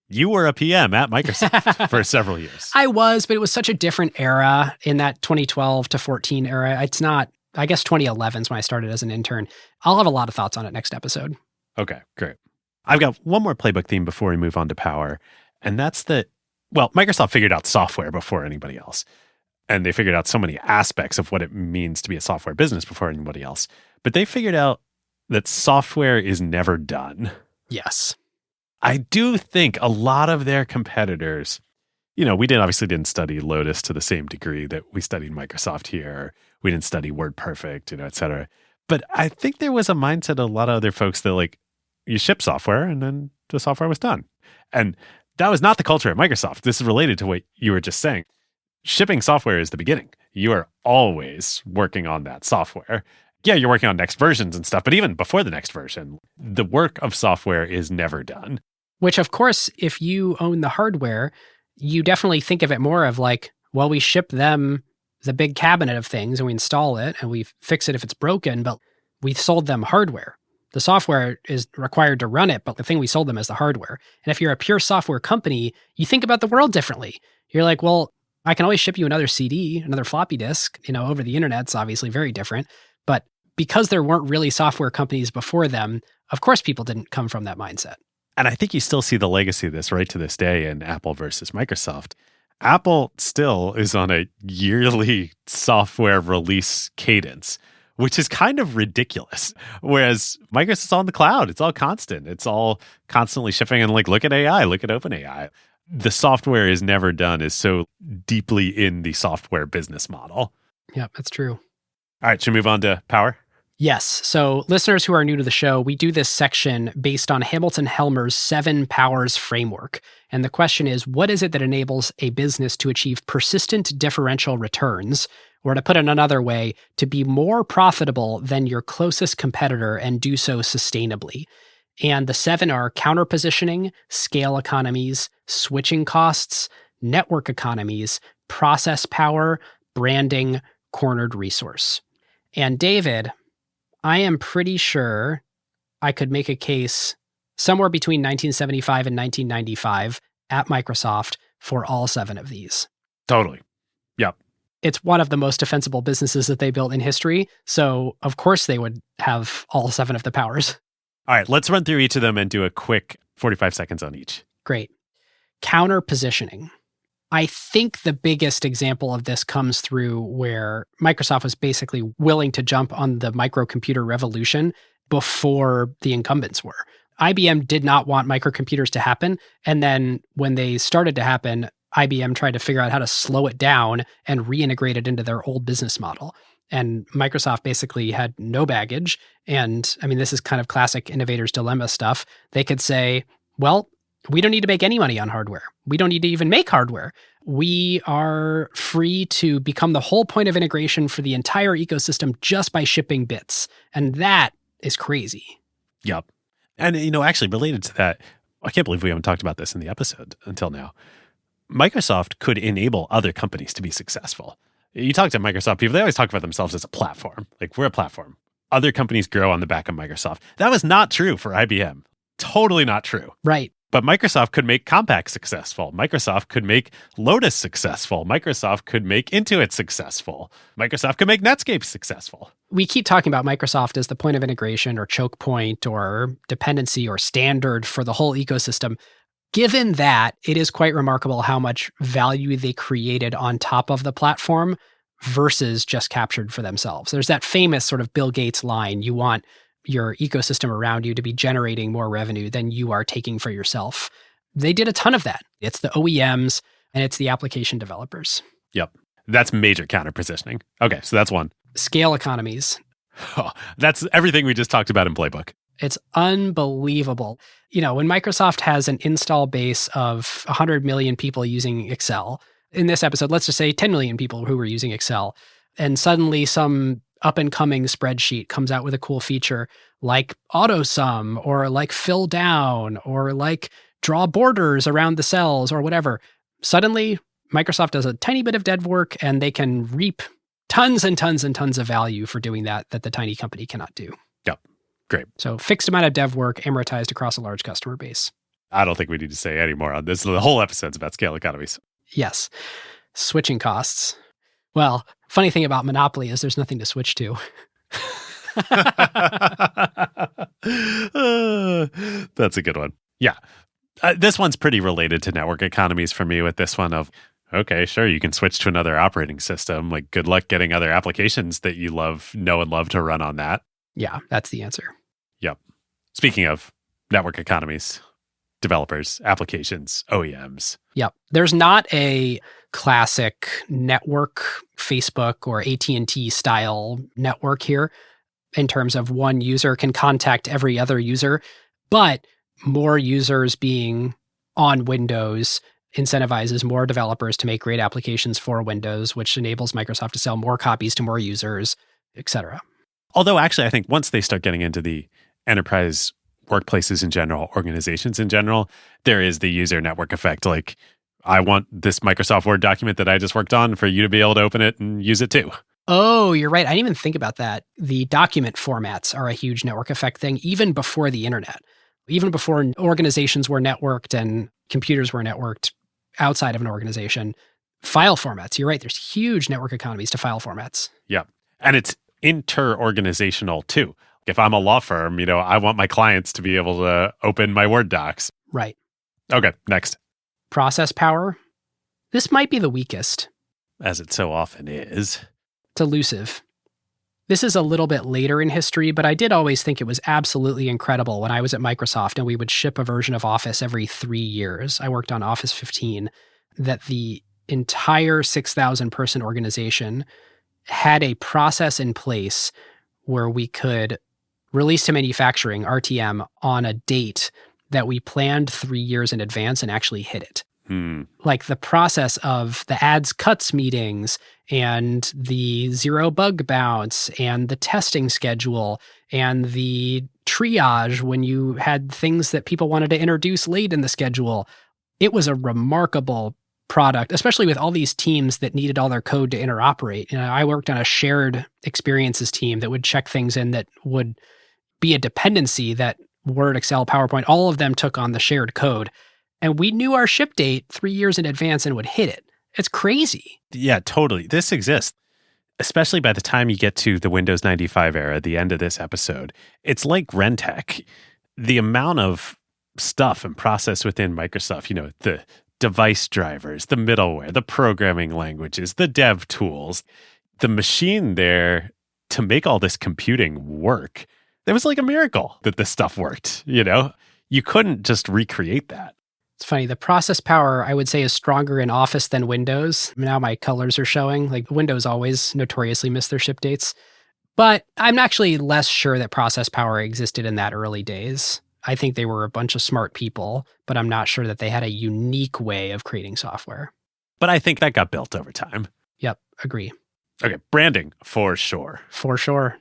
you were a PM at Microsoft for several years. I was, but it was such a different era in that 2012 to 14 era. It's not, I guess 2011 is when I started as an intern. I'll have a lot of thoughts on it next episode. Okay, great. I've got one more playbook theme before we move on to power, and that's that, well, Microsoft figured out software before anybody else, and they figured out so many aspects of what it means to be a software business before anybody else, but they figured out that software is never done. Yes. I do think a lot of their competitors, we obviously didn't study Lotus to the same degree that we studied Microsoft here. We didn't study WordPerfect, et cetera. But I think there was a mindset of a lot of other folks that like, you ship software and then the software was done. And that was not the culture at Microsoft. This is related to what you were just saying. Shipping software is the beginning. You are always working on that software. Yeah, you're working on next versions and stuff, but even before the next version, the work of software is never done. Which, of course, if you own the hardware, you definitely think of it more of like, well, we ship them the big cabinet of things and we install it and we fix it if it's broken, but we sold them hardware. The software is required to run it, but the thing we sold them is the hardware. And if you're a pure software company, you think about the world differently. You're like, well, I can always ship you another CD, another floppy disk, over the internet. It's obviously very different. But because there weren't really software companies before them, of course, people didn't come from that mindset. And I think you still see the legacy of this right to this day in Apple versus Microsoft. Apple still is on a yearly software release cadence, which is kind of ridiculous. Whereas Microsoft's on the cloud. It's all constant. It's all constantly shipping. And like, look at AI, look at OpenAI. The software is never done is so deeply in the software business model. Yeah, that's true. All right, should we move on to power? Yes. So listeners who are new to the show, we do this section based on Hamilton Helmer's 7 Powers framework. And the question is, what is it that enables a business to achieve persistent differential returns? Or to put it another way, to be more profitable than your closest competitor and do so sustainably. And the 7 are counterpositioning, scale economies, switching costs, network economies, process power, branding, cornered resource. And David, I am pretty sure I could make a case somewhere between 1975 and 1995 at Microsoft for all 7 of these. Totally. Yep. It's one of the most defensible businesses that they built in history. So, of course, they would have all 7 of the powers. All right, let's run through each of them and do a quick 45 seconds on each. Great. Counter positioning. I think the biggest example of this comes through where Microsoft was basically willing to jump on the microcomputer revolution before the incumbents were. IBM did not want microcomputers to happen. And then when they started to happen, IBM tried to figure out how to slow it down and reintegrate it into their old business model. And Microsoft basically had no baggage. And I mean, this is kind of classic innovator's dilemma stuff. They could say, well, we don't need to make any money on hardware. We don't need to even make hardware. We are free to become the whole point of integration for the entire ecosystem just by shipping bits. And that is crazy. Yep. And, actually related to that, I can't believe we haven't talked about this in the episode until now. Microsoft could enable other companies to be successful. You talk to Microsoft people, they always talk about themselves as a platform. Like, we're a platform. Other companies grow on the back of Microsoft. That was not true for IBM. Totally not true. Right. But Microsoft could make Compaq successful. Microsoft could make Lotus successful. Microsoft could make Intuit successful. Microsoft could make Netscape successful. We keep talking about Microsoft as the point of integration or choke point or dependency or standard for the whole ecosystem. Given that, it is quite remarkable how much value they created on top of the platform versus just captured for themselves. There's that famous sort of Bill Gates line, you want your ecosystem around you to be generating more revenue than you are taking for yourself. They did a ton of that. It's the OEMs and it's the application developers. Yep. That's major counter-positioning. Okay, so that's one. Scale economies. Oh, that's everything we just talked about in Playbook. It's unbelievable. When Microsoft has an install base of 100 million people using Excel, in this episode, let's just say 10 million people who were using Excel, and suddenly some up-and-coming spreadsheet comes out with a cool feature like AutoSum or like fill down or like draw borders around the cells or whatever. Suddenly, Microsoft does a tiny bit of dev work and they can reap tons and tons and tons of value for doing that the tiny company cannot do. Yep. Great. So fixed amount of dev work amortized across a large customer base. I don't think we need to say any more on this. The whole episode's about scale economies. Yes. Switching costs. Well, funny thing about Monopoly is there's nothing to switch to. That's a good one. Yeah. This one's pretty related to network economies for me with this one of, okay, sure, you can switch to another operating system. Like, good luck getting other applications that you know and love to run on that. Yeah, that's the answer. Yep. Speaking of network economies, developers, applications, OEMs. Yep. There's not a classic network, Facebook or AT&T style network here in terms of one user can contact every other user, but more users being on Windows incentivizes more developers to make great applications for Windows, which enables Microsoft to sell more copies to more users, etc. Although actually, I think once they start getting into the enterprise workplaces in general, organizations in general, there is the user network effect. Like, I want this Microsoft Word document that I just worked on for you to be able to open it and use it too. Oh, you're right. I didn't even think about that. The document formats are a huge network effect thing, even before the internet, even before organizations were networked and computers were networked outside of an organization. File formats, you're right. There's huge network economies to file formats. Yeah. And it's inter-organizational too. If I'm a law firm, I want my clients to be able to open my Word docs. Right. Okay, next. Process power. This might be the weakest. As it so often is. It's elusive. This is a little bit later in history, but I did always think it was absolutely incredible when I was at Microsoft and we would ship a version of Office every 3 years. I worked on Office 15, that the entire 6,000 person organization had a process in place where we could release to manufacturing, RTM, on a date that we planned 3 years in advance and actually hit it. Like the process of the ads cuts meetings and the zero bug bounce and the testing schedule and the triage when you had things that people wanted to introduce late in the schedule. It was a remarkable product, especially with all these teams that needed all their code to interoperate. I worked on a shared experiences team that would check things in that would be a dependency that Word, Excel, PowerPoint, all of them took on the shared code. And we knew our ship date 3 years in advance and would hit it. It's crazy. Yeah, totally. This exists, especially by the time you get to the Windows 95 era, the end of this episode. It's like Rentec. The amount of stuff and process within Microsoft, the device drivers, the middleware, the programming languages, the dev tools, the machine there to make all this computing work. It was like a miracle that this stuff worked, You couldn't just recreate that. It's funny. The process power, I would say, is stronger in Office than Windows. Now my colors are showing. Like Windows always notoriously miss their ship dates. But I'm actually less sure that process power existed in that early days. I think they were a bunch of smart people, but I'm not sure that they had a unique way of creating software. But I think that got built over time. Yep, agree. Okay, branding, for sure. For sure.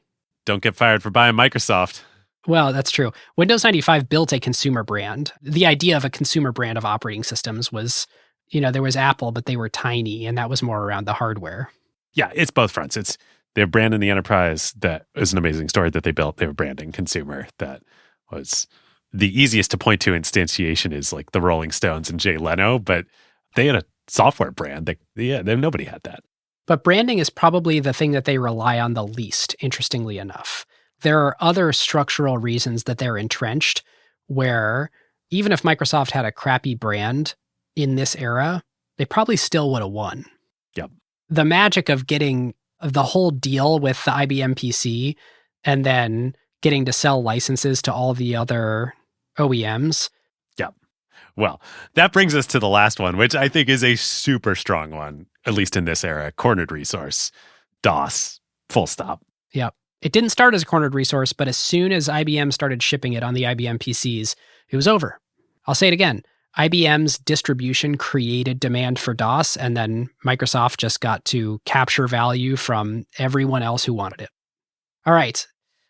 Don't get fired for buying Microsoft. Well, that's true. Windows 95 built a consumer brand. The idea of a consumer brand of operating systems was, there was Apple, but they were tiny, and that was more around the hardware. Yeah, it's both fronts. It's their brand in the enterprise that is an amazing story that they built. They were branding consumer that was the easiest to point to instantiation is like the Rolling Stones and Jay Leno, but they had a software brand. Nobody had that. But branding is probably the thing that they rely on the least, interestingly enough. There are other structural reasons that they're entrenched where even if Microsoft had a crappy brand in this era, they probably still would have won. Yep. The magic of getting the whole deal with the IBM PC and then getting to sell licenses to all the other OEMs. Yep. Well, that brings us to the last one, which I think is a super strong one, at least in this era. Cornered resource. DOS. Full stop. Yep. It didn't start as a cornered resource, but as soon as IBM started shipping it on the IBM PCs, it was over. I'll say it again. IBM's distribution created demand for DOS, and then Microsoft just got to capture value from everyone else who wanted it. All right.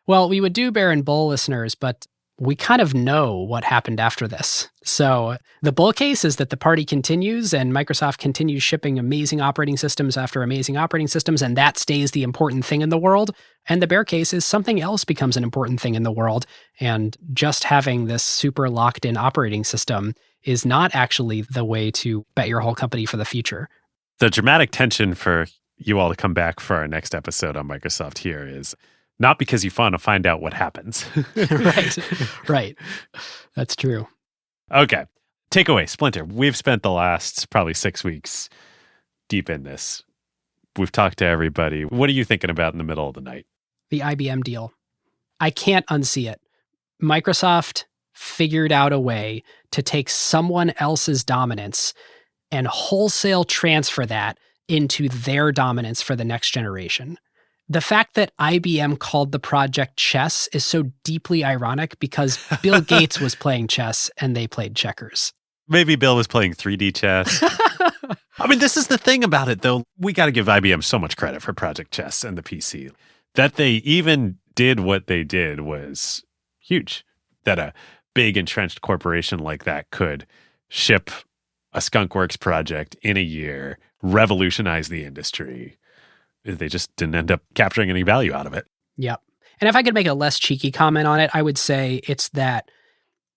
Well, we would do bear and bull, listeners, but we kind of know what happened after this. So the bull case is that the party continues and Microsoft continues shipping amazing operating systems after amazing operating systems, and that stays the important thing in the world. And the bear case is something else becomes an important thing in the world, and just having this super locked-in operating system is not actually the way to bet your whole company for the future. The dramatic tension for you all to come back for our next episode on Microsoft here is not because you want to find out what happens. Right. That's true. Okay. Takeaway, Splinter. We've spent the last probably 6 weeks deep in this. We've talked to everybody. What are you thinking about in the middle of the night? The IBM deal. I can't unsee it. Microsoft figured out a way to take someone else's dominance and wholesale transfer that into their dominance for the next generation. The fact that IBM called the project chess is so deeply ironic because Bill Gates was playing chess and they played checkers. Maybe Bill was playing 3D chess. I mean, this is the thing about it, though. We got to give IBM so much credit for Project Chess and the PC. That they even did what they did was huge. That a big entrenched corporation like that could ship a Skunkworks project in a year, revolutionize the industry. They just didn't end up capturing any value out of it. Yep. And if I could make a less cheeky comment on it, I would say it's that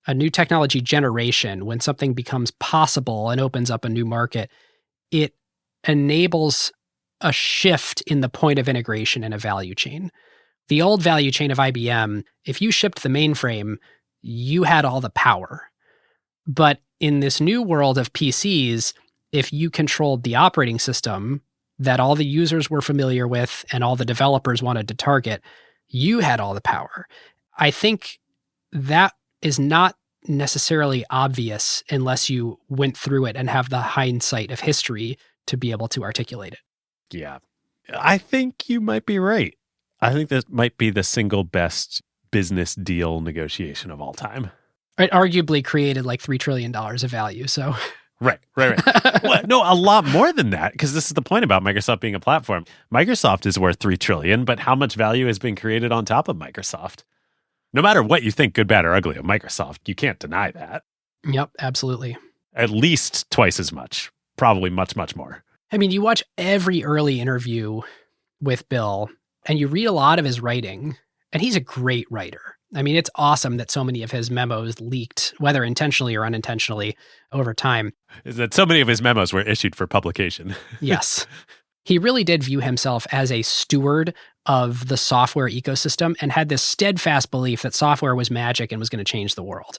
a new technology generation, when something becomes possible and opens up a new market, it enables a shift in the point of integration in a value chain. The old value chain of IBM, if you shipped the mainframe, you had all the power. But in this new world of PCs, if you controlled the operating system that all the users were familiar with and all the developers wanted to target, you had all the power. I think that is not necessarily obvious unless you went through it and have the hindsight of history to be able to articulate it. Yeah. I think you might be right. I think this might be the single best business deal negotiation of all time. It arguably created like $3 trillion of value, so... Right. Well, no, a lot more than that, because this is the point about Microsoft being a platform. Microsoft is worth $3 trillion, but how much value has been created on top of Microsoft? No matter what you think, good, bad, or ugly of Microsoft, you can't deny that. Yep, absolutely. At least twice as much, probably much, much more. I mean, you watch every early interview with Bill, and you read a lot of his writing, and he's a great writer. I mean, it's awesome that so many of his memos leaked, whether intentionally or unintentionally, over time. Is that so many of his memos were issued for publication? Yes. He really did view himself as a steward of the software ecosystem and had this steadfast belief that software was magic and was going to change the world.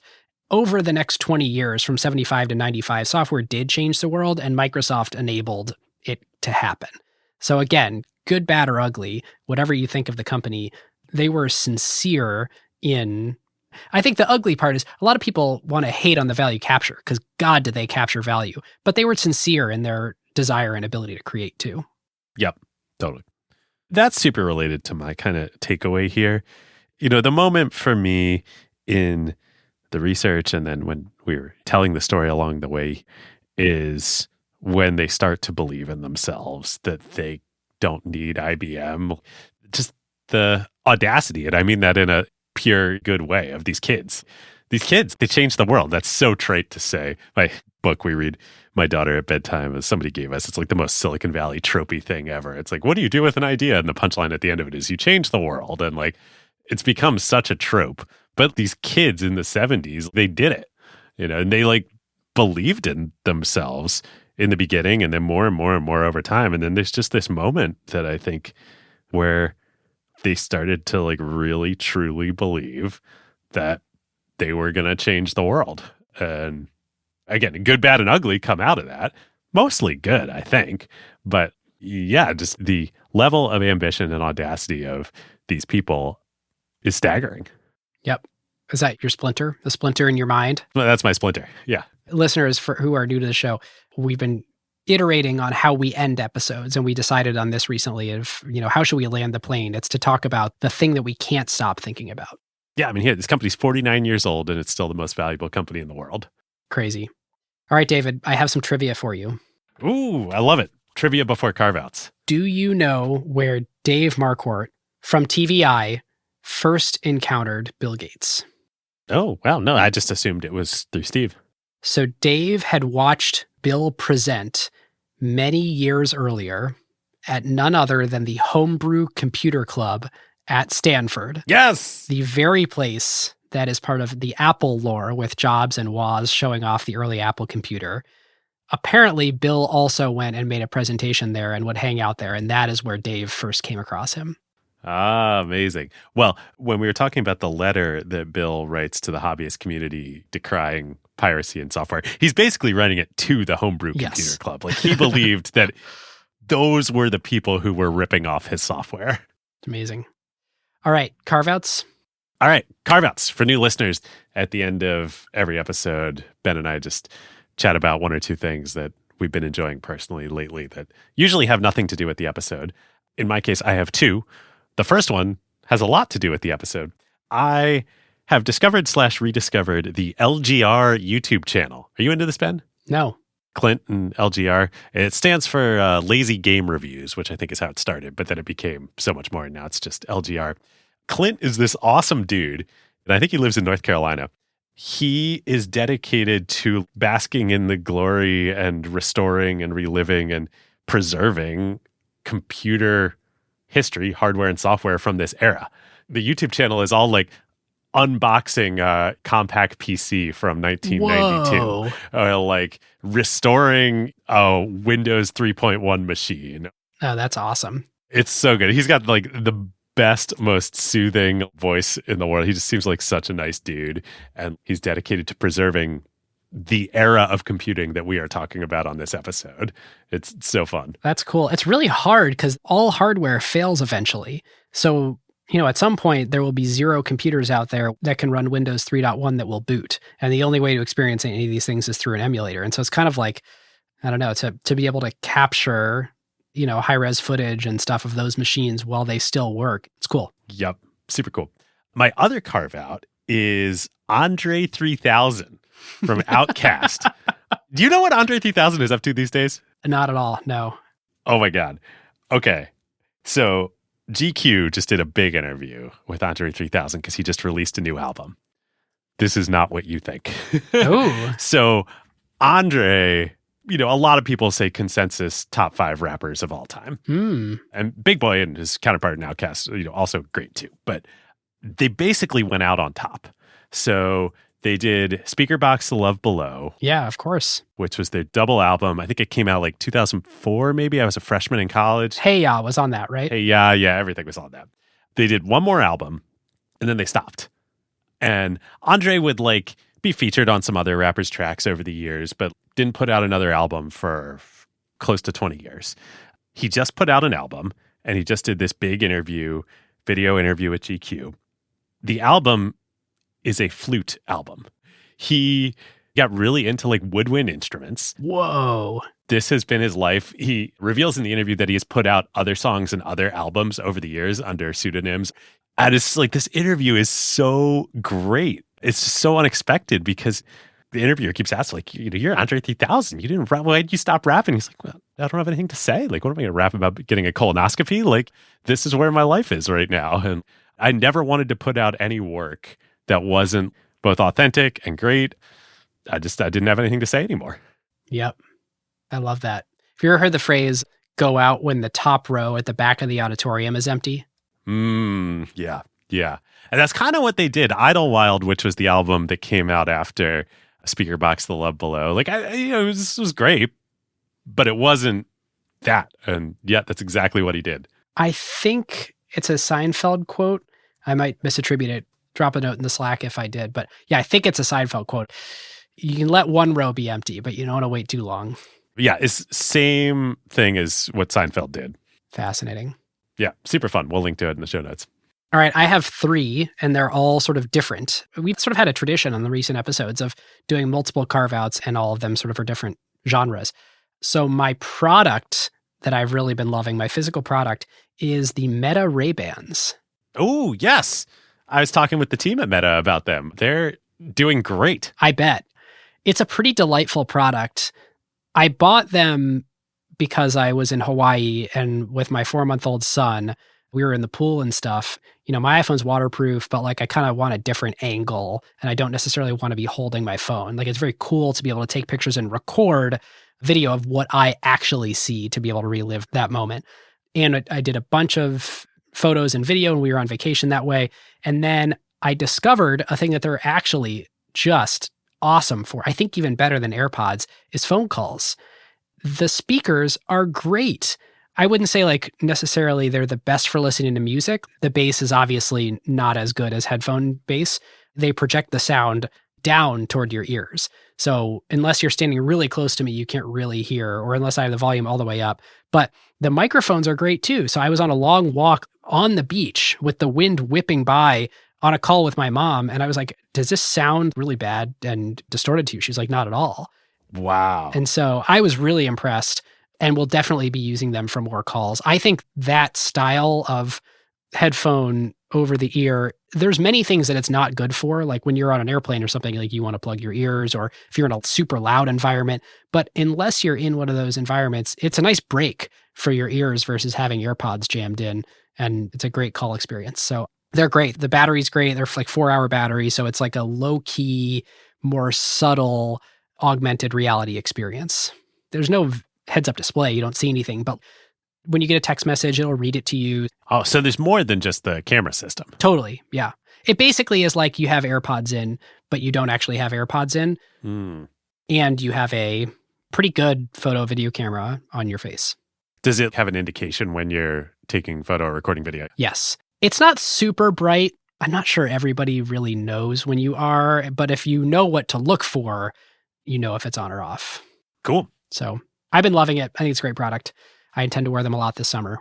Over the next 20 years, from 75 to 95, software did change the world, and Microsoft enabled it to happen. So again, good, bad, or ugly, whatever you think of the company, they were sincere in... I think the ugly part is a lot of people want to hate on the value capture because God, did they capture value? But they were sincere in their desire and ability to create too. Yep, totally. That's super related to my kind of takeaway here. You know, the moment for me in the research and then when we were telling the story along the way is when they start to believe in themselves that they don't need IBM. Just the audacity, and I mean that in a pure good way, of these kids. These kids, they changed the world. That's so trite to say. My book we read, my daughter at bedtime, as somebody gave us, it's like the most Silicon Valley tropey thing ever. It's like, what do you do with an idea? And the punchline at the end of it is you change the world. And like, it's become such a trope. But these kids in the 70s, they did it, and they like believed in themselves in the beginning and then more and more and more over time. And then there's just this moment that I think where they started to like really truly believe that they were going to change the world. And again, good, bad, and ugly come out of that. Mostly good, I think. But yeah, just the level of ambition and audacity of these people is staggering. Yep. Is that your splinter? The splinter in your mind? Well, that's my splinter. Yeah. Listeners who are new to the show, we've been iterating on how we end episodes, and we decided on this recently of, how should we land the plane? It's to talk about the thing that we can't stop thinking about. Yeah, I mean, here, this company's 49 years old, and it's still the most valuable company in the world. Crazy. All right, David, I have some trivia for you. Ooh, I love it. Trivia before carve-outs. Do you know where Dave Marquardt from TVI first encountered Bill Gates? Oh, wow. No, I just assumed it was through Steve. So Dave had watched Bill present many years earlier at none other than the Homebrew Computer Club at Stanford. Yes! The very place that is part of the Apple lore with Jobs and Woz showing off the early Apple computer. Apparently, Bill also went and made a presentation there and would hang out there, and that is where Dave first came across him. Ah, amazing. Well, when we were talking about the letter that Bill writes to the hobbyist community decrying piracy in software, he's basically writing it to the Homebrew Computer Club. Like, he believed that those were the people who were ripping off his software. It's amazing. All right, carve-outs. All right, carve-outs for new listeners. At the end of every episode, Ben and I just chat about one or two things that we've been enjoying personally lately that usually have nothing to do with the episode. In my case, I have two. The first one has a lot to do with the episode. I have discovered/rediscovered the LGR YouTube channel. Are you into this, Ben? No. Clint and LGR. It stands for Lazy Game Reviews, which I think is how it started, but then it became so much more, and now it's just LGR. Clint is this awesome dude, and I think he lives in North Carolina. He is dedicated to basking in the glory and restoring and reliving and preserving computer history, hardware and software from this era. The YouTube channel is all like unboxing a Compaq PC from 1992, or like restoring a Windows 3.1 machine. Oh, that's awesome. It's so good. He's got like the best, most soothing voice in the world. He just seems like such a nice dude, and he's dedicated to preserving the era of computing that we are talking about on this episode. It's so fun. That's cool. It's really hard because all hardware fails eventually. So, at some point there will be zero computers out there that can run Windows 3.1 that will boot. And the only way to experience any of these things is through an emulator. And so it's kind of like, I don't know, to be able to capture, high-res footage and stuff of those machines while they still work. It's cool. Yep. Super cool. My other carve-out is Andre 3000 from Outcast. Do you know what Andre 3000 is up to these days? Not at all. No. Oh my God. Okay. So GQ just did a big interview with Andre 3000 because he just released a new album. This is not what you think. Oh. So Andre, a lot of people say consensus top 5 rappers of all time. And Big Boy and his counterpart in Outkast, also great too. But they basically went out on top. So they did Speaker Box The Love Below. Yeah, of course. Which was their double album. I think it came out like 2004, maybe. I was a freshman in college. Hey Ya was on that, right? Hey Ya, yeah, everything was on that. They did one more album, and then they stopped. And Andre would like be featured on some other rappers' tracks over the years, but didn't put out another album for close to 20 years. He just put out an album, and he just did this big video interview with GQ. The album is a flute album. He got really into like woodwind instruments. Whoa. This has been his life. He reveals in the interview that he has put out other songs and other albums over the years under pseudonyms. And it's like, this interview is so great. It's just so unexpected because the interviewer keeps asking, like, you're Andre 3000. You didn't rap. Why did you stop rapping? He's like, well, I don't have anything to say. Like, what am I going to rap about getting a colonoscopy? Like, this is where my life is right now. And I never wanted to put out any work that wasn't both authentic and great. I didn't have anything to say anymore. Yep. I love that. Have you ever heard the phrase, go out when the top row at the back of the auditorium is empty? Yeah. Yeah. And that's kind of what they did. Idlewild, which was the album that came out after Speaker Box The Love Below. Like, it was great, but it wasn't that. And yet, that's exactly what he did. I think it's a Seinfeld quote. I might misattribute it. Drop a note in the Slack if I did. But yeah, I think it's a Seinfeld quote. You can let one row be empty, but you don't want to wait too long. Yeah, it's same thing as what Seinfeld did. Fascinating. Yeah, super fun. We'll link to it in the show notes. All right, I have 3, and they're all sort of different. We've sort of had a tradition on the recent episodes of doing multiple carve-outs, and all of them sort of are different genres. So my product that I've really been loving, my physical product, is the Meta Ray-Bans. Oh, yes. I was talking with the team at Meta about them. They're doing great. I bet. It's a pretty delightful product. I bought them because I was in Hawaii, and with my 4-month-old son, we were in the pool and stuff. You know, my iPhone's waterproof, but like I kind of want a different angle, and I don't necessarily want to be holding my phone. Like, it's very cool to be able to take pictures and record video of what I actually see to be able to relive that moment. And I did a bunch of photos and video, and we were on vacation that way. And then I discovered a thing that they're actually just awesome for, I think even better than AirPods, is phone calls. The speakers are great. I wouldn't say like necessarily they're the best for listening to music. The bass is obviously not as good as headphone bass. They project the sound down toward your ears. So unless you're standing really close to me, you can't really hear, or unless I have the volume all the way up. But the microphones are great too. So I was on a long walk on the beach with the wind whipping by on a call with my mom. And I was like, does this sound really bad and distorted to you? She's like, not at all. Wow. And so I was really impressed, and will definitely be using them for more calls. I think that style of headphone over the ear, there's many things that it's not good for. Like when you're on an airplane or something, like you want to plug your ears, or if you're in a super loud environment. But unless you're in one of those environments, it's a nice break for your ears versus having AirPods jammed in. And it's a great call experience. So they're great. The battery's great. They're like 4-hour battery. So it's like a low key, more subtle, augmented reality experience. There's no heads-up display. You don't see anything. But when you get a text message, it'll read it to you. Oh, so there's more than just the camera system. Totally. Yeah. It basically is like you have AirPods in, but you don't actually have AirPods in. And you have a pretty good photo video camera on your face. Does it have an indication when you're taking photo or recording video? Yes. It's not super bright. I'm not sure everybody really knows when you are, but if you know what to look for, you know if it's on or off. Cool. So I've been loving it. I think it's a great product. I intend to wear them a lot this summer.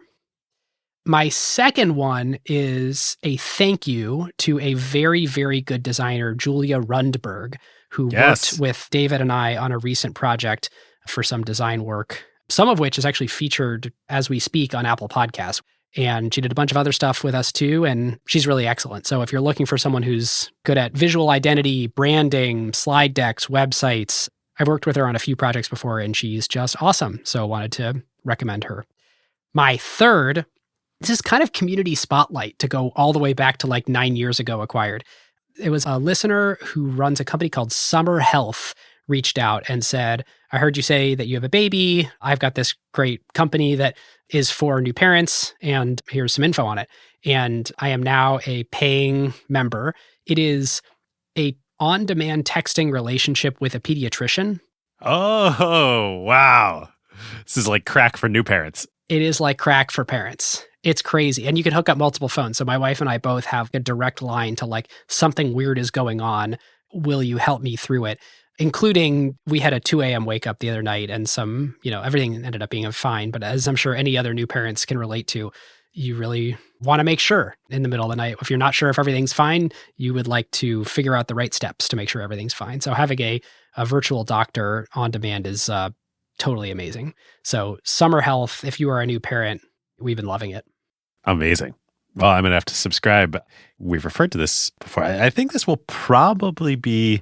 My second one is a thank you to a very, very good designer, Julia Rundberg, who worked with David and I on a recent project for some design work, some of which is actually featured as we speak on Apple Podcasts. And she did a bunch of other stuff with us too, and she's really excellent. So if you're looking for someone who's good at visual identity, branding, slide decks, websites, I've worked with her on a few projects before, and she's just awesome. So I wanted to recommend her. My third, this is kind of community spotlight to go all the way back to like 9 years ago acquired. It was a listener who runs a company called Summer Health reached out and said, I heard you say that you have a baby. I've got this great company that is for new parents, and here's some info on it. And I am now a paying member. It is a on-demand texting relationship with a pediatrician. Oh, wow. This is like crack for new parents. It is like crack for parents. It's crazy. And you can hook up multiple phones. So my wife and I both have a direct line to like, something weird is going on. Will you help me through it? Including, we had a 2 a.m. wake up the other night, and some, everything ended up being fine. But as I'm sure any other new parents can relate to, you really want to make sure in the middle of the night. If you're not sure if everything's fine, you would like to figure out the right steps to make sure everything's fine. So having a virtual doctor on demand is totally amazing. So Summer Health, if you are a new parent, we've been loving it. Amazing. Well, I'm going to have to subscribe. We've referred to this before. I think this will probably be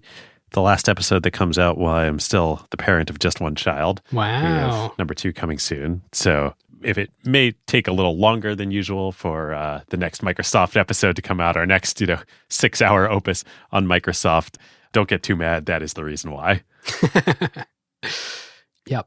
the last episode that comes out while I'm still the parent of just one child. Wow. We have number 2 coming soon. So if it may take a little longer than usual for the next Microsoft episode to come out, our next 6-hour opus on Microsoft, don't get too mad. That is the reason why. Yep.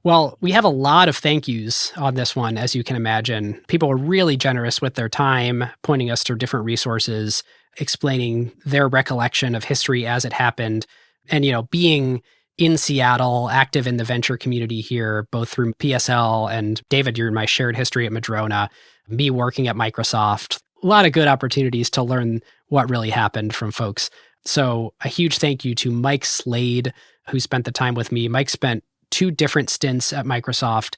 Well, we have a lot of thank yous on this one, as you can imagine. People were really generous with their time, pointing us to different resources, explaining their recollection of history as it happened. And, being in Seattle, active in the venture community here, both through PSL and David, you're in my shared history at Madrona, me working at Microsoft, a lot of good opportunities to learn what really happened from folks. So a huge thank you to Mike Slade, who spent the time with me. Mike spent 2 different stints at Microsoft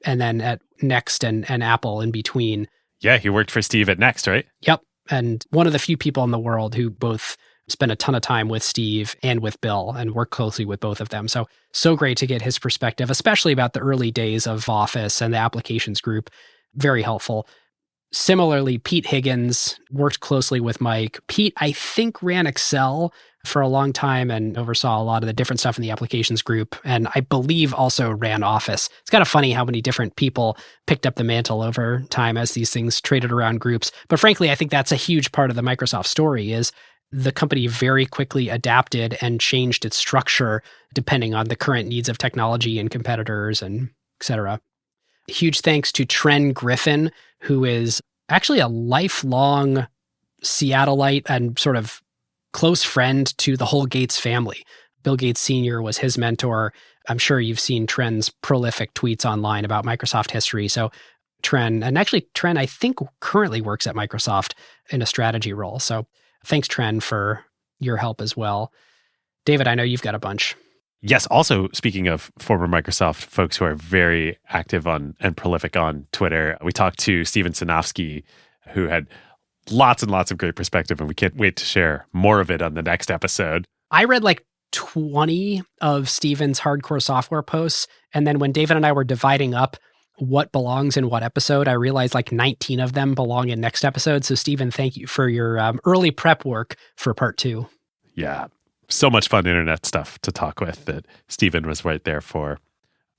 and then at Next and Apple in between. Yeah, he worked for Steve at Next, right? Yep. And one of the few people in the world who both spent a ton of time with Steve and with Bill and worked closely with both of them. So great to get his perspective, especially about the early days of Office and the applications group. Very helpful. Similarly, Pete Higgins worked closely with Mike. Pete, I think, ran Excel for a long time and oversaw a lot of the different stuff in the applications group. And I believe also ran Office. It's kind of funny how many different people picked up the mantle over time as these things traded around groups. But frankly, I think that's a huge part of the Microsoft story is the company very quickly adapted and changed its structure depending on the current needs of technology and competitors and et cetera. Huge thanks to Tren Griffin, who is actually a lifelong Seattleite and sort of close friend to the whole Gates family. Bill Gates Sr. was his mentor. I'm sure you've seen Tren's prolific tweets online about Microsoft history. So Tren, I think currently works at Microsoft in a strategy role. So thanks, Tren, for your help as well. David, I know you've got a bunch. Yes. Also, speaking of former Microsoft folks who are very active on and prolific on Twitter, we talked to Steven Sinofsky, who had lots and lots of great perspective, and we can't wait to share more of it on the next episode. I read like 20 of Steven's hardcore software posts, and then when David and I were dividing up what belongs in what episode, I realized like 19 of them belong in next episode. So Steven, thank you for your early prep work for part 2. Yeah. So much fun internet stuff to talk with that Steven was right there for.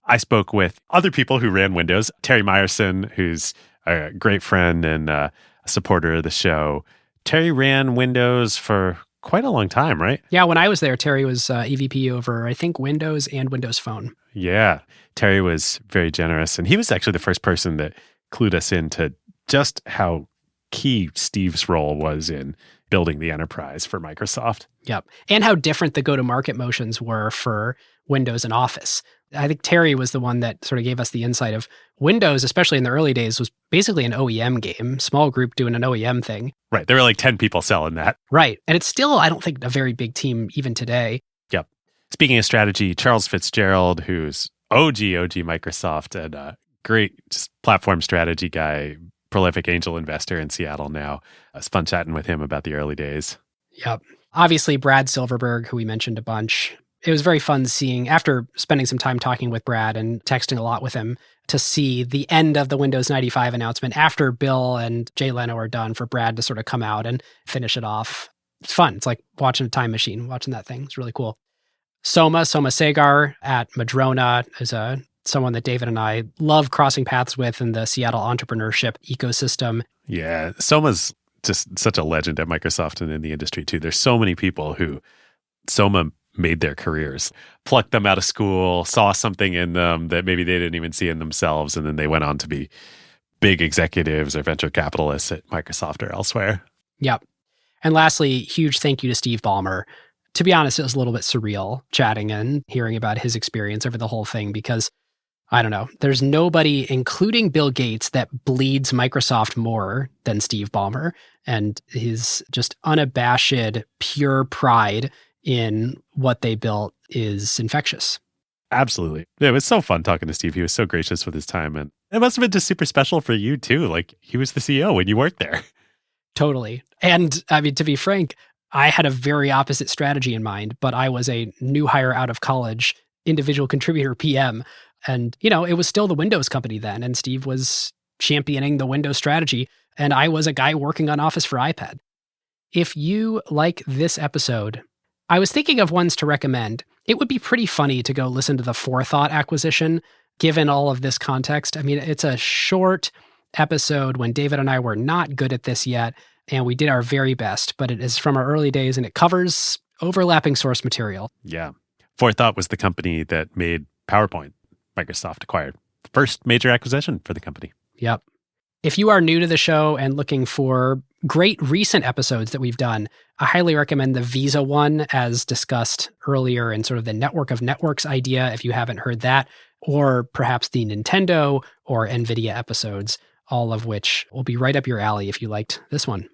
I spoke with other people who ran Windows. Terry Meyerson, who's a great friend and a supporter of the show. Terry ran Windows for quite a long time, right? Yeah, when I was there, Terry was EVP over, I think, Windows and Windows Phone. Yeah. Terry was very generous. And he was actually the first person that clued us into just how key Steve's role was in building the enterprise for Microsoft. Yep. And how different the go-to-market motions were for Windows and Office. I think Terry was the one that sort of gave us the insight of Windows, especially in the early days, was basically an OEM game, small group doing an OEM thing. Right. There were like 10 people selling that. Right. And it's still, I don't think, a very big team even today. Yep. Speaking of strategy, Charles Fitzgerald, who's OG Microsoft and a great just platform strategy guy, prolific angel investor in Seattle now. It's fun chatting with him about the early days. Yep. Obviously, Brad Silverberg, who we mentioned a bunch. It was very fun seeing, after spending some time talking with Brad and texting a lot with him, to see the end of the Windows 95 announcement after Bill and Jay Leno are done, for Brad to sort of come out and finish it off. It's fun. It's like watching a time machine, watching that thing. It's really cool. Soma Segar at Madrona is someone that David and I love crossing paths with in the Seattle entrepreneurship ecosystem. Yeah, Soma's just such a legend at Microsoft and in the industry too. There's so many people who Soma made their careers, plucked them out of school, saw something in them that maybe they didn't even see in themselves, and then they went on to be big executives or venture capitalists at Microsoft or elsewhere. Yep. And lastly, huge thank you to Steve Ballmer. To be honest, it was a little bit surreal chatting and hearing about his experience over the whole thing because, I don't know, there's nobody, including Bill Gates, that bleeds Microsoft more than Steve Ballmer, and his just unabashed, pure pride in what they built is infectious. Absolutely. It was so fun talking to Steve. He was so gracious with his time, and it must have been just super special for you too. Like, he was the CEO when you worked there. Totally. And I mean, to be frank, I had a very opposite strategy in mind, but I was a new hire out of college, individual contributor PM. And, it was still the Windows company then. And Steve was championing the Windows strategy. And I was a guy working on Office for iPad. If you like this episode, I was thinking of ones to recommend. It would be pretty funny to go listen to the Forethought acquisition, given all of this context. I mean, it's a short episode when David and I were not good at this yet, and we did our very best, but it is from our early days, and it covers overlapping source material. Yeah. Forethought was the company that made PowerPoint Microsoft acquired. The first major acquisition for the company. Yep. If you are new to the show and looking for great recent episodes that we've done, I highly recommend the Visa one, as discussed earlier, in sort of the network of networks idea, if you haven't heard that, or perhaps the Nintendo or NVIDIA episodes, all of which will be right up your alley if you liked this one.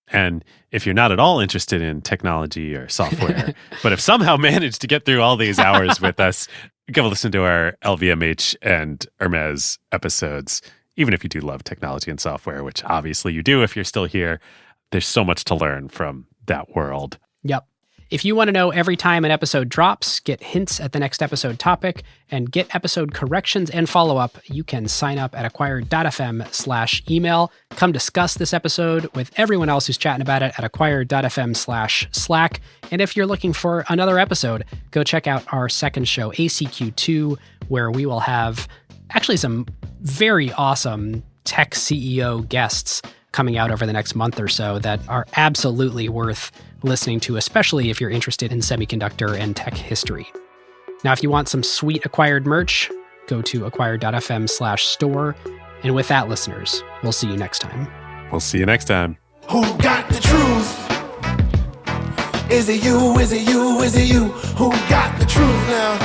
And if you're not at all interested in technology or software, but have somehow managed to get through all these hours with us, go listen to our LVMH and Hermes episodes. Even if you do love technology and software, which obviously you do if you're still here, there's so much to learn from that world. Yep. If you want to know every time an episode drops, get hints at the next episode topic, and get episode corrections and follow-up, you can sign up at acquired.fm/email. Come discuss this episode with everyone else who's chatting about it at acquired.fm/Slack. And if you're looking for another episode, go check out our second show, ACQ2, where we will have actually some very awesome tech CEO guests coming out over the next month or so that are absolutely worth listening to, especially if you're interested in semiconductor and tech history. Now, if you want some sweet Acquired merch, go to acquired.fm/store. And with that, listeners, we'll see you next time. We'll see you next time. Who got the truth? Is it you? Is it you? Is it you? Who got the truth now?